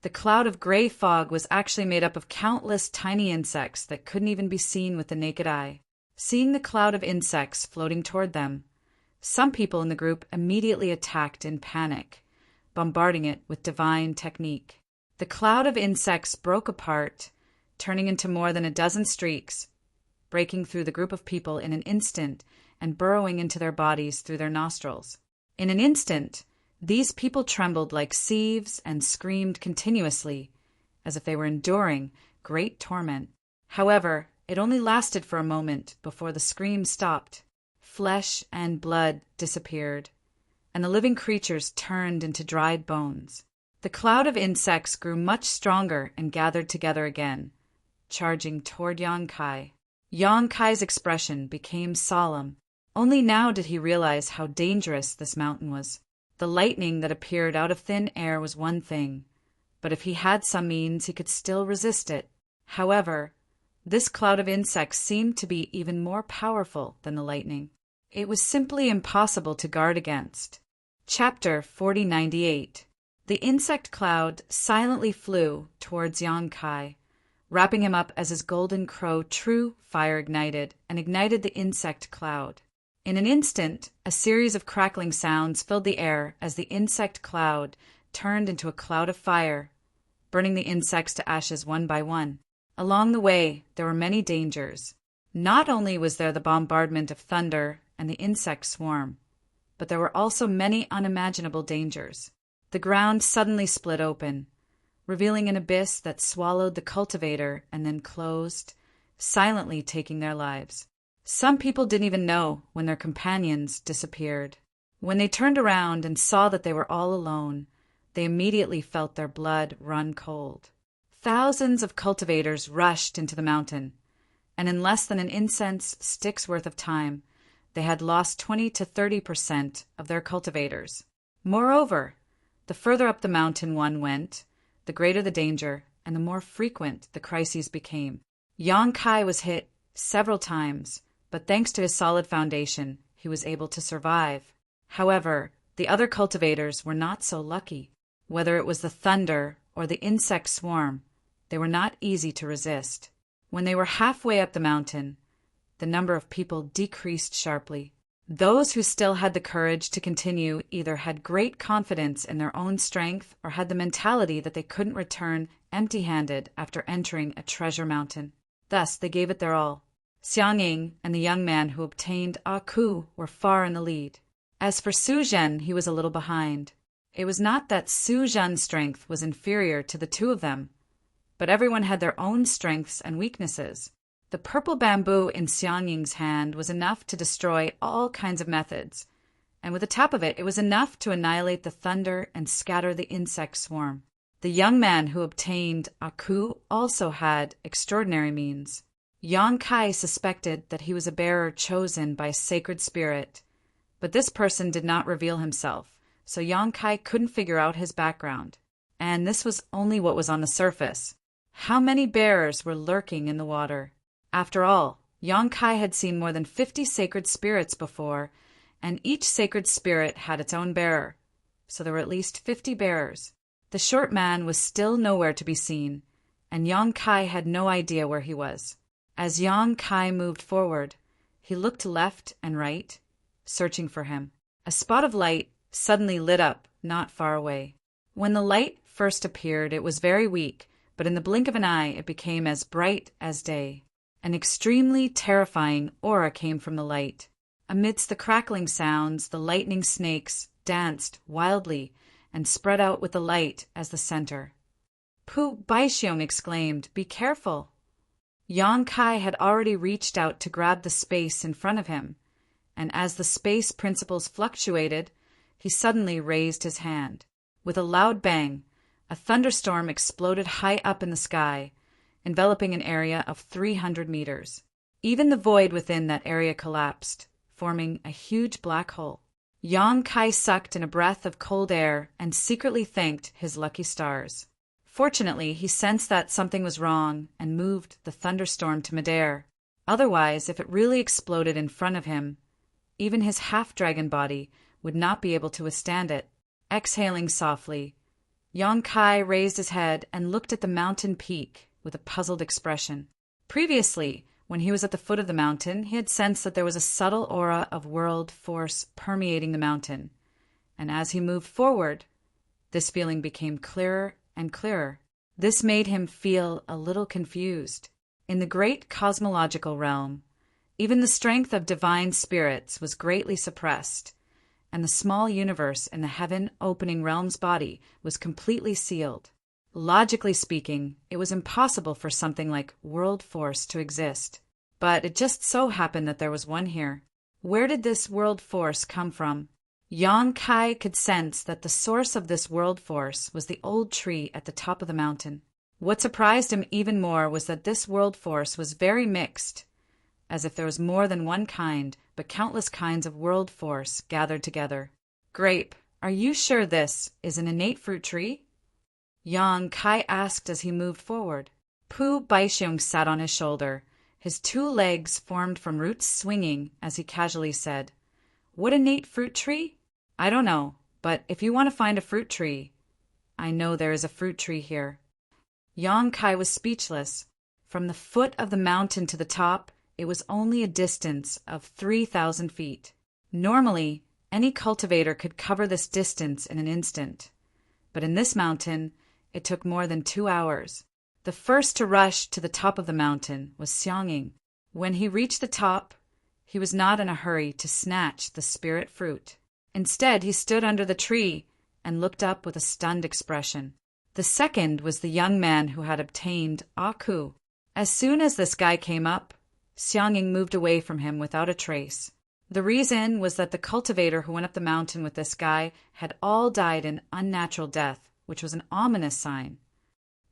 The cloud of gray fog was actually made up of countless tiny insects that couldn't even be seen with the naked eye. Seeing the cloud of insects floating toward them, some people in the group immediately attacked in panic, bombarding it with divine technique. The cloud of insects broke apart, turning into more than a dozen streaks, breaking through the group of people in an instant and burrowing into their bodies through their nostrils. In an instant, these people trembled like sieves and screamed continuously, as if they were enduring great torment. However, it only lasted for a moment before the screams stopped. Flesh and blood disappeared, and the living creatures turned into dried bones. The cloud of insects grew much stronger and gathered together again, charging toward Yang Kai. Yang Kai's expression became solemn. Only now did he realize how dangerous this mountain was. The lightning that appeared out of thin air was one thing, but if he had some means he could still resist it. However, this cloud of insects seemed to be even more powerful than the lightning. It was simply impossible to guard against. Chapter 4098. The insect cloud silently flew towards Yang Kai, wrapping him up as his golden crow true fire ignited and ignited the insect cloud. In an instant, a series of crackling sounds filled the air as the insect cloud turned into a cloud of fire, burning the insects to ashes one by one. Along the way, there were many dangers. Not only was there the bombardment of thunder and the insect swarm, but there were also many unimaginable dangers. The ground suddenly split open, revealing an abyss that swallowed the cultivator and then closed, silently taking their lives. Some people didn't even know when their companions disappeared. When they turned around and saw that they were all alone, they immediately felt their blood run cold. Thousands of cultivators rushed into the mountain, and in less than an incense stick's worth of time, they had lost 20 to 30% of their cultivators. Moreover, the further up the mountain one went, the greater the danger and the more frequent the crises became. Yang Kai was hit several times, but thanks to his solid foundation, he was able to survive. However, the other cultivators were not so lucky. Whether it was the thunder or the insect swarm, they were not easy to resist. When they were halfway up the mountain, the number of people decreased sharply. Those who still had the courage to continue either had great confidence in their own strength or had the mentality that they couldn't return empty-handed after entering a treasure mountain. Thus, they gave it their all. Xiang Ying and the young man who obtained Ku were far in the lead. As for Su Zhen, he was a little behind. It was not that Su Zhen's strength was inferior to the two of them, but everyone had their own strengths and weaknesses. The purple bamboo in Xiang Ying's hand was enough to destroy all kinds of methods, and with a tap of it, it was enough to annihilate the thunder and scatter the insect swarm. The young man who obtained Ku also had extraordinary means. Yang Kai suspected that he was a bearer chosen by sacred spirit, but this person did not reveal himself, so Yang Kai couldn't figure out his background. And this was only what was on the surface. How many bearers were lurking in the water? After all, Yang Kai had seen more than 50 sacred spirits before, and each sacred spirit had its own bearer, so there were at least 50 bearers. The short man was still nowhere to be seen, and Yang Kai had no idea where he was. As Yang Kai moved forward, he looked left and right, searching for him. A spot of light suddenly lit up not far away. When the light first appeared, it was very weak, but in the blink of an eye it became as bright as day. An extremely terrifying aura came from the light. Amidst the crackling sounds, the lightning snakes danced wildly and spread out with the light as the center. Pu Baixiong exclaimed, "Be careful!" Yang Kai had already reached out to grab the space in front of him, and as the space principles fluctuated, he suddenly raised his hand. With a loud bang, a thunderstorm exploded high up in the sky, enveloping an area of 300 meters. Even the void within that area collapsed, forming a huge black hole. Yang Kai sucked in a breath of cold air and secretly thanked his lucky stars. Fortunately, he sensed that something was wrong and moved the thunderstorm to midair. Otherwise, if it really exploded in front of him, even his half-dragon body would not be able to withstand it. Exhaling softly, Yang Kai raised his head and looked at the mountain peak with a puzzled expression. Previously, when he was at the foot of the mountain, he had sensed that there was a subtle aura of world force permeating the mountain, and as he moved forward, this feeling became clearer and clearer. This made him feel a little confused. In the great cosmological realm, even the strength of divine spirits was greatly suppressed, and the small universe in the heaven-opening realm's body was completely sealed. Logically speaking, it was impossible for something like world force to exist. But it just so happened that there was one here. Where did this world force come from? Yang Kai could sense that the source of this world force was the old tree at the top of the mountain. What surprised him even more was that this world force was very mixed, as if there was more than one kind, but countless kinds of world force gathered together. "Grape, are you sure this is an innate fruit tree?" Yang Kai asked as he moved forward. Pu Baixiong sat on his shoulder, his two legs formed from roots swinging as he casually said, "What innate fruit tree? I don't know, but if you want to find a fruit tree, I know there is a fruit tree here." Yang Kai was speechless. From the foot of the mountain to the top, it was only a distance of 3,000 feet. Normally, any cultivator could cover this distance in an instant, but in this mountain, it took more than 2 hours. The first to rush to the top of the mountain was Xiangying. When he reached the top, he was not in a hurry to snatch the spirit fruit. Instead, he stood under the tree and looked up with a stunned expression. The second was the young man who had obtained Aku. As soon as this guy came up, Xiangying moved away from him without a trace. The reason was that the cultivator who went up the mountain with this guy had all died an unnatural death, which was an ominous sign.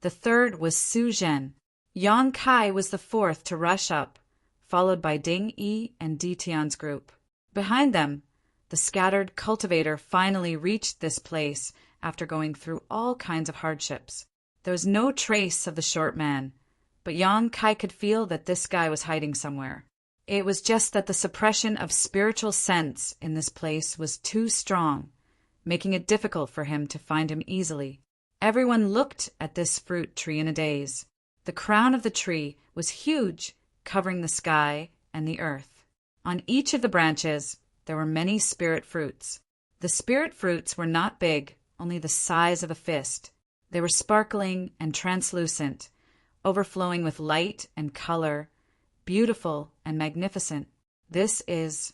The third was Su Zhen. Yang Kai was the fourth to rush up, followed by Ding Yi and Di Tian's group. Behind them, the scattered cultivator finally reached this place after going through all kinds of hardships. There was no trace of the short man, but Yang Kai could feel that this guy was hiding somewhere. It was just that the suppression of spiritual sense in this place was too strong, making it difficult for him to find him easily. Everyone looked at this fruit tree in a daze. The crown of the tree was huge, covering the sky and the earth. On each of the branches, there were many spirit fruits. The spirit fruits were not big, only the size of a fist. They were sparkling and translucent, overflowing with light and color, beautiful and magnificent. This is...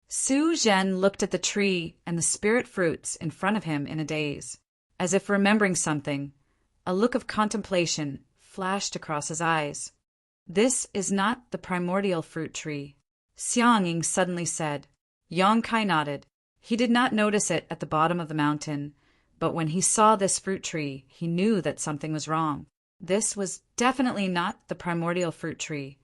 Su Zhen looked at the tree and the spirit fruits in front of him in a daze. As if remembering something, a look of contemplation flashed across his eyes. "This is not the primordial fruit tree," Xiangying suddenly said. Yang Kai nodded. He did not notice it at the bottom of the mountain, but when he saw this fruit tree, he knew that something was wrong. This was definitely not the primordial fruit tree,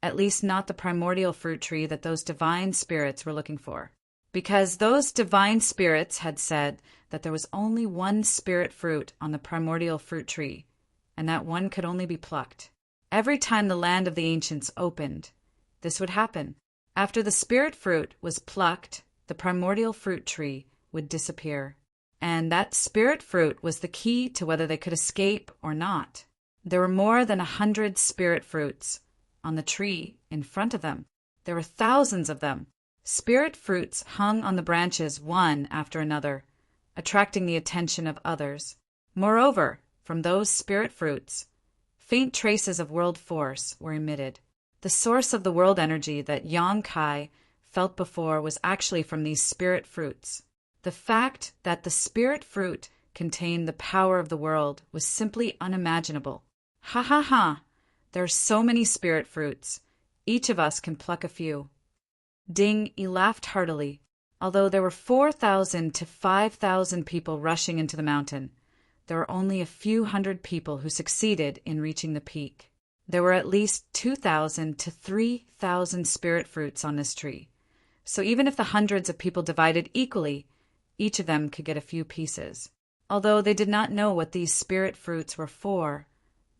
at least not the primordial fruit tree that those divine spirits were looking for, because those divine spirits had said that there was only one spirit fruit on the primordial fruit tree, and that one could only be plucked. Every time the land of the ancients opened, this would happen. After the spirit fruit was plucked, the primordial fruit tree would disappear. And that spirit fruit was the key to whether they could escape or not. There were more than 100 spirit fruits on the tree in front of them. There were thousands of them. Spirit fruits hung on the branches one after another, attracting the attention of others. Moreover, from those spirit fruits, faint traces of world force were emitted. The source of the world energy that Yang Kai felt before was actually from these spirit fruits. The fact that the spirit fruit contained the power of the world was simply unimaginable. Ha ha ha! There are so many spirit fruits. Each of us can pluck a few. Ding Yi laughed heartily. Although there were 4,000 to 5,000 people rushing into the mountain, there were only a few hundred people who succeeded in reaching the peak. There were at least 2,000 to 3,000 spirit fruits on this tree, so even if the hundreds of people divided equally, each of them could get a few pieces. Although they did not know what these spirit fruits were for,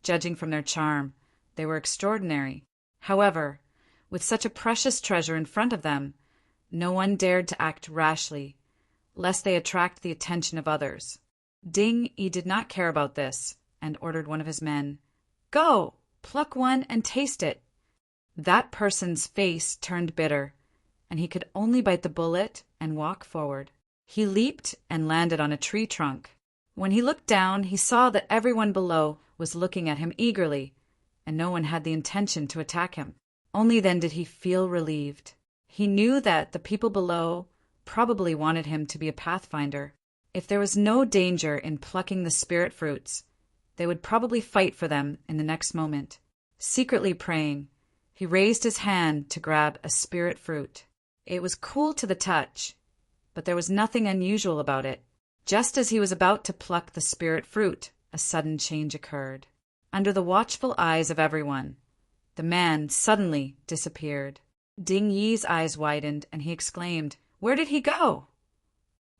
judging from their charm, they were extraordinary. However, with such a precious treasure in front of them, no one dared to act rashly, lest they attract the attention of others. Ding Yi did not care about this, and ordered one of his men, "Go, pluck one and taste it." That person's face turned bitter, and he could only bite the bullet and walk forward. He leaped and landed on a tree trunk. When he looked down, he saw that everyone below was looking at him eagerly, and no one had the intention to attack him. Only then did he feel relieved. He knew that the people below probably wanted him to be a pathfinder. If there was no danger in plucking the spirit fruits, they would probably fight for them in the next moment. Secretly praying, he raised his hand to grab a spirit fruit. It was cool to the touch, but there was nothing unusual about it. Just as he was about to pluck the spirit fruit, a sudden change occurred. Under the watchful eyes of everyone, the man suddenly disappeared. Ding Yi's eyes widened, and he exclaimed, "Where did he go?"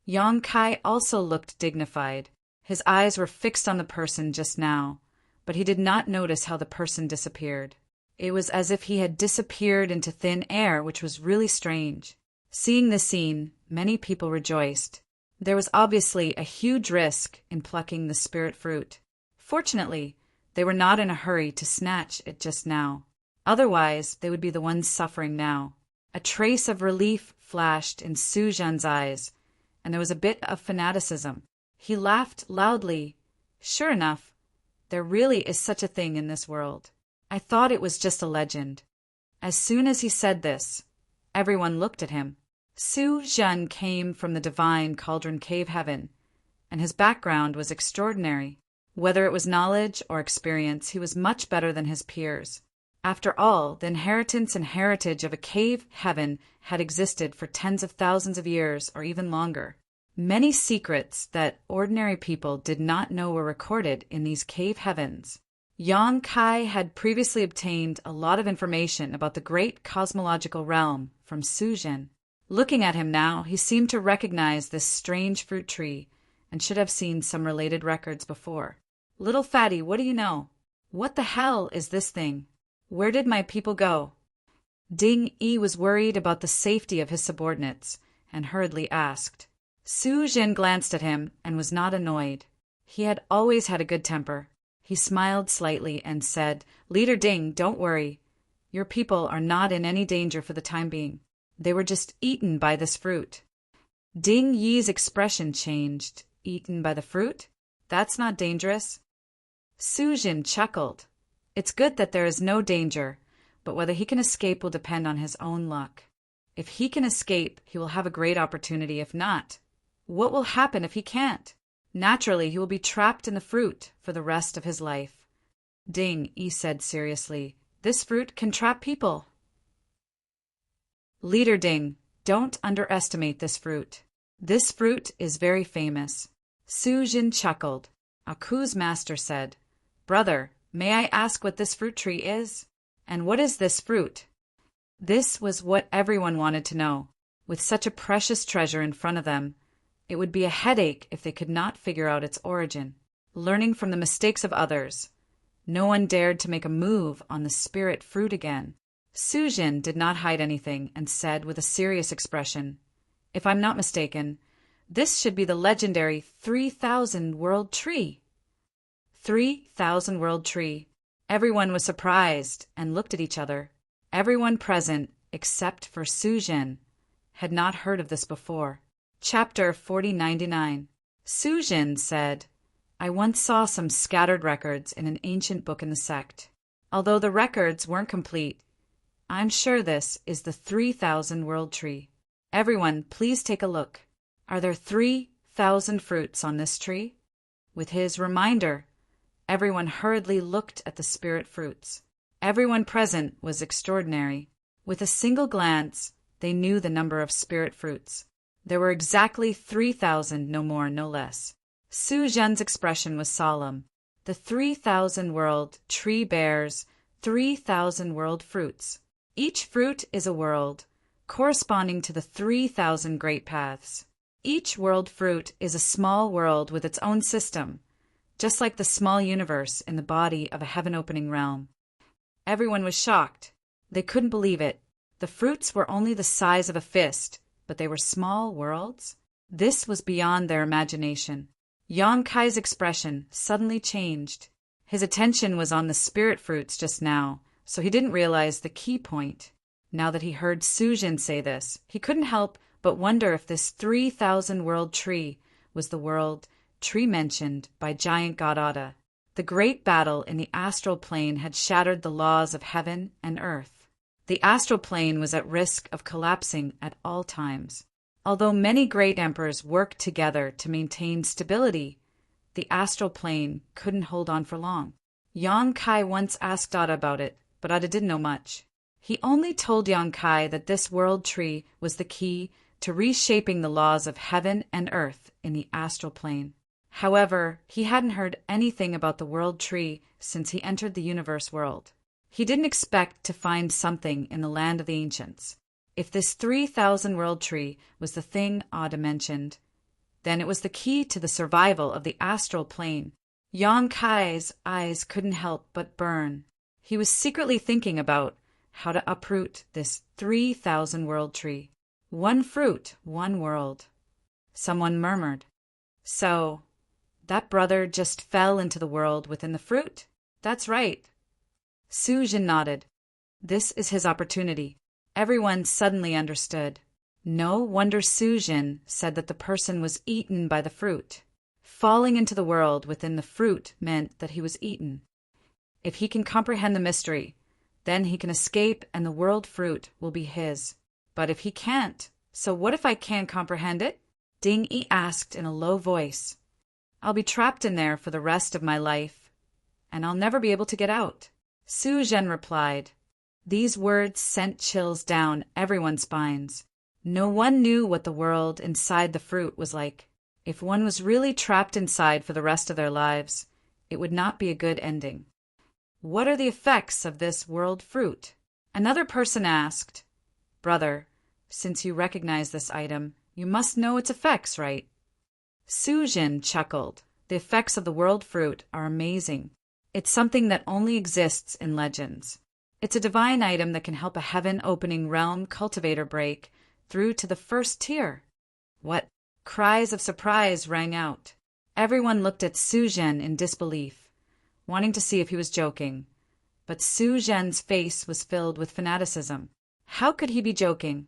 Yang Kai also looked dignified. His eyes were fixed on the person just now, but he did not notice how the person disappeared. It was as if he had disappeared into thin air, which was really strange. Seeing this scene, many people rejoiced. There was obviously a huge risk in plucking the spirit fruit. Fortunately, they were not in a hurry to snatch it just now. Otherwise, they would be the ones suffering now. A trace of relief flashed in Su Zhen's eyes, and there was a bit of fanaticism. He laughed loudly. "Sure enough, there really is such a thing in this world. I thought it was just a legend." As soon as he said this, everyone looked at him. Su Zhen came from the divine Cauldron Cave Heaven, and his background was extraordinary. Whether it was knowledge or experience, he was much better than his peers. After all, the inheritance and heritage of a cave heaven had existed for tens of thousands of years or even longer. Many secrets that ordinary people did not know were recorded in these cave heavens. Yang Kai had previously obtained a lot of information about the great cosmological realm from Su Zhen. Looking at him now, he seemed to recognize this strange fruit tree and should have seen some related records before. "Little fatty, what do you know? What the hell is this thing? Where did my people go?" Ding Yi was worried about the safety of his subordinates and hurriedly asked. Su Zhen glanced at him and was not annoyed. He had always had a good temper. He smiled slightly and said, "Leader Ding, don't worry. Your people are not in any danger for the time being. They were just eaten by this fruit." Ding Yi's expression changed. "Eaten by the fruit? That's not dangerous." Su Zhen chuckled. "It's good that there is no danger, but whether he can escape will depend on his own luck. If he can escape, he will have a great opportunity. If not, what will happen if he can't? Naturally, he will be trapped in the fruit for the rest of his life." Ding Yi said seriously, "This fruit can trap people." "Leader Ding, don't underestimate this fruit. This fruit is very famous." Su Zhen chuckled. Aku's master said, "Brother, may I ask what this fruit tree is? And what is this fruit?" This was what everyone wanted to know. With such a precious treasure in front of them, it would be a headache if they could not figure out its origin. Learning from the mistakes of others, no one dared to make a move on the spirit fruit again. Su Zhen did not hide anything and said with a serious expression, "If I'm not mistaken, this should be the legendary 3,000 world tree." 3,000 world tree. Everyone was surprised and looked at each other. Everyone present, except for Su Zhen, had not heard of this before. Chapter 4099. Su Zhen said, I once saw some scattered records in an ancient book in the sect. Although the records weren't complete, I'm sure this is the 3,000 world tree. Everyone, please take a look. Are there 3,000 fruits on this tree? With his reminder, everyone hurriedly looked at the spirit fruits. Everyone present was extraordinary. With a single glance, they knew the number of spirit fruits. There were exactly 3,000, no more, no less. Su Zhen's expression was solemn. The 3,000 world tree bears 3,000 world fruits. Each fruit is a world, corresponding to the 3,000 great paths. Each world fruit is a small world with its own system, just like the small universe in the body of a heaven-opening realm. Everyone was shocked. They couldn't believe it. The fruits were only the size of a fist, but they were small worlds? This was beyond their imagination. Yang Kai's expression suddenly changed. His attention was on the spirit fruits just now, so he didn't realize the key point. Now that he heard Su Zhen say this, he couldn't help but wonder if this 3,000 world tree was the world tree mentioned by giant god Ada. The great battle in the astral plane had shattered the laws of heaven and earth. The astral plane was at risk of collapsing at all times. Although many great emperors worked together to maintain stability, the astral plane couldn't hold on for long. Yang Kai once asked Ada about it, but Ada didn't know much. He only told Yang Kai that this world tree was the key to reshaping the laws of heaven and earth in the astral plane. However, he hadn't heard anything about the world tree since he entered the universe world. He didn't expect to find something in the land of the ancients. If this 3,000 world tree was the thing Ada mentioned, then it was the key to the survival of the astral plane. Yang Kai's eyes couldn't help but burn. He was secretly thinking about how to uproot this 3,000 world tree. One fruit, one world. Someone murmured. So, that brother just fell into the world within the fruit? That's right. Su Zhen nodded. This is his opportunity. Everyone suddenly understood. No wonder Su Zhen said that the person was eaten by the fruit. Falling into the world within the fruit meant that he was eaten. If he can comprehend the mystery, then he can escape and the world fruit will be his. But if he can't, so what if I can't comprehend it? Ding Yi asked in a low voice. I'll be trapped in there for the rest of my life, and I'll never be able to get out. Su Zhen replied. These words sent chills down everyone's spines. No one knew what the world inside the fruit was like. If one was really trapped inside for the rest of their lives, it would not be a good ending. What are the effects of this world fruit? Another person asked. Brother, since you recognize this item, you must know its effects, right? Su Zhen chuckled. The effects of the world fruit are amazing. It's something that only exists in legends. It's a divine item that can help a heaven-opening realm cultivator break through to the first tier. What? Cries of surprise rang out. Everyone looked at Su Zhen in disbelief, wanting to see if he was joking. But Su Zhen's face was filled with fanaticism. How could he be joking?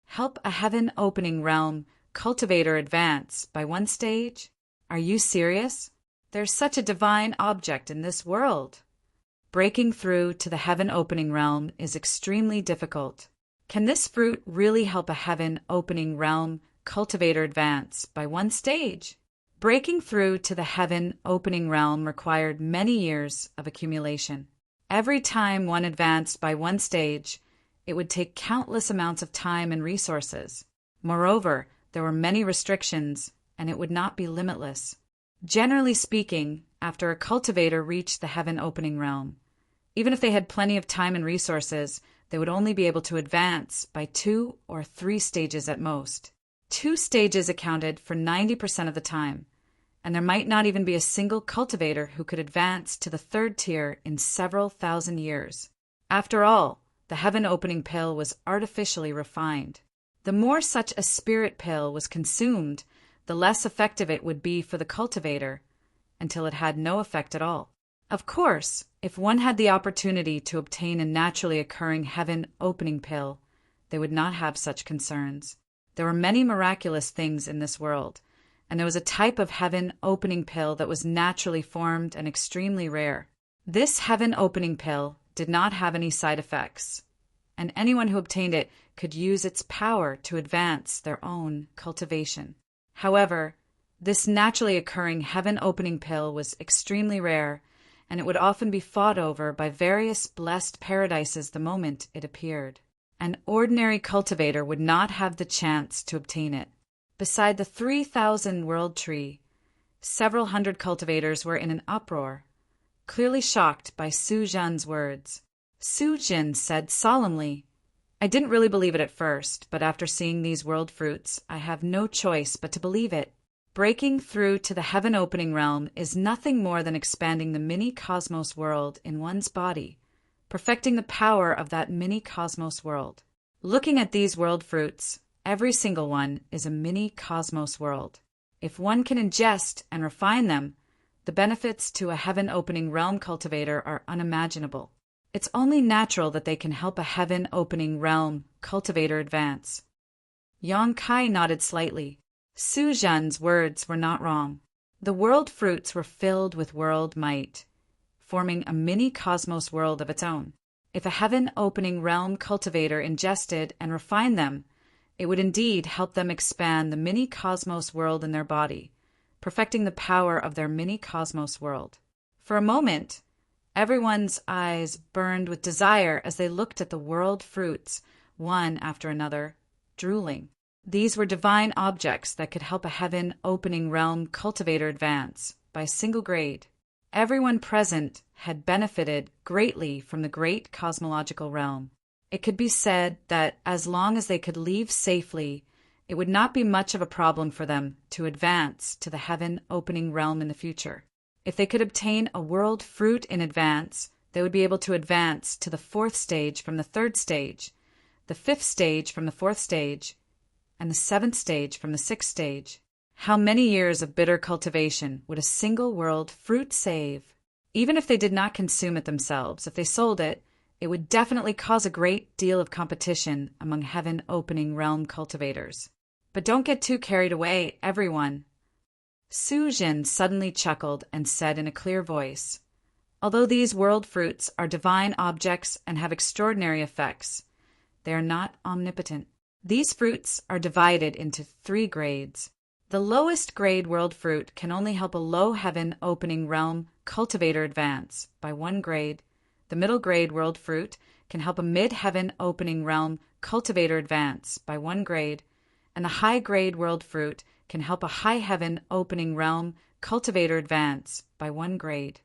Help a heaven-opening realm cultivator advance by one stage? Are you serious? There's such a divine object in this world. Breaking through to the heaven-opening realm is extremely difficult. Can this fruit really help a heaven-opening realm cultivator advance by one stage? Breaking through to the heaven-opening realm required many years of accumulation. Every time one advanced by one stage, it would take countless amounts of time and resources. Moreover, there were many restrictions, and it would not be limitless. Generally speaking, after a cultivator reached the heaven-opening realm, even if they had plenty of time and resources, they would only be able to advance by 2 or 3 stages at most. 2 stages accounted for 90% of the time, and there might not even be a single cultivator who could advance to the 3rd tier in several thousand years. After all, the heaven-opening pill was artificially refined. The more such a spirit pill was consumed, the less effective it would be for the cultivator, until it had no effect at all. Of course, if one had the opportunity to obtain a naturally occurring heaven-opening pill, they would not have such concerns. There were many miraculous things in this world, and there was a type of heaven-opening pill that was naturally formed and extremely rare. This heaven-opening pill did not have any side effects, and anyone who obtained it could use its power to advance their own cultivation. However, this naturally occurring heaven-opening pill was extremely rare, and it would often be fought over by various blessed paradises the moment it appeared. An ordinary cultivator would not have the chance to obtain it. Beside the 3,000 world tree, several hundred cultivators were in an uproar, clearly shocked by Su Zhen's words. Su Zhen said solemnly, "I didn't really believe it at first, but after seeing these world fruits, I have no choice but to believe it. Breaking through to the heaven-opening realm is nothing more than expanding the mini-cosmos world in one's body, perfecting the power of that mini-cosmos world. Looking at these world fruits, every single one is a mini-cosmos world. If one can ingest and refine them, the benefits to a heaven-opening realm cultivator are unimaginable. It's only natural that they can help a heaven-opening realm cultivator advance." Yang Kai nodded slightly. Su Zhen's words were not wrong. The world fruits were filled with world might, forming a mini-cosmos world of its own. If a heaven-opening realm cultivator ingested and refined them, it would indeed help them expand the mini-cosmos world in their body, perfecting the power of their mini-cosmos world. For a moment, everyone's eyes burned with desire as they looked at the world fruits, one after another, drooling. These were divine objects that could help a heaven-opening realm cultivator advance by a single grade. Everyone present had benefited greatly from the great cosmological realm. It could be said that as long as they could leave safely, it would not be much of a problem for them to advance to the heaven-opening realm in the future. If they could obtain a world fruit in advance, they would be able to advance to the 4th stage from the 3rd stage, the 5th stage from the 4th stage, and the 7th stage from the 6th stage. How many years of bitter cultivation would a single world fruit save? Even if they did not consume it themselves, if they sold it, it would definitely cause a great deal of competition among heaven-opening realm cultivators. But don't get too carried away, everyone. Su Zhen suddenly chuckled and said in a clear voice, "Although these world fruits are divine objects and have extraordinary effects, they are not omnipotent. These fruits are divided into 3 grades. The lowest grade world fruit can only help a low heaven-opening realm cultivator advance by 1 grade. The middle grade world fruit can help a mid-heaven-opening realm cultivator advance by 1 grade, and the high-grade world fruit can help a high heaven-opening realm cultivator advance by 1 grade.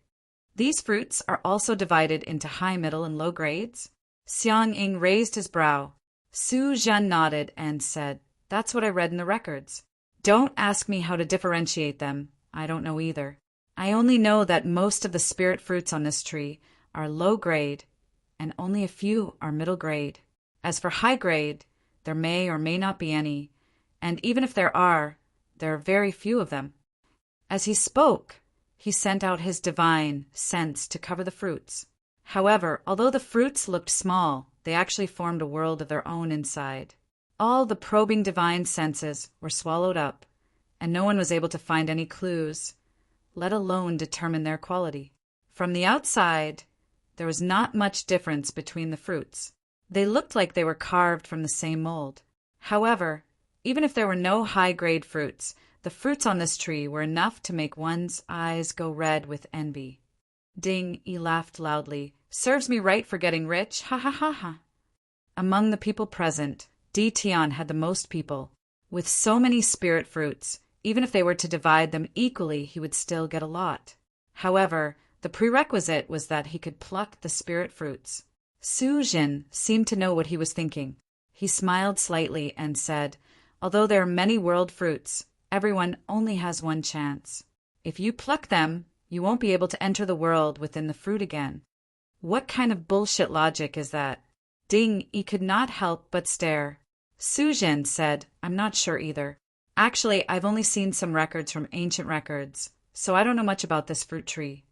These fruits are also divided into high, middle, and low grades." Xiang Ying raised his brow. Su Zhen nodded and said, "That's what I read in the records. Don't ask me how to differentiate them. I don't know either. I only know that most of the spirit fruits on this tree are low grade, and only a few are middle grade. As for high grade, there may or may not be any, and even if there are very few of them." As he spoke, he sent out his divine sense to cover the fruits. However, although the fruits looked small, they actually formed a world of their own inside. All the probing divine senses were swallowed up, and no one was able to find any clues, let alone determine their quality. From the outside, there was not much difference between the fruits. They looked like they were carved from the same mold. However, even if there were no high-grade fruits, the fruits on this tree were enough to make one's eyes go red with envy. Ding, he laughed loudly. "Serves me right for getting rich, ha ha ha ha." Among the people present, Di Tian had the most people. With so many spirit fruits, even if they were to divide them equally, he would still get a lot. However, the prerequisite was that he could pluck the spirit fruits. Su Zhen seemed to know what he was thinking. He smiled slightly and said, "Although there are many world fruits, everyone only has 1 chance. If you pluck them, you won't be able to enter the world within the fruit again." What kind of bullshit logic is that? Ding, he could not help but stare. Su Zhen said, "I'm not sure either. Actually, I've only seen some records from ancient records, so I don't know much about this fruit tree."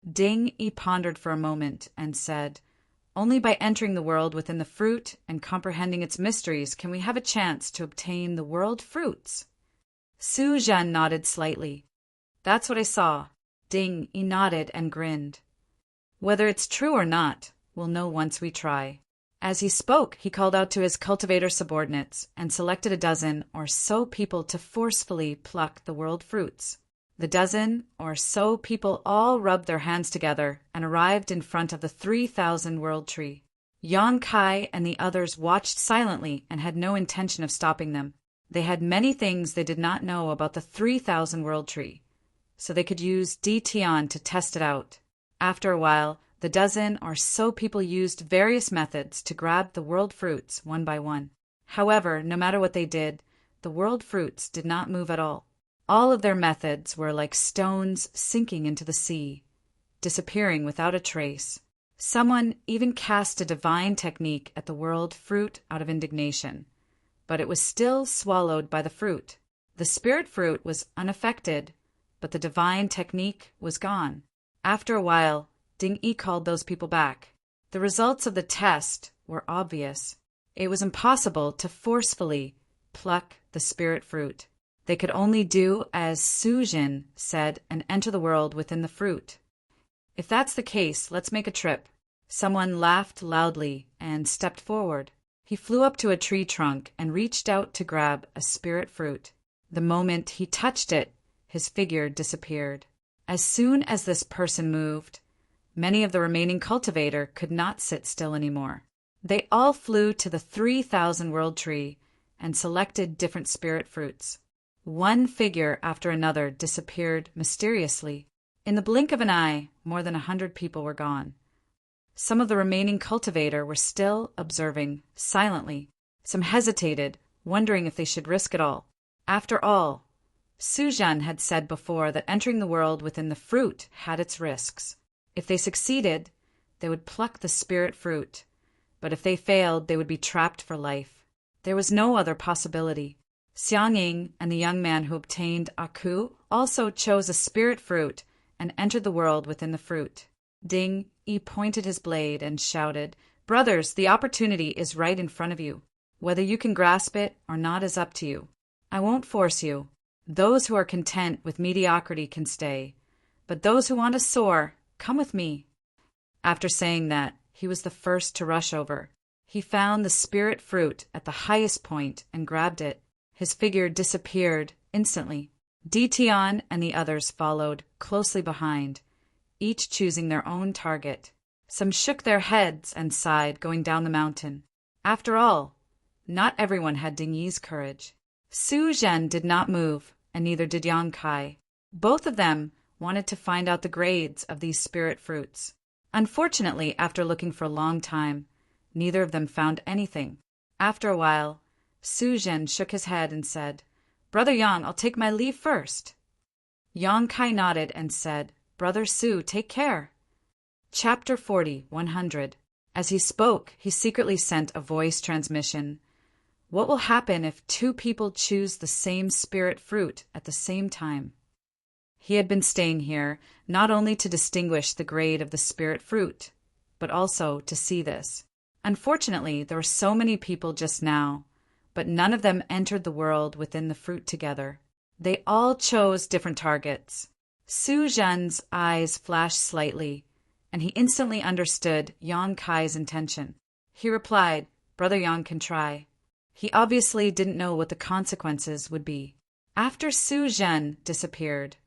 Ding, he pondered for a moment and said, "Only by entering the world within the fruit and comprehending its mysteries can we have a chance to obtain the world fruits." Su Zhen nodded slightly. That's what I saw. Ding Yi nodded and grinned. Whether it's true or not, we'll know once we try. As he spoke, he called out to his cultivator subordinates and selected a dozen or so people to forcefully pluck the world fruits. The dozen or so people all rubbed their hands together and arrived in front of the 3,000 world tree. Yang Kai and the others watched silently and had no intention of stopping them. They had many things they did not know about the 3,000 world tree, so they could use Di Tian to test it out. After a while, the dozen or so people used various methods to grab the world fruits one by one. However, no matter what they did, the world fruits did not move at all. All of their methods were like stones sinking into the sea, disappearing without a trace. Someone even cast a divine technique at the world fruit out of indignation, but it was still swallowed by the fruit. The spirit fruit was unaffected, but the divine technique was gone. After a while, Ding Yi called those people back. The results of the test were obvious. It was impossible to forcefully pluck the spirit fruit. They could only do as Su Zhen said and enter the world within the fruit. If that's the case, let's make a trip. Someone laughed loudly and stepped forward. He flew up to a tree trunk and reached out to grab a spirit fruit. The moment he touched it, his figure disappeared. As soon as this person moved, many of the remaining cultivator could not sit still anymore. They all flew to the 3,000 world tree and selected different spirit fruits. One figure after another disappeared mysteriously. In the blink of an eye, more than 100 people were gone. Some of the remaining cultivator were still observing, silently. Some hesitated, wondering if they should risk it all. After all, Su Zhen had said before that entering the world within the fruit had its risks. If they succeeded, they would pluck the spirit fruit, but if they failed, they would be trapped for life. There was no other possibility. Xiang Ying and the young man who obtained Aku also chose a spirit fruit and entered the world within the fruit. Ding Yi pointed his blade and shouted, "Brothers, the opportunity is right in front of you. Whether you can grasp it or not is up to you. I won't force you. Those who are content with mediocrity can stay, but those who want to soar, come with me." After saying that, he was the first to rush over. He found the spirit fruit at the highest point and grabbed it. His figure disappeared instantly. Di Tian and the others followed closely behind, each choosing their own target. Some shook their heads and sighed, going down the mountain. After all, not everyone had Ding Yi's courage. Su Zhen did not move, and neither did Yang Kai. Both of them wanted to find out the grades of these spirit fruits. Unfortunately, after looking for a long time, neither of them found anything. After a while, Su Zhen shook his head and said, "Brother Yang, I'll take my leave first." Yang Kai nodded and said, "Brother Su, take care." Chapter 40, 100. As he spoke, he secretly sent a voice transmission. What will happen if two people choose the same spirit fruit at the same time? He had been staying here not only to distinguish the grade of the spirit fruit, but also to see this. Unfortunately, there were so many people just now, but none of them entered the world within the fruit together. They all chose different targets. Su Zhen's eyes flashed slightly, and he instantly understood Yang Kai's intention. He replied, "Brother Yang can try." He obviously didn't know what the consequences would be. After Su Zhen disappeared,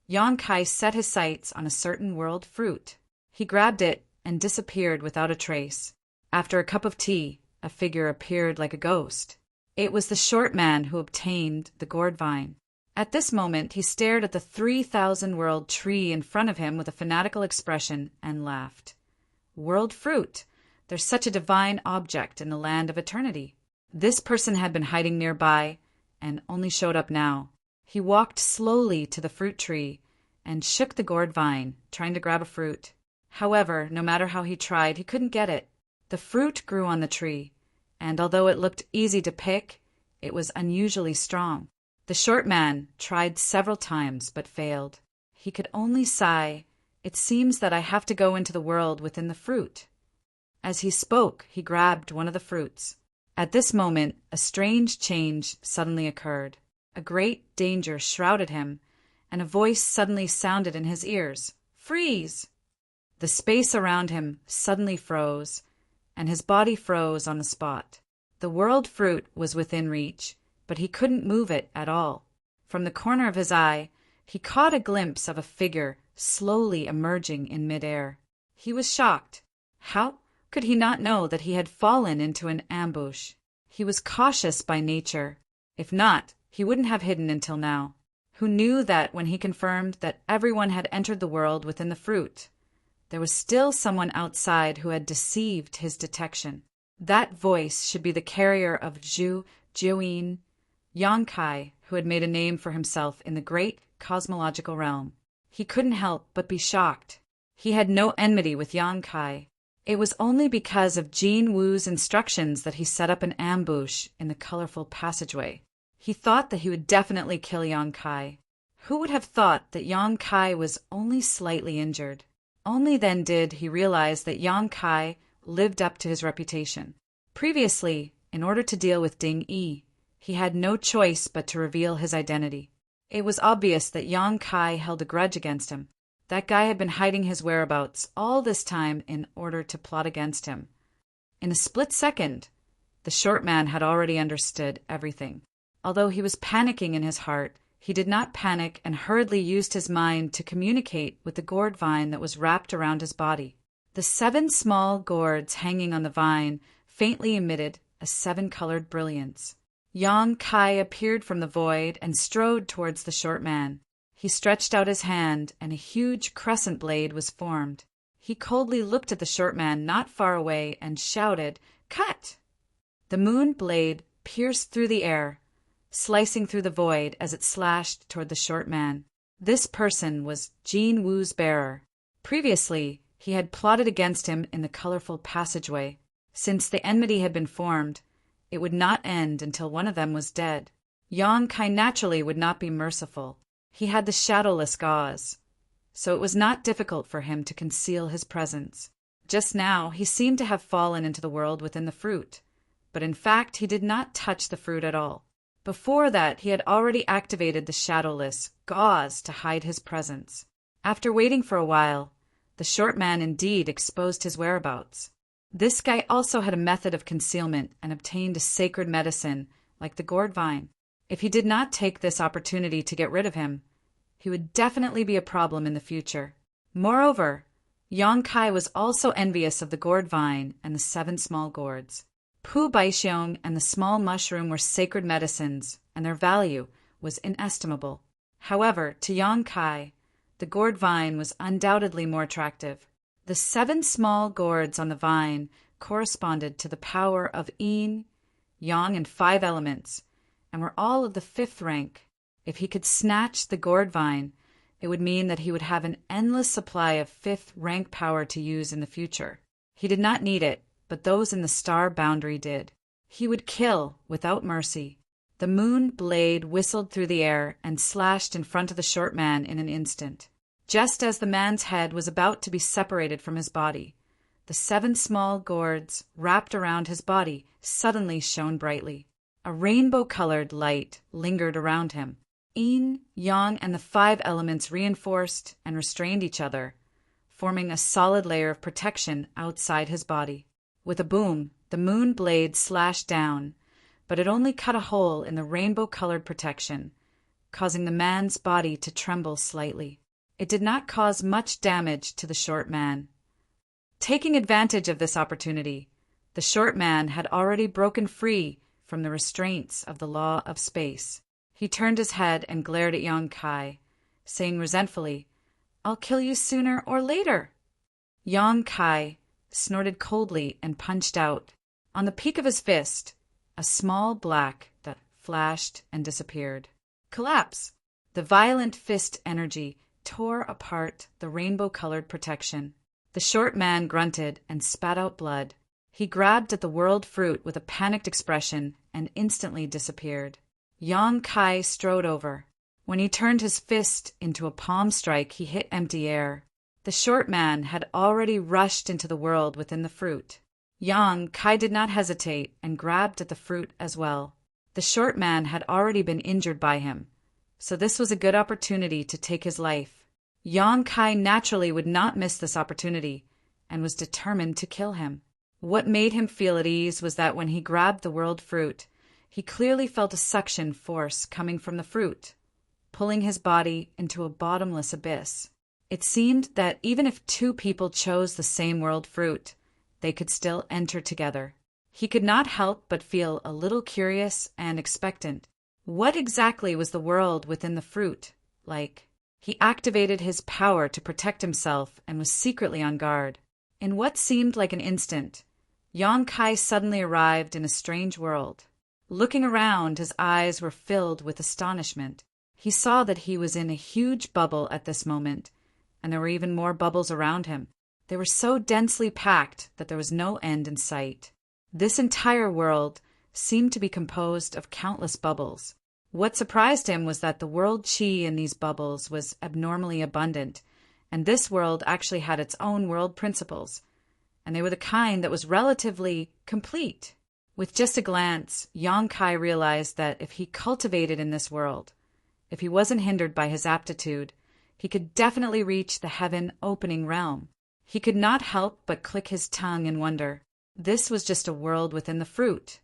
Yang Kai set his sights on a certain world fruit. He grabbed it and disappeared without a trace. After a cup of tea, a figure appeared like a ghost. It was the short man who obtained the gourd vine. At this moment, he stared at the 3,000 world tree in front of him with a fanatical expression and laughed. World fruit! There's such a divine object in the land of eternity. This person had been hiding nearby and only showed up now. He walked slowly to the fruit tree and shook the gourd vine, trying to grab a fruit. However, no matter how he tried, he couldn't get it. The fruit grew on the tree, and although it looked easy to pick, it was unusually strong. The short man tried several times but failed. He could only sigh, "It seems that I have to go into the world within the fruit." As he spoke, he grabbed one of the fruits. At this moment, a strange change suddenly occurred. A great danger shrouded him, and a voice suddenly sounded in his ears. Freeze! The space around him suddenly froze, and his body froze on the spot. The world fruit was within reach, but he couldn't move it at all. From the corner of his eye, he caught a glimpse of a figure slowly emerging in midair. He was shocked. How could he not know that he had fallen into an ambush? He was cautious by nature. If not, he wouldn't have hidden until now. Who knew that when he confirmed that everyone had entered the world within the fruit, there was still someone outside who had deceived his detection. That voice should be the carrier of Jiuyin, Yongkai, who had made a name for himself in the great cosmological realm. He couldn't help but be shocked. He had no enmity with Yongkai. It was only because of Jin Wu's instructions that he set up an ambush in the colorful passageway. He thought that he would definitely kill Yongkai. Who would have thought that Yongkai was only slightly injured? Only then did he realize that Yongkai lived up to his reputation. Previously, in order to deal with Ding Yi, he had no choice but to reveal his identity. It was obvious that Yongkai held a grudge against him. That guy had been hiding his whereabouts all this time in order to plot against him. In a split second, the short man had already understood everything. Although he was panicking in his heart, he did not panic and hurriedly used his mind to communicate with the gourd vine that was wrapped around his body. The 7 small gourds hanging on the vine faintly emitted a 7-colored brilliance. Yongkai appeared from the void and strode towards the short man. He stretched out his hand, and a huge crescent blade was formed. He coldly looked at the short man not far away and shouted, "Cut!" The moon blade pierced through the air, slicing through the void as it slashed toward the short man. This person was Jin Wu's bearer. Previously, he had plotted against him in the colorful passageway. Since the enmity had been formed, it would not end until one of them was dead. Yongkai naturally would not be merciful. He had the shadowless gauze, so it was not difficult for him to conceal his presence. Just now he seemed to have fallen into the world within the fruit, but in fact he did not touch the fruit at all. Before that he had already activated the shadowless gauze to hide his presence. After waiting for a while, the short man indeed exposed his whereabouts. This guy also had a method of concealment and obtained a sacred medicine like the gourd vine. If he did not take this opportunity to get rid of him, he would definitely be a problem in the future. Moreover, Yongkai was also envious of the gourd vine and the 7 small gourds. Pu Baixiong and the small mushroom were sacred medicines, and their value was inestimable. However, to Yongkai, the gourd vine was undoubtedly more attractive. The 7 small gourds on the vine corresponded to the power of yin, yang, and 5 elements, and were all of the 5th rank. If he could snatch the gourd vine, it would mean that he would have an endless supply of 5th rank power to use in the future. He did not need it, but those in the star boundary did. He would kill without mercy. The moon blade whistled through the air and slashed in front of the short man in an instant. Just as the man's head was about to be separated from his body, the 7 small gourds wrapped around his body suddenly shone brightly. A rainbow-colored light lingered around him. Yin, yang, and the 5 elements reinforced and restrained each other, forming a solid layer of protection outside his body. With a boom, the moon blade slashed down, but it only cut a hole in the rainbow-colored protection, causing the man's body to tremble slightly. It did not cause much damage to the short man. Taking advantage of this opportunity, the short man had already broken free from the restraints of the law of space. He turned his head and glared at Yongkai, saying resentfully, "I'll kill you sooner or later." Yongkai snorted coldly and punched out. On the peak of his fist, a small black that flashed and disappeared. Collapse! The violent fist energy tore apart the rainbow-colored protection. The short man grunted and spat out blood. He grabbed at the world fruit with a panicked expression and instantly disappeared. Yongkai strode over. When he turned his fist into a palm strike, he hit empty air. The short man had already rushed into the world within the fruit. Yongkai did not hesitate and grabbed at the fruit as well. The short man had already been injured by him, so this was a good opportunity to take his life. Yang Kai naturally would not miss this opportunity and was determined to kill him. What made him feel at ease was that when he grabbed the world fruit, he clearly felt a suction force coming from the fruit, pulling his body into a bottomless abyss. It seemed that even if two people chose the same world fruit, they could still enter together. He could not help but feel a little curious and expectant. What exactly was the world within the fruit like? He activated his power to protect himself and was secretly on guard. In what seemed like an instant, Yang Kai suddenly arrived in a strange world. Looking around, his eyes were filled with astonishment. He saw that he was in a huge bubble at this moment, and there were even more bubbles around him. They were so densely packed that there was no end in sight. This entire world seemed to be composed of countless bubbles. What surprised him was that the world chi in these bubbles was abnormally abundant, and this world actually had its own world principles, and they were the kind that was relatively complete. With just a glance, Yang Kai realized that if he cultivated in this world, if he wasn't hindered by his aptitude, he could definitely reach the heaven-opening realm. He could not help but click his tongue in wonder. This was just a world within the fruit,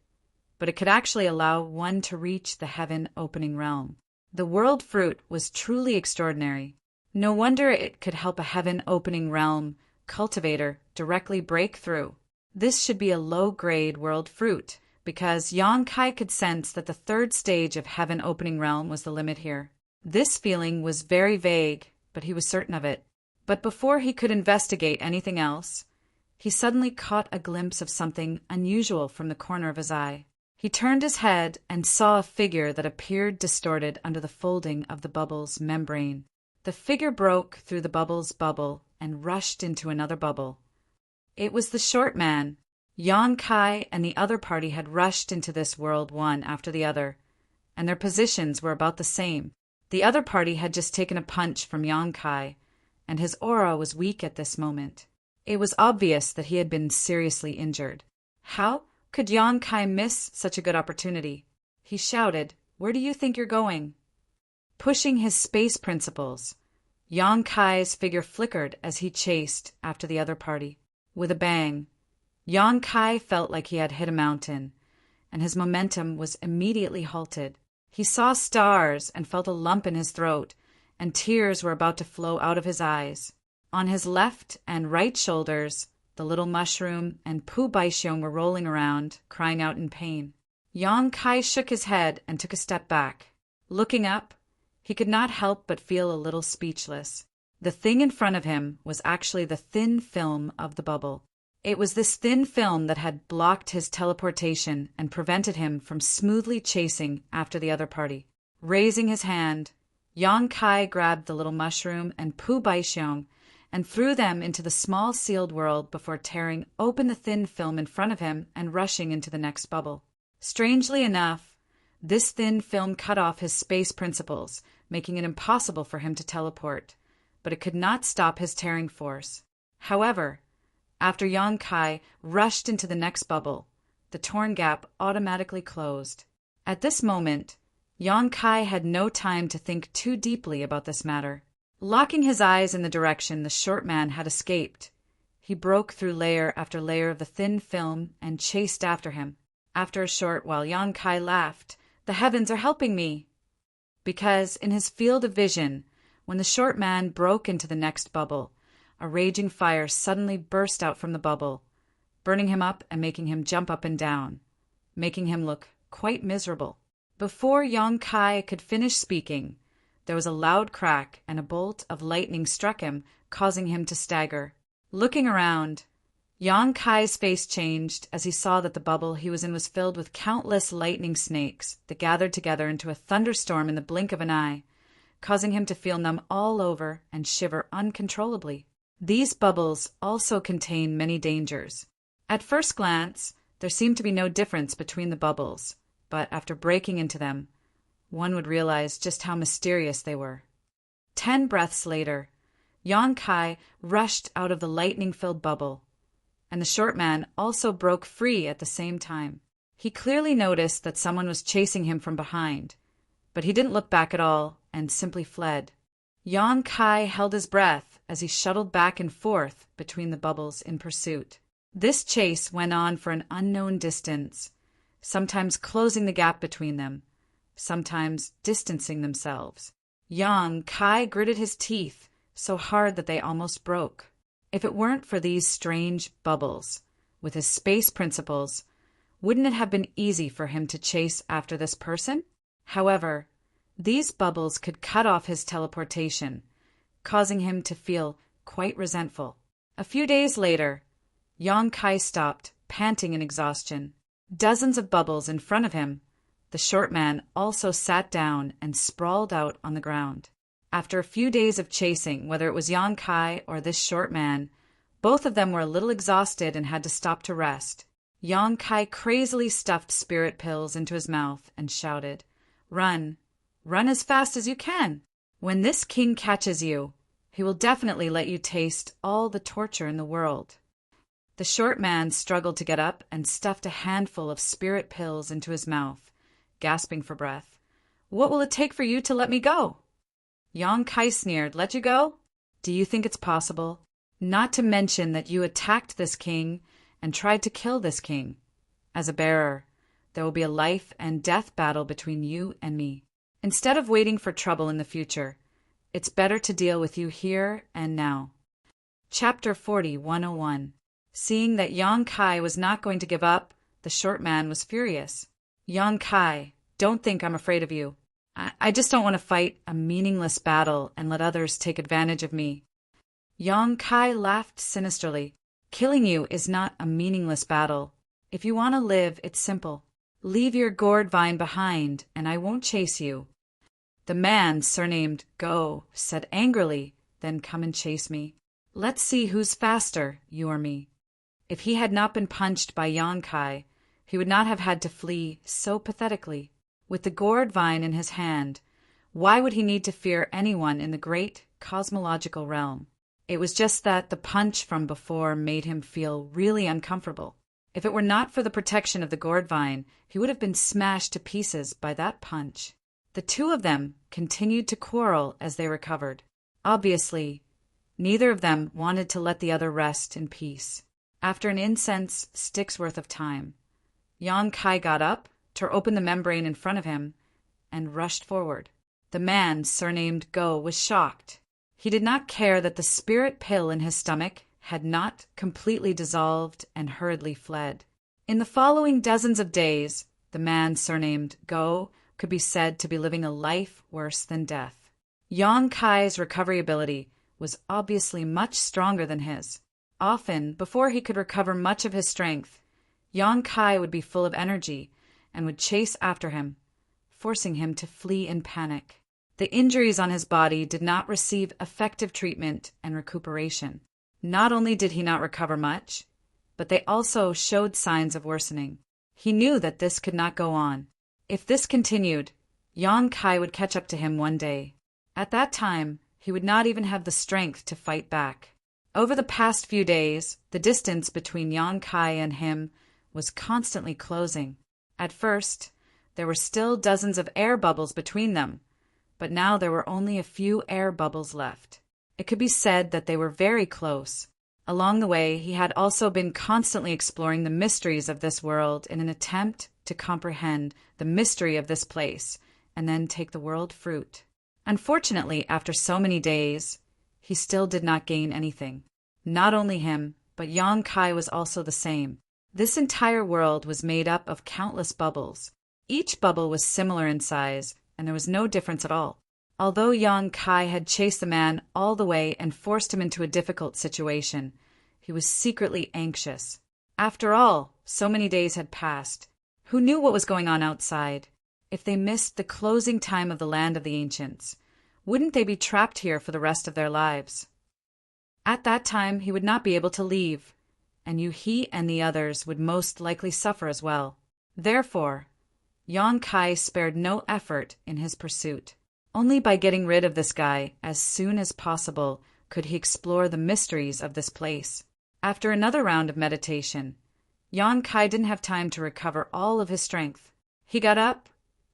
but it could actually allow one to reach the heaven-opening realm. The world fruit was truly extraordinary. No wonder it could help a heaven-opening realm cultivator directly break through. This should be a low-grade world fruit, because Yang Kai could sense that the third stage of heaven-opening realm was the limit here. This feeling was very vague, but he was certain of it. But before he could investigate anything else, he suddenly caught a glimpse of something unusual from the corner of his eye. He turned his head and saw a figure that appeared distorted under the folding of the bubble's membrane. The figure broke through the bubble's bubble and rushed into another bubble. It was the short man. Yang Kai and the other party had rushed into this world one after the other, and their positions were about the same. The other party had just taken a punch from Yang Kai, and his aura was weak at this moment. It was obvious that he had been seriously injured. How could Yang Kai miss such a good opportunity? He shouted, "Where do you think you're going?" Pushing his space principles, Yang Kai's figure flickered as he chased after the other party. With a bang, Yang Kai felt like he had hit a mountain, and his momentum was immediately halted. He saw stars and felt a lump in his throat, and tears were about to flow out of his eyes. On his left and right shoulders, the little mushroom and Pu Baixiong were rolling around, crying out in pain. Yang Kai shook his head and took a step back. Looking up, he could not help but feel a little speechless. The thing in front of him was actually the thin film of the bubble. It was this thin film that had blocked his teleportation and prevented him from smoothly chasing after the other party. Raising his hand, Yang Kai grabbed the little mushroom and Pu Baixiong and threw them into the small sealed world before tearing open the thin film in front of him and rushing into the next bubble. Strangely enough, this thin film cut off his space principles, making it impossible for him to teleport, but it could not stop his tearing force. However, after Yang Kai rushed into the next bubble, the torn gap automatically closed. At this moment, Yang Kai had no time to think too deeply about this matter. Locking his eyes in the direction the short man had escaped, he broke through layer after layer of the thin film and chased after him. After a short while, Yang Kai laughed. "The heavens are helping me!" Because in his field of vision, when the short man broke into the next bubble, a raging fire suddenly burst out from the bubble, burning him up and making him jump up and down, making him look quite miserable. Before Yang Kai could finish speaking, there was a loud crack and a bolt of lightning struck him, causing him to stagger. Looking around, Yang Kai's face changed as he saw that the bubble he was in was filled with countless lightning snakes that gathered together into a thunderstorm in the blink of an eye, causing him to feel numb all over and shiver uncontrollably. These bubbles also contain many dangers. At first glance, there seemed to be no difference between the bubbles, but after breaking into them, one would realize just how mysterious they were. 10 breaths later, Yang Kai rushed out of the lightning-filled bubble, and the short man also broke free at the same time. He clearly noticed that someone was chasing him from behind, but he didn't look back at all and simply fled. Yang Kai held his breath as he shuttled back and forth between the bubbles in pursuit. This chase went on for an unknown distance, sometimes closing the gap between them, sometimes distancing themselves. Yang Kai gritted his teeth so hard that they almost broke. If it weren't for these strange bubbles, with his space principles, wouldn't it have been easy for him to chase after this person? However, these bubbles could cut off his teleportation, causing him to feel quite resentful. A few days later, Yang Kai stopped, panting in exhaustion. Dozens of bubbles in front of him, the short man also sat down and sprawled out on the ground. After a few days of chasing, whether it was Yang Kai or this short man, both of them were a little exhausted and had to stop to rest. Yang Kai crazily stuffed spirit pills into his mouth and shouted, "Run! Run as fast as you can! When this king catches you, he will definitely let you taste all the torture in the world." The short man struggled to get up and stuffed a handful of spirit pills into his mouth, gasping for breath. "What will it take for you to let me go?" Yang Kai sneered. "Let you go? Do you think it's possible? Not to mention that you attacked this king and tried to kill this king. As a bearer, there will be a life and death battle between you and me. Instead of waiting for trouble in the future, it's better to deal with you here and now." Chapter 40:101. Seeing that Yang Kai was not going to give up, the short man was furious. "Yang Kai, don't think I'm afraid of you. I just don't want to fight a meaningless battle and let others take advantage of me." Yang Kai laughed sinisterly. "Killing you is not a meaningless battle. If you want to live, it's simple. Leave your gourd vine behind, and I won't chase you." The man, surnamed Go, said angrily, "Then come and chase me. Let's see who's faster, you or me." If he had not been punched by Yang Kai, he would not have had to flee so pathetically. With the gourd vine in his hand, why would he need to fear anyone in the great cosmological realm? It was just that the punch from before made him feel really uncomfortable. If it were not for the protection of the gourd vine, he would have been smashed to pieces by that punch. The two of them continued to quarrel as they recovered. Obviously, neither of them wanted to let the other rest in peace. After an incense stick's worth of time, Yang Kai got up, tore open the membrane in front of him, and rushed forward. The man, surnamed Go, was shocked. He did not care that the spirit pill in his stomach had not completely dissolved and hurriedly fled. In the following dozens of days, the man, surnamed Go, could be said to be living a life worse than death. Yang Kai's recovery ability was obviously much stronger than his. Often, before he could recover much of his strength, Yang Kai would be full of energy and would chase after him, forcing him to flee in panic. The injuries on his body did not receive effective treatment and recuperation. Not only did he not recover much, but they also showed signs of worsening. He knew that this could not go on. If this continued, Yang Kai would catch up to him one day. At that time, he would not even have the strength to fight back. Over the past few days, the distance between Yang Kai and him was constantly closing. At first, there were still dozens of air bubbles between them, but now there were only a few air bubbles left. It could be said that they were very close. Along the way, he had also been constantly exploring the mysteries of this world in an attempt to comprehend the mystery of this place and then take the world fruit. Unfortunately, after so many days, he still did not gain anything. Not only him, but Yang Kai was also the same. This entire world was made up of countless bubbles. Each bubble was similar in size, and there was no difference at all. Although Yang Kai had chased the man all the way and forced him into a difficult situation, he was secretly anxious. After all, so many days had passed. Who knew what was going on outside? If they missed the closing time of the land of the ancients, wouldn't they be trapped here for the rest of their lives? At that time, he would not be able to leave, and he and the others would most likely suffer as well. Therefore, Yang Kai spared no effort in his pursuit. Only by getting rid of this guy as soon as possible could he explore the mysteries of this place. After another round of meditation, Yang Kai didn't have time to recover all of his strength. He got up,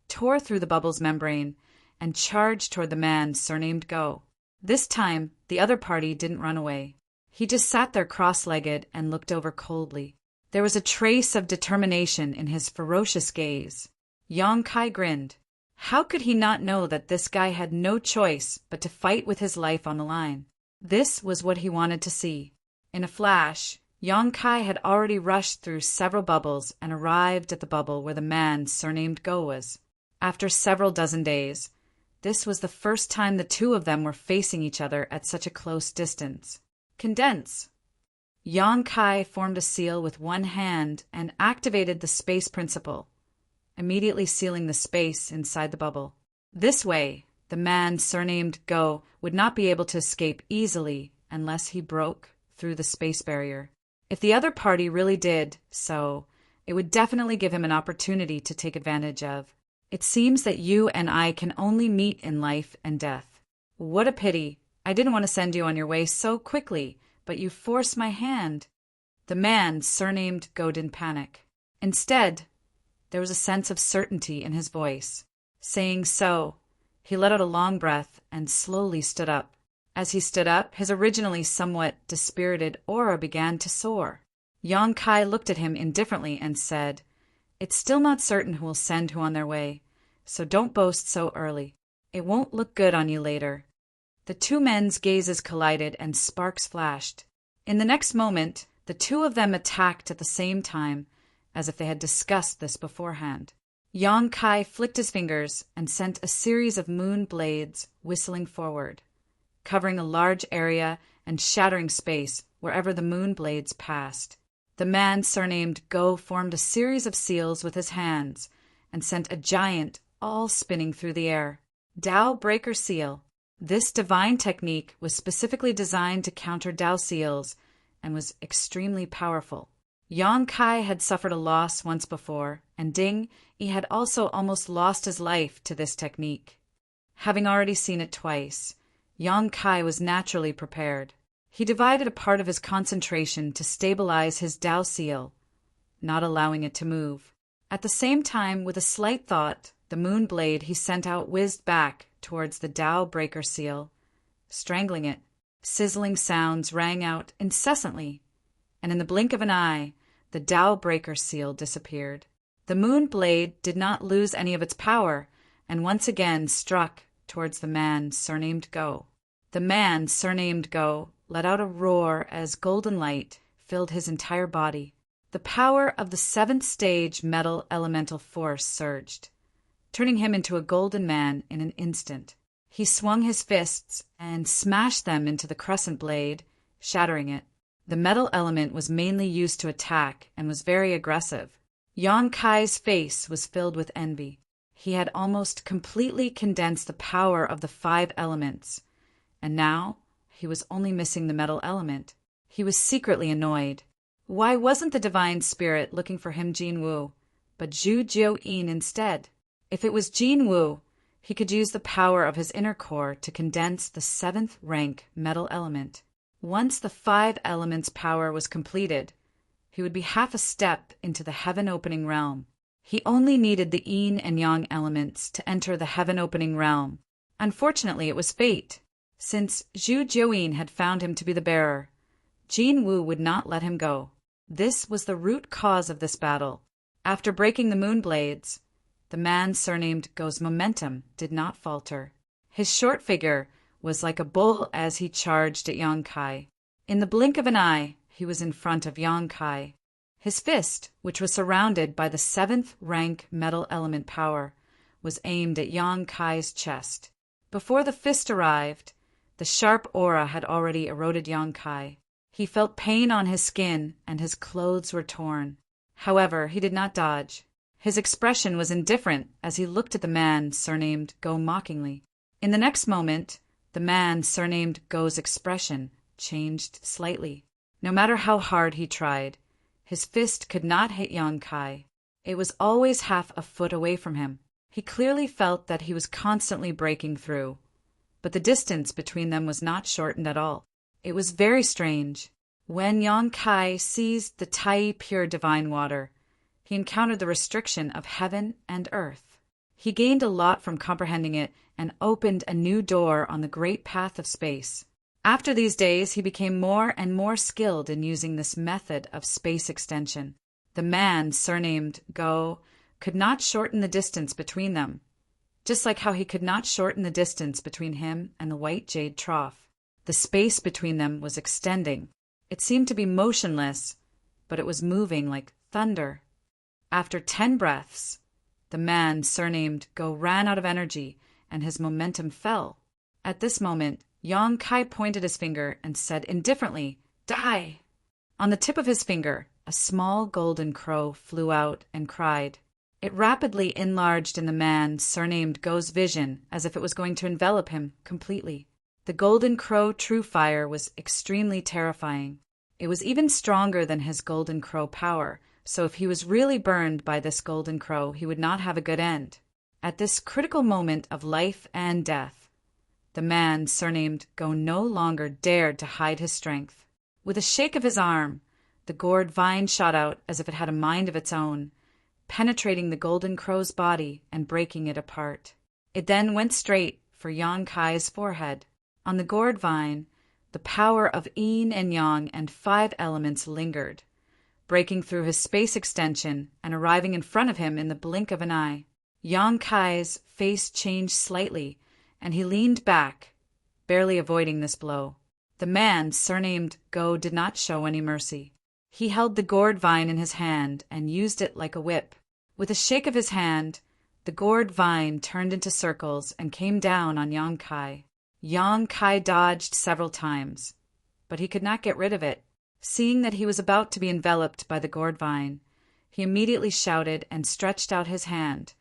tore through the bubble's membrane, and charged toward the man surnamed Go. This time, the other party didn't run away. He just sat there cross-legged and looked over coldly. There was a trace of determination in his ferocious gaze. Yang Kai grinned. How could he not know that this guy had no choice but to fight with his life on the line? This was what he wanted to see. In a flash, Yang Kai had already rushed through several bubbles and arrived at the bubble where the man surnamed Go was. After several dozen days, this was the first time the two of them were facing each other at such a close distance. Condense. Yang Kai formed a seal with one hand and activated the space principle, immediately sealing the space inside the bubble. This way, the man surnamed Go would not be able to escape easily unless he broke through the space barrier. If the other party really did so, it would definitely give him an opportunity to take advantage of. It seems that you and I can only meet in life and death. What a pity. I didn't want to send you on your way so quickly, but you forced my hand. The man surnamed Go didn't panic. Instead, there was a sense of certainty in his voice. Saying so, he let out a long breath and slowly stood up. As he stood up, his originally somewhat dispirited aura began to soar. Yang Kai looked at him indifferently and said, "It's still not certain who will send who on their way, so don't boast so early. It won't look good on you later." The two men's gazes collided and sparks flashed. In the next moment, the two of them attacked at the same time, as if they had discussed this beforehand. Yang Kai flicked his fingers and sent a series of moon blades whistling forward, covering a large area and shattering space wherever the moon blades passed. The man surnamed Go formed a series of seals with his hands and sent a giant all spinning through the air. Tao Breaker Seal. This divine technique was specifically designed to counter Tao seals and was extremely powerful. Yang Kai had suffered a loss once before, and he had also almost lost his life to this technique. Having already seen it twice, Yang Kai was naturally prepared. He divided a part of his concentration to stabilize his Tao seal, not allowing it to move. At the same time, with a slight thought, the moon blade he sent out whizzed back towards the Tao Breaker seal, strangling it. Sizzling sounds rang out incessantly, and in the blink of an eye, the Tao Breaker seal disappeared. The moon blade did not lose any of its power, and once again struck towards the man surnamed Go. The man surnamed Go let out a roar as golden light filled his entire body. The power of the seventh stage metal elemental force surged, turning him into a golden man in an instant. He swung his fists and smashed them into the crescent blade, shattering it. The metal element was mainly used to attack and was very aggressive. Yang Kai's face was filled with envy. He had almost completely condensed the power of the 5 elements, and now he was only missing the metal element. He was secretly annoyed. Why wasn't the divine spirit looking for him Jinwu, but Zhu Jiuyin instead? If it was Jinwu, he could use the power of his inner core to condense the 7th rank metal element. Once the 5 elements' power was completed, he would be half a step into the heaven-opening realm. He only needed the yin and yang elements to enter the heaven-opening realm. Unfortunately, it was fate. Since Zhu Jiuyin had found him to be the bearer, Jin Wu would not let him go. This was the root cause of this battle. After breaking the moon blades, the man surnamed Go's momentum did not falter. His short figure was like a bull as he charged at Yang Kai. In the blink of an eye, he was in front of Yang Kai. His fist, which was surrounded by the 7th rank metal element power, was aimed at Yang Kai's chest. Before the fist arrived, the sharp aura had already eroded Yang Kai. He felt pain on his skin and his clothes were torn. However, he did not dodge. His expression was indifferent as he looked at the man surnamed Go mockingly. In the next moment, the man surnamed Go's expression changed slightly. No matter how hard he tried, his fist could not hit Yang Kai. It was always half a foot away from him. He clearly felt that he was constantly breaking through, but the distance between them was not shortened at all. It was very strange. When Yang Kai seized the Tai pure divine water, he encountered the restriction of heaven and earth. He gained a lot from comprehending it and opened a new door on the great path of space. After these days, he became more and more skilled in using this method of space extension. The man, surnamed Go, could not shorten the distance between them, just like how he could not shorten the distance between him and the white jade trough. The space between them was extending. It seemed to be motionless, but it was moving like thunder. After 10 breaths, the man, surnamed Go, ran out of energy, and his momentum fell. At this moment, Yang Kai pointed his finger and said indifferently, "Die!" On the tip of his finger, a small golden crow flew out and cried. It rapidly enlarged in the man, surnamed Go's vision, as if it was going to envelop him completely. The golden crow true fire was extremely terrifying. It was even stronger than his golden crow power, so if he was really burned by this golden crow, he would not have a good end. At this critical moment of life and death, the man, surnamed Go, no longer dared to hide his strength. With a shake of his arm, the gourd vine shot out as if it had a mind of its own, penetrating the golden crow's body and breaking it apart. It then went straight for Yang Kai's forehead. On the gourd vine, the power of yin and yang and 5 elements lingered, breaking through his space extension and arriving in front of him in the blink of an eye. Yang Kai's face changed slightly, and he leaned back, barely avoiding this blow. The man, surnamed Go, did not show any mercy. He held the gourd vine in his hand and used it like a whip. With a shake of his hand, the gourd vine turned into circles and came down on Yang Kai. Yang Kai dodged several times, but he could not get rid of it. Seeing that he was about to be enveloped by the gourd vine, he immediately shouted and stretched out his hand,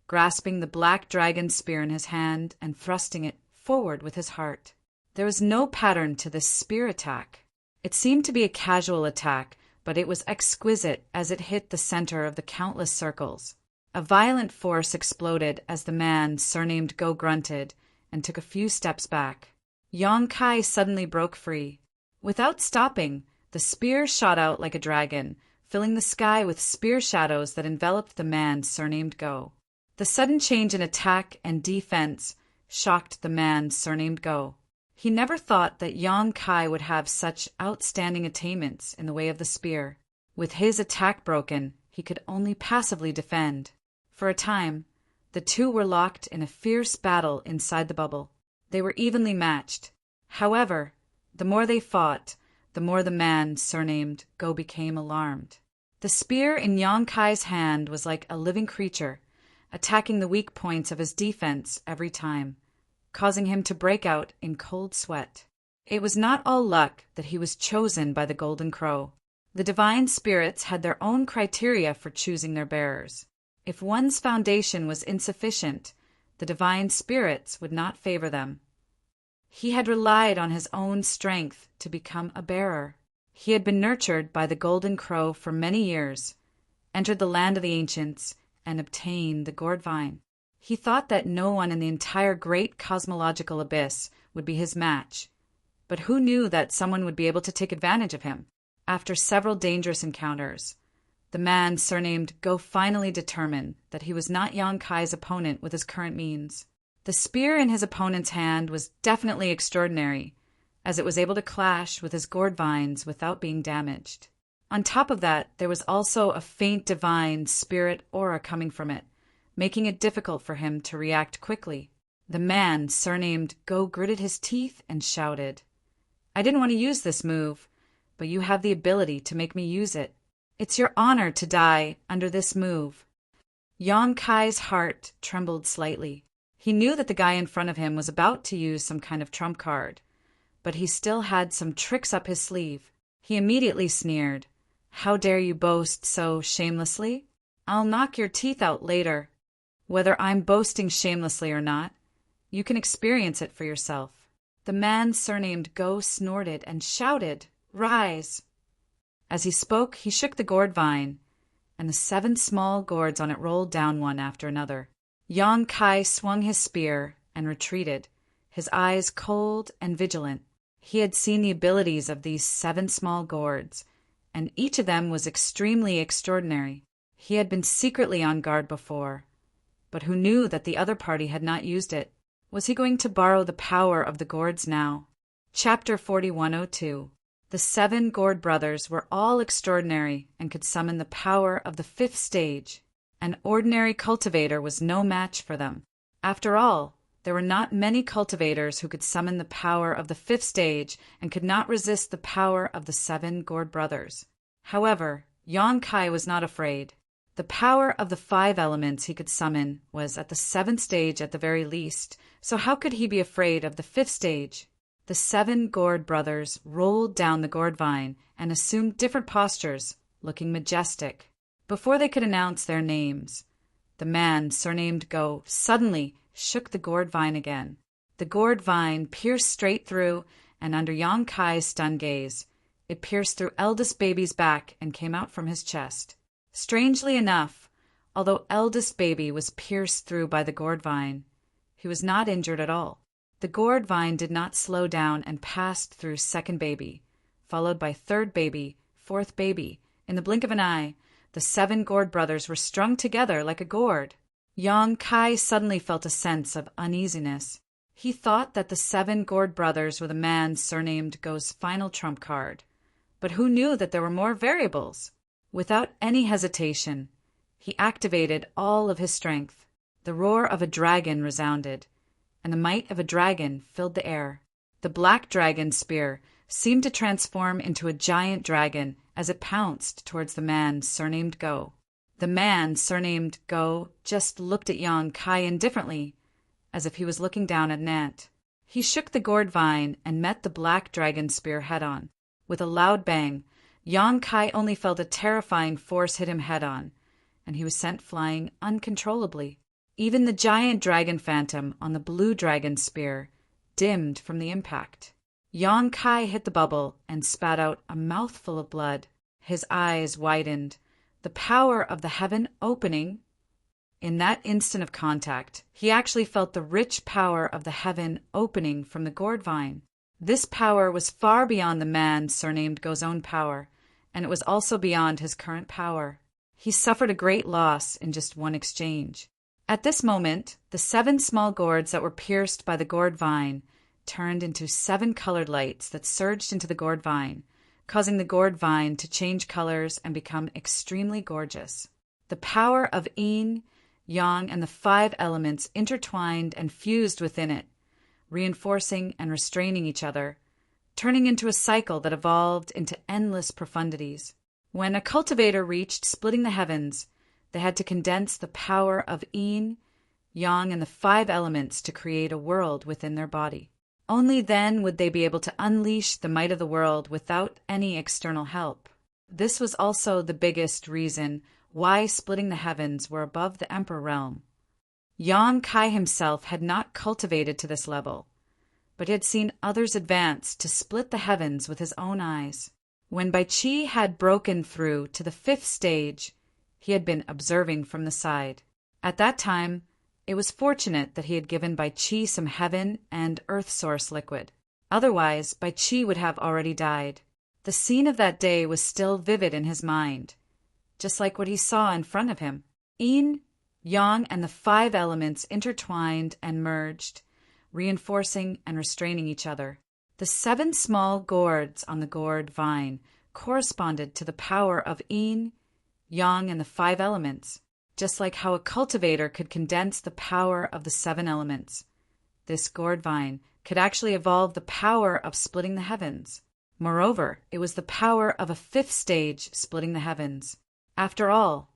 grasping the black dragon spear in his hand and thrusting it forward with his heart. There was no pattern to this spear attack. It seemed to be a casual attack, but it was exquisite as it hit the center of the countless circles. A violent force exploded as the man, surnamed Go, grunted and took a few steps back. Yang Kai suddenly broke free. Without stopping, the spear shot out like a dragon, filling the sky with spear shadows that enveloped the man, surnamed Go. The sudden change in attack and defense shocked the man, surnamed Go. He never thought that Yang Kai would have such outstanding attainments in the way of the spear. With his attack broken, he could only passively defend. For a time, the two were locked in a fierce battle inside the bubble. They were evenly matched. However, the more they fought, the more the man, surnamed Go, became alarmed. The spear in Yang Kai's hand was like a living creature, attacking the weak points of his defense every time, causing him to break out in cold sweat. It was not all luck that he was chosen by the Golden Crow. The divine spirits had their own criteria for choosing their bearers. If one's foundation was insufficient, the divine spirits would not favor them. He had relied on his own strength to become a bearer. He had been nurtured by the Golden Crow for many years, entered the land of the ancients, and obtained the gourd vine. He thought that no one in the entire great cosmological abyss would be his match, but who knew that someone would be able to take advantage of him? After several dangerous encounters, the man, surnamed Go, finally determined that he was not Yang Kai's opponent with his current means. The spear in his opponent's hand was definitely extraordinary, as it was able to clash with his gourd vines without being damaged. On top of that, there was also a faint divine spirit aura coming from it, making it difficult for him to react quickly. The man, surnamed Go, gritted his teeth and shouted, "I didn't want to use this move, but you have the ability to make me use it. It's your honor to die under this move." Yang Kai's heart trembled slightly. He knew that the guy in front of him was about to use some kind of trump card, but he still had some tricks up his sleeve. He immediately sneered, "How dare you boast so shamelessly? I'll knock your teeth out later. Whether I'm boasting shamelessly or not, you can experience it for yourself." The man, surnamed Go, snorted and shouted, "Rise!" As he spoke, he shook the gourd vine, and the 7 small gourds on it rolled down one after another. Yang Kai swung his spear and retreated, his eyes cold and vigilant. He had seen the abilities of these 7 small gourds, and each of them was extremely extraordinary. He had been secretly on guard before, but who knew that the other party had not used it? Was he going to borrow the power of the gourds now? Chapter 4102. The 7 gourd brothers were all extraordinary and could summon the power of the 5th stage. An ordinary cultivator was no match for them. After all, there were not many cultivators who could summon the power of the 5th stage and could not resist the power of the 7 gourd brothers. However, Yang Kai was not afraid. The power of the 5 elements he could summon was at the 7th stage at the very least, so how could he be afraid of the 5th stage? The 7 gourd brothers rolled down the gourd vine and assumed different postures, looking majestic. Before they could announce their names, the man, surnamed Go, suddenly shook the gourd vine again. The gourd vine pierced straight through, and under Yang Kai's stunned gaze, it pierced through eldest baby's back and came out from his chest. Strangely enough, although eldest baby was pierced through by the gourd vine, he was not injured at all. The gourd vine did not slow down and passed through second baby, followed by third baby, fourth baby. In the blink of an eye, the 7 gourd brothers were strung together like a gourd. Yang Kai suddenly felt a sense of uneasiness. He thought that the 7 gourd brothers were the man surnamed Go's final trump card. But who knew that there were more variables? Without any hesitation, he activated all of his strength. The roar of a dragon resounded, and the might of a dragon filled the air. The black dragon spear seemed to transform into a giant dragon as it pounced towards the man surnamed Go. The man surnamed Go just looked at Yang Kai indifferently, as if he was looking down at an ant. He shook the gourd vine and met the black dragon spear head-on. With a loud bang, Yang Kai only felt a terrifying force hit him head-on, and he was sent flying uncontrollably. Even the giant dragon phantom on the blue dragon spear dimmed from the impact. Yang Kai hit the bubble and spat out a mouthful of blood. His eyes widened, the power of the heaven opening. In that instant of contact, he actually felt the rich power of the heaven opening from the gourd vine. This power was far beyond the man surnamed Go's own power, and it was also beyond his current power. He suffered a great loss in just one exchange. At this moment, the 7 small gourds that were pierced by the gourd vine turned into 7 colored lights that surged into the gourd vine, causing the gourd vine to change colors and become extremely gorgeous. The power of yin, yang, and the 5 elements intertwined and fused within it, reinforcing and restraining each other, turning into a cycle that evolved into endless profundities. When a cultivator reached splitting the heavens, they had to condense the power of yin, yang, and the 5 elements to create a world within their body. Only then would they be able to unleash the might of the world without any external help. This was also the biggest reason why splitting the heavens were above the Emperor realm. Yang Kai himself had not cultivated to this level, but he had seen others advance to split the heavens with his own eyes. When Bai Qi had broken through to the 5th stage, he had been observing from the side. At that time, it was fortunate that he had given Bai Qi some heaven and earth source liquid. Otherwise, Bai Qi would have already died. The scene of that day was still vivid in his mind, just like what he saw in front of him. Yin, yang, and the 5 elements intertwined and merged, reinforcing and restraining each other. The 7 small gourds on the gourd vine corresponded to the power of yin, yang, and the 5 elements, just like how a cultivator could condense the power of the 7 elements. This gourd vine could actually evolve the power of splitting the heavens. Moreover, it was the power of a 5th stage splitting the heavens. After all,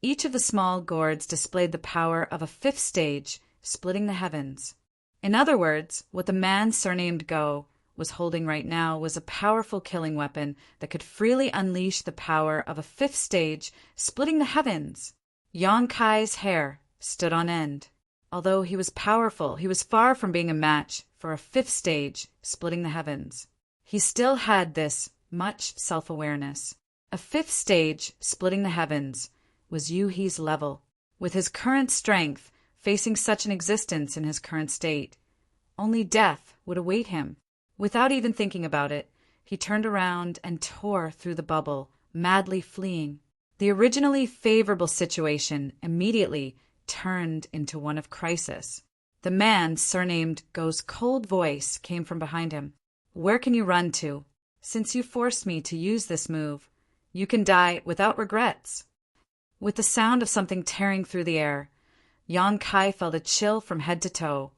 each of the small gourds displayed the power of a 5th stage splitting the heavens. In other words, what the man surnamed Go was holding right now was a powerful killing weapon that could freely unleash the power of a 5th stage splitting the heavens. Yang Kai's hair stood on end. Although he was powerful, he was far from being a match for a 5th stage splitting the heavens. He still had this much self-awareness. A 5th stage splitting the heavens was Yu He's level. With his current strength, facing such an existence in his current state, only death would await him. Without even thinking about it, he turned around and tore through the bubble, madly fleeing. The originally favorable situation immediately turned into one of crisis. The man, surnamed Go's cold voice came from behind him. "Where can you run to? Since you forced me to use this move, you can die without regrets." With the sound of something tearing through the air, Yang Kai felt a chill from head to toe,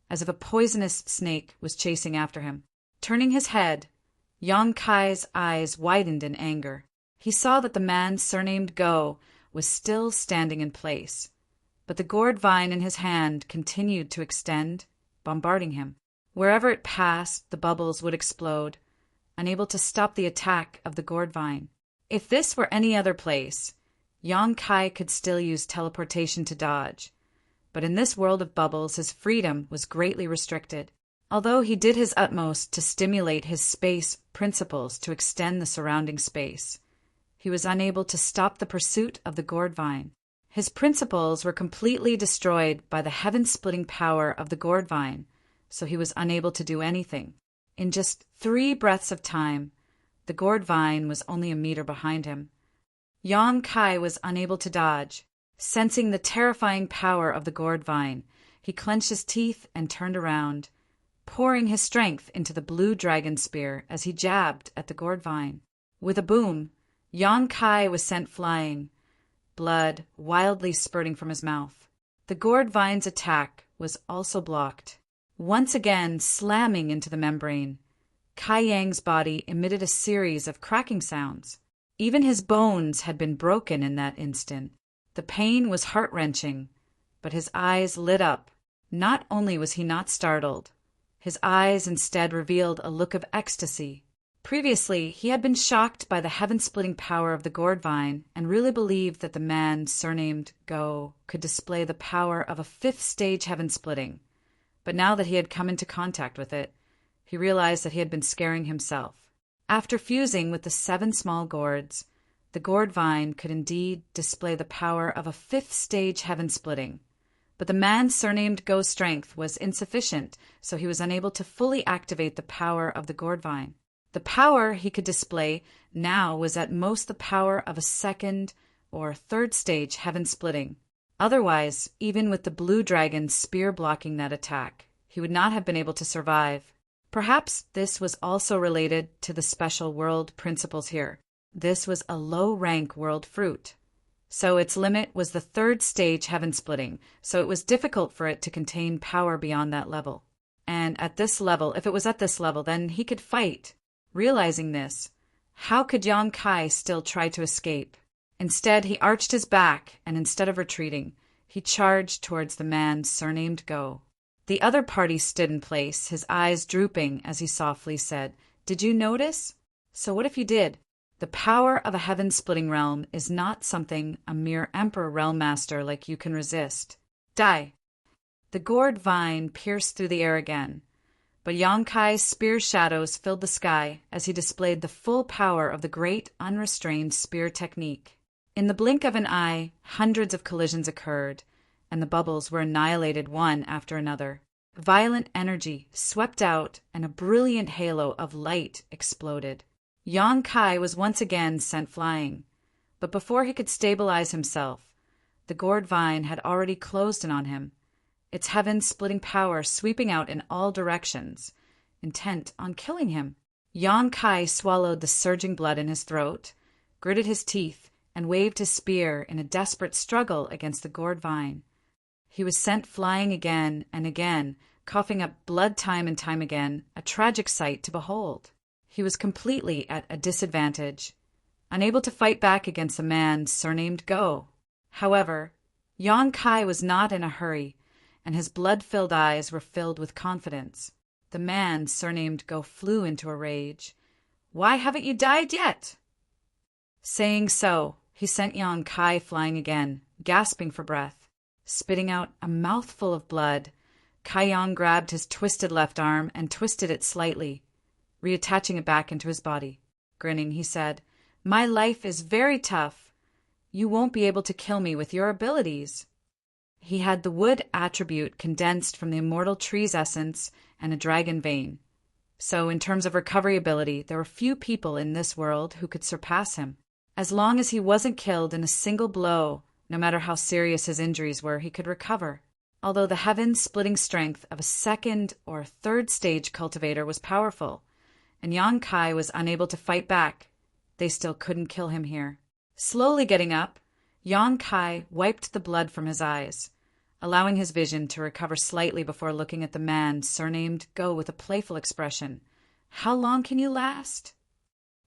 as if a poisonous snake was chasing after him. Turning his head, Yang Kai's eyes widened in anger. He saw that the man surnamed Go was still standing in place, but the gourd vine in his hand continued to extend, bombarding him. Wherever it passed, the bubbles would explode, unable to stop the attack of the gourd vine. If this were any other place, Yang Kai could still use teleportation to dodge, but in this world of bubbles his freedom was greatly restricted. Although he did his utmost to stimulate his space principles to extend the surrounding space, he was unable to stop the pursuit of the gourd vine. His principles were completely destroyed by the heaven-splitting power of the gourd vine, so he was unable to do anything. In just 3 breaths of time, the gourd vine was only a meter behind him. Yang Kai was unable to dodge. Sensing the terrifying power of the gourd vine, he clenched his teeth and turned around, pouring his strength into the blue dragon spear as he jabbed at the gourd vine. With a boom, Yang Kai was sent flying, blood wildly spurting from his mouth. The gourd vine's attack was also blocked. Once again slamming into the membrane, Kai Yang's body emitted a series of cracking sounds. Even his bones had been broken in that instant. The pain was heart-wrenching, but his eyes lit up. Not only was he not startled, his eyes instead revealed a look of ecstasy. Previously, he had been shocked by the heaven-splitting power of the gourd vine and really believed that the man surnamed Go could display the power of a 5th-stage heaven-splitting. But now that he had come into contact with it, he realized that he had been scaring himself. After fusing with the 7 small gourds, the gourd vine could indeed display the power of a 5th-stage heaven-splitting. But the man surnamed Go's strength was insufficient, so he was unable to fully activate the power of the gourd vine. The power he could display now was at most the power of a 2nd or 3rd-stage heaven-splitting. Otherwise, even with the blue dragon spear blocking that attack, he would not have been able to survive. Perhaps this was also related to the special world principles here. This was a low-rank world fruit, so its limit was the 3rd-stage heaven-splitting, so it was difficult for it to contain power beyond that level. And at this level, if it was at this level, then he could fight. Realizing this, how could Yang Kai still try to escape? Instead, he arched his back, and instead of retreating, he charged towards the man surnamed Go. The other party stood in place, his eyes drooping as he softly said, "Did you notice? So what if you did? The power of a heaven-splitting realm is not something a mere emperor realm master like you can resist. Die." The gourd vine pierced through the air again, but Yang Kai's spear shadows filled the sky as he displayed the full power of the great unrestrained spear technique. In the blink of an eye, hundreds of collisions occurred, and the bubbles were annihilated one after another. Violent energy swept out, and a brilliant halo of light exploded. Yang Kai was once again sent flying, but before he could stabilize himself, the gourd vine had already closed in on him, its heaven-splitting power sweeping out in all directions, intent on killing him. Yang Kai swallowed the surging blood in his throat, gritted his teeth, and waved his spear in a desperate struggle against the gourd vine. He was sent flying again and again, coughing up blood time and time again, a tragic sight to behold. He was completely at a disadvantage, unable to fight back against the man surnamed Go. However, Yang Kai was not in a hurry, and his blood-filled eyes were filled with confidence. The man surnamed Go flew into a rage. "Why haven't you died yet?" Saying so, he sent Yang Kai flying again, gasping for breath. Spitting out a mouthful of blood, Kai Yang grabbed his twisted left arm and twisted it slightly, reattaching it back into his body. Grinning, he said, "My life is very tough. You won't be able to kill me with your abilities." He had the wood attribute condensed from the immortal tree's essence and a dragon vein. So in terms of recovery ability, there were few people in this world who could surpass him. As long as he wasn't killed in a single blow, no matter how serious his injuries were, he could recover. Although the heaven-splitting strength of a second or third stage cultivator was powerful, and Yang Kai was unable to fight back, they still couldn't kill him here. Slowly getting up, Yang Kai wiped the blood from his eyes, allowing his vision to recover slightly before looking at the man surnamed Go with a playful expression. "How long can you last?"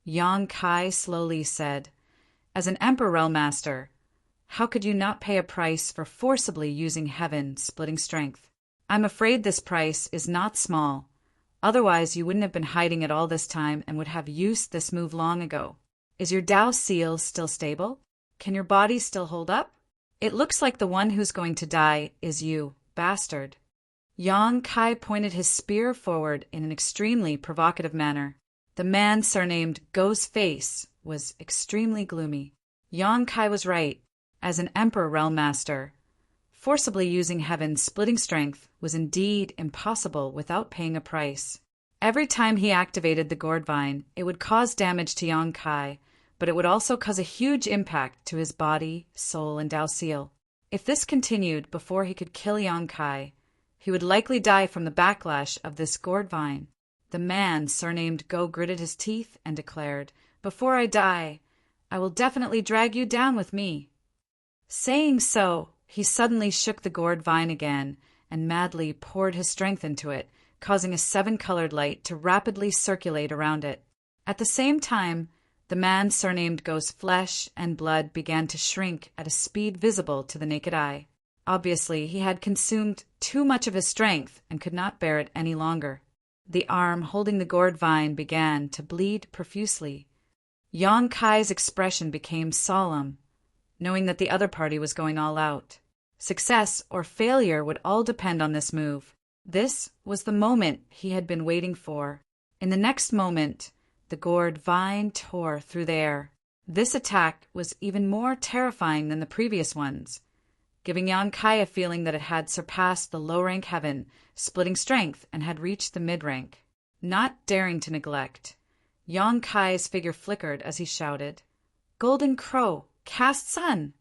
Yang Kai slowly said, "As an Emperor Realm Master, how could you not pay a price for forcibly using heaven-splitting strength? I'm afraid this price is not small. Otherwise, you wouldn't have been hiding it all this time and would have used this move long ago. Is your Dao seal still stable? Can your body still hold up? It looks like the one who's going to die is you, bastard." Yang Kai pointed his spear forward in an extremely provocative manner. The man surnamed Go's face was extremely gloomy. Yang Kai was right. As an Emperor Realm Master, forcibly using heaven-splitting strength was indeed impossible without paying a price. Every time he activated the Gourd Vine, it would cause damage to Yang Kai, but it would also cause a huge impact to his body, soul, and Dao Seal. If this continued before he could kill Yang Kai, he would likely die from the backlash of this Gourd Vine. The man surnamed Go gritted his teeth and declared, "Before I die, I will definitely drag you down with me." Saying so, he suddenly shook the Gourd Vine again and madly poured his strength into it, causing a seven-colored light to rapidly circulate around it. At the same time, the man surnamed Go's flesh and blood began to shrink at a speed visible to the naked eye. Obviously, he had consumed too much of his strength and could not bear it any longer. The arm holding the Gourd Vine began to bleed profusely. Yang Kai's expression became solemn, knowing that the other party was going all out. Success or failure would all depend on this move. This was the moment he had been waiting for. In the next moment, the Gourd Vine tore through the air. This attack was even more terrifying than the previous ones, giving Yang Kai a feeling that it had surpassed the low-rank heaven, splitting strength, and had reached the mid-rank. Not daring to neglect, Yang Kai's figure flickered as he shouted, "Golden Crow, cast sun!"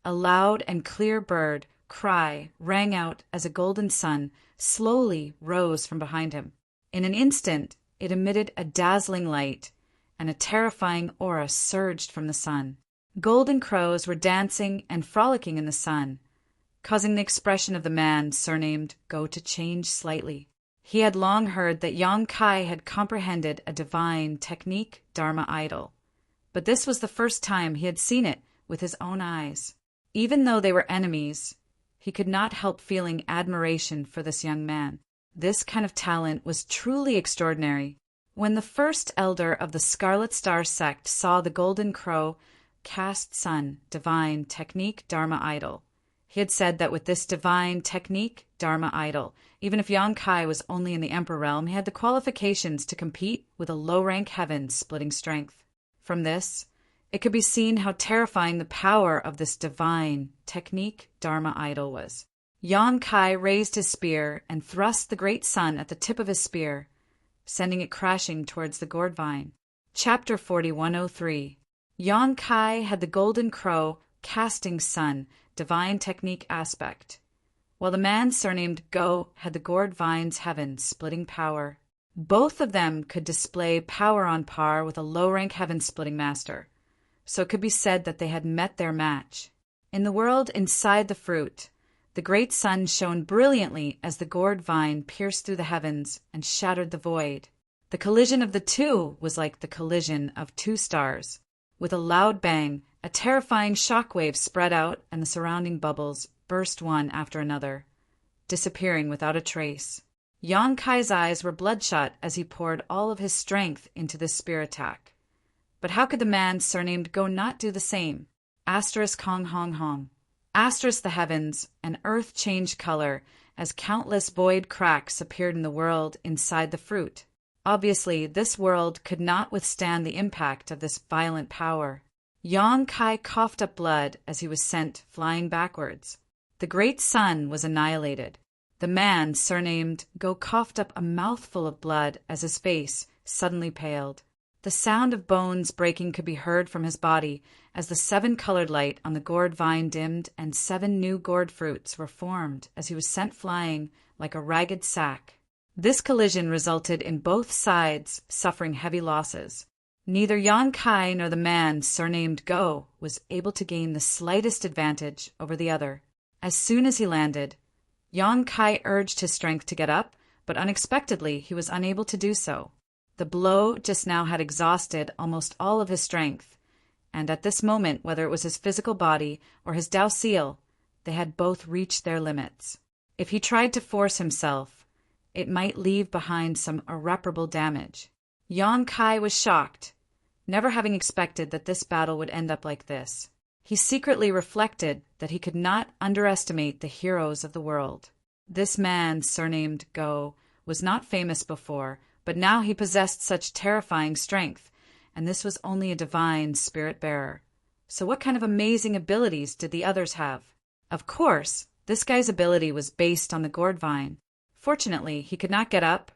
A loud and clear bird cry rang out as a golden sun slowly rose from behind him. In an instant, it emitted a dazzling light, and a terrifying aura surged from the sun. Golden crows were dancing and frolicking in the sun, causing the expression of the man surnamed Go to change slightly. He had long heard that Yang Kai had comprehended a divine technique Dharma idol, but this was the first time he had seen it with his own eyes. Even though they were enemies, he could not help feeling admiration for this young man. This kind of talent was truly extraordinary. When the first elder of the Scarlet Star sect saw the Golden Crow cast sun divine technique Dharma idol, he had said that with this divine technique Dharma idol, even if Yang Kai was only in the Emperor realm, he had the qualifications to compete with a low-rank heaven splitting strength. From this, it could be seen how terrifying the power of this divine technique Dharma idol was. Yang Kai raised his spear and thrust the great sun at the tip of his spear, sending it crashing towards the Gourd Vine. Chapter 4103. Yang Kai had the Golden Crow casting sun divine technique aspect, while the man surnamed Go had the Gourd Vine's heaven splitting power. Both of them could display power on par with a low-rank heaven splitting master, so it could be said that they had met their match. In the world inside the fruit, the great sun shone brilliantly as the Gourd Vine pierced through the heavens and shattered the void. The collision of the two was like the collision of two stars. With a loud bang, a terrifying shockwave spread out, and the surrounding bubbles burst one after another, disappearing without a trace. Yang Kai's eyes were bloodshot as he poured all of his strength into this spear attack. But how could the man surnamed Go not do the same? Asterisk Hong Hong Hong. Asterisk the heavens, and earth changed color as countless void cracks appeared in the world inside the fruit. Obviously, this world could not withstand the impact of this violent power. Yang Kai coughed up blood as he was sent flying backwards. The great sun was annihilated. The man, surnamed Go, coughed up a mouthful of blood as his face suddenly paled. The sound of bones breaking could be heard from his body as the 7-colored light on the gourd vine dimmed and 7 new gourd fruits were formed as he was sent flying like a ragged sack. This collision resulted in both sides suffering heavy losses. Neither Yan Kai nor the man, surnamed Go, was able to gain the slightest advantage over the other. As soon as he landed, Yan Kai urged his strength to get up, but unexpectedly he was unable to do so. The blow just now had exhausted almost all of his strength, and at this moment, whether it was his physical body or his Dao Seal, they had both reached their limits. If he tried to force himself, it might leave behind some irreparable damage. Yan Kai was shocked, never having expected that this battle would end up like this. He secretly reflected that he could not underestimate the heroes of the world. This man, surnamed Go, was not famous before, but now he possessed such terrifying strength, and this was only a divine spirit-bearer. So what kind of amazing abilities did the others have? Of course, this guy's ability was based on the gourd vine. Fortunately, he could not get up,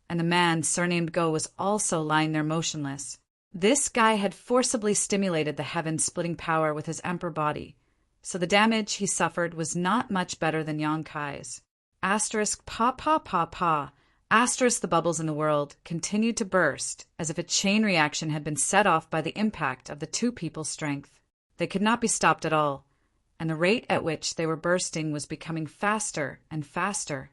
and the man, surnamed Go, was also lying there motionless. This guy had forcibly stimulated the heaven-splitting power with his emperor body, so the damage he suffered was not much better than Yan Kai's. Asterisk pa pa pa pa. Asterisk the bubbles in the world continued to burst, as if a chain reaction had been set off by the impact of the two people's strength. They could not be stopped at all, and the rate at which they were bursting was becoming faster and faster.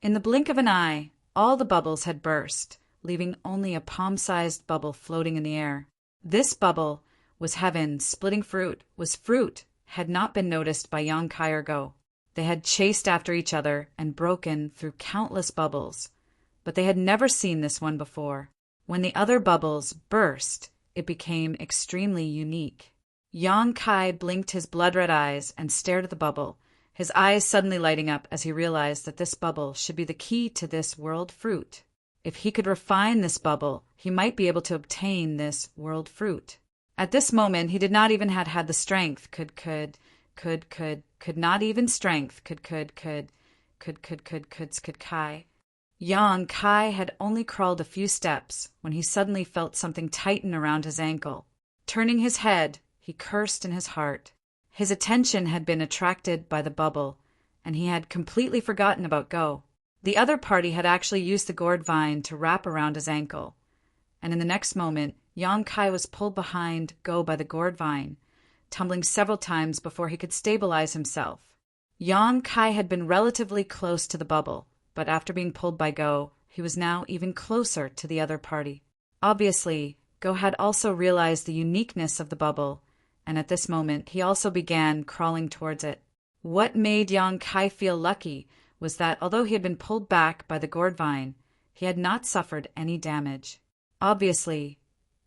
In the blink of an eye, all the bubbles had burst, leaving only a palm-sized bubble floating in the air. This bubble was heaven splitting fruit, had not been noticed by Yan Kai or Go. They had chased after each other and broken through countless bubbles, but they had never seen this one before. When the other bubbles burst, it became extremely unique. Yan Kai blinked his blood-red eyes and stared at the bubble, his eyes suddenly lighting up as he realized that this bubble should be the key to this world fruit. If he could refine this bubble, he might be able to obtain this world fruit. At this moment, he did not even had the strength, could not even strength, could Kai. Yan Kai had only crawled a few steps when he suddenly felt something tighten around his ankle. Turning his head, he cursed in his heart. His attention had been attracted by the bubble, and he had completely forgotten about Go. The other party had actually used the gourd vine to wrap around his ankle, and in the next moment, Yan Kai was pulled behind Go by the gourd vine, tumbling several times before he could stabilize himself. Yan Kai had been relatively close to the bubble, but after being pulled by Go, he was now even closer to the other party. Obviously, Go had also realized the uniqueness of the bubble, and at this moment he also began crawling towards it. What made Yan Kai feel lucky was that although he had been pulled back by the gourd vine, he had not suffered any damage. Obviously,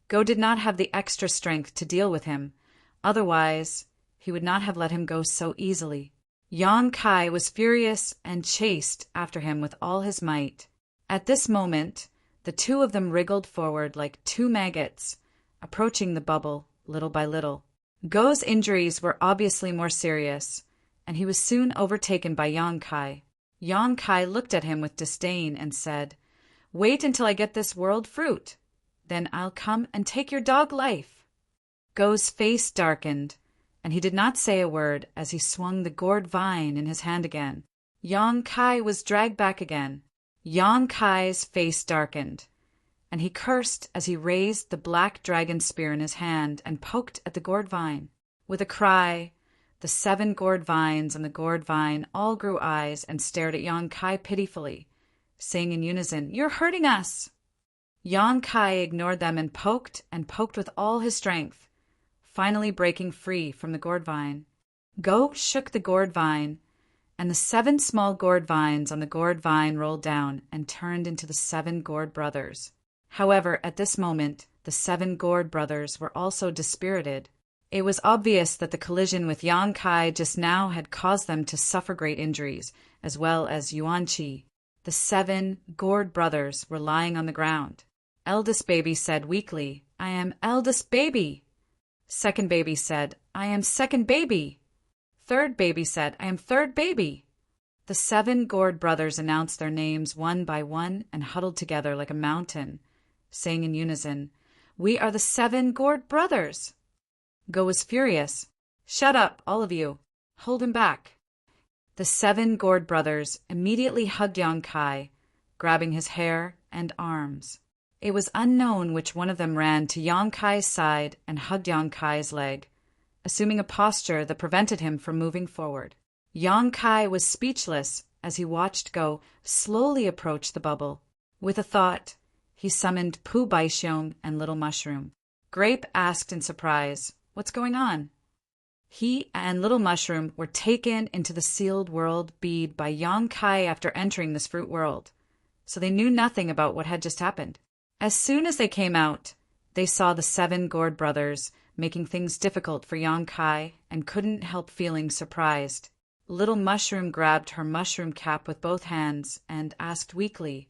Go did not have the extra strength to deal with him, otherwise he would not have let him go so easily. Yan Kai was furious and chased after him with all his might. At this moment, the two of them wriggled forward like two maggots, approaching the bubble little by little. Go's injuries were obviously more serious, and he was soon overtaken by Yan Kai. Yan Kai looked at him with disdain and said, "Wait until I get this world fruit. Then I'll come and take your dog life." Go's face darkened, and he did not say a word as he swung the gourd vine in his hand again. Yan Kai was dragged back again. Yan Kai's face darkened, and he cursed as he raised the black dragon spear in his hand and poked at the gourd vine. With a cry, the 7 gourd vines on the gourd vine all grew eyes and stared at Yan Kai pitifully, saying in unison, "You're hurting us!" Yan Kai ignored them and poked with all his strength, finally breaking free from the gourd vine. Go shook the gourd vine, and the 7 small gourd vines on the gourd vine rolled down and turned into the 7 gourd brothers. However, at this moment, the 7 gourd brothers were also dispirited. It was obvious that the collision with Yan Kai just now had caused them to suffer great injuries, as well as Yuan Qi. The 7 gourd brothers were lying on the ground. Eldest baby said weakly, "I am eldest baby." Second baby said, "I am second baby." Third baby said, "I am third baby." The 7 gourd brothers announced their names one by one and huddled together like a mountain, saying in unison, "We are the 7 gourd brothers!" Go was furious. "Shut up, all of you. Hold him back." The 7 gourd brothers immediately hugged Yang Kai, grabbing his hair and arms. It was unknown which one of them ran to Yang Kai's side and hugged Yang Kai's leg, assuming a posture that prevented him from moving forward. Yang Kai was speechless as he watched Go slowly approach the bubble. With a thought, he summoned Pu Baixiong and Little Mushroom. Grape asked in surprise, "What's going on?" He and Little Mushroom were taken into the sealed world bead by Yang Kai after entering this fruit world, so they knew nothing about what had just happened. As soon as they came out, they saw the 7 gourd brothers making things difficult for Yang Kai and couldn't help feeling surprised. Little Mushroom grabbed her mushroom cap with both hands and asked weakly,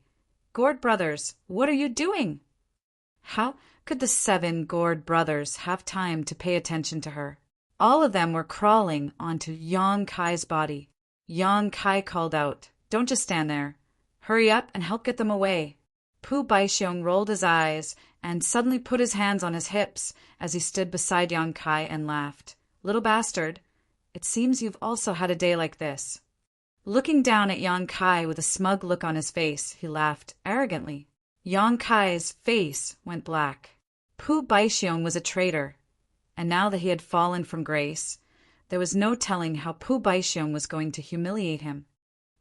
"Gourd brothers, what are you doing?" How could the 7 gourd brothers have time to pay attention to her? All of them were crawling onto Yang Kai's body. Yang Kai called out, "Don't just stand there. Hurry up and help get them away." Pu Baixiong rolled his eyes and suddenly put his hands on his hips as he stood beside Yang Kai and laughed. "Little bastard, it seems you've also had a day like this." Looking down at Yang Kai with a smug look on his face, he laughed arrogantly. Yang Kai's face went black. Pu Baixiong was a traitor, and now that he had fallen from grace, there was no telling how Pu Baixiong was going to humiliate him.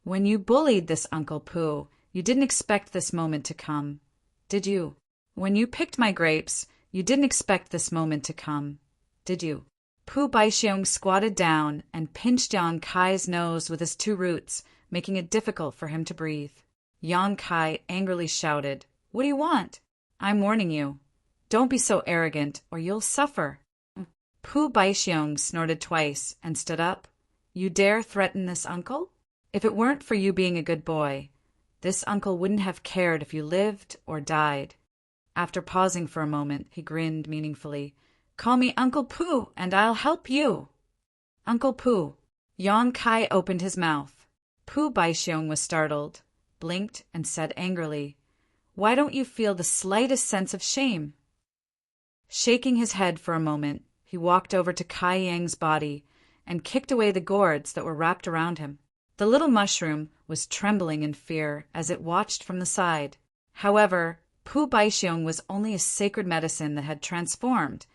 "When you bullied this Uncle Pu, you didn't expect this moment to come, did you? When you picked my grapes, you didn't expect this moment to come, did you?" Pu Baixiong squatted down and pinched Yang Kai's nose with his 2 roots, making it difficult for him to breathe. Yang Kai angrily shouted, "What do you want? I'm warning you. Don't be so arrogant, or you'll suffer." Pu Baixiong snorted twice and stood up. "You dare threaten this uncle? If it weren't for you being a good boy, this uncle wouldn't have cared if you lived or died." After pausing for a moment, he grinned meaningfully. "Call me Uncle Pu, and I'll help you." "Uncle Pu." Yang Kai opened his mouth. Pu Baixiong was startled, blinked, and said angrily, "Why don't you feel the slightest sense of shame?" Shaking his head for a moment, he walked over to Kai Yang's body and kicked away the gourds that were wrapped around him. The little mushroom was trembling in fear as it watched from the side. However, Pu Baixiong was only a sacred medicine that had transformed,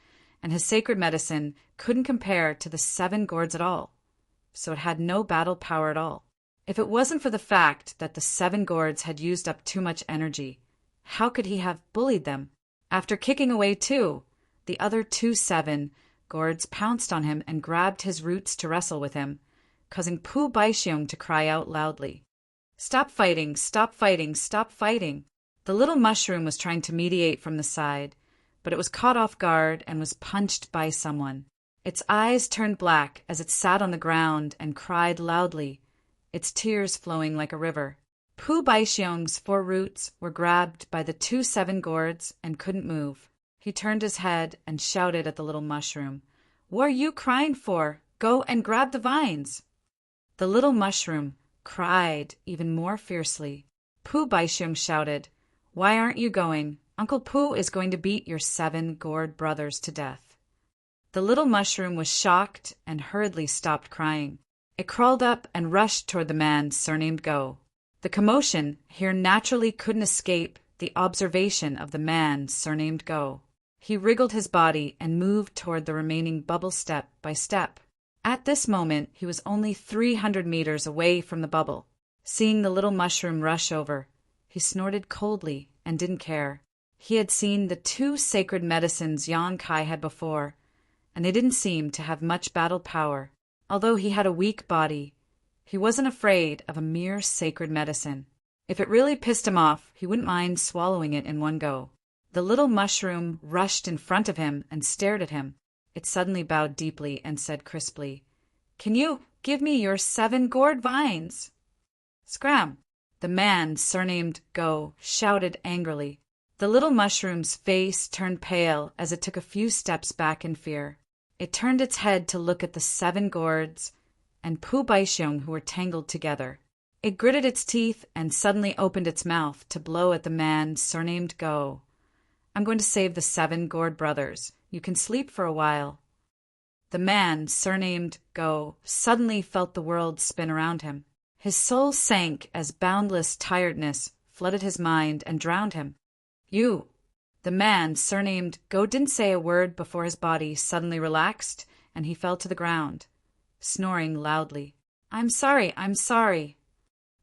and his sacred medicine couldn't compare to the 7 gourds at all, so it had no battle power at all. If it wasn't for the fact that the 7 gourds had used up too much energy, how could he have bullied them? After kicking away 2, the other 2 7 gourds pounced on him and grabbed his roots to wrestle with him, causing Pu Baixiong to cry out loudly, "Stop fighting! Stop fighting! Stop fighting!" The little mushroom was trying to mediate from the side, but it was caught off guard and was punched by someone. Its eyes turned black as it sat on the ground and cried loudly, its tears flowing like a river. Pu Baixiong's 4 roots were grabbed by the 2 7 gourds and couldn't move. He turned his head and shouted at the little mushroom, "What are you crying for? Go and grab the vines!" The little mushroom cried even more fiercely. Pu Baixiong shouted, "Why aren't you going? Uncle Pu is going to beat your 7 gourd brothers to death." The little mushroom was shocked and hurriedly stopped crying. It crawled up and rushed toward the man surnamed Go. The commotion here naturally couldn't escape the observation of the man surnamed Go. He wriggled his body and moved toward the remaining bubble step by step. At this moment, he was only 300 meters away from the bubble. Seeing the little mushroom rush over, he snorted coldly and didn't care. He had seen the 2 sacred medicines Yang Kai had before, and they didn't seem to have much battle power. Although he had a weak body, he wasn't afraid of a mere sacred medicine. If it really pissed him off, he wouldn't mind swallowing it in one go. The little mushroom rushed in front of him and stared at him. It suddenly bowed deeply and said crisply, "Can you give me your 7 gourd vines?" "Scram!" The man, surnamed Go, shouted angrily. The little mushroom's face turned pale as it took a few steps back in fear. It turned its head to look at the 7 gourds and Pu Baixiong who were tangled together. It gritted its teeth and suddenly opened its mouth to blow at the man surnamed Go. I'm going to save the 7 gourd brothers. You can sleep for a while. The man, surnamed Go, suddenly felt the world spin around him. His soul sank as boundless tiredness flooded his mind and drowned him. You! The man, surnamed Go, didn't say a word before his body suddenly relaxed and he fell to the ground, snoring loudly. I'm sorry, I'm sorry.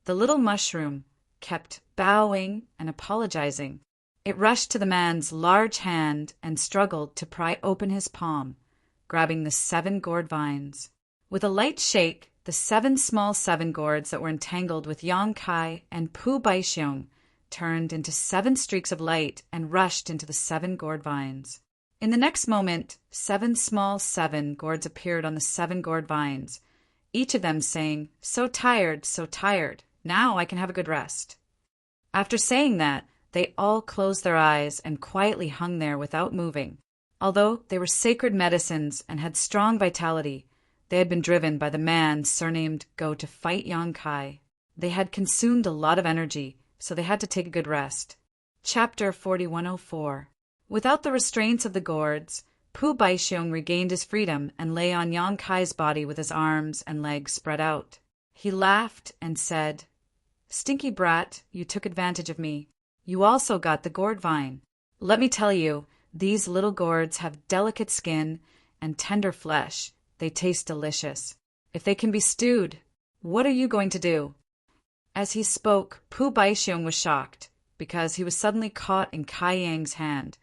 The little mushroom kept bowing and apologizing. It rushed to the man's large hand and struggled to pry open his palm, grabbing the 7 gourd vines. With a light shake, the 7 small 7 gourds that were entangled with Yang Kai and Pu Baixiong turned into 7 streaks of light and rushed into the 7 gourd vines. In the next moment, 7 small 7 gourds appeared on the 7 gourd vines, each of them saying, so tired, now I can have a good rest. After saying that, they all closed their eyes and quietly hung there without moving. Although they were sacred medicines and had strong vitality, they had been driven by the man surnamed Go to fight Yang Kai. They had consumed a lot of energy, so they had to take a good rest. Chapter 4104. Without the restraints of the gourds, Pu Baixiong regained his freedom and lay on Yang Kai's body with his arms and legs spread out. He laughed and said, Stinky brat, you took advantage of me. You also got the gourd vine. Let me tell you, these little gourds have delicate skin and tender flesh. They taste delicious. If they can be stewed, what are you going to do? As he spoke, Pu Baixiong was shocked, because he was suddenly caught in Kai Yang's hand,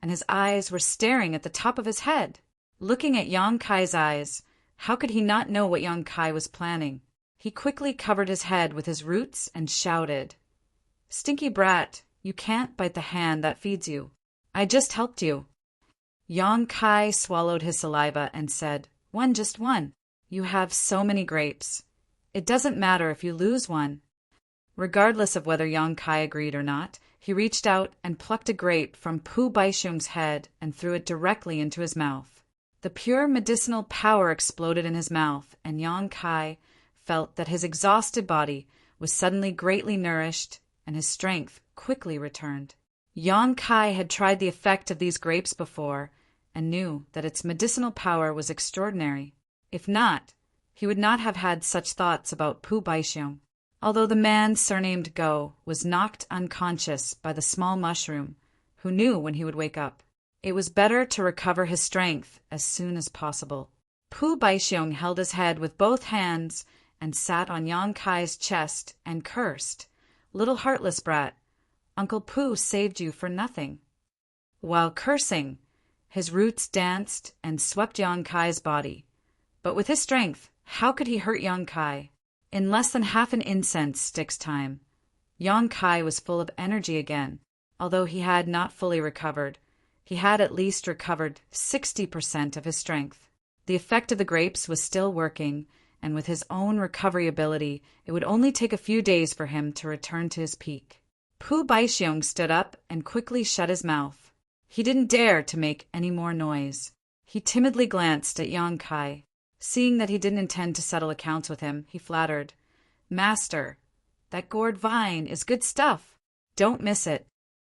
and his eyes were staring at the top of his head. Looking at Yang Kai's eyes, how could he not know what Yang Kai was planning? He quickly covered his head with his roots and shouted, Stinky brat, you can't bite the hand that feeds you. I just helped you. Yang Kai swallowed his saliva and said, just one. You have so many grapes. It doesn't matter if you lose one. Regardless of whether Yang Kai agreed or not, he reached out and plucked a grape from Pu Baixiong's head and threw it directly into his mouth. The pure medicinal power exploded in his mouth, and Yang Kai felt that his exhausted body was suddenly greatly nourished and his strength quickly returned. Yang Kai had tried the effect of these grapes before and knew that its medicinal power was extraordinary. If not, he would not have had such thoughts about Pu Baixiong. Although the man surnamed Go was knocked unconscious by the small mushroom, who knew when he would wake up, it was better to recover his strength as soon as possible. Pu Baixiong held his head with both hands and sat on Yang Kai's chest and cursed, Little heartless brat, Uncle Pu saved you for nothing. While cursing, his roots danced and swept Yang Kai's body. But with his strength, how could he hurt Yang Kai? In less than half an incense stick's time, Yang Kai was full of energy again. Although he had not fully recovered, he had at least recovered 60% of his strength. The effect of the grapes was still working, and with his own recovery ability, it would only take a few days for him to return to his peak. Pu Baixiong stood up and quickly shut his mouth. He didn't dare to make any more noise. He timidly glanced at Yang Kai. Seeing that he didn't intend to settle accounts with him, he flattered, Master, that gourd vine is good stuff. Don't miss it.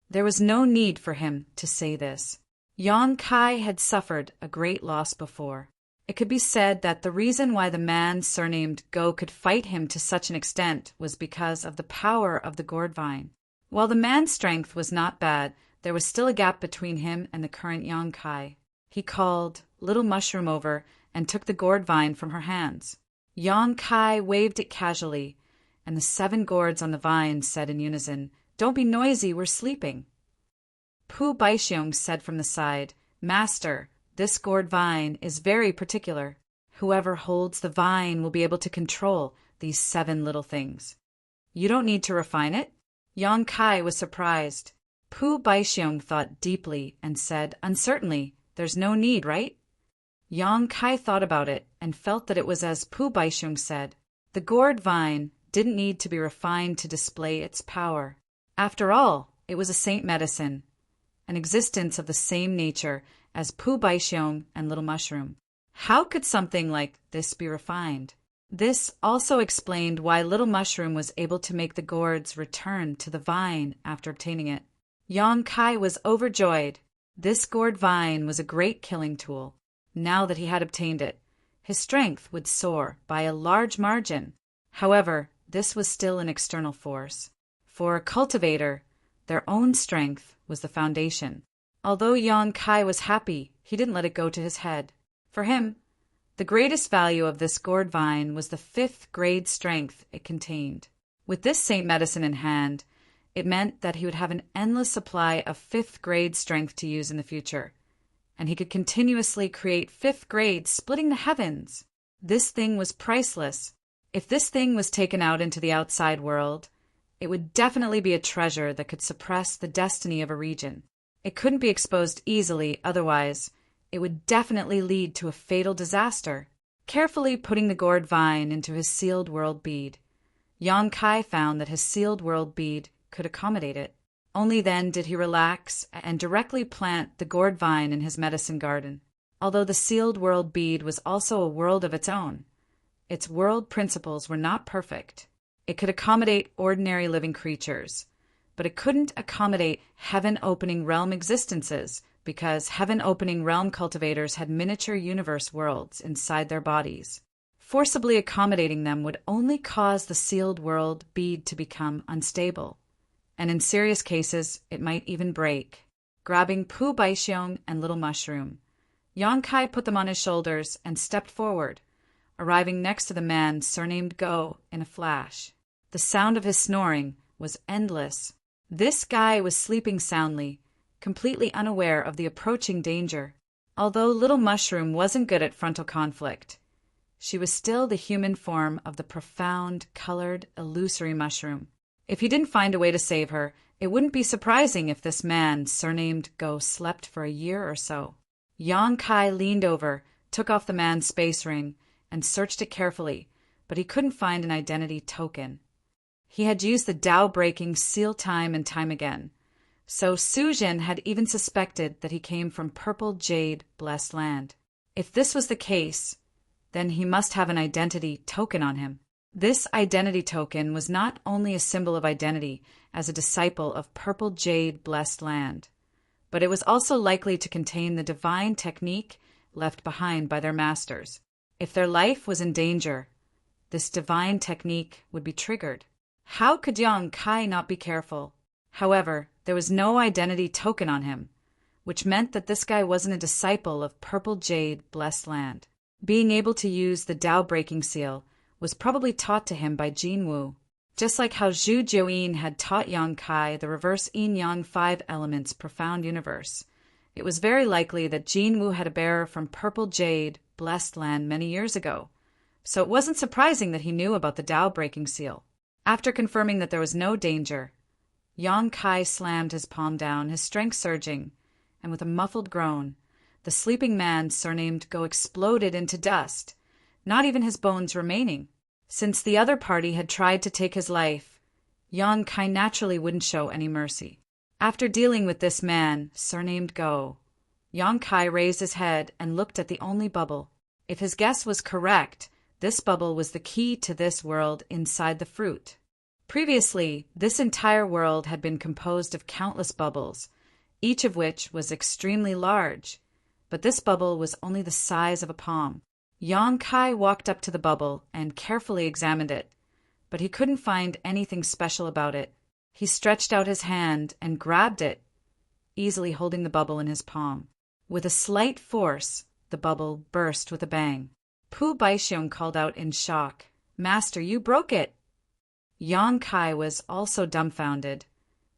There was no need for him to say this. Yang Kai had suffered a great loss before. It could be said that the reason why the man surnamed Go could fight him to such an extent was because of the power of the gourd vine. While the man's strength was not bad, there was still a gap between him and the current Yang Kai. He called Little Mushroom over and took the gourd vine from her hands. Yang Kai waved it casually, and the 7 gourds on the vine said in unison, Don't be noisy, we're sleeping. Pu Baixiong said from the side, Master, this gourd vine is very particular. Whoever holds the vine will be able to control these 7 little things. You don't need to refine it? Yang Kai was surprised. Pu Baixiong thought deeply and said, Uncertainly, there's no need, right? Yang Kai thought about it and felt that it was as Pu Baixiong said. The gourd vine didn't need to be refined to display its power. After all, it was a saint medicine, an existence of the same nature as Pu Baixiong and Little Mushroom. How could something like this be refined? This also explained why Little Mushroom was able to make the gourds return to the vine after obtaining it. Yang Kai was overjoyed. This gourd vine was a great killing tool. Now that he had obtained it, his strength would soar by a large margin. However, this was still an external force. For a cultivator, their own strength was the foundation. Although Yang Kai was happy, he didn't let it go to his head. For him, the greatest value of this gourd vine was the 5th grade strength it contained. With this saint medicine in hand, it meant that he would have an endless supply of 5th grade strength to use in the future, and he could continuously create 5th grade, splitting the heavens. This thing was priceless. If this thing was taken out into the outside world, it would definitely be a treasure that could suppress the destiny of a region. It couldn't be exposed easily, otherwise it would definitely lead to a fatal disaster. Carefully putting the gourd vine into his sealed world bead, Yang Kai found that his sealed world bead could accommodate it. Only then did he relax and directly plant the gourd vine in his medicine garden. Although the sealed world bead was also a world of its own, its world principles were not perfect. It could accommodate ordinary living creatures, but it couldn't accommodate heaven-opening realm existences, because heaven-opening realm cultivators had miniature universe worlds inside their bodies. Forcibly accommodating them would only cause the sealed world bead to become unstable, and in serious cases it might even break. Grabbing Pu Baixiong and Little Mushroom, Yang Kai put them on his shoulders and stepped forward, arriving next to the man surnamed Go in a flash. The sound of his snoring was endless. This guy was sleeping soundly, completely unaware of the approaching danger. Although Little Mushroom wasn't good at frontal conflict, she was still the human form of the profound, colored, illusory mushroom. If he didn't find a way to save her, it wouldn't be surprising if this man, surnamed Go, slept for a year or so. Yang Kai leaned over, took off the man's space ring, and searched it carefully, but he couldn't find an identity token. He had used the Tao-breaking seal time and time again, so Sujin had even suspected that he came from Purple Jade Blessed Land. If this was the case, then he must have an identity token on him. This identity token was not only a symbol of identity as a disciple of Purple Jade Blessed Land, but it was also likely to contain the divine technique left behind by their masters. If their life was in danger, this divine technique would be triggered. How could Yang Kai not be careful? However, there was no identity token on him, which meant that this guy wasn't a disciple of Purple Jade Blessed Land. Being able to use the Tao-breaking seal was probably taught to him by Jin Wu, just like how Zhu Jiuyin had taught Yang Kai the reverse yin-yang 5 elements profound universe. It was very likely that Jin Wu had a bearer from Purple Jade Blessed Land many years ago, so it wasn't surprising that he knew about the Tao-breaking seal. After confirming that there was no danger, Yang Kai slammed his palm down, his strength surging, and with a muffled groan, the sleeping man surnamed Go exploded into dust, not even his bones remaining. Since the other party had tried to take his life, Yang Kai naturally wouldn't show any mercy. After dealing with this man, surnamed Go, Yang Kai raised his head and looked at the only bubble. If his guess was correct, this bubble was the key to this world inside the fruit. Previously, this entire world had been composed of countless bubbles, each of which was extremely large, but this bubble was only the size of a palm. Yang Kai walked up to the bubble and carefully examined it, but he couldn't find anything special about it. He stretched out his hand and grabbed it, easily holding the bubble in his palm. With a slight force, the bubble burst with a bang. Pu Baixiong called out in shock, "Master, you broke it!" Yang Kai was also dumbfounded.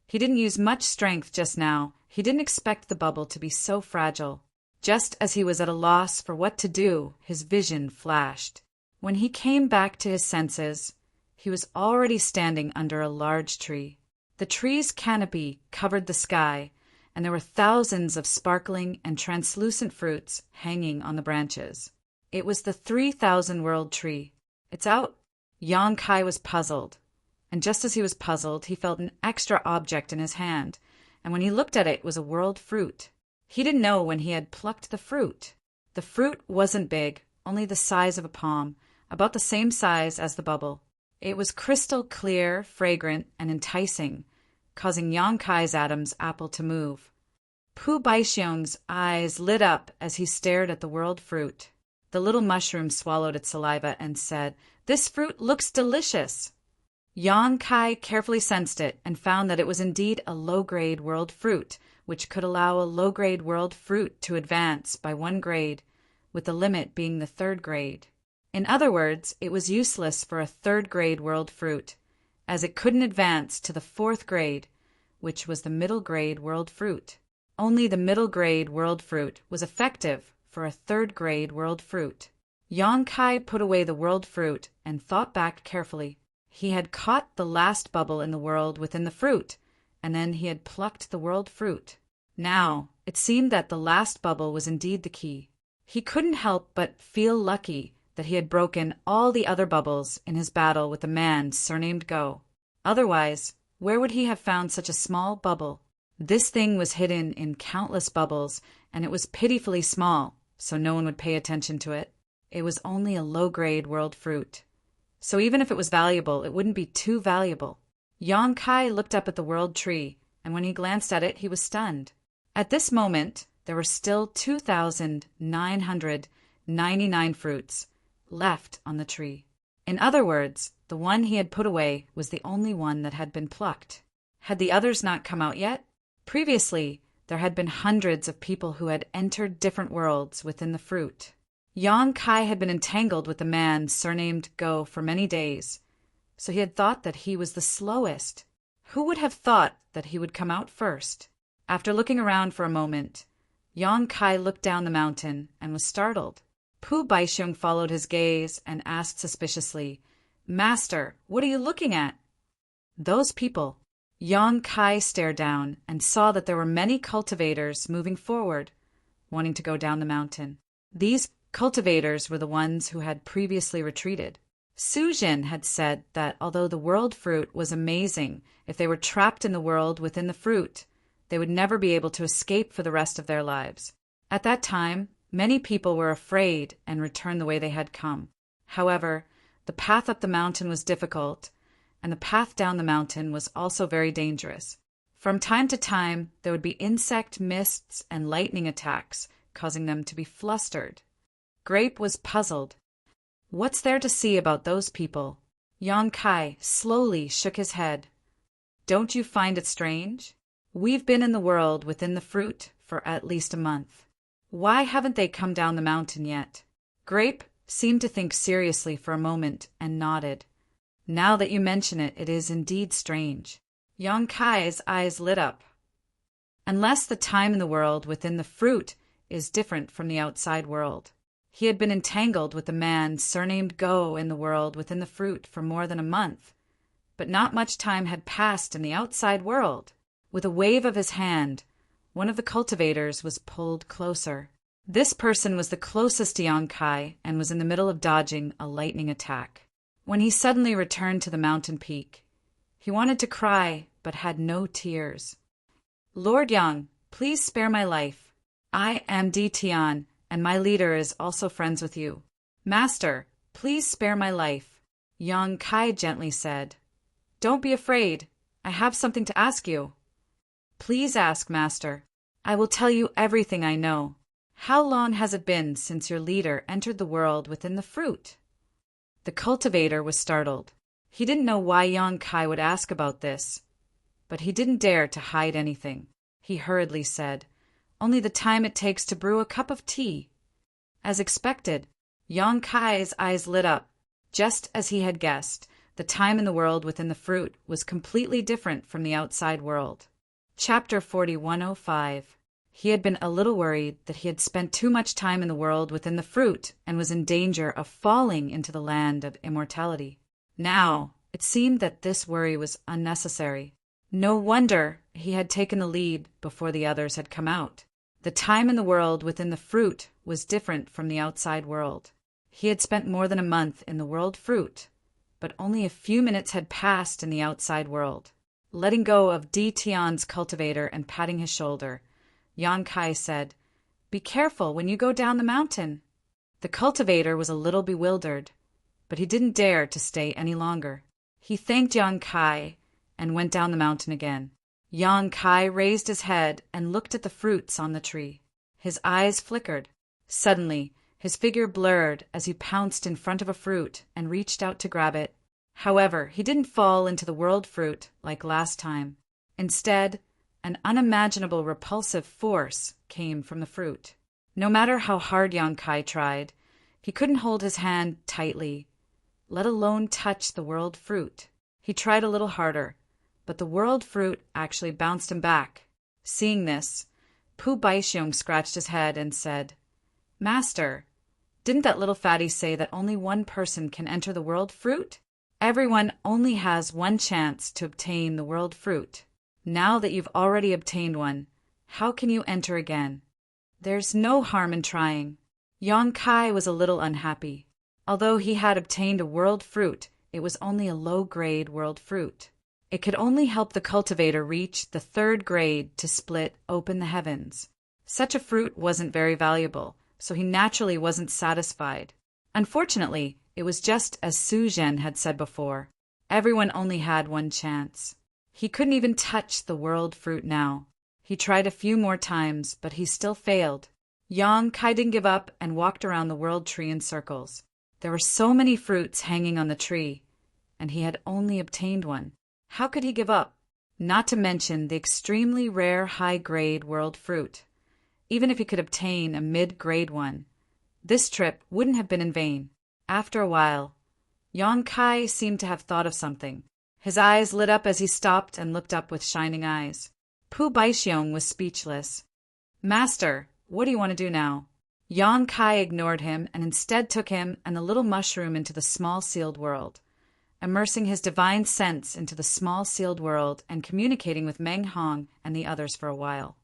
He didn't use much strength just now. He didn't expect the bubble to be so fragile. Just as he was at a loss for what to do, his vision flashed. When he came back to his senses, he was already standing under a large tree. The tree's canopy covered the sky, and there were thousands of sparkling and translucent fruits hanging on the branches. It was the 3,000-world tree. "It's out." Yang Kai was puzzled, and just as he was puzzled, he felt an extra object in his hand, and when he looked at it, it was a world fruit. He didn't know when he had plucked the fruit. The fruit wasn't big, only the size of a palm, about the same size as the bubble. It was crystal clear, fragrant, and enticing, causing Yang Kai's Adam's apple to move. Pu Baixiong's eyes lit up as he stared at the world fruit. The little mushroom swallowed its saliva and said, "This fruit looks delicious." Yang Kai carefully sensed it and found that it was indeed a low-grade world fruit, which could allow a low-grade world fruit to advance by 1 grade, with the limit being the 3rd grade. In other words, it was useless for a 3rd-grade world fruit, as it couldn't advance to the 4th grade, which was the middle-grade world fruit. Only the middle-grade world fruit was effective for a 3rd-grade world fruit. Yang Kai put away the world fruit and thought back carefully. He had caught the last bubble in the world within the fruit, and then he had plucked the world fruit. Now, it seemed that the last bubble was indeed the key. He couldn't help but feel lucky that he had broken all the other bubbles in his battle with the man surnamed Go. Otherwise, where would he have found such a small bubble? This thing was hidden in countless bubbles, and it was pitifully small, so no one would pay attention to it. It was only a low-grade world fruit. So even if it was valuable, it wouldn't be too valuable. Yang Kai looked up at the world tree, and when he glanced at it, he was stunned. At this moment, there were still 2,999 fruits left on the tree. In other words, the one he had put away was the only one that had been plucked. Had the others not come out yet? Previously, there had been hundreds of people who had entered different worlds within the fruit. Yang Kai had been entangled with the man surnamed Go for many days, so he had thought that he was the slowest. Who would have thought that he would come out first? After looking around for a moment, Yang Kai looked down the mountain and was startled. Pu Baixiong followed his gaze and asked suspiciously, "Master, what are you looking at?" "Those people." Yang Kai stared down and saw that there were many cultivators moving forward, wanting to go down the mountain. These cultivators were the ones who had previously retreated. Su Jin had said that although the world fruit was amazing, if they were trapped in the world within the fruit, they would never be able to escape for the rest of their lives. At that time, many people were afraid and returned the way they had come. However, the path up the mountain was difficult, and the path down the mountain was also very dangerous. From time to time, there would be insect mists and lightning attacks, causing them to be flustered. Grape was puzzled. What's there to see about those people? Yang Kai slowly shook his head. Don't you find it strange? We've been in the world within the fruit for at least a month. Why haven't they come down the mountain yet? Grape seemed to think seriously for a moment and nodded. Now that you mention it, it is indeed strange. Yang Kai's eyes lit up. Unless the time in the world within the fruit is different from the outside world. He had been entangled with the man surnamed Go in the world within the fruit for more than a month, but not much time had passed in the outside world. With a wave of his hand, one of the cultivators was pulled closer. This person was the closest to Yang Kai and was in the middle of dodging a lightning attack, when he suddenly returned to the mountain peak. He wanted to cry, but had no tears. "Lord Yang, please spare my life. I am Di Tian, and my leader is also friends with you. Master, please spare my life," Yang Kai gently said. "Don't be afraid. I have something to ask you." "Please ask, Master. I will tell you everything I know. How long has it been since your leader entered the world within the fruit?" The cultivator was startled. He didn't know why Yang Kai would ask about this, but he didn't dare to hide anything. He hurriedly said, "Only the time it takes to brew a cup of tea." As expected, Yang Kai's eyes lit up. Just as he had guessed, the time in the world within the fruit was completely different from the outside world. Chapter 4105. He had been a little worried that he had spent too much time in the world within the fruit and was in danger of falling into the land of immortality. Now, it seemed that this worry was unnecessary. No wonder he had taken the lead before the others had come out. The time in the world within the fruit was different from the outside world. He had spent more than a month in the world fruit, but only a few minutes had passed in the outside world. Letting go of Di Tian's cultivator and patting his shoulder, Yang Kai said, "Be careful when you go down the mountain." The cultivator was a little bewildered. but he didn't dare to stay any longer. He thanked Yang Kai and went down the mountain again. Yang Kai raised his head and looked at the fruits on the tree. His eyes flickered. Suddenly, his figure blurred as he pounced in front of a fruit and reached out to grab it. However, he didn't fall into the world fruit like last time. Instead, an unimaginable repulsive force came from the fruit. No matter how hard Yang Kai tried, he couldn't hold his hand tightly, let alone touch the world fruit. He tried a little harder, but the world fruit actually bounced him back. Seeing this, Pu Baixiong scratched his head and said, "Master, didn't that little fatty say that only one person can enter the world fruit? Everyone only has one chance to obtain the world fruit. Now that you've already obtained one, how can you enter again? There's no harm in trying." Yang Kai was a little unhappy. Although he had obtained a world fruit, it was only a low-grade world fruit. It could only help the cultivator reach the 3rd grade to split open the heavens. Such a fruit wasn't very valuable, so he naturally wasn't satisfied. Unfortunately, it was just as Su Zhen had said before. Everyone only had one chance. He couldn't even touch the world fruit now. He tried a few more times, but he still failed. Yang Kai didn't give up and walked around the world tree in circles. There were so many fruits hanging on the tree, and he had only obtained one. How could he give up? Not to mention the extremely rare high-grade world fruit. Even if he could obtain a mid-grade one, this trip wouldn't have been in vain. After a while, Yang Kai seemed to have thought of something. His eyes lit up as he stopped and looked up with shining eyes. Pu Baixiong was speechless. "Master, what do you want to do now?" Yang Kai ignored him and instead took him and the little mushroom into the small sealed world, immersing his divine sense into the small sealed world and communicating with Meng Hong and the others for a while.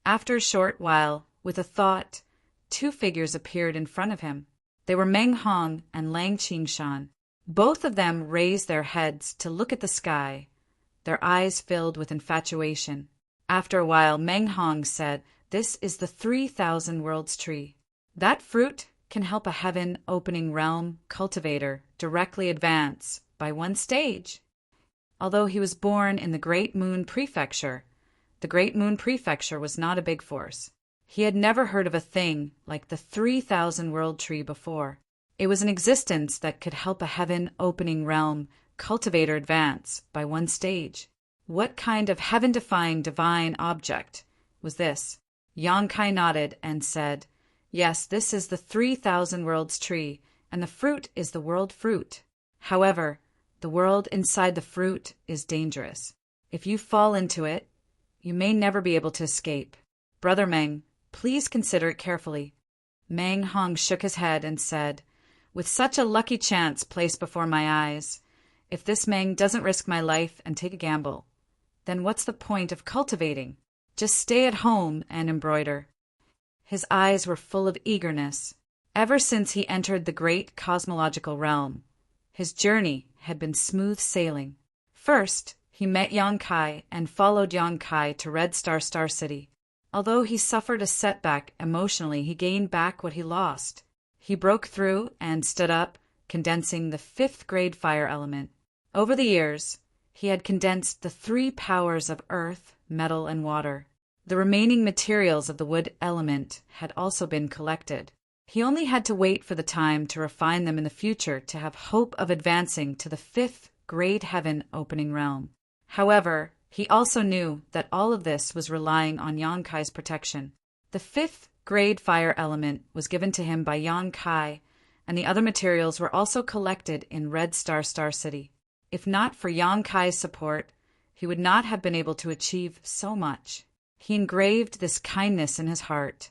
After a short while, with a thought, 2 figures appeared in front of him. They were Meng Hong and Lang Qingshan. Both of them raised their heads to look at the sky, their eyes filled with infatuation. After a while, Meng Hong said, "This is the 3,000 Worlds tree. That fruit can help a heaven-opening realm cultivator directly advance by 1 stage." Although he was born in the Great Moon Prefecture, the Great Moon Prefecture was not a big force. He had never heard of a thing like the 3,000 World tree before. It was an existence that could help a heaven-opening realm cultivator advance by 1 stage. What kind of heaven-defying divine object was this? Yang Kai nodded and said, "Yes, this is the 3,000 Worlds tree, and the fruit is the world fruit. However, the world inside the fruit is dangerous. If you fall into it, you may never be able to escape. Brother Meng, please consider it carefully." Meng Hong shook his head and said, "With such a lucky chance placed before my eyes, if this Meng doesn't risk my life and take a gamble, then what's the point of cultivating? Just stay at home and embroider." His eyes were full of eagerness. Ever since he entered the great cosmological realm, his journey had been smooth sailing. First, he met Yang Kai and followed Yang Kai to Red Star Star City. Although he suffered a setback emotionally, he gained back what he lost. He broke through and stood up, condensing the 5th grade fire element. Over the years, he had condensed the 3 powers of earth, metal, and water. The remaining materials of the wood element had also been collected. He only had to wait for the time to refine them in the future to have hope of advancing to the 5th grade heaven opening realm. However, he also knew that all of this was relying on Yang Kai's protection. The 5th grade fire element was given to him by Yang Kai, and the other materials were also collected in Red Star Star City. If not for Yang Kai's support, he would not have been able to achieve so much. He engraved this kindness in his heart,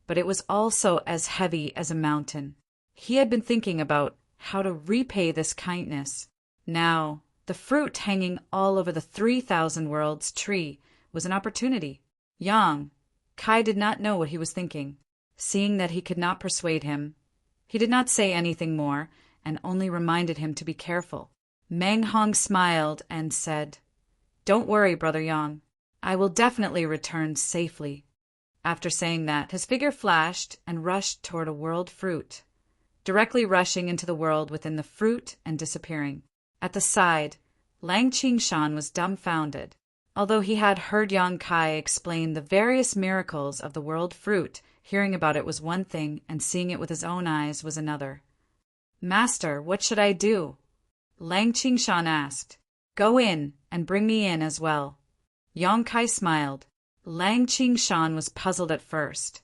but it was also as heavy as a mountain. He had been thinking about how to repay this kindness. Now, the fruit hanging all over the 3,000 Worlds tree was an opportunity. Yang Kai did not know what he was thinking. Seeing that he could not persuade him, he did not say anything more and only reminded him to be careful. Meng Hong smiled and said, "Don't worry, Brother Yang. I will definitely return safely." After saying that, his figure flashed and rushed toward a world fruit, directly rushing into the world within the fruit and disappearing. At the side, Lang Qingshan was dumbfounded. Although he had heard Yang Kai explain the various miracles of the world fruit, hearing about it was one thing and seeing it with his own eyes was another. "Master, what should I do?" Lang Qingshan asked. "Go in and bring me in as well." Yang Kai smiled. Lang Qingshan was puzzled at first,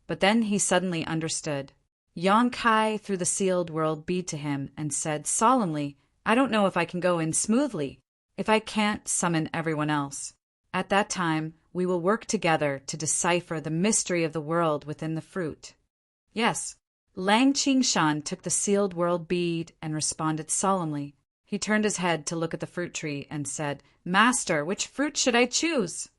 but then he suddenly understood. Yang Kai threw the sealed world bead to him and said solemnly, "I don't know if I can go in smoothly, if I can't summon everyone else. At that time, we will work together to decipher the mystery of the world within the fruit." "Yes." Lang Qingshan took the sealed world bead and responded solemnly. He turned his head to look at the fruit tree and said, "Master, which fruit should I choose?"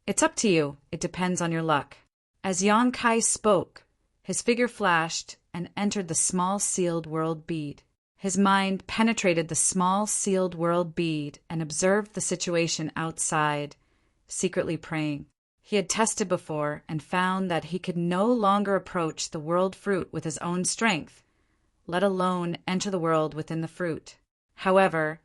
"It's up to you. It depends on your luck." As Yang Kai spoke, his figure flashed and entered the small sealed world bead. His mind penetrated the small sealed world bead and observed the situation outside, secretly praying. He had tested before and found that he could no longer approach the world fruit with his own strength, let alone enter the world within the fruit. However,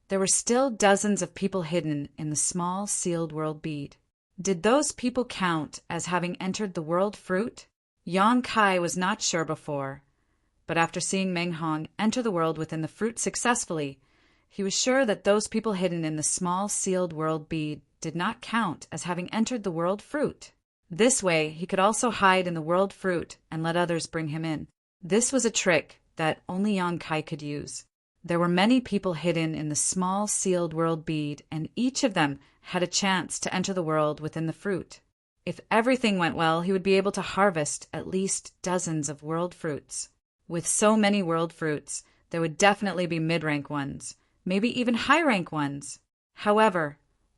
there were still dozens of people hidden in the small sealed world bead. Did those people count as having entered the world fruit? Yang Kai was not sure before, but after seeing Meng Hong enter the world within the fruit successfully, he was sure that those people hidden in the small sealed world bead did not count as having entered the world fruit. This way, he could also hide in the world fruit and let others bring him in. This was a trick that only Yang Kai could use. There were many people hidden in the small sealed world bead, and each of them had a chance to enter the world within the fruit. If everything went well, he would be able to harvest at least dozens of world fruits. With so many world fruits, there would definitely be mid-rank ones, maybe even high-rank ones. However,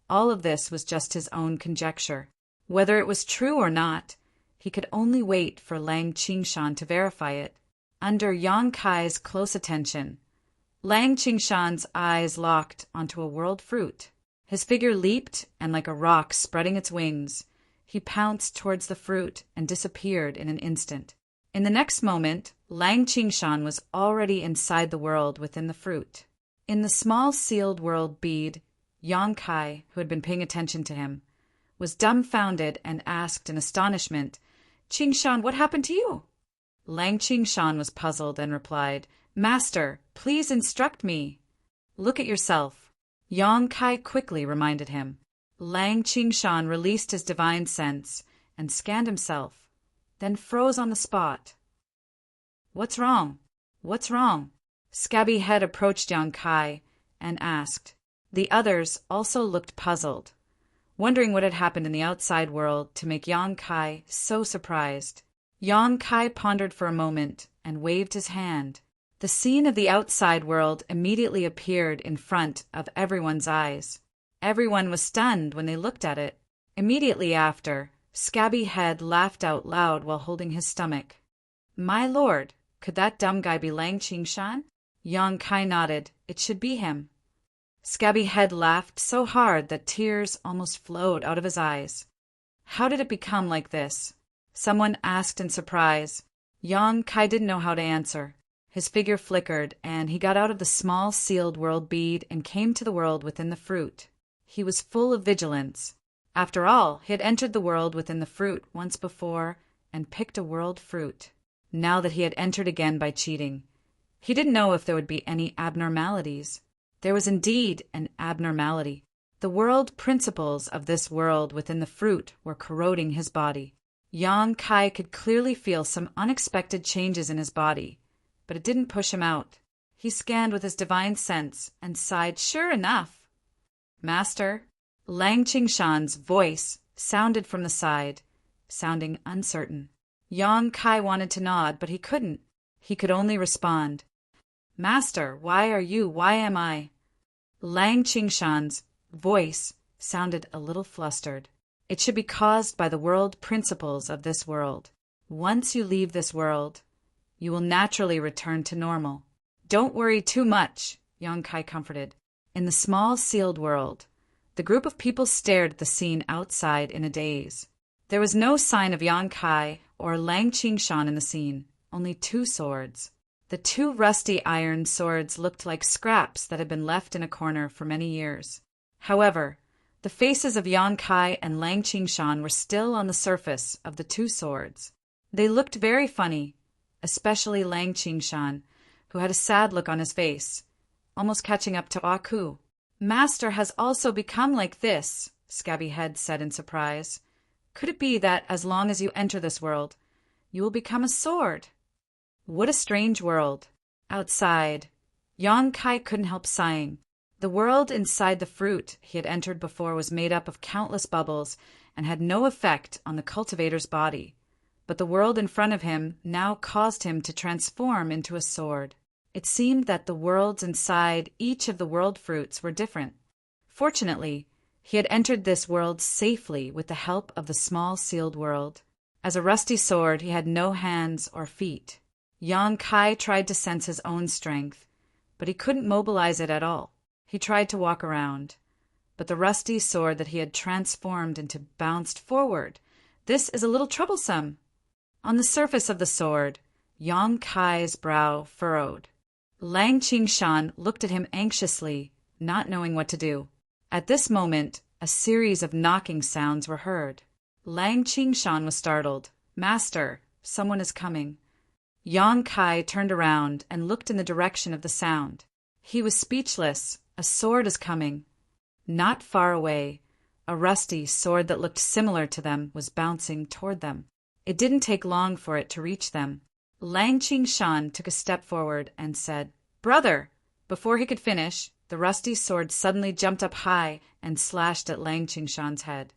all of this was just his own conjecture. Whether it was true or not, he could only wait for Lang Qingshan to verify it. Under Yang Kai's close attention, Lang Qingshan's eyes locked onto a world fruit. His figure leaped, and like a rock spreading its wings, he pounced towards the fruit and disappeared in an instant. In the next moment, Lang Qingshan was already inside the world within the fruit. In the small sealed world bead, Yang Kai, who had been paying attention to him, was dumbfounded and asked in astonishment, "Qingshan, what happened to you?" Lang Qingshan was puzzled and replied, "Master, please instruct me." "Look at yourself," Yang Kai quickly reminded him. Lang Qingshan released his divine sense and scanned himself, then froze on the spot. "What's wrong? What's wrong?" Scabby Head approached Yang Kai and asked. The others also looked puzzled, wondering what had happened in the outside world to make Yang Kai so surprised. Yang Kai pondered for a moment and waved his hand. The scene of the outside world immediately appeared in front of everyone's eyes. Everyone was stunned when they looked at it. Immediately after, Scabby Head laughed out loud while holding his stomach. "My lord, could that dumb guy be Lang Qingshan?" Yang Kai nodded. "It should be him." Scabby Head laughed so hard that tears almost flowed out of his eyes. "How did it become like this?" someone asked in surprise. Yang Kai didn't know how to answer. His figure flickered, and he got out of the small sealed world bead and came to the world within the fruit. He was full of vigilance. After all, he had entered the world within the fruit once before and picked a world fruit. Now that he had entered again by cheating, he didn't know if there would be any abnormalities. There was indeed an abnormality. The world principles of this world within the fruit were corroding his body. Yang Kai could clearly feel some unexpected changes in his body, but it didn't push him out. He scanned with his divine sense and sighed, "Sure enough." "Master," Lang Qingshan's voice sounded from the side, sounding uncertain. Yang Kai wanted to nod, but he couldn't. He could only respond, "Master, why are you? Why am I?" Lang Qingshan's voice sounded a little flustered. "It should be caused by the world principles of this world. Once you leave this world, you will naturally return to normal. Don't worry too much," Yang Kai comforted. In the small sealed world, the group of people stared at the scene outside in a daze. There was no sign of Yang Kai or Lang Qingshan in the scene, only two swords. The two rusty iron swords looked like scraps that had been left in a corner for many years. However, the faces of Yan Kai and Lang Qingshan were still on the surface of the two swords. They looked very funny, especially Lang Qingshan, who had a sad look on his face, almost catching up to Aku. "Master has also become like this," Scabby Head said in surprise. "Could it be that as long as you enter this world, you will become a sword?" What a strange world. Outside, Yan Kai couldn't help sighing. The world inside the fruit he had entered before was made up of countless bubbles and had no effect on the cultivator's body. But the world in front of him now caused him to transform into a sword. It seemed that the worlds inside each of the world fruits were different. Fortunately, he had entered this world safely with the help of the small sealed world. As a rusty sword, he had no hands or feet. Yan Kai tried to sense his own strength, but he couldn't mobilize it at all. He tried to walk around, but the rusty sword that he had transformed into bounced forward. "This is a little troublesome." On the surface of the sword, Yan Kai's brow furrowed. Lang Qingshan looked at him anxiously, not knowing what to do. At this moment, a series of knocking sounds were heard. Lang Qingshan was startled. "Master, someone is coming." Yan Kai turned around and looked in the direction of the sound. He was speechless. A sword is coming. Not far away, a rusty sword that looked similar to them was bouncing toward them. It didn't take long for it to reach them. Lang Qingshan took a step forward and said, "Brother!" Before he could finish, the rusty sword suddenly jumped up high and slashed at Lang Qingshan's head.